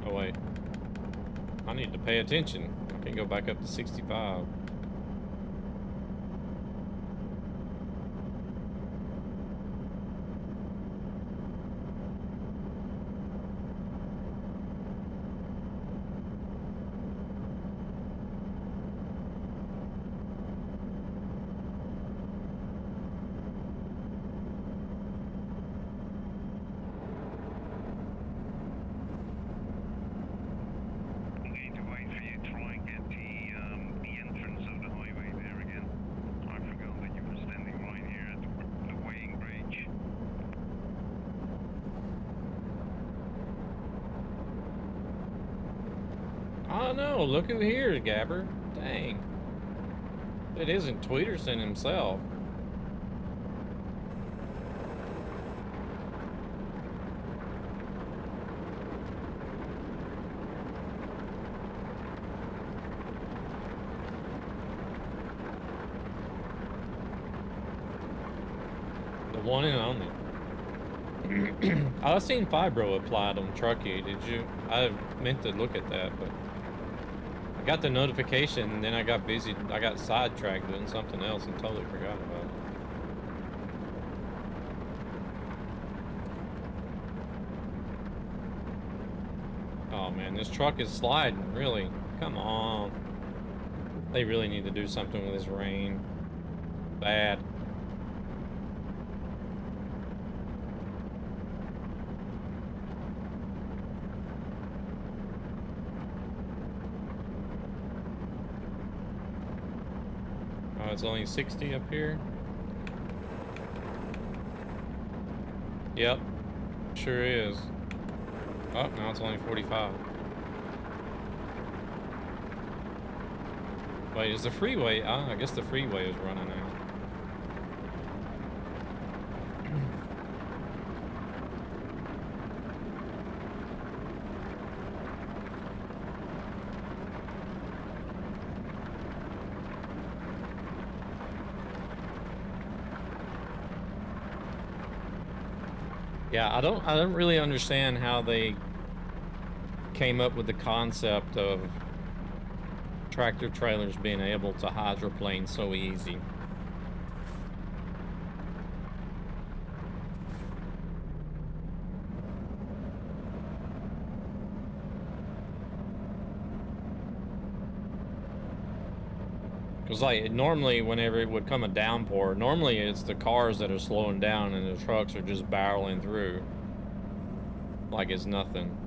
Oh wait, I need to pay attention. I can go back up to 65. I'm going to wait for you to try and get the entrance of the highway there again. I forgot that you were standing right here at the weighing bridge. Oh no, look who here, Gabber. Dang. It isn't Tweederson himself. The one and only. I've seen Fibro applied on Trucky. Did you? I meant to look at that, but I got the notification and then I got busy. I got sidetracked doing something else and totally forgot about it. Oh man, this truck is sliding, really. Come on. They really need to do something with this rain. Bad. Oh, it's only 60 up here. Yep, sure is. Oh, now it's only 45. Wait, is the freeway? I guess the freeway is running out. Yeah, I don't really understand how they came up with the concept of tractor trailers being able to hydroplane so easy. Because like normally whenever it would come a downpour, normally it's the cars that are slowing down and the trucks are just barreling through like it's nothing.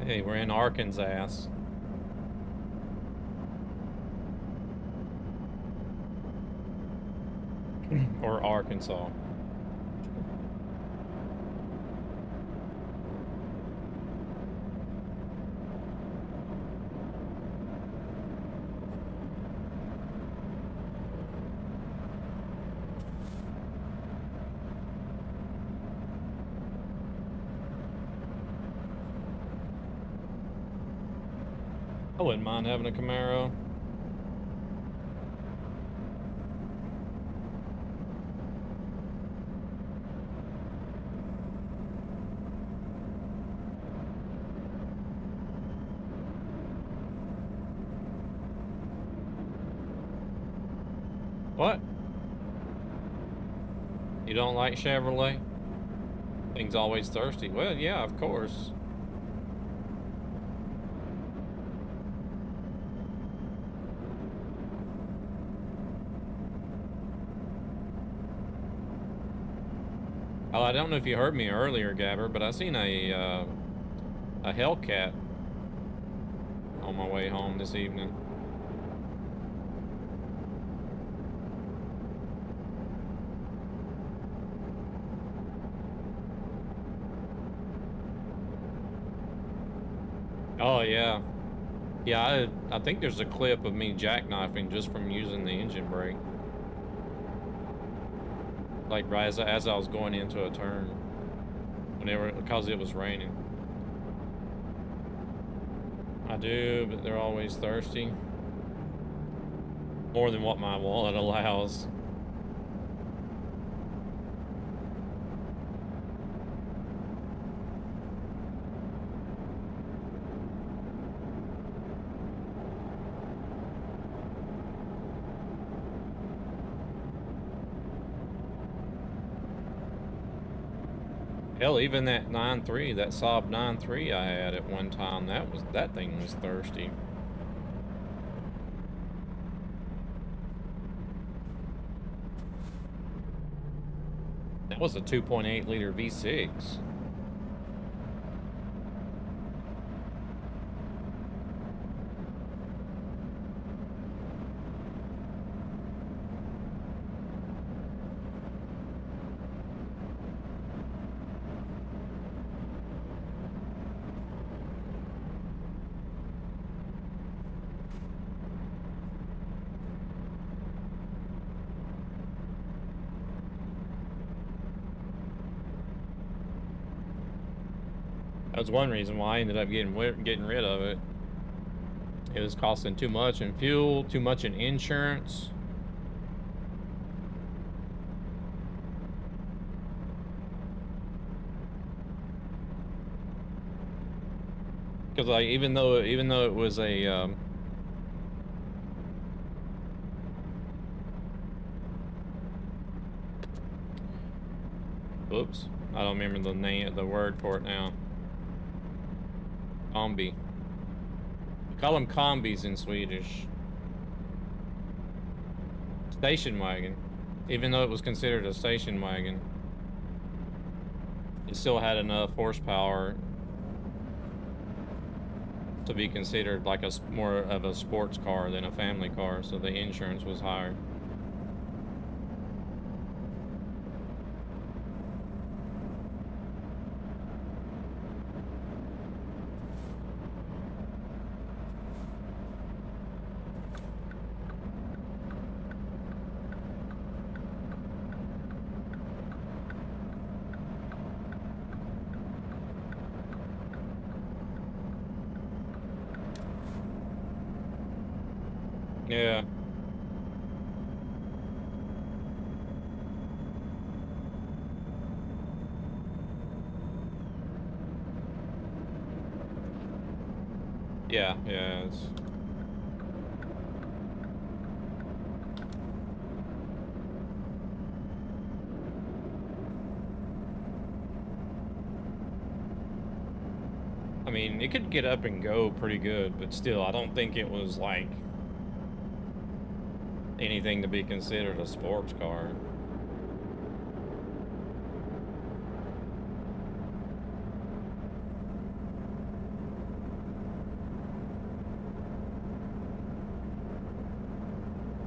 Hey, we're in Arkansas. Or Arkansas. I wouldn't mind having a Camaro. What? You don't like Chevrolet? Thing's always thirsty. Well, yeah, of course. Oh, I don't know if you heard me earlier, Gabber, but I seen a Hellcat on my way home this evening. Oh yeah, yeah. I think there's a clip of me jackknifing just from using the engine brake, like right as I was going into a turn, because it was raining. I do, but they're always thirsty, more than what my wallet allows. Hell, even that 9.3, that Saab 9.3 I had at one time, that thing was thirsty. That was a 2.8 liter V6. That was one reason why I ended up getting rid of it. It was costing too much in fuel, too much in insurance. Because like even though it was a oops, I don't remember the word for it now. Combi. We call them combis in Swedish. Station wagon. Even though it was considered a station wagon, it still had enough horsepower to be considered like more of a sports car than a family car, so the insurance was higher. Yeah. Yeah, it's... I mean, it could get up and go pretty good, but still, I don't think it was like anything to be considered a sports car.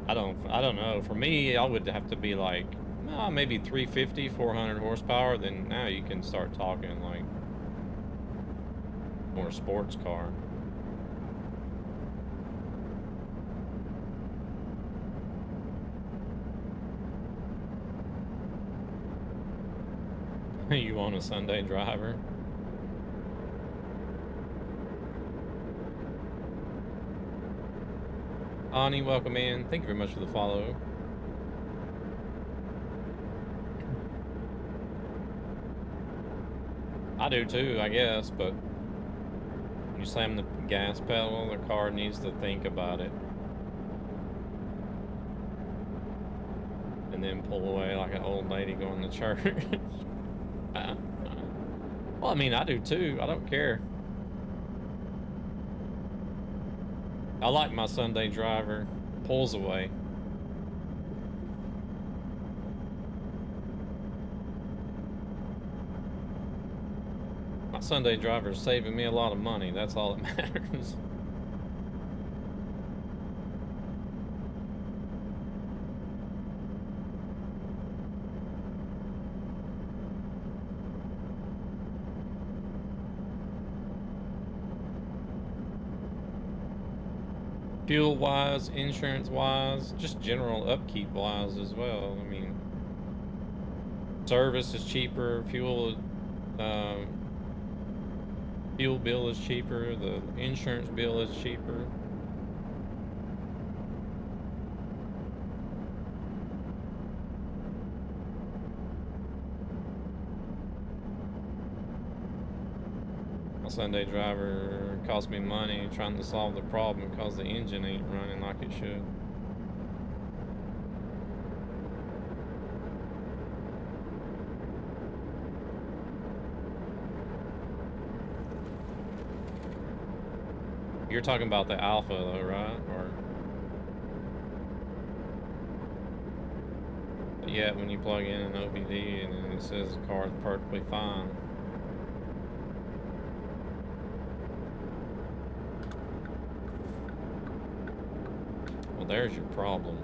I don't know. For me, I would have to be like, maybe 350, 400 horsepower. Then now you can start talking like more sports car. You want a Sunday driver? Ani, welcome in. Thank you very much for the follow. I do too, I guess, but when you slam the gas pedal, the car needs to think about it. and then pull away like an old lady going to church. Well, I mean, I do too. I don't care. I like my Sunday driver. Pulls away. My Sunday driver is saving me a lot of money. That's all that matters. Fuel wise, insurance wise, just general upkeep wise as well. I mean, service is cheaper, fuel bill is cheaper, the insurance bill is cheaper. My Sunday driver cost me money trying to solve the problem because the engine ain't running like it should. You're talking about the Alpha though, right? Or yeah, when you plug in an OBD and then it says the car is perfectly fine. Well, there's your problem.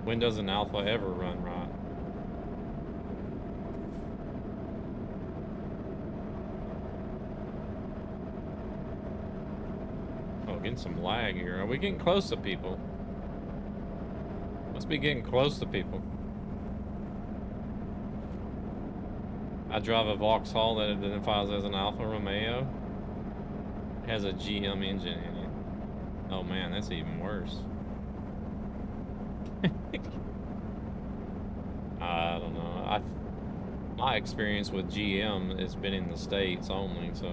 When does an Alpha ever run right? Oh, getting some lag here. Are we getting close to people? Must be getting close to people. I drive a Vauxhall that identifies as an Alfa Romeo. It has a GM engine in it. Oh man, that's even worse. I don't know. My experience with GM has been in the States only, so.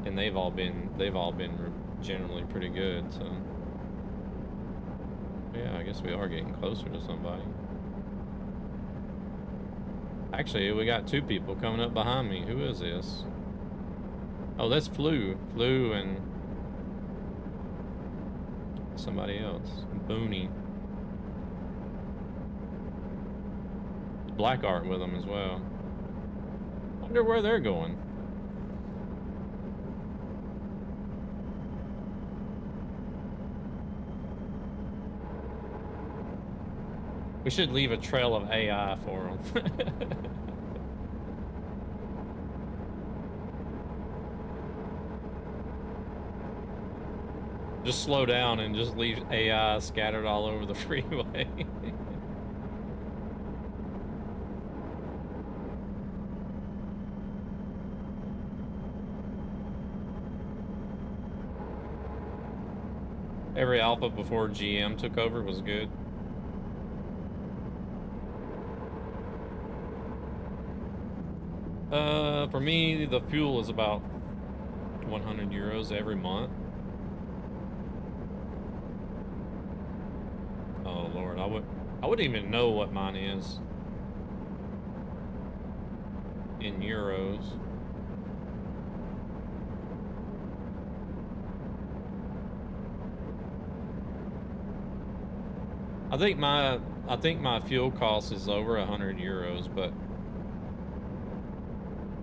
And they've all been generally pretty good, so. Yeah, I guess we are getting closer to somebody. Actually, we got two people coming up behind me. Who is this? Oh, that's Flu. Flu and somebody else. Booney. Black Art with them as well. Wonder where they're going. We should leave a trail of AI for them. Just slow down and just leave AI scattered all over the freeway. Every Alpha before GM took over was good. For me, the fuel is about 100 euros every month. Oh Lord, I wouldn't even know what mine is in euros. I think my fuel cost is over 100 euros, but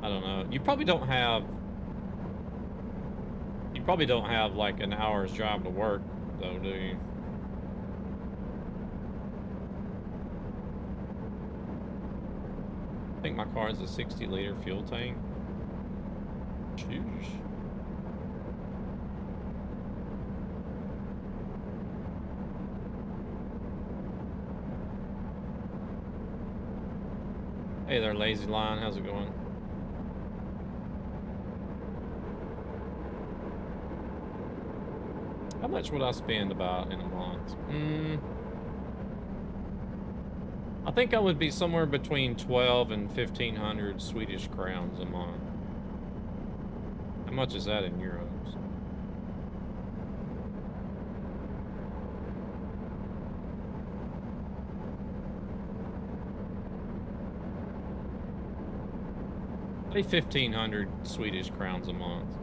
I don't know. You probably don't have like an hour's drive to work though, do you? I think my car is a 60-liter fuel tank. Jeez. Hey there, Lazy Lion. How's it going? How much would I spend about in a month? I think I would be somewhere between 12 and 1,500 Swedish crowns a month. How much is that in euros? Say 1,500 Swedish crowns a month.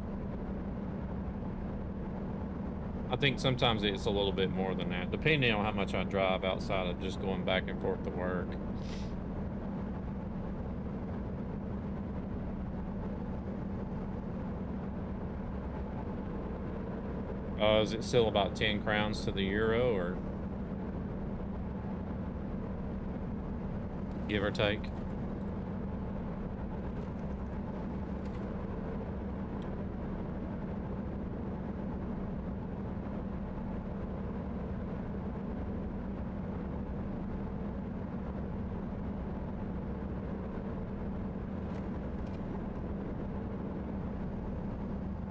I think sometimes it's a little bit more than that, depending on how much I drive outside of just going back and forth to work. Is it still about 10 crowns to the euro, or give or take?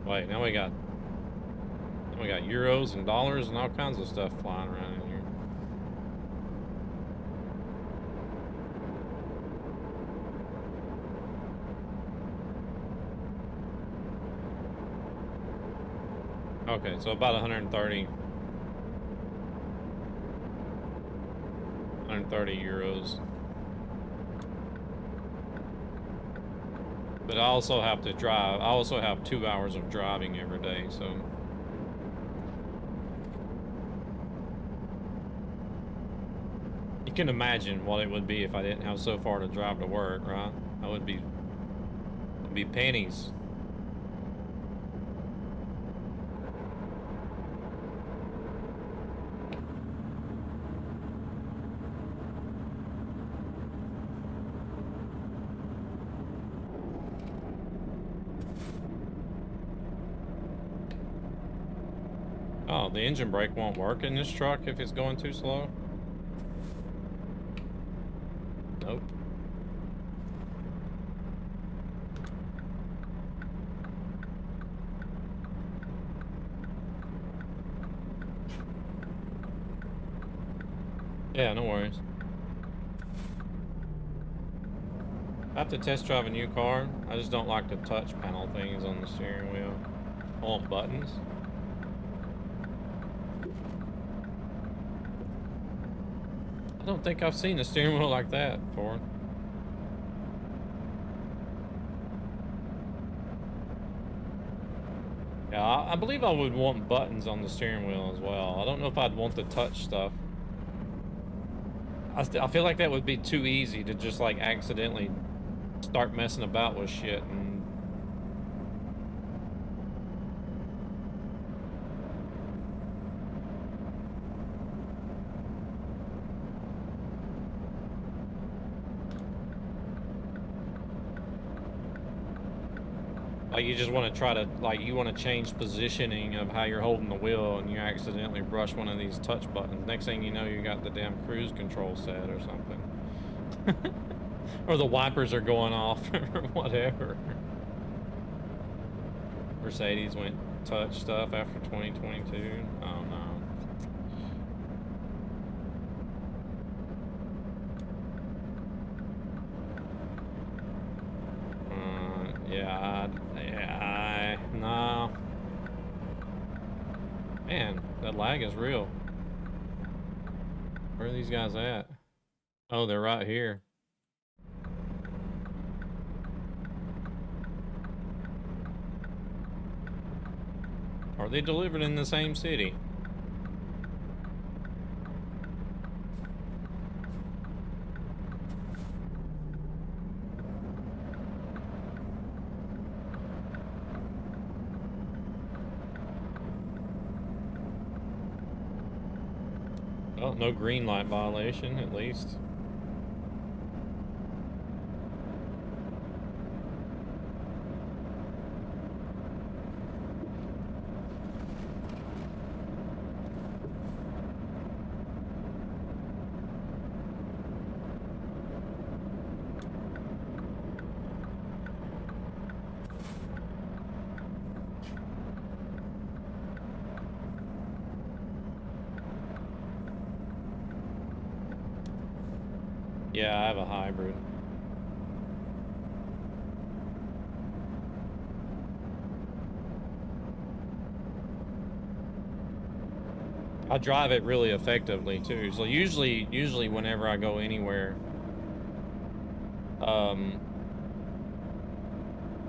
Wait, now we got euros and dollars and all kinds of stuff flying around in here. Okay, so about 130 euros. But I also have to drive. I also have 2 hours of driving every day, so. You can imagine what it would be if I didn't have so far to drive to work, right? I would be, it'd be pennies. Oh, the engine brake won't work in this truck if it's going too slow? Nope. Yeah, no worries. I have to test drive a new car. I just don't like the touch panel things on the steering wheel. I want buttons. I don't think I've seen a steering wheel like that before. Yeah, I believe I would want buttons on the steering wheel as well. I don't know if I'd want the touch stuff. I feel like that would be too easy to just like accidentally start messing about with shit and like you just want to try to, like, you want to change positioning of how you're holding the wheel and you accidentally brush one of these touch buttons. Next thing you know, you got the damn cruise control set or something. Or the wipers are going off or whatever. Mercedes went touch stuff after 2022. Oh no. No. Man, that lag is real. Where are these guys at? Oh, they're right here. Are they delivered in the same city? Oh, no green light violation, at least. Yeah, I have a hybrid. I drive it really effectively too. So usually whenever I go anywhere,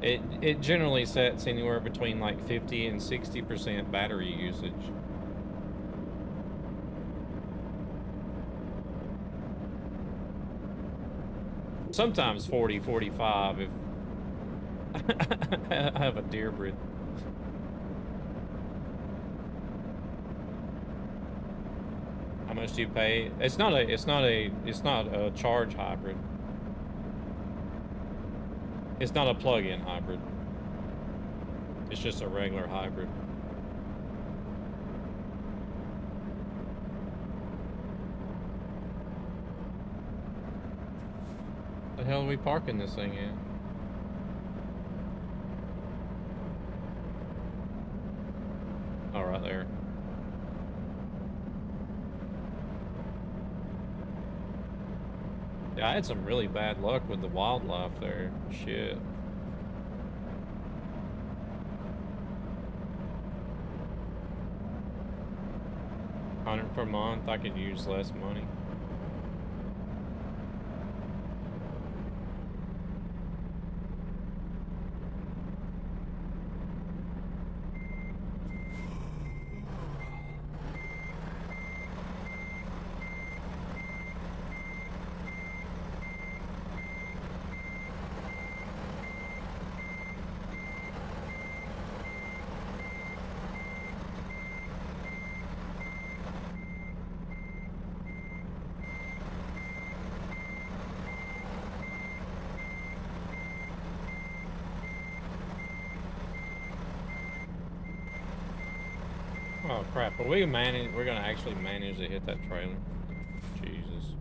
it generally sets anywhere between like 50 and 60% battery usage. Sometimes 40, 45 if I have a deer breed. How much do you pay? It's not a charge hybrid. It's not a plug-in hybrid. It's just a regular hybrid. The hell are we parking this thing in? Oh, right there. Yeah, I had some really bad luck with the wildlife there. Shit. $100 per month, I could use less money. Oh crap, but we're gonna actually manage to hit that trailer. Jesus.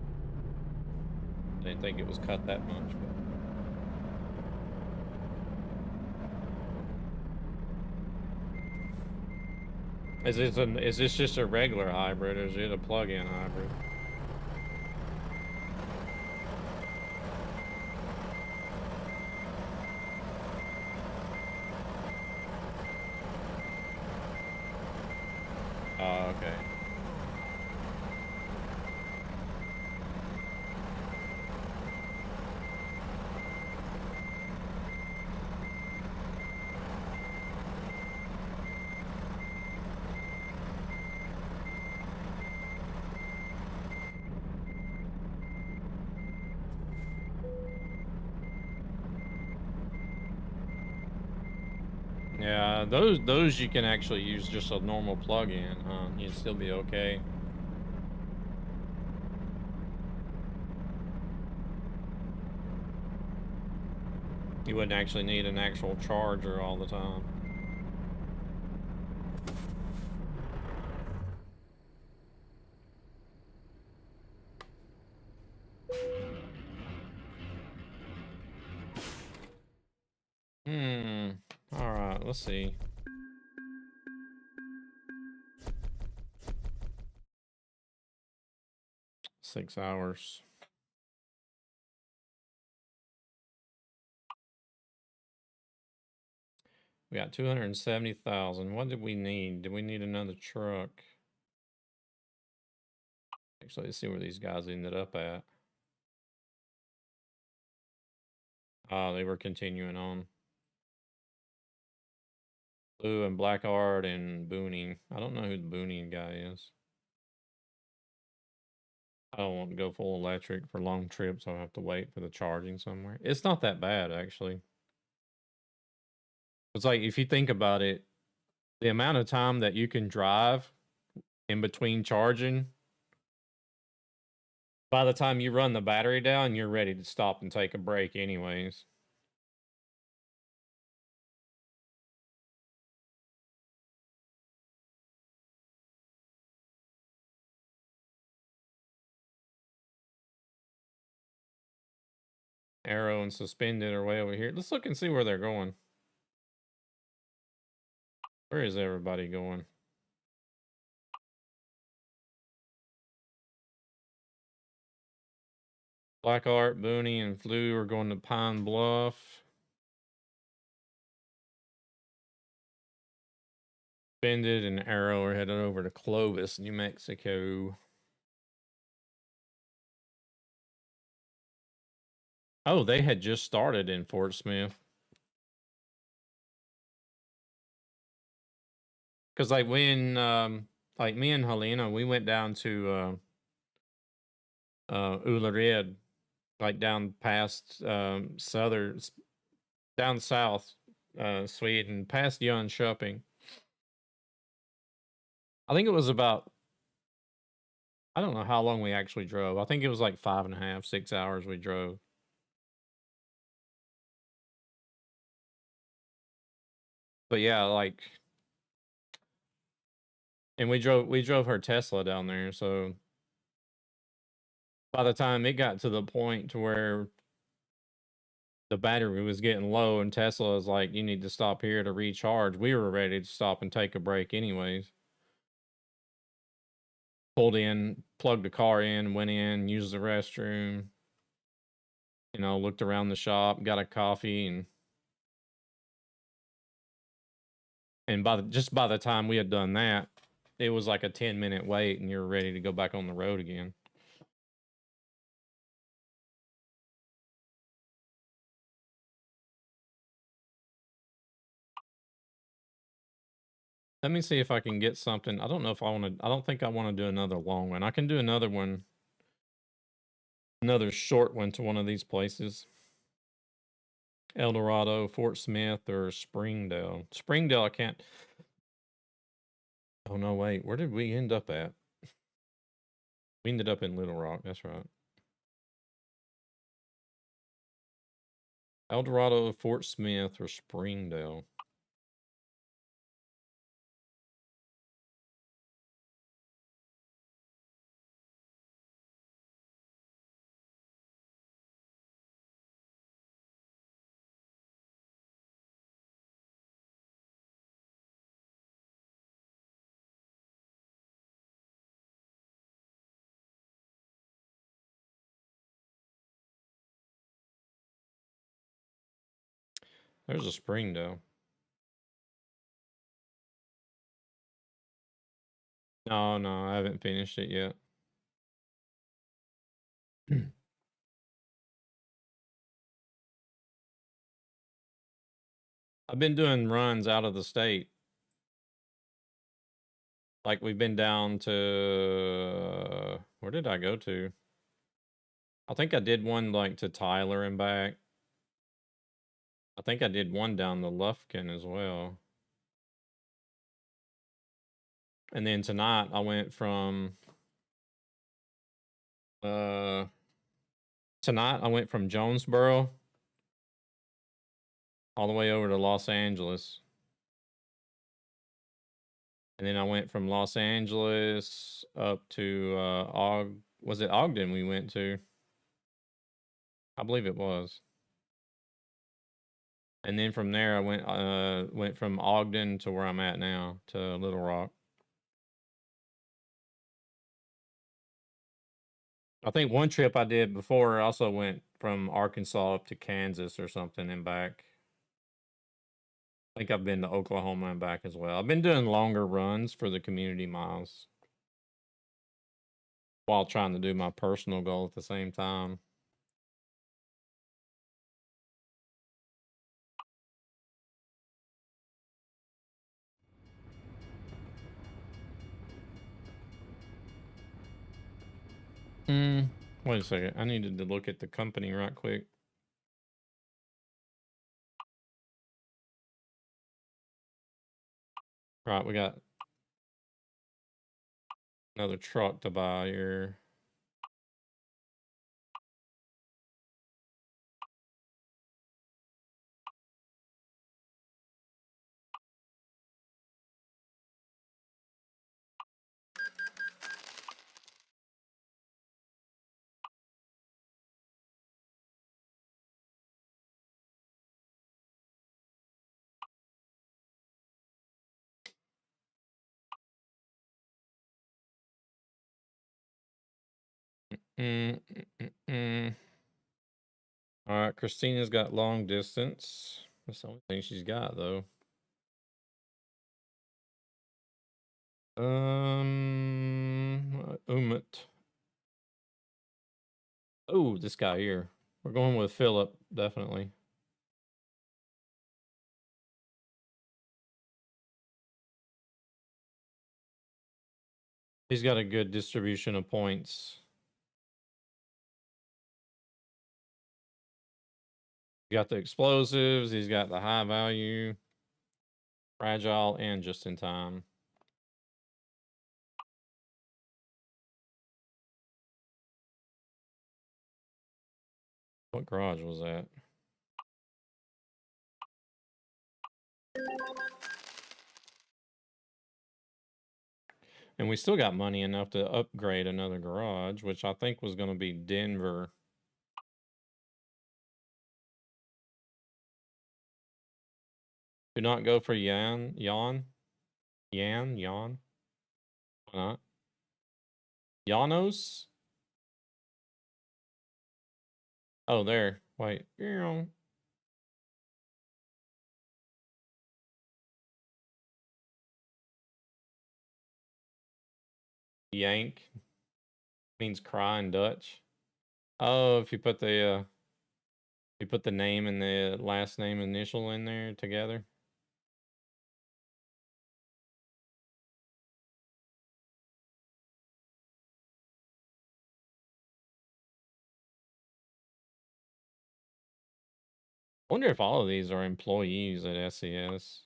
Didn't think it was cut that much, but is this just a regular hybrid or is it a plug-in hybrid? Oh, okay. Yeah, those you can actually use just a normal plug-in, huh? You'd still be okay. You wouldn't actually need an actual charger all the time. All right, let's see. $6 hours. We got 270,000. What did we need? Did we need another truck? Actually, let's see where these guys ended up at. Oh, they were continuing on. Blue and Blackheart and Booning. I don't know who the Booning guy is. I don't want to go full electric for long trips. I'll have to wait for the charging somewhere. It's not that bad, actually. It's like, if you think about it, the amount of time that you can drive in between charging, by the time you run the battery down, you're ready to stop and take a break anyways. Arrow and Suspended are way over here. Let's look and see where they're going. Where is everybody going? Blackheart, Booney, and Flew are going to Pine Bluff. Bended and Arrow are headed over to Clovis, New Mexico. Oh, they had just started in Fort Smith. Because like when like me and Helena, we went down to Ullared, like down past down south Sweden, past Jönköping. I think it was about, I don't know how long we actually drove. I think it was like 5.5, 6 hours we drove. But yeah, like, and we drove her Tesla down there, so by the time it got to the point to where the battery was getting low and Tesla was like, you need to stop here to recharge, we were ready to stop and take a break anyways. Pulled in, plugged the car in, went in, used the restroom, you know, looked around the shop, got a coffee, and by the time we had done that, it was like a 10-minute wait and you're ready to go back on the road again. Let me see if I can get something. I don't know if I want to, I don't think I want to do another long one. I can do another one, another short one to one of these places. El Dorado, Fort Smith, or Springdale. Springdale, I can't. Oh, no, wait. Where did we end up at? We ended up in Little Rock. That's right. El Dorado, Fort Smith, or Springdale. There's a Springdale. No, no, I haven't finished it yet. I've been doing runs out of the state. Like we've been down to, where did I go to? I think I did one like to Tyler and back. I think I did one down to Lufkin as well. And then tonight I went from Jonesboro all the way over to Los Angeles. And then I went from Los Angeles up to was it Ogden we went to? I believe it was. And then from there I went from Ogden to where I'm at now, to Little Rock. I think one trip I did before I also went from Arkansas up to Kansas or something and back. I think I've been to Oklahoma and back as well. I've been doing longer runs for the community miles while trying to do my personal goal at the same time. Wait a second. I needed to look at the company right quick. Right, we got another truck to buy here. All right, Christina's got long distance. That's the only thing she's got, though. Umut. Oh, this guy here. We're going with Philip, definitely. He's got a good distribution of points. He's got the explosives, he's got the high value, fragile, and just in time. What garage was that? And we still got money enough to upgrade another garage, which I think was going to be Denver. Do not go for Yan. Why not? Janos? Oh, there. Wait. Yank means cry in Dutch. Oh, if you put the name and the last name initial in there together. I wonder if all of these are employees at SES.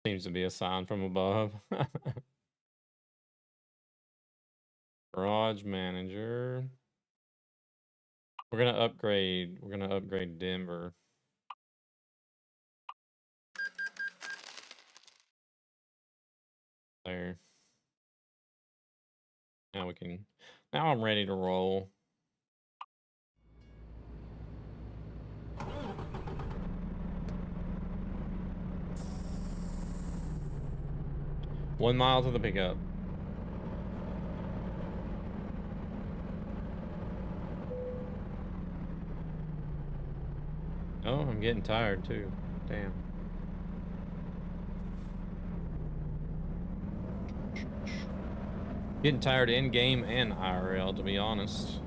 Seems to be a sign from above. Garage manager. We're gonna upgrade Denver. There. Now I'm ready to roll. One mile to the pickup. Oh, I'm getting tired too. Damn. Getting tired in game and IRL, to be honest.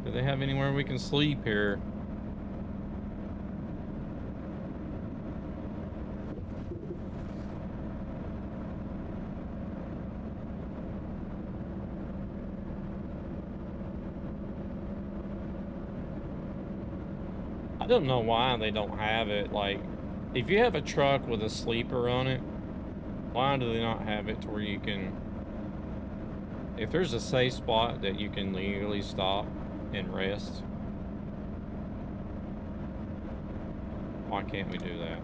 Do they have anywhere we can sleep here? I don't know why they don't have it. Like, if you have a truck with a sleeper on it, why do they not have it to where you can... If there's a safe spot that you can legally stop and rest, why can't we do that?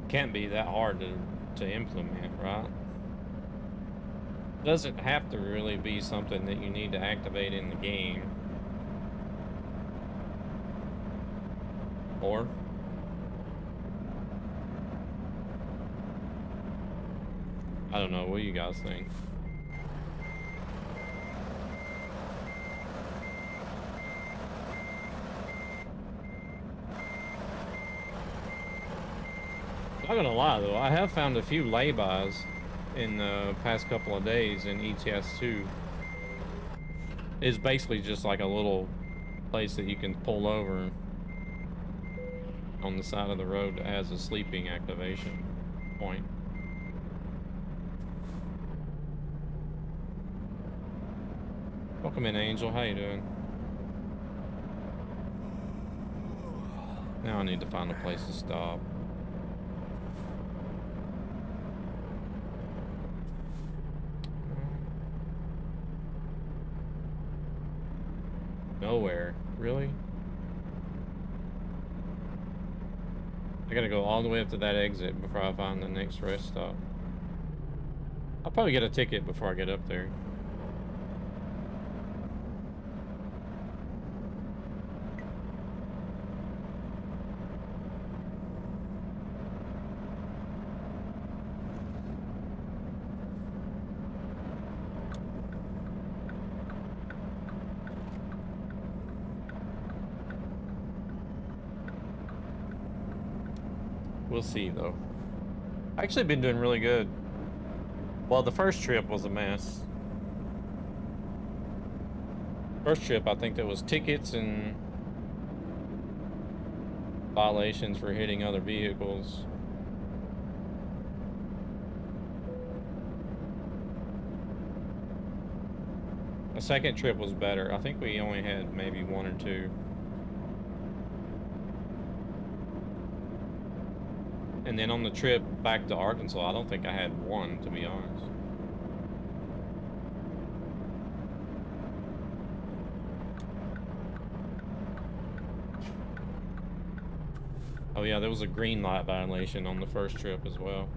Can't be that hard to implement, right? Doesn't have to really be something that you need to activate in the game. Or I don't know, what do you guys think? Not gonna lie though, I have found a few laybys in the past couple of days in ETS2. It's basically just like a little place that you can pull over on the side of the road that has a sleeping activation. point. Welcome in, Angel. How you doing? Now I need to find a place to stop. Nowhere. Really? I gotta go all the way up to that exit before I find the next rest stop. I'll probably get a ticket before I get up there. We'll see, though. I've actually been doing really good. Well, the first trip was a mess. First trip, I think there was tickets and violations for hitting other vehicles. The second trip was better. I think we only had maybe one or two. And then on the trip back to Arkansas, I don't think I had one, to be honest. Oh yeah, there was a green light violation on the first trip as well.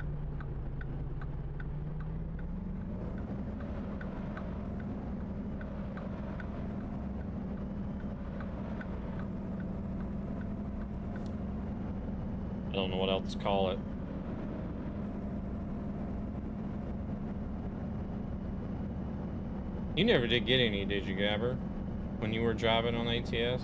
I don't know what else to call it. You never did get any, did you, Gabber? When you were driving on ATS?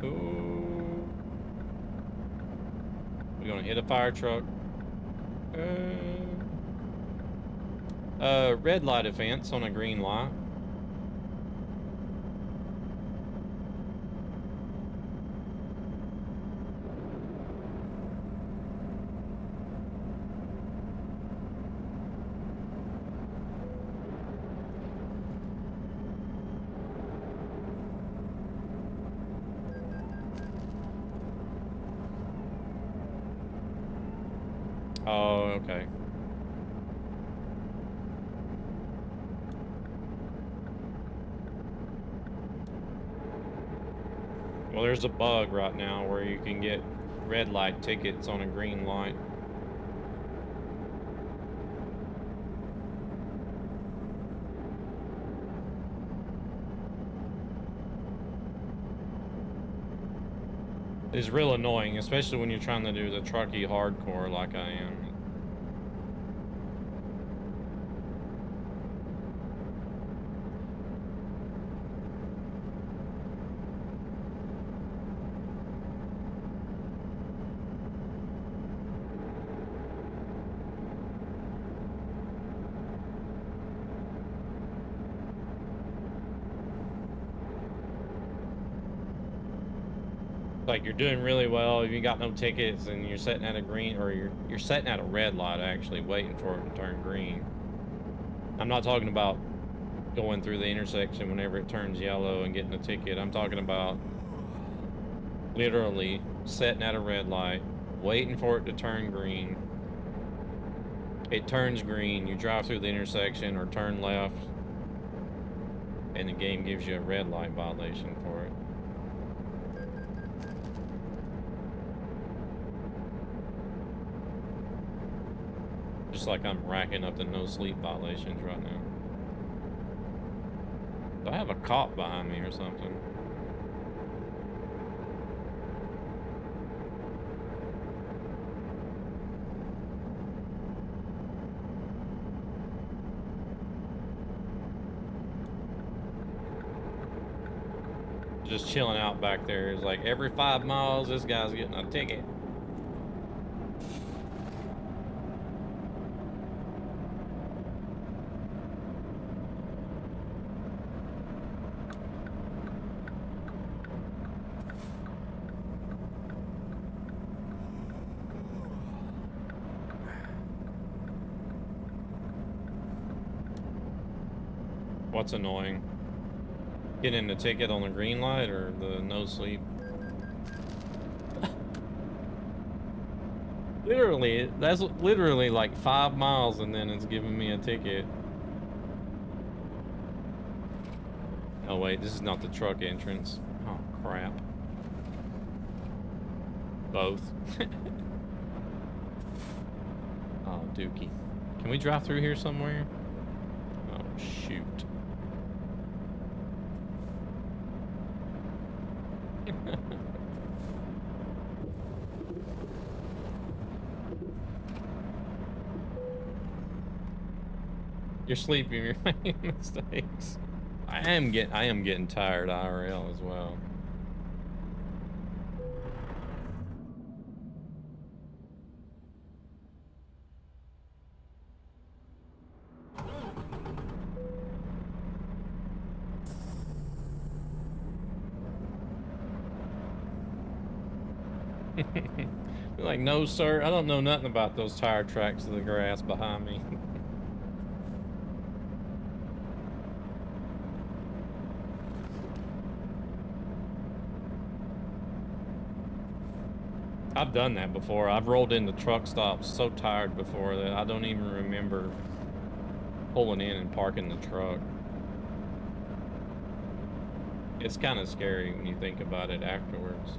Ooh. We're gonna hit a fire truck. Red light offense on a green light. Oh, okay. Well, there's a bug right now where you can get red light tickets on a green light. It's real annoying, especially when you're trying to do the Trucky hardcore like I am. Like you're doing really well, you got no tickets, and you're sitting at a green, or you're sitting at a red light actually, waiting for it to turn green. I'm not talking about going through the intersection whenever it turns yellow and getting a ticket. I'm talking about literally sitting at a red light, waiting for it to turn green. It turns green, you drive through the intersection or turn left, and the game gives you a red light violation for it. Just like I'm racking up the no sleep violations right now. Do I have a cop behind me or something? Just chilling out back there. It's like every 5 miles, this guy's getting a ticket. What's annoying? Getting the ticket on the green light or the no sleep? Literally, that's literally like 5 miles and then it's giving me a ticket. Oh wait, this is not the truck entrance. Oh crap. Both. Oh, dookie. Can we drive through here somewhere? Oh, shoot. You're sleeping, you're making mistakes. I am getting tired IRL as well. Like, no, sir, I don't know nothing about those tire tracks of the grass behind me. I've done that before. I've rolled into truck stops so tired before that I don't even remember pulling in and parking the truck. It's kind of scary when you think about it afterwards.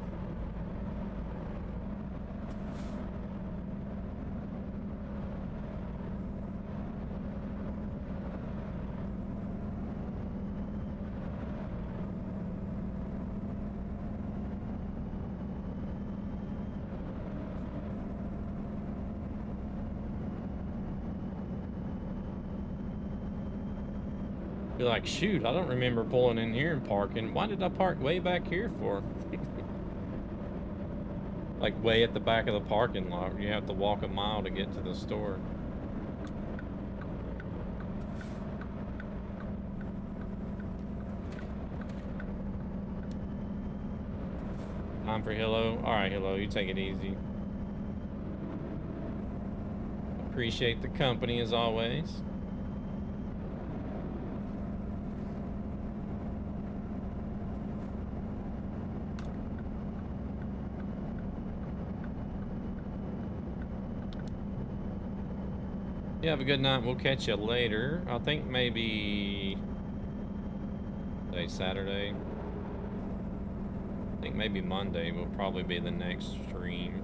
Be like, shoot, I don't remember pulling in here and parking. Why did I park way back here for? Like way at the back of the parking lot. You have to walk a mile to get to the store. Time for Hillo. All right, Hillo, you take it easy. Appreciate the company as always. You have a good night. We'll catch you later. I think maybe today's Saturday. I think maybe Monday will probably be the next stream.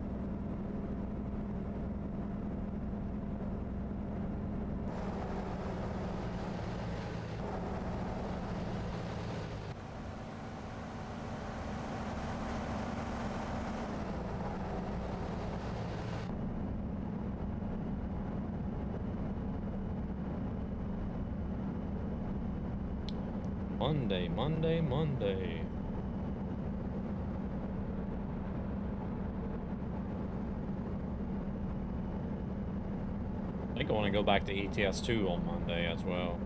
Monday. I think I want to go back to ETS2 on Monday as well.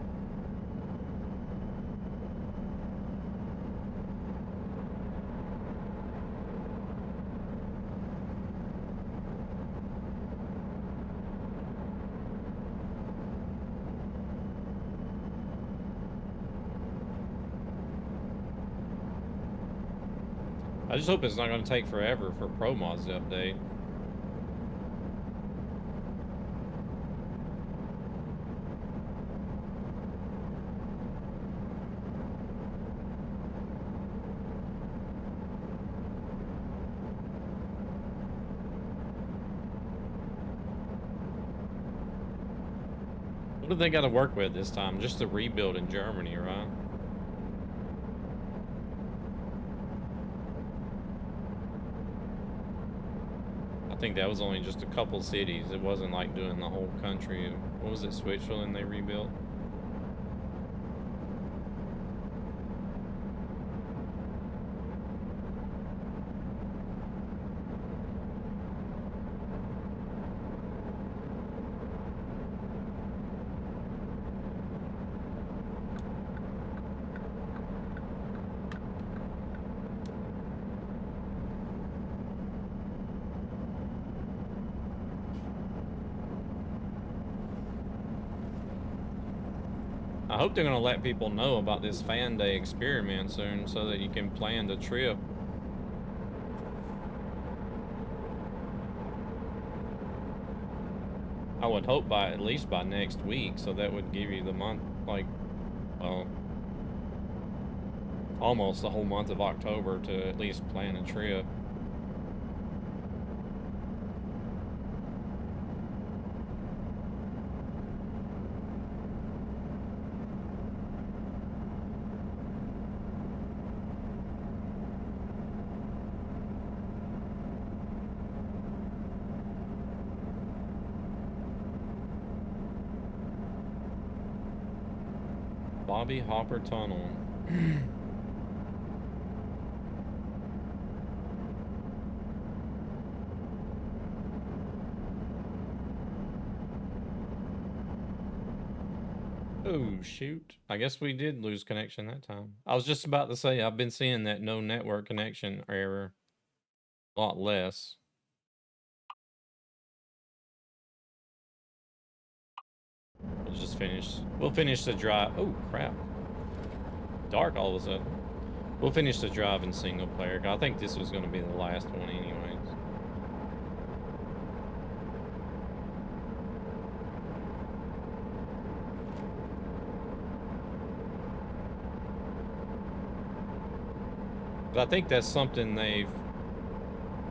I just hope it's not going to take forever for ProMods to update. What do they got to work with this time? Just a rebuild in Germany, right? I think that was only just a couple cities. It wasn't like doing the whole country. What was it, Switzerland they rebuilt? I hope they're gonna let people know about this fan day experiment soon so that you can plan the trip. I would hope by at least by next week, so that would give you the month, like, well, almost the whole month of October to at least plan a trip. Bobby Hopper Tunnel. Oh, shoot. I guess we did lose connection that time. I was just about to say, I've been seeing that no network connection error a lot less. We'll just finish. We'll finish the drive. Oh, crap. Dark all of a sudden. We'll finish the drive in single player. I think this was going to be the last one anyways. But I think that's something they've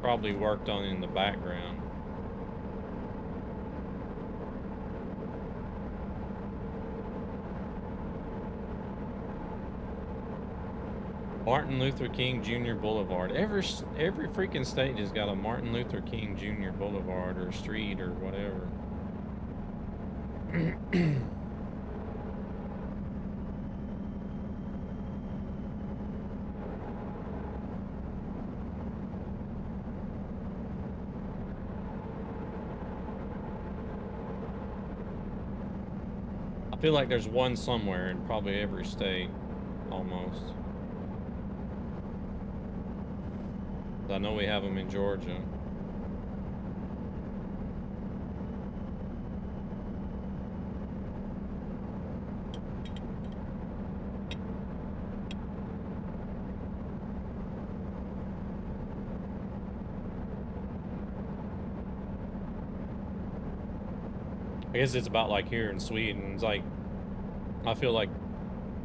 probably worked on in the background. Martin Luther King Jr. Boulevard. Every freaking state has got a Martin Luther King Jr. Boulevard or street or whatever. I feel like there's one somewhere in probably every state, almost. I know we have them in Georgia. I guess it's about like here in Sweden. It's like, I feel like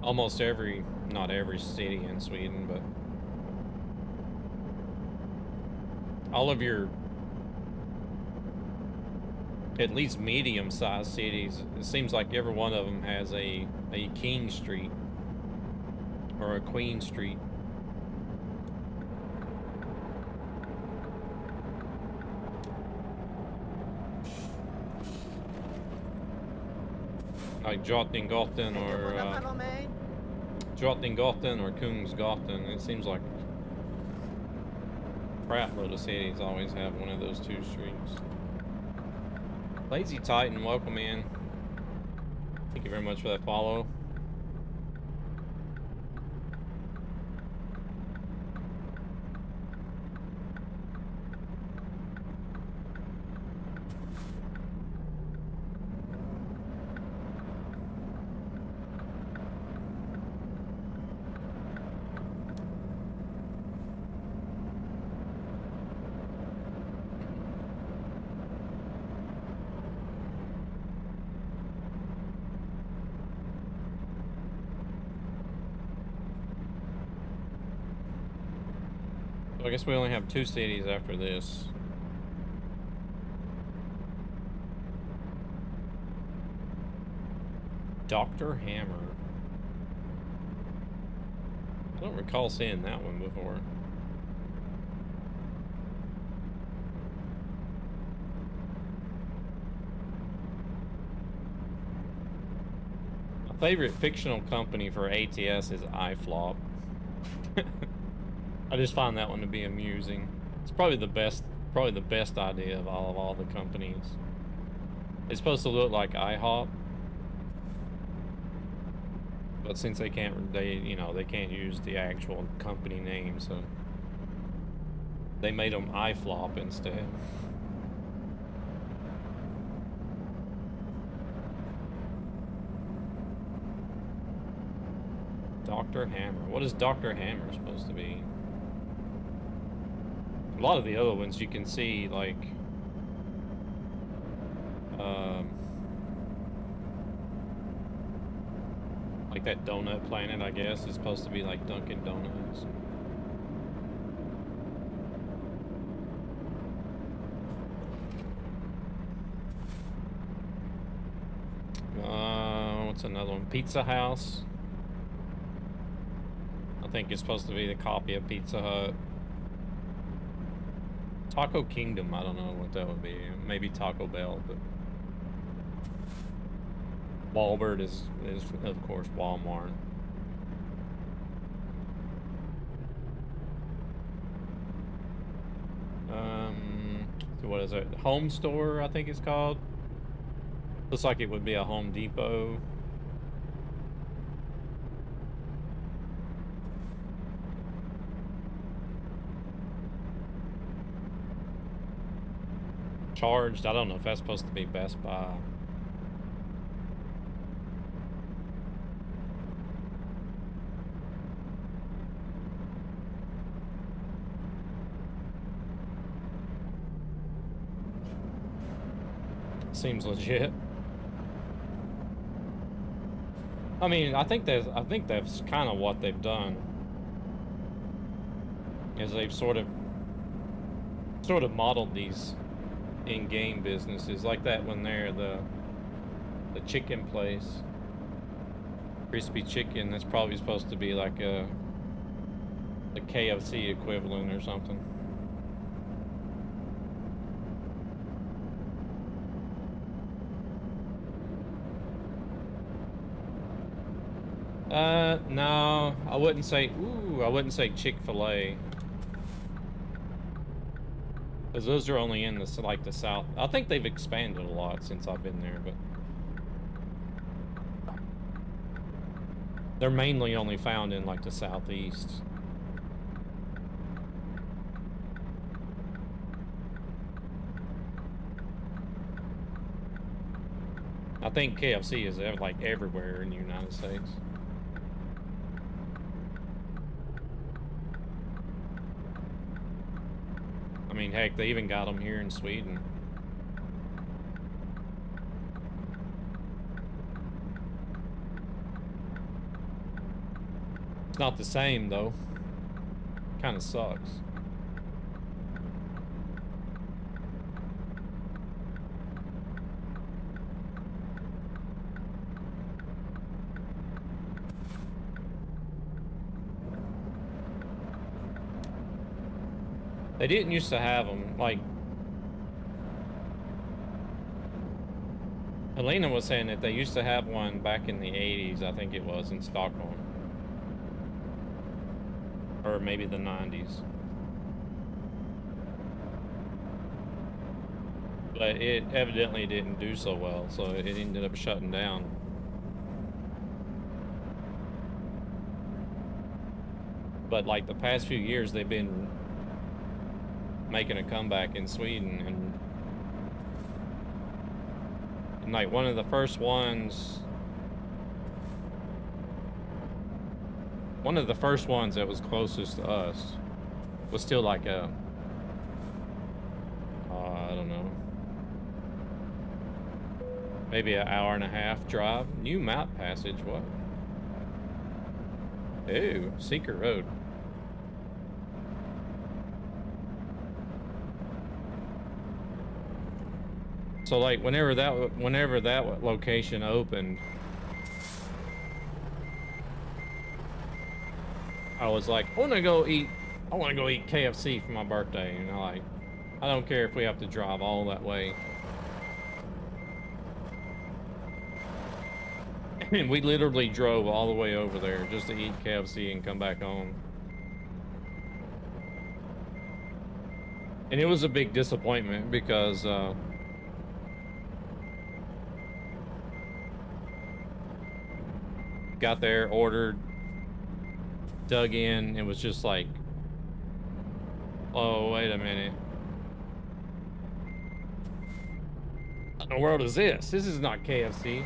almost every, not every city in Sweden, but all of your at least medium-sized cities, it seems like every one of them has a King Street or a Queen Street. Like Drottninggatan or Drottninggatan or Kungsgatan. It seems like crap load of cities always have one of those two streets. Lazy Titan, welcome in. Thank you very much for that follow. So I guess we only have 2 cities after this. Dr. Hammer. I don't recall seeing that one before. My favorite fictional company for ATS is iFlop. I just find that one to be amusing. It's probably the best idea of all the companies. It's supposed to look like IHOP, but since they can't use the actual company name, so they made them iFlop instead. Dr. Hammer. What is Dr. Hammer supposed to be? A lot of the other ones you can see, like, like that donut planet, I guess, is supposed to be like Dunkin' Donuts. What's another one? Pizza House. I think it's supposed to be the copy of Pizza Hut. Taco Kingdom, I don't know what that would be. Maybe Taco Bell, but Walmart is of course Walmart. So what is it? Home Store, I think it's called. Looks like it would be a Home Depot. Charged, I don't know if that's supposed to be Best Buy. Seems legit. I mean, I think that's kind of what they've done. Is they've sort of modeled these in-game businesses like that when they're the chicken place. Crispy Chicken, that's probably supposed to be like the KFC equivalent or something. No, I wouldn't say Chick-fil-A. Because those are only in the, like, the south. I think they've expanded a lot since I've been there, but they're mainly only found in, like, the southeast. I think KFC is, like, everywhere in the United States. I mean, heck, they even got them here in Sweden. It's not the same, though. Kind of sucks. They didn't used to have them, like, Helena was saying that they used to have one back in the 80s, I think it was, in Stockholm. Or maybe the 90s. But it evidently didn't do so well, so it ended up shutting down. But like the past few years, they've been making a comeback in Sweden, and like one of the first ones that was closest to us was still like a I don't know, maybe an hour and a half drive. New map passage, what? Ew, Secret Road. So like whenever that location opened, I was like, I want to go eat KFC for my birthday, and I don't care if we have to drive all that way. And we literally drove all the way over there just to eat KFC and come back home. And it was a big disappointment because got there, ordered, dug in, it was just like, oh, wait a minute. What in the world is this? This is not KFC.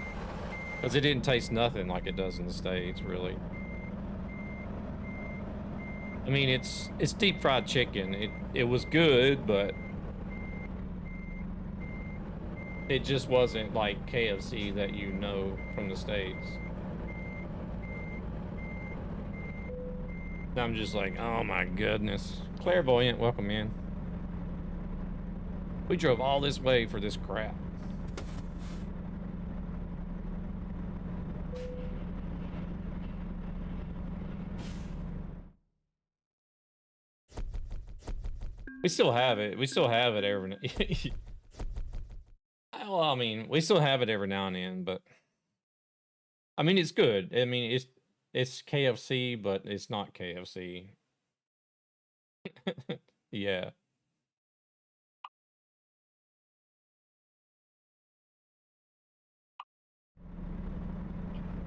Because it didn't taste nothing like it does in the States, really. I mean, it's deep fried chicken. It was good, but it just wasn't like KFC that you know from the States. I'm just like, oh my goodness. Clairvoyant, welcome in. We drove all this way for this crap. We still have it. We still have it every. Well, I mean, we still have it every now and then, but I mean, it's good. I mean, it's KFC, but it's not KFC. Yeah.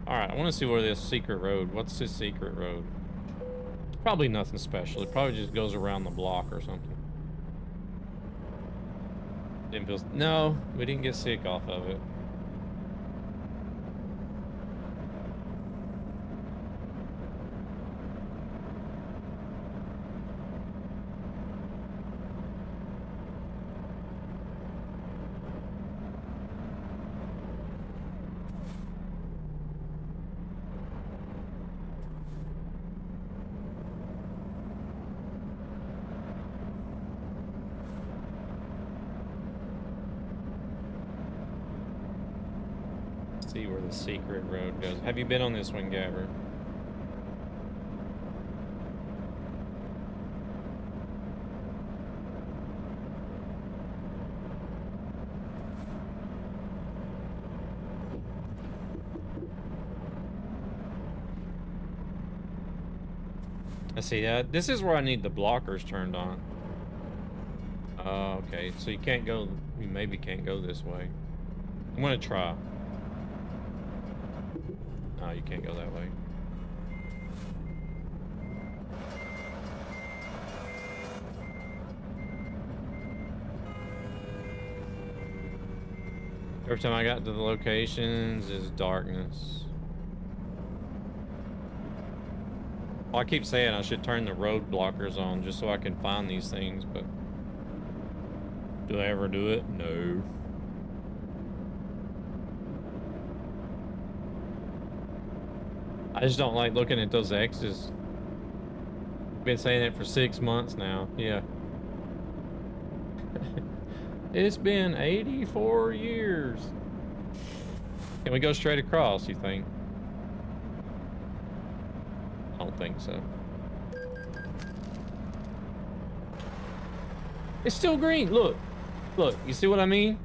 All right, I want to see where this secret road. What's this secret road? Probably nothing special. It probably just goes around the block or something. Didn't feel. No, we didn't get sick off of it. See where the secret road goes. Have you been on this one, Gabber? I see that. This is where I need the blockers turned on. Oh, okay. So you can't go. You maybe can't go this way. I'm gonna try. Oh, you can't go that way. Every time I got to the locations, is darkness. Well, I keep saying I should turn the road blockers on just so I can find these things, but do I ever do it? No. I just don't like looking at those X's. Been saying it for 6 months now. Yeah. It's been 84 years. Can we go straight across, you think? I don't think so. It's still green. Look. Look, you see what I mean?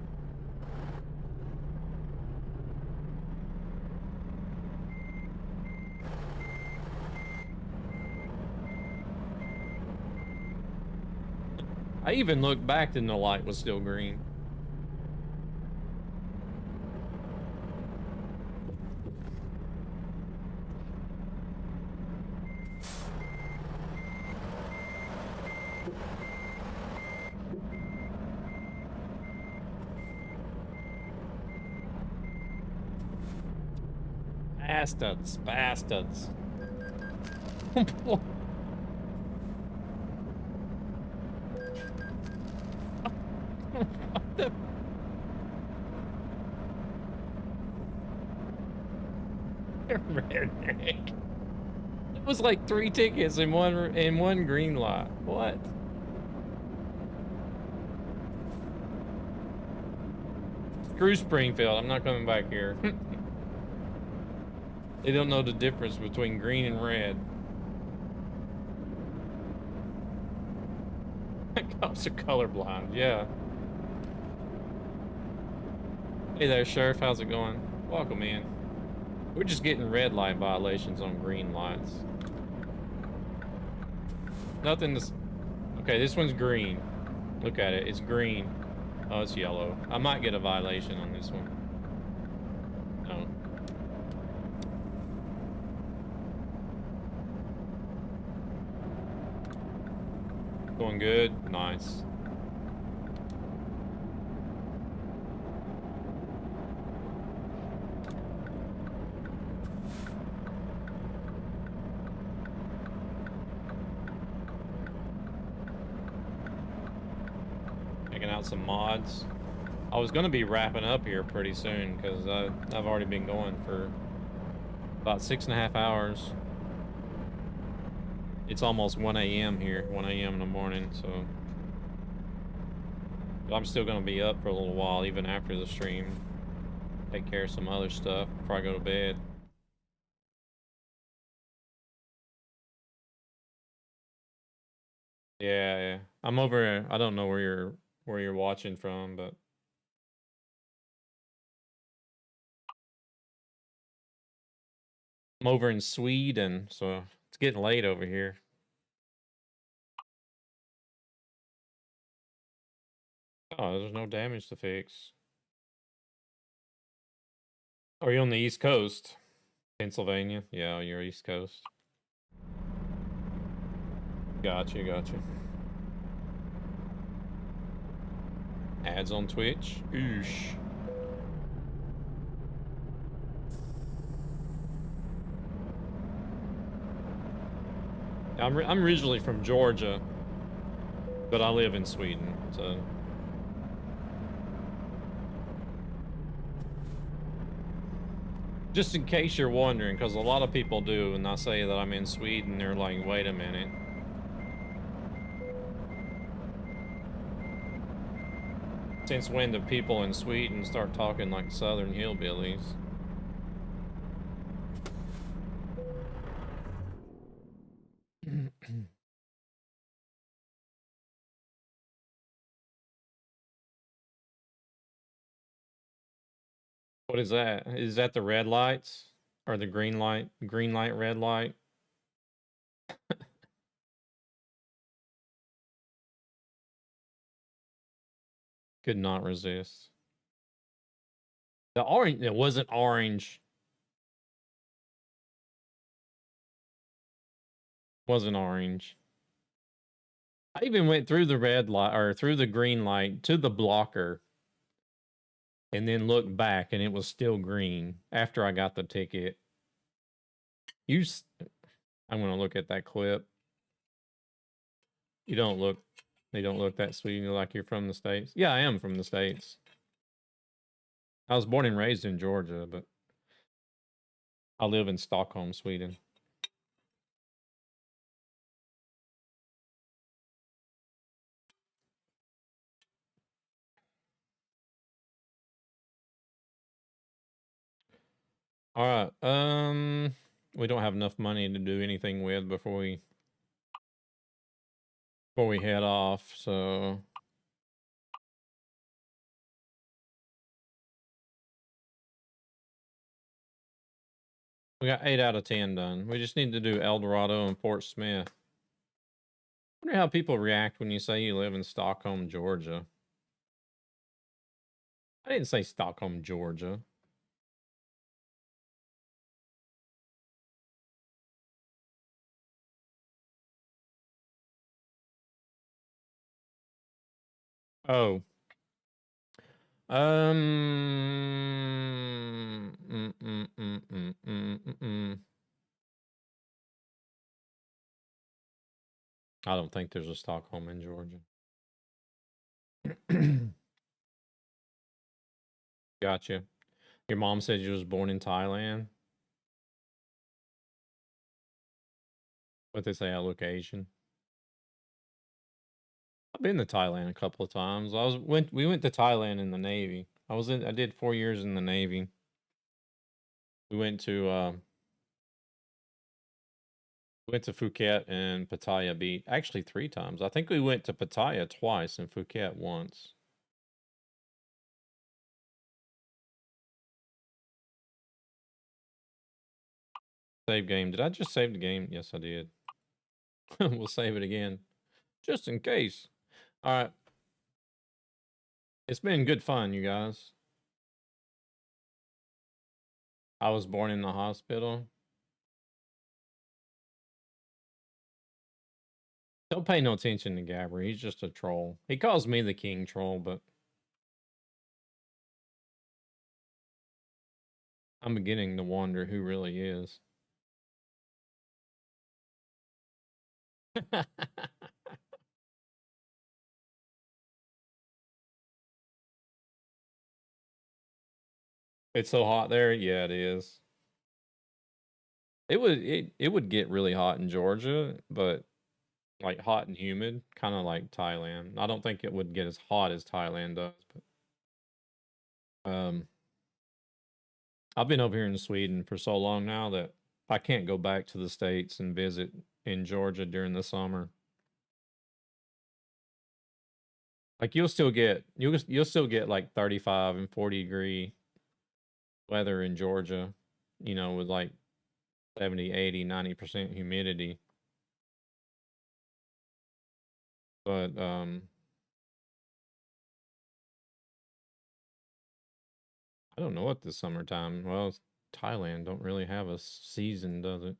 I even looked back and the light was still green. Bastards, bastards. Redneck. It was like 3 tickets in one green light. What? Screw Springfield. I'm not coming back here. They don't know the difference between green and red. Cops are colorblind. Yeah. Hey there, Sheriff. How's it going? Welcome in. We're just getting red light violations on green lights. Nothing to... Okay, this one's green. Look at it. It's green. Oh, it's yellow. I might get a violation on this one. No. Going good? Nice. out some mods. I was going to be wrapping up here pretty soon because I've already been going for about 6.5 hours. It's almost 1 a.m. here, 1 a.m. in the morning, so... But I'm still going to be up for a little while, even after the stream. Take care of some other stuff before I go to bed. Yeah. I'm over, I don't know where you're watching from, but... I'm over in Sweden, so it's getting late over here. Oh, there's no damage to fix. Are you on the East Coast? Pennsylvania? Yeah, you're East Coast. Gotcha. Ads on Twitch? Oosh. I'm originally from Georgia, but I live in Sweden, so... Just in case you're wondering, because a lot of people do, and I say that I'm in Sweden, they're like, wait a minute. Since when do people in Sweden start talking like Southern hillbillies? What is that? Is that the red lights? Or the green light? Green light, red light? Could not resist. The orange, it wasn't orange. Wasn't orange. I even went through the red light, or through the green light to the blocker. And then looked back and it was still green after I got the ticket. I'm going to look at that clip. They don't look that sweet. You like you're from the States. Yeah, I am from the States. I was born and raised in Georgia, but I live in Stockholm, Sweden. All right. We don't have enough money to do anything with before we head off, so we got 8 out of 10 done. We just need to do El Dorado and Fort Smith. I wonder how people react when you say you live in Stockholm, Georgia. I didn't say Stockholm, Georgia. Oh. I don't think there's a Stockholm in Georgia. Gotcha. Your mom said you was born in Thailand? What they say, I look Asian. I've been to Thailand a couple of times. We went to Thailand in the Navy. I did 4 years in the Navy. We went to Phuket and Pattaya Beach. Actually 3 times. I think we went to Pattaya twice and Phuket once. Save game. Did I just save the game? Yes, I did. We'll save it again. Just in case. All right. It's been good fun, you guys. I was born in the hospital. Don't pay no attention to Gabber. He's just a troll. He calls me the king troll, but I'm beginning to wonder who really is. It's so hot there. Yeah, it is. It would get really hot in Georgia, but like hot and humid, kind of like Thailand. I don't think it would get as hot as Thailand does, but I've been over here in Sweden for so long now that I can't go back to the States and visit in Georgia during the summer. Like you'll still get like 35 and 40-degree weather in Georgia, with like 70, 80, 90% humidity. But I don't know what the summertime. Well, Thailand don't really have a season, does it?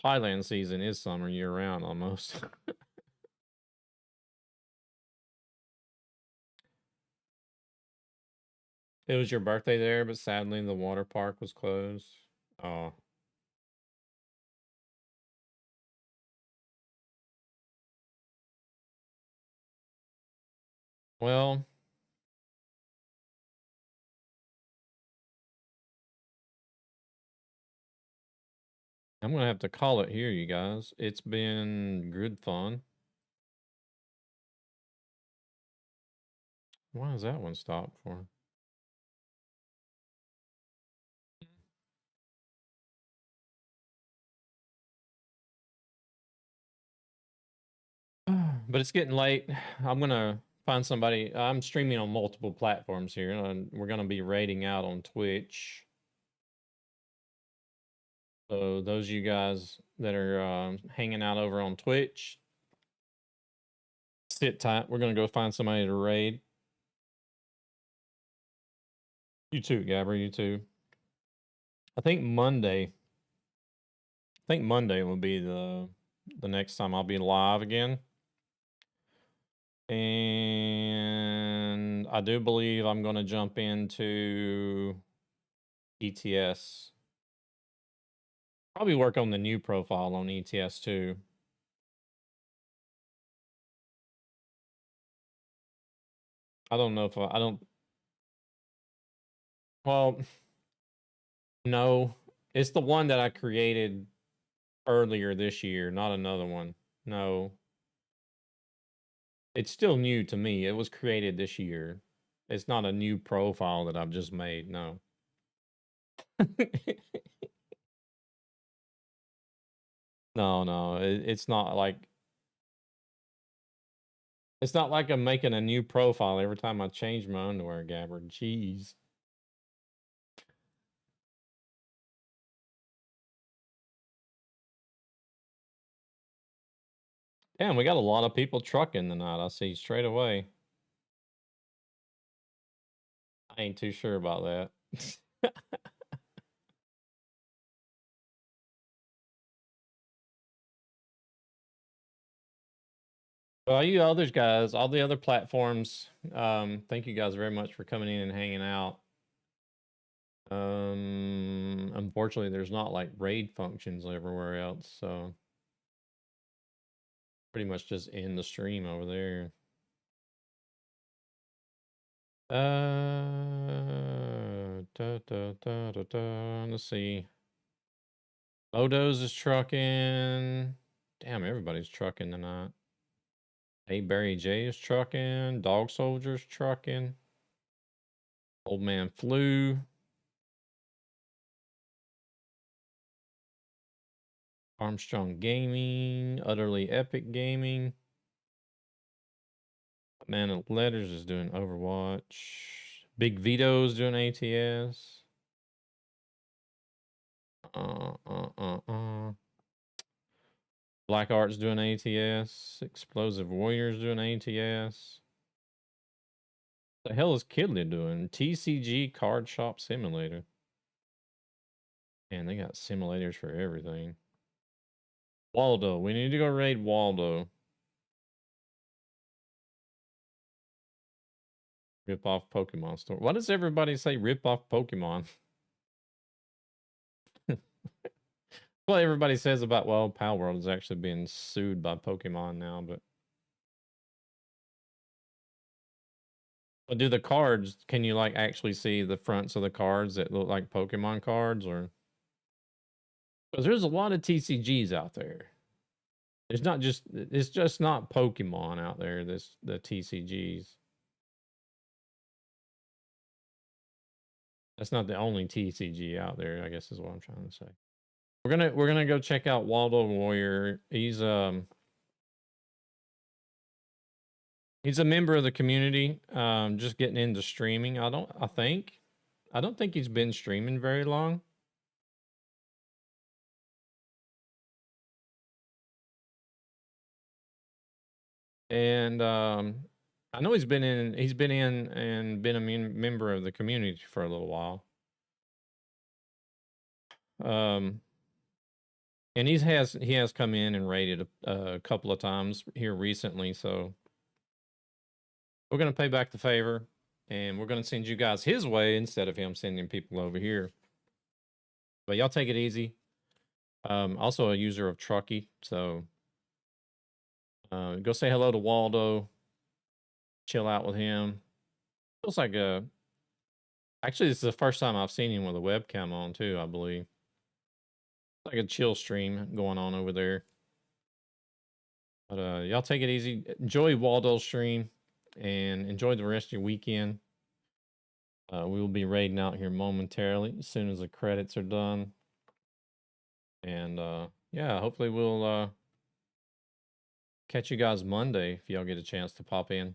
Thailand season is summer year round almost. It was your birthday there, but sadly the water park was closed. Oh. Well, I'm gonna have to call it here, you guys. It's been good fun. Why is that one stopped for? But it's getting late. I'm gonna find somebody. I'm streaming on multiple platforms here, and we're gonna be raiding out on Twitch. So those of you guys that are hanging out over on Twitch, sit tight. We're gonna go find somebody to raid. You too, Gabber. You too. I think Monday will be the next time I'll be live again. And I do believe I'm going to jump into ETS. Probably work on the new profile on ETS too. I don't know if I don't. Well, no, it's the one that I created earlier this year, not another one. No, it's still new to me. It was created this year. It's not a new profile that I've just made. No. No, it's not like I'm making a new profile every time I change my underwear, Gabbard. Jeez. Damn, we got a lot of people trucking tonight. I see straight away. I ain't too sure about that. Well, you others guys, all the other platforms, thank you guys very much for coming in and hanging out. Unfortunately, there's not like raid functions everywhere else, so pretty much just end the stream over there. Let's see. Modo's is trucking. Damn, everybody's trucking tonight. Hey, Barry J is trucking. Dog Soldier's trucking. Old Man Flu. Armstrong Gaming. Utterly Epic Gaming. Man of Letters is doing Overwatch. Big Vito's doing ATS. Black Art's doing ATS. Explosive Warriors doing ATS. The hell is Kidley doing? TCG Card Shop Simulator. Man, they got simulators for everything. Waldo. We need to go raid Waldo. Rip off Pokemon store. Why does everybody say rip off Pokemon? What everybody says about, well, Pal World is actually being sued by Pokemon now, but But do the cards, can you like actually see the fronts of the cards that look like Pokemon cards, or? Because there's a lot of TCGs out there. It's just not Pokemon out there, the TCGs. That's not the only TCG out there, I guess is what I'm trying to say. We're gonna go check out Waldo Warrior. He's a member of the community, just getting into streaming. I don't think he's been streaming very long. And I know he's been in and been a member of the community for a little while. And he has come in and raided a couple of times here recently, so we're gonna pay back the favor, and we're gonna send you guys his way instead of him sending people over here. But y'all take it easy. Also a user of Trucky, so go say hello to Waldo. Chill out with him. Feels like actually, this is the first time I've seen him with a webcam on too, I believe. Like a chill stream going on over there. But y'all take it easy. Enjoy Waldo's stream and enjoy the rest of your weekend. We will be raiding out here momentarily as soon as the credits are done. And yeah, hopefully we'll catch you guys Monday if y'all get a chance to pop in.